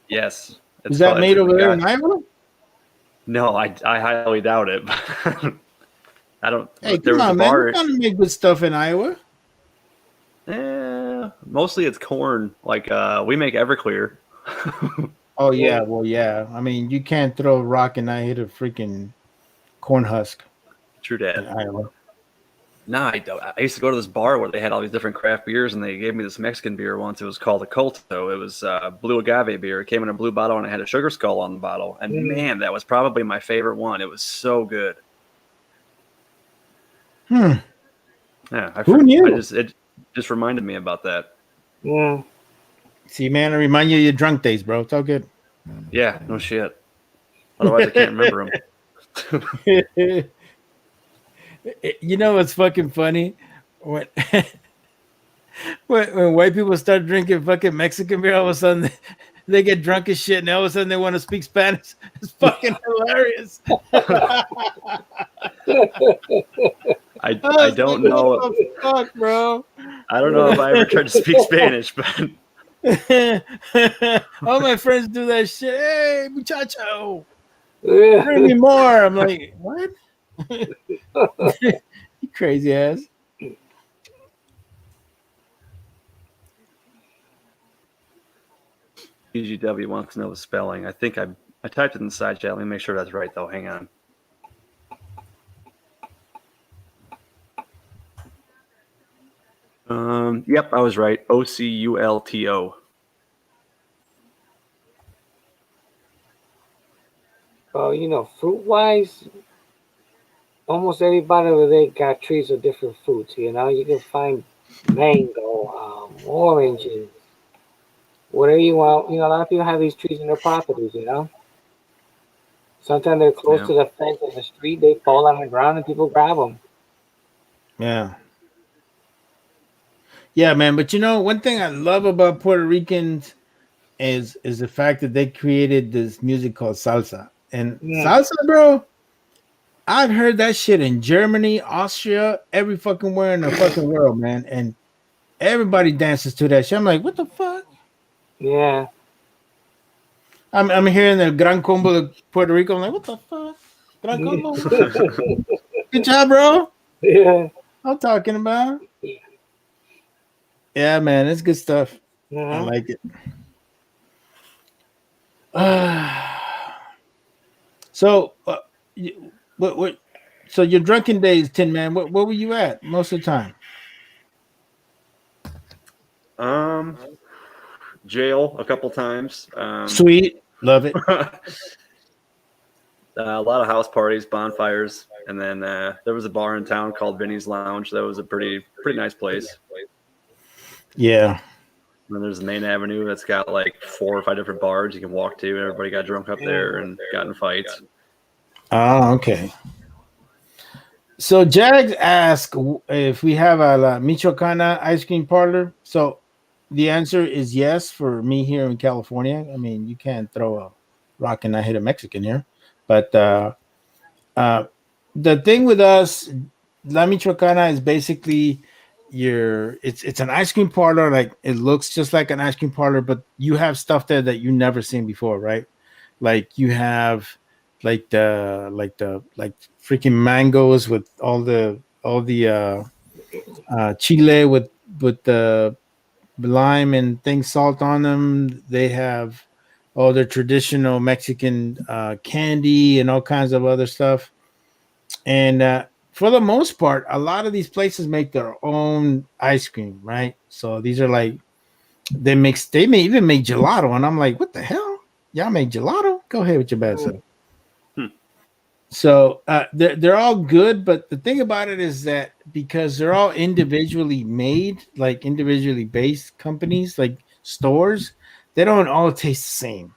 Yes. Is that made over there in Iowa? No, I highly doubt it. I don't. Hey, There come was a on, man. bar. We're gonna make good stuff in Iowa. Mostly it's corn. Like we make Everclear. Oh yeah, well yeah. I mean, you can't throw a rock and not hit a freaking corn husk. True In that. Iowa. No, I don't. I used to go to this bar where they had all these different craft beers, and they gave me this Mexican beer once. It was called a Culto. It was blue agave beer. It came in a blue bottle, and it had a sugar skull on the bottle. And man, that was probably my favorite one. It was so good. Yeah, Who knew? It just reminded me about that. Yeah. See, man, I remind you of your drunk days, bro. It's all good. Yeah, no shit. Otherwise, I can't remember them. You know what's fucking funny? When when white people start drinking fucking Mexican beer, all of a sudden they get drunk as shit, and all of a sudden they want to speak Spanish. It's fucking hilarious. I don't know. What the fuck, bro? I don't know if I ever tried to speak Spanish, but all my friends do that shit. Hey, muchacho, Yeah. bring me more. I'm like, what? You crazy ass. UGW wants to know the spelling. I think I typed it in the side chat. Let me make sure that's right, though. Hang on. Yep, I was right. OCULTO. Well, fruit-wise, almost everybody over there got trees of different fruits. You can find mango, oranges, whatever you want. A lot of people have these trees in their properties. Sometimes they're close Yeah. to the fence of the street. They fall on the ground and people grab them. Yeah. Yeah, man. But one thing I love about Puerto Ricans is the fact that they created this music called salsa. And Yeah. salsa, bro, I've heard that shit in Germany, Austria, every fucking where in the fucking world, man. And everybody dances to that shit. I'm like, what the fuck? Yeah. I'm hearing the Gran Combo of Puerto Rico. I'm like, what the fuck? Gran Combo? Good job, bro. Yeah. I'm talking about. Yeah, man, it's good stuff. I Uh-huh. like it. So, what? So your drunken days, Tin Man. What were you at most of the time? Jail a couple times. Sweet, love it. A lot of house parties, bonfires, and then there was a bar in town called Vinny's Lounge. That was a pretty nice place. Yeah. And then there's the main avenue that's got like 4 or 5 different bars you can walk to. Everybody got drunk up there and got in fights. Oh, okay. So Jags asked if we have a La Michoacana ice cream parlor. So the answer is yes for me here in California. I mean, you can't throw a rock and not hit a Mexican here. But the thing with us, La Michoacana is basically it's an ice cream parlor. Like it looks just like an ice cream parlor, but you have stuff there that you never seen before, right? Like you have like freaking mangoes with all the chile with the lime and things salt on them. They have all their traditional Mexican candy and all kinds of other stuff. And for the most part, a lot of these places make their own ice cream, right? So these are like they may even make gelato, and I'm like, what the hell? Y'all make gelato? Go ahead with your bad self. So they're all good, but the thing about it is that because they're all individually made, like individually based companies, like stores, they don't all taste the same.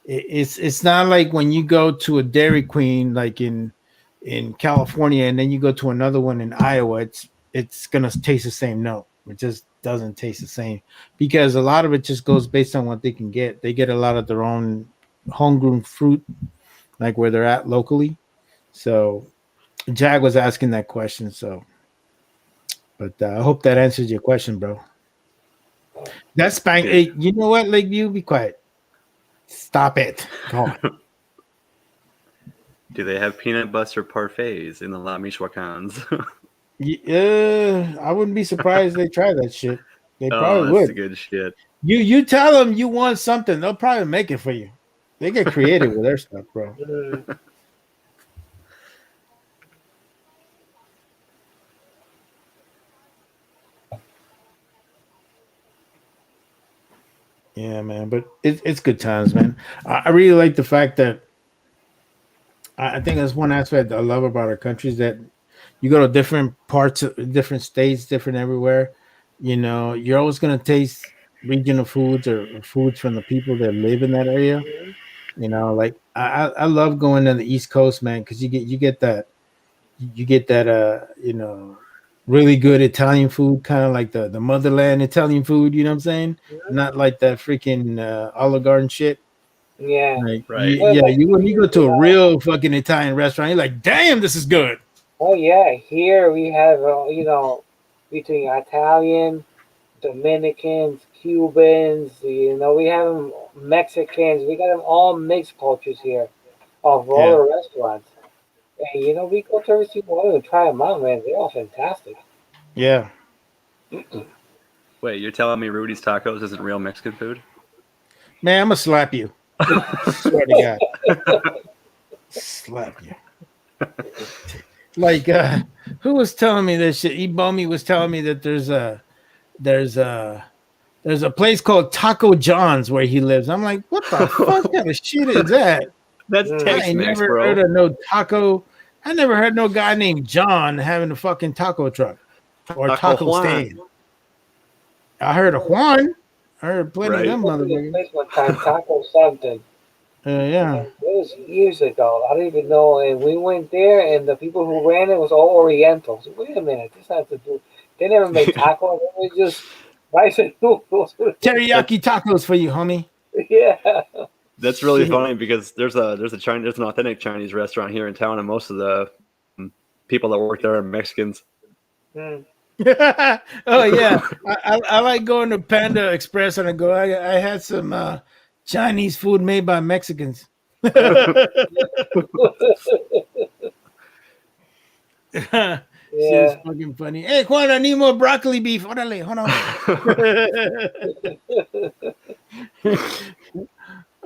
It's not like when you go to a Dairy Queen, like in California, and then you go to another one in Iowa. It's gonna taste the same. No, it just doesn't taste the same because a lot of it just goes based on what they can get. They get a lot of their own homegrown fruit like where they're at locally. So Jag was asking that question. So, but I hope that answers your question, bro. That's spank. Hey, you know what, Lakeview? Be quiet. Stop it. Go on. Do they have peanut butter parfaits in the La Michoacans? I wouldn't be surprised they try that shit. They probably that's would. the good shit. You tell them you want something, they'll probably make it for you. They get creative with their stuff, bro. Yeah, man, but it's good times, man. I really like the fact that I think that's one aspect I love about our country is that you go to different parts of different states, different everywhere. You're always gonna taste regional foods or foods from the people that live in that area. Like I love going to the East Coast, man, because you get that really good Italian food, kind of like the motherland Italian food. You know what I'm saying? Not like that freaking Olive Garden shit. Yeah. Like, Right. when you go to a real fucking Italian restaurant, you're like, damn, this is good. Oh yeah, here we have between Italian, Dominicans, Cubans, we have Mexicans, we got them all mixed cultures here of all the restaurants. And we go to every single one and try them out, man. They're all fantastic. Yeah. Wait, you're telling me Rudy's Tacos isn't real Mexican food? Man, I'm gonna slap you. Swear to God. Slap you. Like who was telling me this shit? Ebomi was telling me that there's a place called Taco John's where he lives. I'm like, what the fuck kind of shit is that? That's I ain't never heard of no taco. I never heard no guy named John having a fucking taco truck. or Taco taco Juan. stand. I heard of Juan. I heard plenty Right. of them Went to this motherfuckers. place one time, Taco something. Yeah. And it was years ago. I don't even know. And we went there, and the people who ran it was all Orientals. Wait a minute, this has to do. They never made tacos. It was just rice and noodles. Teriyaki tacos for you, homie. Yeah. That's really Shit. funny because there's an authentic Chinese restaurant here in town, and most of the people that work there are Mexicans. Mm. Oh yeah, I like going to Panda Express and I had some Chinese food made by Mexicans. Shit's Yeah. fucking funny. Hey Juan, I need more broccoli beef. Orale, hold on.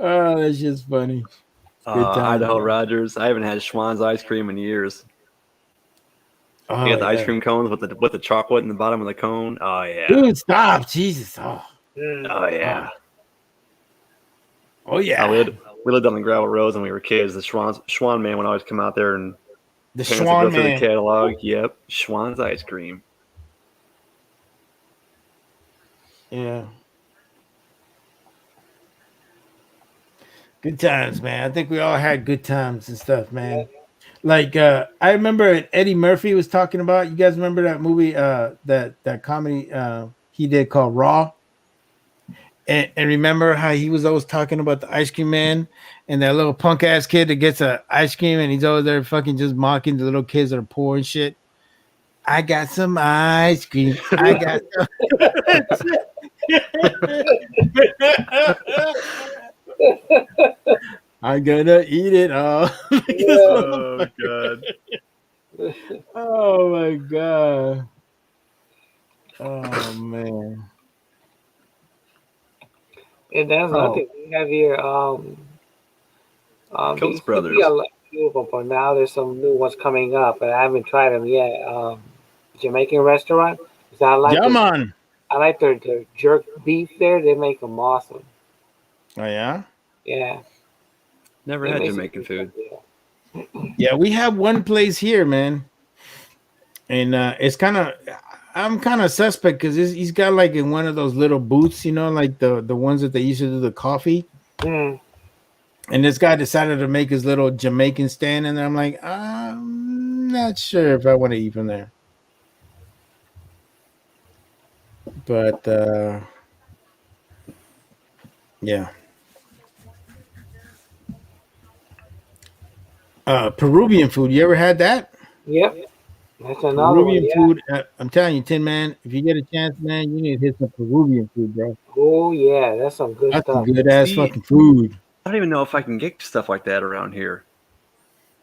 Oh, that's just funny. Good time. Idaho Rogers. I haven't had Schwann's ice cream in years. Oh, You got the ice yeah. cream cones with the chocolate in the bottom of the cone. Oh yeah. Dude, stop. Jesus. Oh, Oh yeah. oh yeah. We lived on the gravel roads when we were kids. The Schwann man would always come out there and The parents would Schwann go through man. the catalog. Yep, Schwann's ice cream. Yeah. Good times, man. I think we all had good times and stuff, man. Like I remember Eddie Murphy was talking about. You guys remember that movie, that comedy he did called Raw? And remember how he was always talking about the ice cream man and that little punk ass kid that gets a ice cream and he's over there fucking just mocking the little kids that are poor and shit. I got some ice cream. I got some. I'm gonna eat it all. Oh god. Oh my god. Oh man. And that's another thing. We have here. There Coates used to Brothers. be a few of them, but now there's some new ones coming up, and I haven't tried them yet. Jamaican restaurant. 'Cause Yeah, man. I like their jerk beef there. They make them awesome. Oh yeah. Yeah. Never They had make some Jamaican good food. stuff, yeah. Yeah, we have one place here, man, and it's kind of. I'm kind of suspect because he's got like in one of those little booths, you know, like the ones that they used to do the coffee. Mm. And this guy decided to make his little Jamaican stand, and I'm like, I'm not sure if I want to eat from there. But yeah. Peruvian food. You ever had that? Yep. That's another one. Peruvian Yeah. food. I'm telling you, Tin Man, if you get a chance, man, you need to hit some Peruvian food, bro. Oh yeah, that's some good That's some stuff. good ass See, fucking food. I don't even know if I can get stuff like that around here.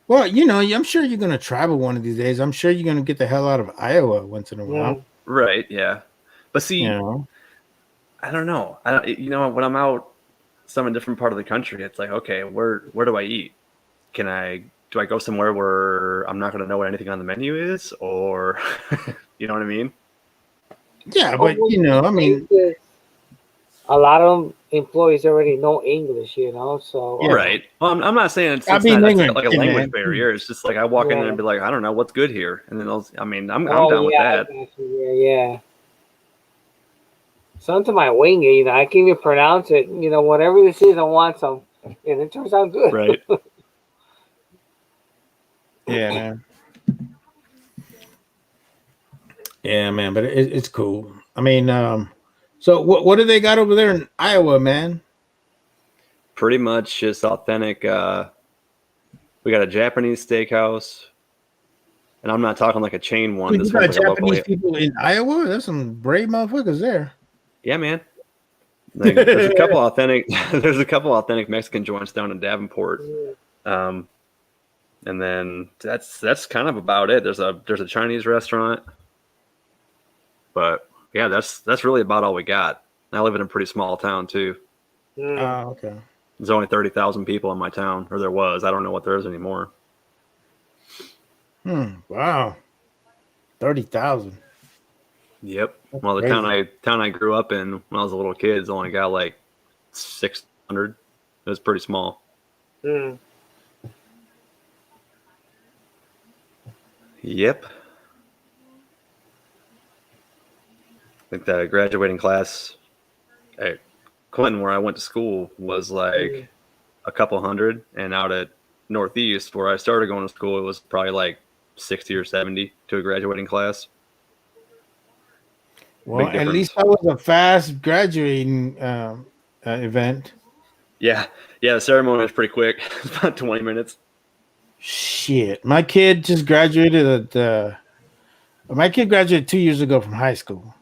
Well, you know, I'm sure you're gonna travel one of these days. I'm sure you're gonna get the hell out of Iowa once in a while. Mm. Right, yeah. But see, You know, I don't know. When I'm out some different part of the country, it's like, okay, where do I eat? Do I go somewhere where I'm not going to know what anything on the menu is, or you know what I mean? yeah, but you know, I mean, a lot of employees already know English, you know. So Yeah. Right. Well, I'm not saying it's I'll not be that's ignorant, like a Tin language Man. barrier. It's just like I walk in there and be like, I don't know what's good here, and then I'm down with yeah, that. I got you. Yeah. Something might wing it, you know. I can't even pronounce it. You know, whatever this is, I want some, and it turns out good. Right. Yeah, man. Yeah, man, but it's cool. I mean, so what do they got over there in Iowa, man? Pretty much just authentic. We got a Japanese steakhouse, and I'm not talking like a chain one. Wait, This you got one's like a Japanese local. people in Iowa? There's some brave motherfuckers there. Yeah, man. Like, there's a couple authentic. There's a couple authentic Mexican joints down in Davenport, and then that's kind of about it. There's a Chinese restaurant, but yeah, that's really about all we got. I live in a pretty small town too. Oh, okay. There's only 30,000 people in my town, or there was. I don't know what there is anymore. Wow. 30,000. Yep. That's Well, the crazy. town I grew up in when I was a little kid has only got like 600. It was pretty small. Mm. Yep. think the graduating class at Clinton, where I went to school, was like a couple hundred, and out at Northeast, where I started going to school, it was probably like 60 or 70 to a graduating class. Well, at least that was a fast graduating event. Yeah, the ceremony was pretty quick. It's about 20 minutes. Shit, my kid just graduated my kid graduated 2 years ago from high school,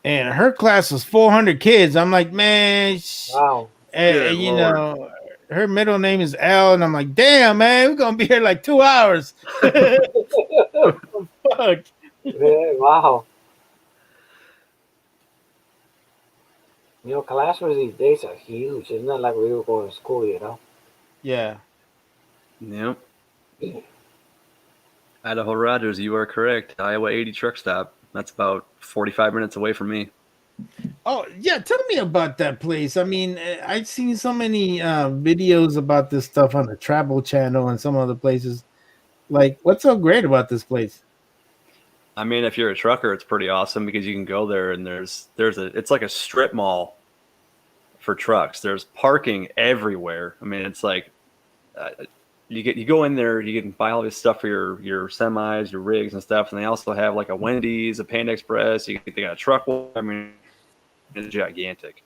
and her class was 400 kids. I'm like, man, wow. And you know, her middle name is L, and I'm like, damn, man, we're gonna be here like 2 hours. Fuck. Yeah, wow. You know, classrooms these days are huge. It's not like we were going to school, you know? Yeah. Yep. Idaho Rogers, you are correct. Iowa 80 truck stop. That's about 45 minutes away from me. Oh, yeah. Tell me about that place. I mean, I've seen so many videos about this stuff on the Travel Channel and some other places. Like, what's so great about this place? I mean, if you're a trucker, it's pretty awesome because you can go there and it's like a strip mall for trucks. There's parking everywhere. I mean, it's like you go in there, you can buy all this stuff for your semis, your rigs and stuff, and they also have like a Wendy's, a Panda Express. They got a truck. I mean, it's gigantic.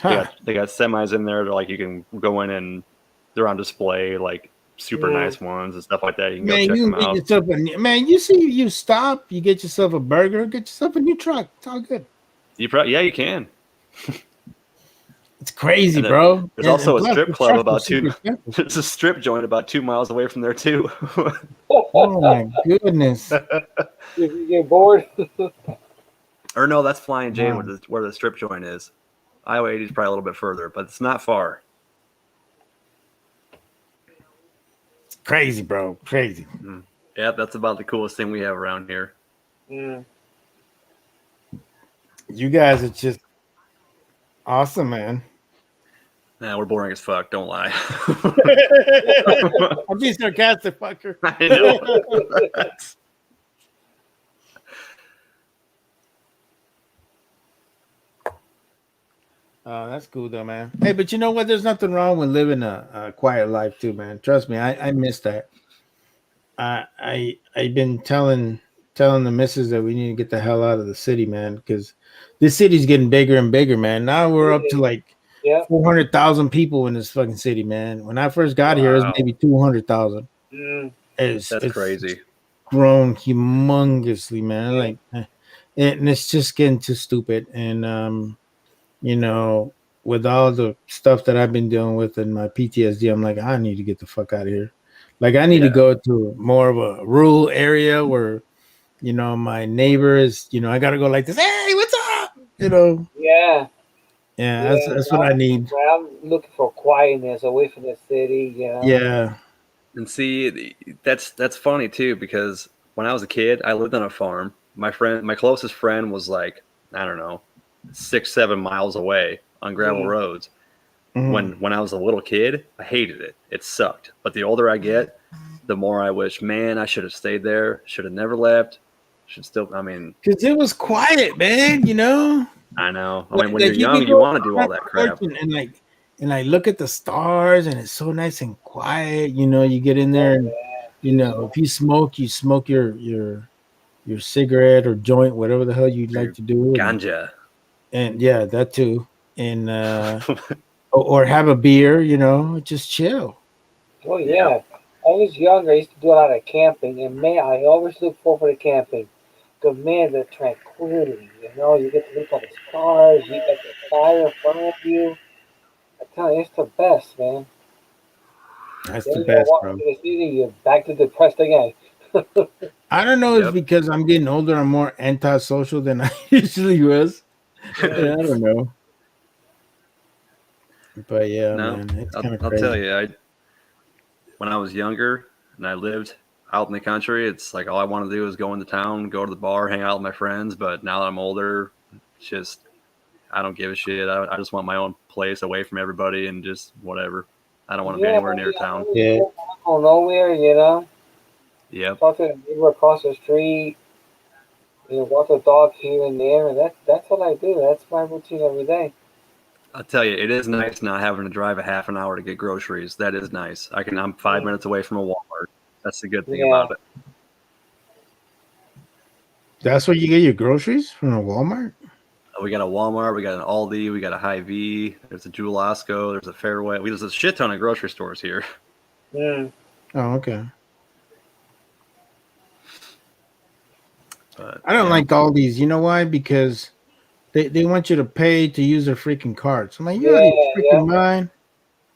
Huh. They got semis in there. Like you can go in and they're on display, like super nice ones and stuff like that. You can go check them out. You stop, you get yourself a burger, get yourself a new truck. It's all good. You can. It's crazy, bro. There's also a strip club about there's a strip joint about 2 miles away from there too. Oh my goodness. You get bored? Or no, that's Flying J where the strip joint is. Iowa 80 is probably a little bit further, but it's not far. It's crazy, bro. Crazy. Yeah, that's about the coolest thing we have around here. Mm. You guys are just awesome, man. Nah, we're boring as fuck. Don't lie. I'm being sarcastic, fucker. I know. That's cool though, man. Hey, but you know what? There's nothing wrong with living a quiet life too, man. Trust me, I miss that. I've been telling the missus that we need to get the hell out of the city, man, because this city's getting bigger and bigger, man. Now we're up to like 400,000 people in this fucking city, man. When I first got here, it was maybe 200,000. That's crazy. Grown humongously, man. Like, and it's just getting too stupid. And you know, with all the stuff that I've been dealing with and my PTSD, I'm like, I need to get the fuck out of here. Like, I need to go to more of a rural area where, you know, my neighbors, you know, I gotta go like this. Hey, what's up? You know. Yeah. That's what I need. I'm looking for quietness away from the city. You know? Yeah. And see, that's funny too, because when I was a kid, I lived on a farm. My closest friend was like, I don't know, 6-7 miles away on gravel roads. When I was a little kid, I hated it. It sucked. But the older I get, the more I wish, man, I should have stayed there. Should have never left. Because it was quiet, man, you know? I know. I mean, when you're young, you want to do all that crap. And I look at the stars, and it's so nice and quiet. You know, you get in there, and you know, if you smoke your cigarette or joint, whatever the hell you'd like to do. Ganja. And yeah, that too. And or have a beer, you know, just chill. Oh yeah. I was younger, I used to do a lot of camping, and man, I always look forward to camping. Because man, the tranquility, you know, you get to look at the stars, you got the fire in front of you. I tell you, it's the best, man. That's the best, bro. You're back to depressed again. I don't know. It's because I'm getting older. I'm more antisocial than I usually was. I don't know. But yeah, man, it's kind of crazy. I'll tell you, when I was younger and I lived out in the country, it's like all I want to do is go into town, go to the bar, hang out with my friends. But now that I'm older, it's just I don't give a shit. I just want my own place away from everybody and just whatever. I don't want to be anywhere near town. Yeah. Go nowhere, you know. Yep. Talk to the neighbor across the street. walk the dog here and there, and that's what I do. That's my routine every day. I'll tell you, it is nice not having to drive a half an hour to get groceries. That is nice. I'm 5 minutes away from a Walmart. That's the good thing Yeah. about it. That's where you get your groceries, from a Walmart? We got a Walmart, we got an Aldi, we got a Hy-Vee, there's a Jewel Osco, there's a Fairway. There's a shit ton of grocery stores here. Mm. Oh, okay. But, I don't like all these. You know why? Because they want you to pay to use their freaking cards. I'm like, you already freaking mine.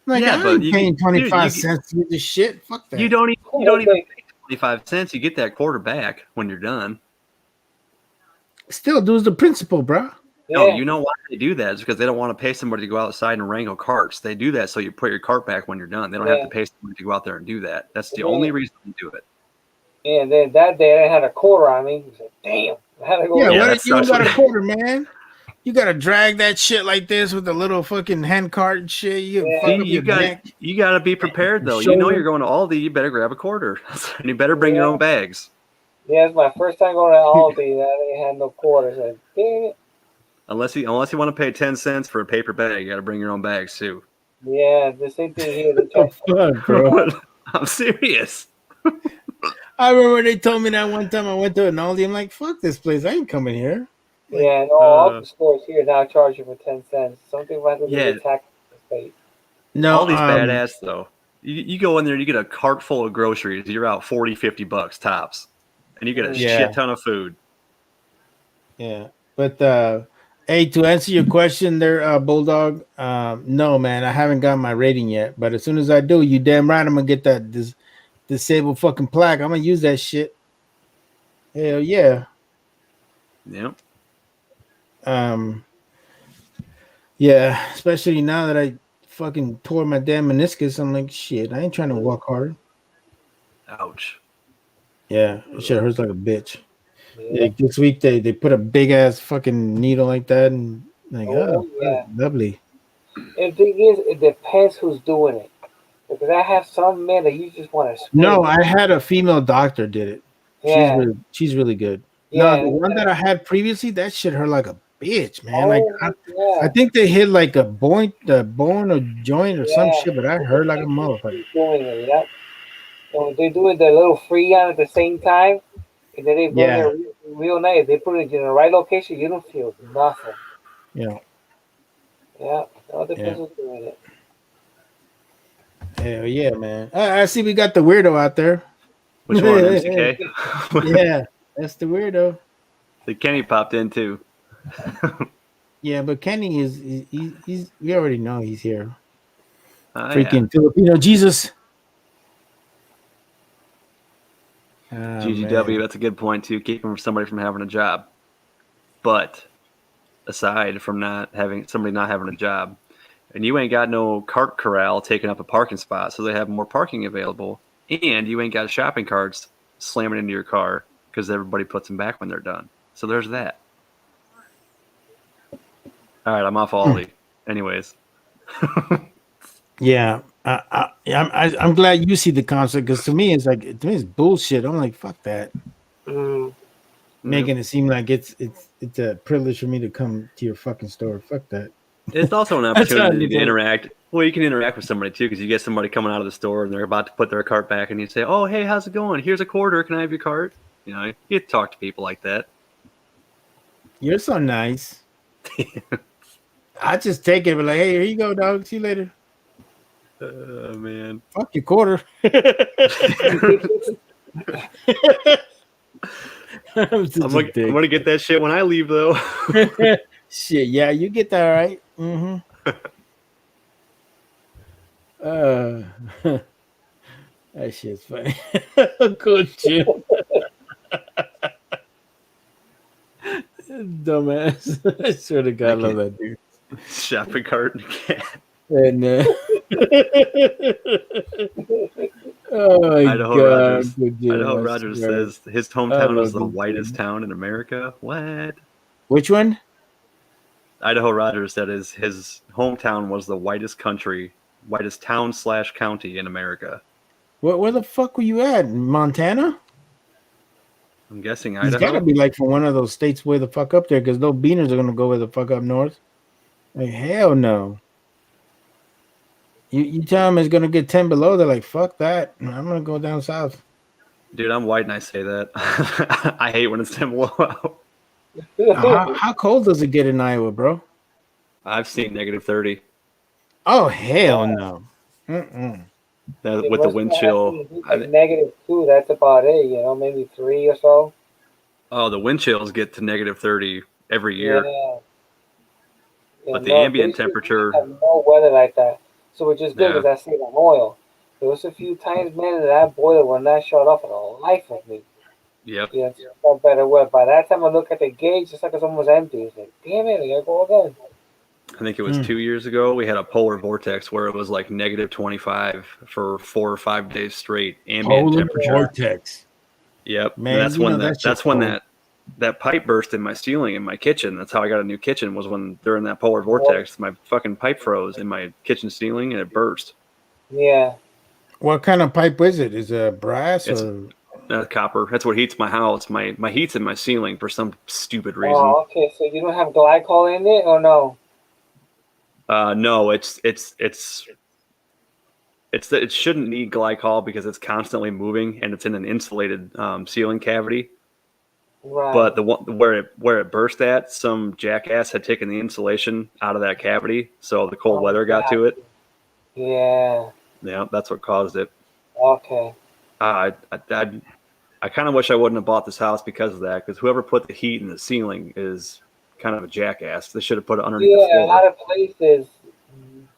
I'm like, I but ain't paying 25 dude, cents to use this shit. Fuck that. you don't even pay 25 cents. You get that quarter back when you're done. Still, dude's the principle, bro. No, you know why they do that? It's because they don't want to pay somebody to go outside and wrangle carts. They do that so you put your cart back when you're done. They don't have to pay somebody to go out there and do that. That's the only reason they do it. Yeah, and then that day I had a quarter on me. He said, damn. I had to go. Yeah, what you got a quarter, man? You gotta drag that shit like this with a little fucking hand cart and shit. You gotta be prepared though. You know you're going to Aldi, you better grab a quarter. And you better bring your own bags. Yeah, it's my first time going to Aldi. They had no quarters. I said, damn it. Unless you want to pay 10 cents for a paper bag, you gotta bring your own bags too. Yeah, the same thing here. They charge bro. I'm serious. I remember they told me that one time I went to an Aldi. I'm like, fuck this place. I ain't coming here. Yeah, and all the stores here now charge you for 10 cents. Something about the tax state. No, Aldi's badass though. You go in there, you get a cart full of groceries. You're out $40-$50 tops, and you get a shit ton of food. Yeah, but hey, to answer your question there, Bulldog, no, man, I haven't got my rating yet. But as soon as I do, you damn right, I'm gonna get that disabled fucking plaque. I'm gonna use that shit. Hell yeah. Yep. Yeah, especially now that I fucking tore my damn meniscus. I'm like, shit, I ain't trying to walk hard. Ouch. Yeah, it shit hurts like a bitch. Yeah, this week they put a big ass fucking needle like that, and like, lovely. And the thing is, it depends who's doing it. Because I have some men that you just want to spray. No, I had a female doctor did it. Yeah. She's really good. Yeah, no, the one that I had previously, that shit hurt like a bitch, man. Oh, like yeah. I think they hit like a bone or joint or some shit, but I hurt like a motherfucker. Doing it, yep. So they're doing the little freon at the same time, and then they go there real nice. They put it in the right location. You don't feel nothing. Yeah. Yeah. All depends who's doing it. Hell yeah, man. I see we got the weirdo out there. Which one, MCK? Yeah, that's the weirdo. The Kenny popped in too. Yeah, but Kenny he's we already know he's here. Freaking Filipino Jesus. GGW, that's a good point too. Keeping somebody from having a job. But aside from not having a job, and you ain't got no cart corral taking up a parking spot, so they have more parking available, and you ain't got shopping carts slamming into your car because everybody puts them back when they're done. So there's that. All right, I'm off Aldi. Anyways. Yeah, I'm glad you see the concept, because to me it's bullshit. I'm like, fuck that. Making it seem like it's a privilege for me to come to your fucking store. Fuck that. It's also an opportunity to interact. Well, you can interact with somebody too, because you get somebody coming out of the store and they're about to put their cart back, and you say, "Oh, hey, how's it going? Here's a quarter. Can I have your cart?" You know, you talk to people like that. You're so nice. I just take it, but like, hey, here you go, dog. See you later. Man. Fuck your quarter. I'm gonna get that shit when I leave, though. Shit, yeah, you get that right. That shit's funny. Good Jim. Dumbass. I swear to God, I love that dude. Shopping cart and cat. And oh my God. Idaho Rogers says his hometown is the whitest town in America. What? Which one? Idaho Rogers said his hometown was the whitest town/county in America. Where the fuck were you at? Montana? I'm guessing He's got to Idaho. be like from one of those states way the fuck up there, because no beaners are gonna go way the fuck up north. Like hell no. You tell them it's gonna get 10 below, they're like, fuck that. I'm gonna go down south. Dude, I'm white and I say that. I hate when it's 10 below out. How cold does it get in Iowa, bro? I've seen -30. Oh hell no. Mm-mm. With the wind chill. Like -2, that's about it, you know, maybe 3 or so. Oh, the wind chills get to -30 every year. Yeah. But the ambient temperature. Have no weather like that. So which is good Yeah. because I saved on oil. There was a few times, man, that boiler will not shut off for the life of me. Yep. Yeah, it's got better weather. By that time I look at the gauge, it's like it's almost empty. It's like, damn it, I gotta go again. I think it was 2 years ago. We had a polar vortex where it was like -25 for 4 or 5 days straight. Ambient Polar temperature. vortex. Yep. Man, and that's you when know that's when that pipe burst in my ceiling in my kitchen. That's how I got a new kitchen, was when during that polar vortex, my fucking pipe froze in my kitchen ceiling and it burst. Yeah. What kind of pipe is it? Is it brass It's or copper. That's what heats my house. My heat's in my ceiling for some stupid reason. Oh, okay. So you don't have glycol in it, or no? No, it shouldn't need glycol because it's constantly moving and it's in an insulated ceiling cavity. Right. But the one where it burst at, some jackass had taken the insulation out of that cavity, so the cold weather got to it. Yeah. Yeah, that's what caused it. Okay. I kind of wish I wouldn't have bought this house because of that. Because whoever put the heat in the ceiling is kind of a jackass. They should have put it underneath the Yeah, floor. a lot of places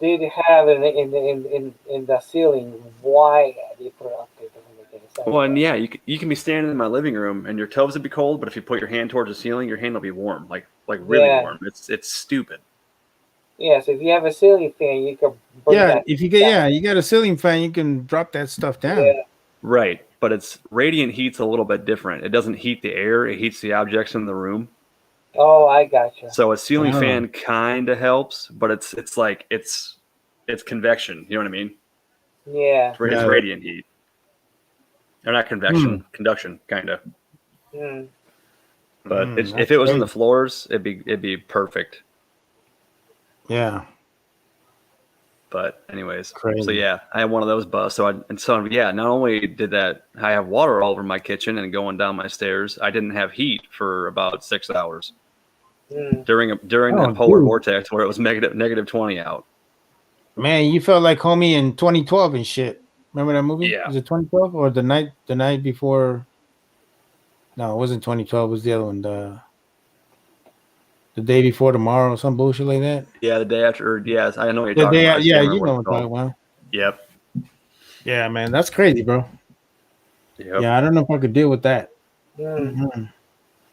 did have it in the ceiling. Why they put it up there doesn't make any sense. Well, and yeah, you can be standing in my living room and your toes would be cold, but if you put your hand towards the ceiling, your hand will be warm, like really warm. It's stupid. Yeah, so if you have a ceiling fan, you can bring that if you get you got a ceiling fan, you can drop that stuff down. Yeah. Right, but it's radiant heat's a little bit different. It doesn't heat the air; it heats the objects in the room. Oh, I gotcha. So a ceiling fan kind of helps, but it's like it's convection. You know what I mean? Yeah. It's radiant heat. Or not convection, conduction, kind of. Hmm. But if it was in the floors, it'd be perfect. Yeah. But anyways, Crazy. so yeah, I had one of those busts. So not only did that, I have water all over my kitchen and going down my stairs. I didn't have heat for about 6 hours during the polar vortex where it was -20 out. Man, you felt like homie in 2012 and shit. Remember that movie? Yeah. Was it 2012 or the night before? No, it wasn't 2012. It was the other one. The day before tomorrow, some bullshit like that. Yeah, the day after. Yes, I know what you're The talking day, about. yeah, you know what I'm talking about. Yep. Yeah, man, that's crazy, bro. Yep. Yeah, I don't know if I could deal with that. Mm-hmm.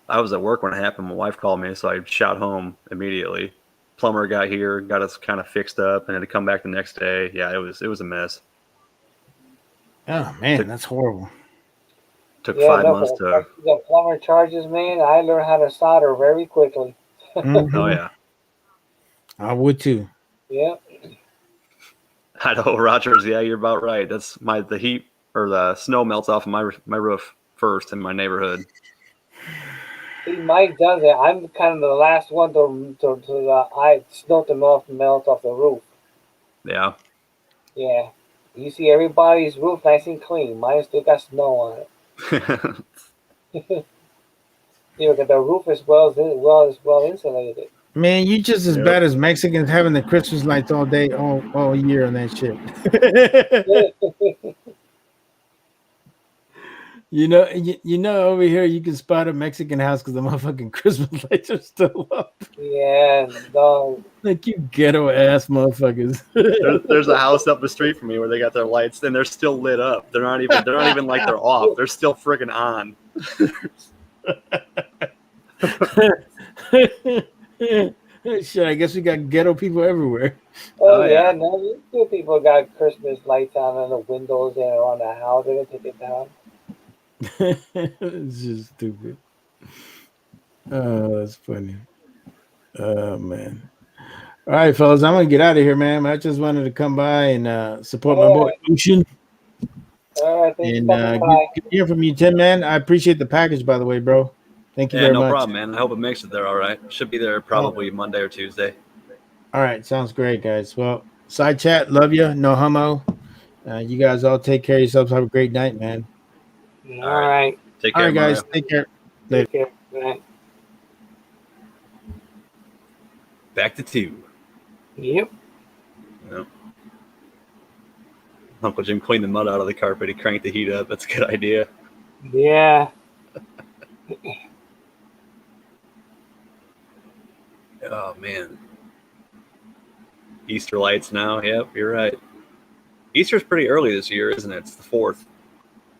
I was at work when it happened. My wife called me, so I shot home immediately. Plumber got here, got us kind of fixed up, and had to come back the next day. Yeah, it was a mess. Oh man, that's horrible. Took 5 months to. The plumber charges, man. I learned how to solder very quickly. Oh yeah, I would too. Yeah. I know, Rogers. Yeah, you're about right. That's the heat or the snow melts off of my roof first in my neighborhood. See, Mike does it. I'm kind of the last one I snow to melt off the roof. Yeah. Yeah. You see everybody's roof nice and clean. Mine still got snow on it. You know, the roof is well insulated. Man, you just as bad as Mexicans having the Christmas lights all day, all year on that shit. You know, over here you can spot a Mexican house because the motherfucking Christmas lights are still up. Yeah, dog. Like you ghetto ass motherfuckers. There's a house up the street from me where they got their lights and they're still lit up. They're not even like they're off. They're still friggin' on. Shit, I guess we got ghetto people everywhere. Oh yeah, no, these two people got Christmas lights on the windows and around the house. They're gonna take it down. It's just stupid. Oh, that's funny. Oh man. All right, fellas, I'm gonna get out of here, man. I just wanted to come by and support my boy Ocean. All right, thanks for And stopping by. good to hear from you, Tim, man. I appreciate the package, by the way, bro. Thank you Yeah, very no much. problem, man. I hope it makes it there all right. Should be there probably Monday or Tuesday. All right, sounds great, guys. Well, side chat, love you. No homo. You guys all take care of yourselves. Have a great night, man. All right. Take All care, right, guys. Mario. Take care. Later. Take care. Good night. Back to 2. Yep. Yep. Uncle Jim cleaned the mud out of the carpet. He cranked the heat up. That's a good idea. Yeah. Oh, man. Easter lights now. Yep, you're right. Easter's pretty early this year, isn't it? It's the 4th.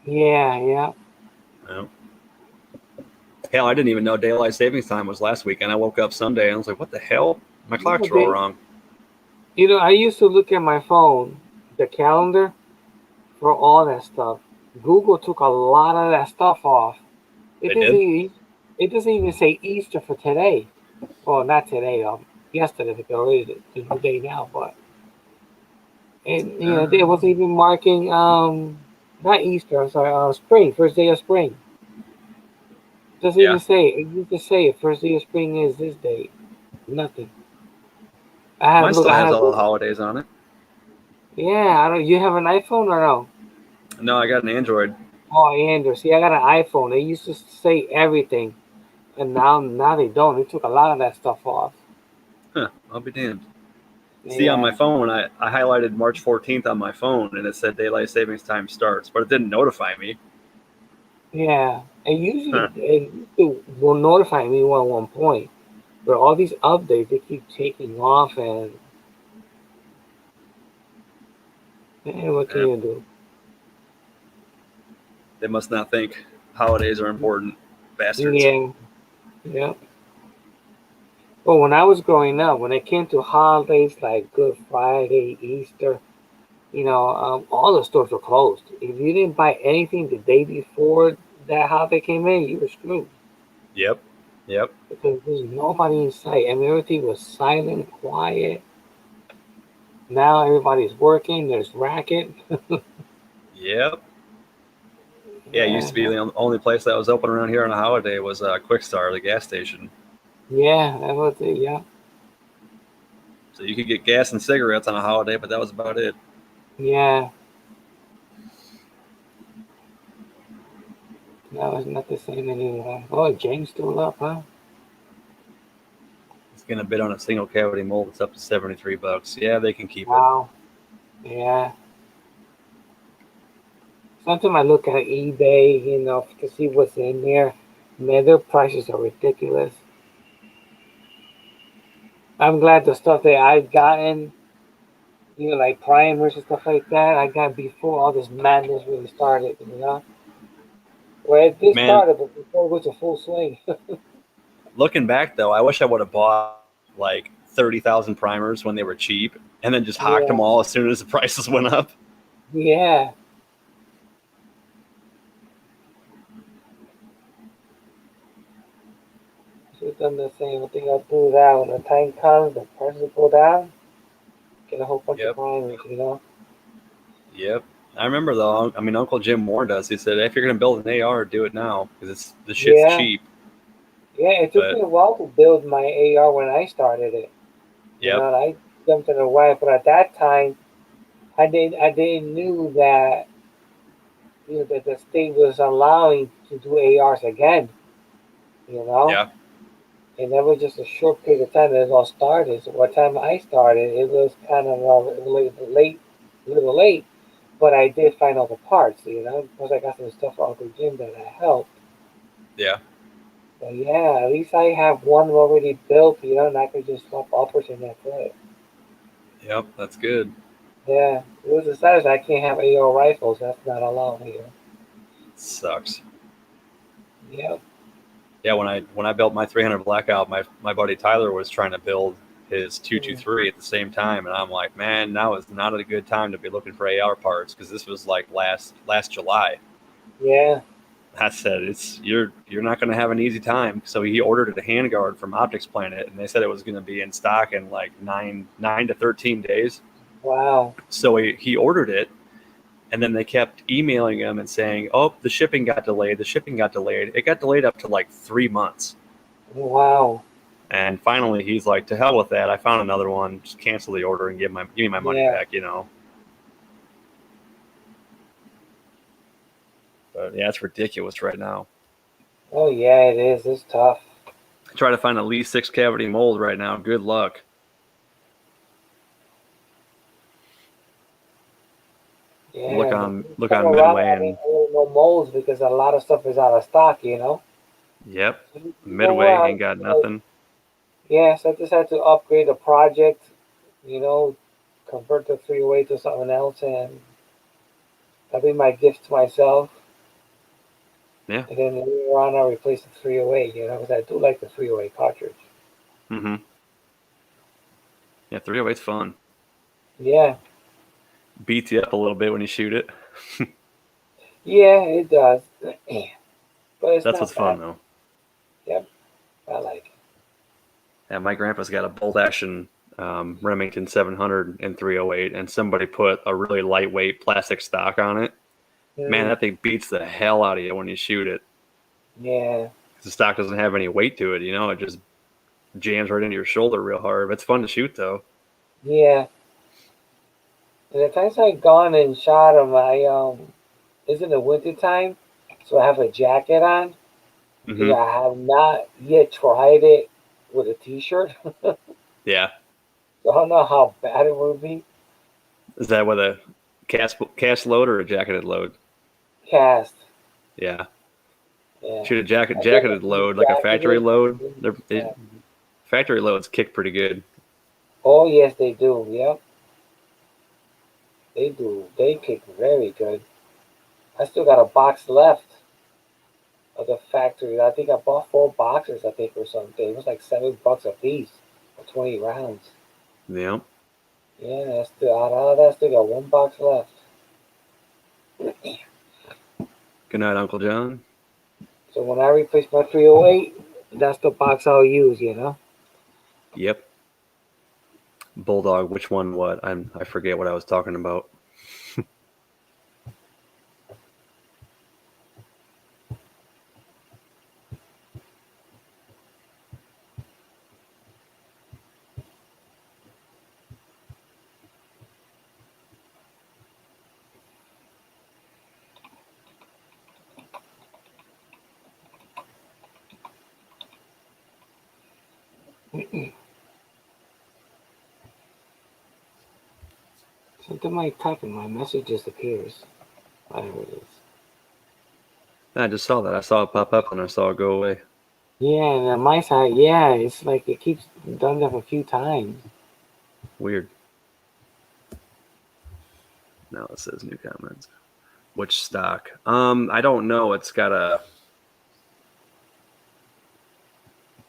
Yeah, yeah. Well, hell, I didn't even know daylight savings time was last week, and I woke up Sunday and I was like, "What the hell? My clocks are all wrong." You know, I used to look at my phone, the calendar, for all that stuff. Google took a lot of that stuff off. It They doesn't did? even, it doesn't even say Easter for today. Well, not today. Yesterday because it's the new day now. But it wasn't even marking not Easter. I'm sorry. Spring, first day of spring. Doesn't even say. It used to say first day of spring is this date. Nothing. Mine still has all the holidays on it. Yeah, I don't. You have an iPhone or no? No, I got an Android. Oh, Android. See, I got an iPhone. They used to say everything, and now they don't. They took a lot of that stuff off. Huh, I'll be damned. See, on my phone, I highlighted March 14th on my phone, and it said daylight savings time starts, but it didn't notify me. Yeah, and usually it will notify me at one point, but all these updates they keep taking off, and what can you do? They must not think holidays are important, bastards. Yeah, yeah. Well, when I was growing up, when it came to holidays like Good Friday, Easter, all the stores were closed. If you didn't buy anything the day before that holiday came in, you were screwed. Yep. Because there's nobody in sight. I mean, everything was silent, quiet. Now everybody's working. There's racket. Yep. Yeah, it used to be the only place that was open around here on a holiday was Quick Star, the gas station. Yeah, that was it. Yeah. So you could get gas and cigarettes on a holiday, but that was about it. Yeah. No, it's not the same anymore. Oh, James still up, huh? It's gonna bid on a single cavity mold. It's up to $73. Yeah, they can keep it. Wow. Yeah. Sometimes I look at eBay, to see what's in there. Man, their prices are ridiculous. I'm glad the stuff that I've gotten, like primers and stuff like that, I got before all this madness really started. Well, it did started, but before it was a full swing. Looking back though, I wish I would have bought like 30,000 primers when they were cheap, and then just hocked them all as soon as the prices went up. Yeah. Should have done the same. I think I'll do that when the time comes, the prices go down. Get a whole bunch of primers. Yep. I remember though. I mean, Uncle Jim warned us. He said, "If you're gonna build an AR, do it now because the shit's cheap." Yeah, it took me a while to build my AR when I started it. I jumped in a while, but at that time, I didn't knew that that the state was allowing to do ARs again. Yeah. And that was just a short period of time that it all started. So by the time I started, it was kind of a little late, but I did find all the parts. Because I got some stuff from Uncle Jim that I helped. Yeah. But yeah, at least I have one already built, and I could just swap uppers and that's it. Yep, that's good. Yeah, it was decided I can't have AR rifles. That's not allowed here. Sucks. Yep. Yeah, when I built my 300 Blackout, my buddy Tyler was trying to build his 223 at the same time, and I'm like, man, now is not a good time to be looking for AR parts because this was like last July. Yeah. I said you're not going to have an easy time. So he ordered a handguard from Optics Planet, and they said it was going to be in stock in like 9 to 13 days. Wow. So he ordered it, And then they kept emailing him and saying, "Oh, the shipping got delayed. The shipping got delayed. It got delayed up to like 3 months." Wow. And finally, he's like, "To hell with that! I found another one. Just cancel the order and give me my money Yeah. back." But yeah, it's ridiculous right now. Oh yeah, it is. It's tough. Try to find at least 6 cavity mold right now. Good luck. Yeah. Look on Come around, Midway I and mean, no molds because a lot of stuff is out of stock. yep, So you know Midway what? ain't got nothing. Yeah, so I just had to upgrade the project. Convert the 308 to something else, and that'll be my gift to myself. Yeah. And then later on, I'll replace the 308. Because I do like the 308 cartridge. Mm-hmm. Yeah, 308's fun. Yeah. Beats you up a little bit when you shoot it. Yeah, it does. But it's That's not what's bad. fun though. Yep, I like it. Yeah, my grandpa's got a bolt action Remington 700 and 308, and somebody put a really lightweight plastic stock on it. Man, that thing beats the hell out of you when you shoot it. Yeah. The stock doesn't have any weight to it, it just jams right into your shoulder real hard. It's fun to shoot though. Yeah. And the times I've gone and shot them, it's in the winter time, so I have a jacket on. Mm-hmm. I have not yet tried it with a t-shirt. Yeah. So I don't know how bad it will be. Is that with a cast load or a jacketed load? Cast. Yeah. Yeah. Shoot a I think jacketed load, like a factory jacketed. load. Yeah. Factory loads kick pretty good. Oh yes, they do. Yep. They do. They kick very good. I still got a box left of the factory. I think I bought 4 boxes, I think, or something. It was like $7 a piece for 20 rounds. Yeah. Yeah, that's still out of that. I still got 1 box left. Good night, Uncle John. So when I replace my 308, that's the box I'll use. Yep. Bulldog, which one? What? I forget what I was talking about. Something might type and my message disappears. Whatever it is. I just saw that. I saw it pop up and I saw it go away. Yeah, and on my side, yeah, it's like it keeps done that a few times. Weird. Now it says new comments. Which stock? I don't know. It's got a.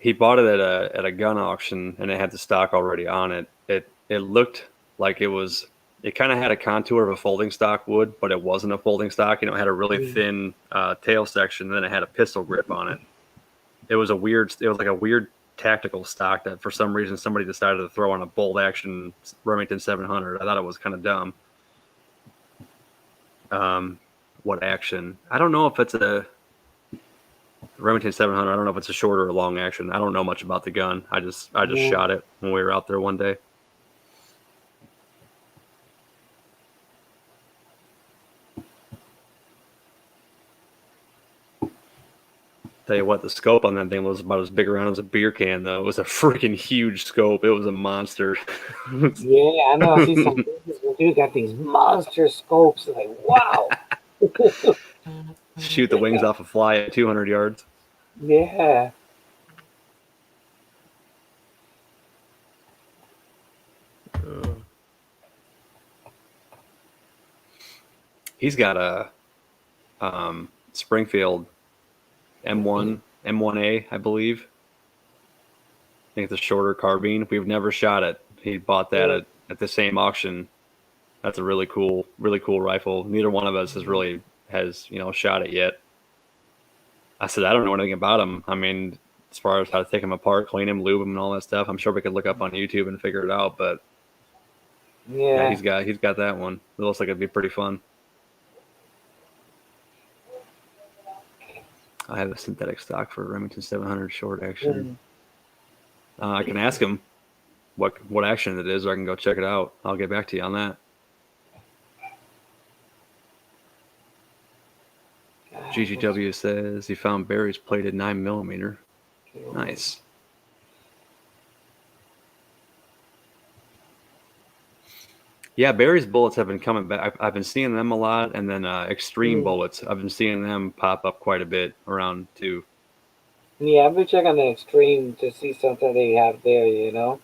He bought it at a gun auction and it had the stock already on it. It looked like it was. It kind of had a contour of a folding stock would, but it wasn't a folding stock. It had a really thin tail section, and then it had a pistol grip on it. It was like a weird tactical stock that for some reason somebody decided to throw on a bolt action Remington 700. I thought it was kind of dumb. What action? I don't know if it's a Remington 700. I don't know if it's a short or a long action. I don't know much about the gun. I just shot it when we were out there one day. Tell you what, the scope on that thing was about as big around as a beer can, though. It was a freaking huge scope. It was a monster. Yeah, I know. I see some dude got these monster scopes. Like, wow. Shoot the wings off a fly at 200 yards. Yeah. He's got a Springfield M1A, I believe. I think it's a shorter carbine. We've never shot it. He bought that at the same auction. That's a really cool rifle. Neither one of us has shot it yet. I said, I don't know anything about him. I mean, as far as how to take him apart, clean him, lube him, and all that stuff, I'm sure we could look up on YouTube and figure it out. But yeah, he's got that one. It looks like it'd be pretty fun. I have a synthetic stock for Remington 700 short action. I can ask him what action it is, or I can go check it out. I'll get back to you on that. GGW says he found Barry's plated 9mm. Nice. Yeah, Barry's bullets have been coming back. I've been seeing them a lot, and then extreme bullets. I've been seeing them pop up quite a bit around too. Yeah, I've been checking the extreme to see something they have there, you know.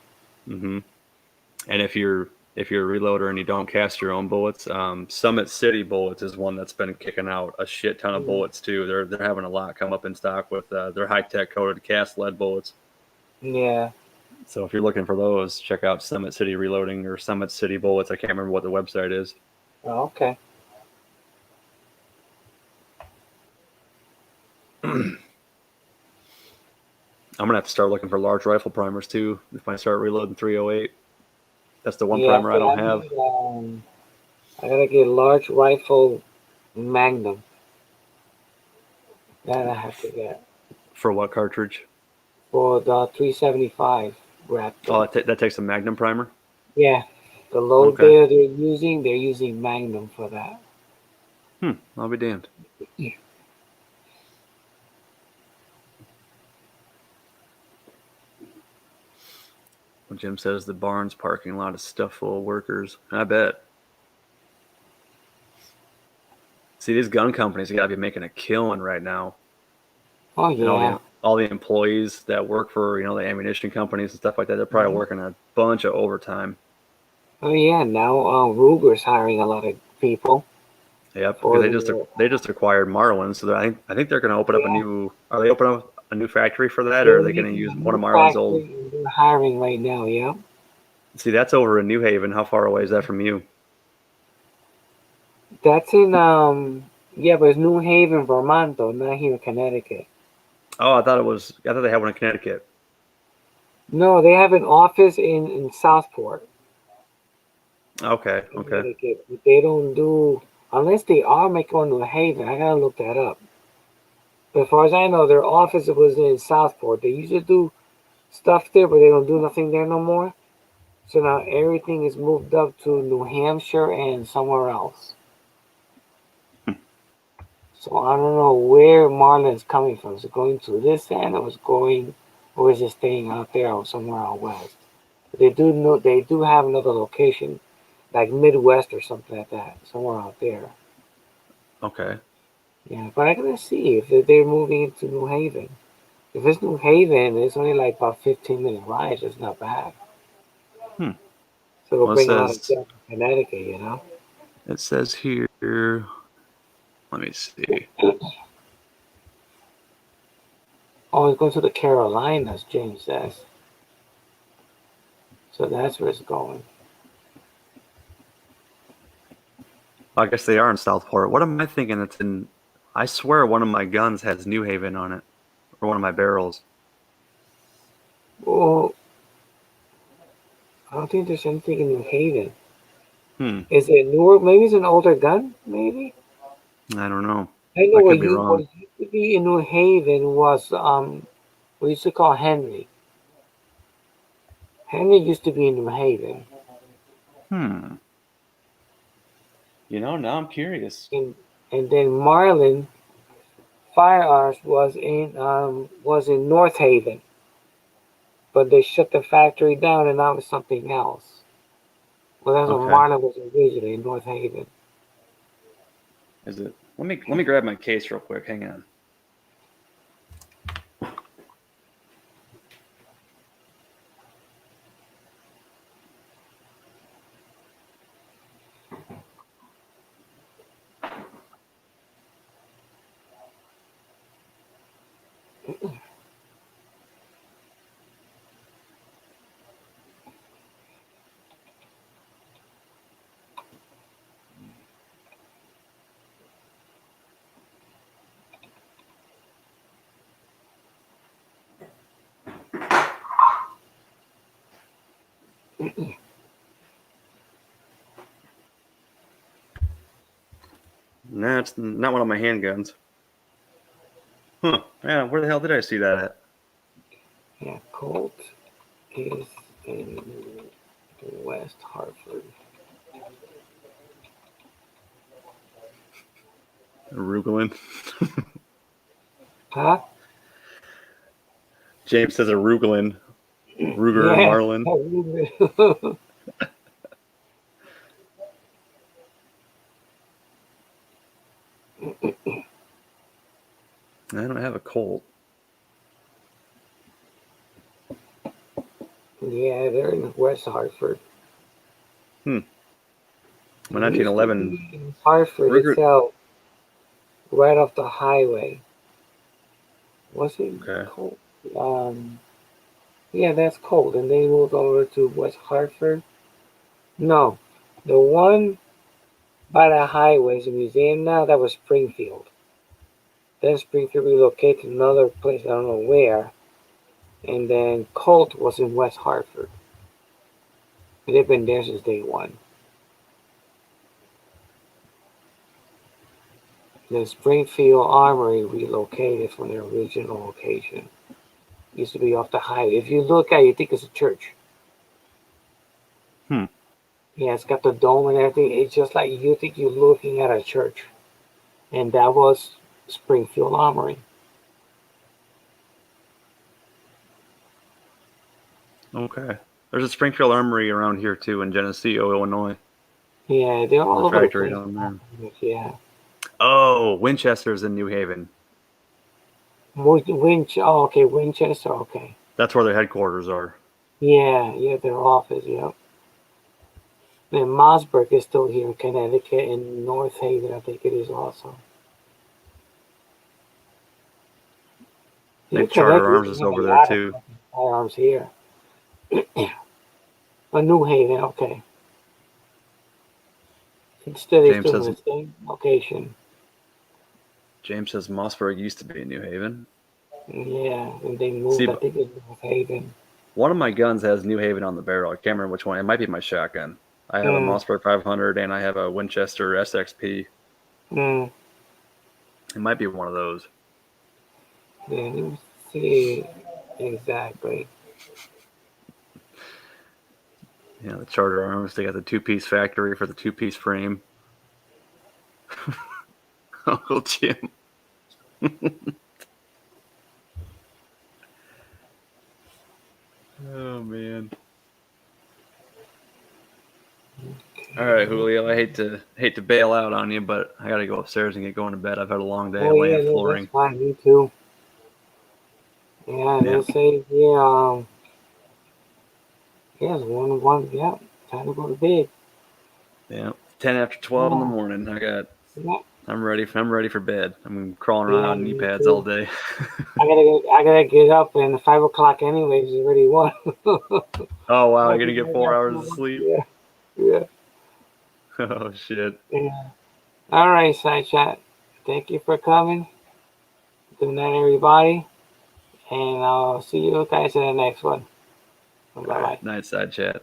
Mm-hmm. And if you're a reloader and you don't cast your own bullets, Summit City bullets is one that's been kicking out a shit ton of bullets too. They're having a lot come up in stock with their high tech coated cast lead bullets. Yeah. So if you're looking for those, check out Summit City Reloading or Summit City Bullets. I can't remember what the website is. Oh, okay. I'm gonna have to start looking for large rifle primers too if I start reloading 308. That's the one primer I don't have. I gotta get a large rifle Magnum. That I have to get. For what cartridge? For the 375 Raptor. Oh, that takes a Magnum primer? Yeah. The load they're using Magnum for that. I'll be damned. Yeah. Well, Jim says the Barnes parking lot is stuffed full of workers. I bet. See, these gun companies got to be making a killing right now. Oh yeah. And all the employees that work for the ammunition companies and stuff like that, they're probably working a bunch of overtime. Oh yeah. Now Ruger's hiring a lot of people. Yep, because they just acquired Marlin, so I think they're going to open up a new. Are they opening up a new factory for that, or are they going to use one of Marlin's old? They're hiring right now. Yeah. See, that's over in New Haven. How far away is that from you? That's in yeah, but it's New Haven, Vermont, though, not here in Connecticut. Oh, I thought they had one in Connecticut. No, they have an office in Southport. Okay. Connecticut. But they don't do unless they are making one in New Haven. I gotta look that up. But as far as I know, their office was in Southport. They used to do stuff there, but they don't do nothing there no more. So now everything is moved up to New Hampshire and somewhere else. So I don't know where Marlin's coming from. Is it going to this end, or is it staying out there or somewhere out west? But they do have another location, like Midwest or something like that, somewhere out there. Okay. Yeah, but I gotta see if they're moving into New Haven. If it's New Haven, it's only like about 15-minute ride. It's not bad. So it'll bring a lot of stuff to Connecticut, you know. It says here. Let me see. Oh, it's going to the Carolinas, James says. So that's where it's going. I guess they are in Southport. What am I thinking? It's in. I swear one of my guns has New Haven on it, or one of my barrels. Well, I don't think there's anything in New Haven. Is it newer? Maybe it's an older gun. Maybe. I don't know. I know what used to be in New Haven was we used to call Henry. Henry used to be in New Haven. Now I'm curious. And then Marlin Firearms was in North Haven, but they shut the factory down and now it's something else. Well, that's what Marlin was originally in North Haven. Is it? Let me grab my case real quick. Hang on. Nah, it's not one of my handguns. Huh. Man, where the hell did I see that at? Yeah, Colt is in West Hartford. Arugulin. Huh? James says arugulin. Ruger and Yeah. Marlin. I don't have a Colt. Yeah, they're in West Hartford. My 1911 Hartford Ruger. itself, right off the highway. Was it Okay. Colt? Yeah, that's Colt. And they moved over to West Hartford. No, the one by the highway is a museum now. That was Springfield. Then Springfield relocated to another place. I don't know where. And then Colt was in West Hartford. They've been there since day one. The Springfield Armory relocated from their original location. Used to be off the highway. If you look at it, you think it's a church. Yeah, it's got the dome and everything. It's just like you think you're looking at a church. And that was Springfield Armory. Okay. There's a Springfield Armory around here too in Geneseo, Illinois. Yeah, they're all over the factory place. down there. Yeah. Oh, Winchester's in New Haven. Oh, okay, Winchester, okay. That's where their headquarters are. Yeah, their office, yep. And Mossberg is still here in Connecticut and North Haven, I think it is also. I think Charter Arms is over there too. Firearms here. But New Haven, okay. It's still in the same location. James says Mossberg used to be in New Haven. Yeah, and they moved, I think it's North Haven. One of my guns has New Haven on the barrel. I can't remember which one. It might be my shotgun. I have a Mossberg 500 and I have a Winchester SXP. It might be one of those. Yeah, let me see exactly. Yeah, the Charter Arms. They got the two-piece factory for the two-piece frame. Uncle Jim. Oh man. All right, Julio. I hate to bail out on you, but I gotta go upstairs and get going to bed. I've had a long day laying flooring. That's fine. Me too. Yeah, they say here. Yeah, it's 1:01. Yeah, time to go to bed. Yeah, 10 after 12 in the morning. I'm ready for bed. I'm crawling around on knee pads all day. I gotta get up, and 5 o'clock anyways. It's already 1. Oh wow, you're gonna get 4 hours of sleep. Yeah. Oh shit. Yeah. All right, Side Chat. Thank you for coming. Good night, everybody, and I'll see you guys in the next one. Bye bye. Night, Side Chat.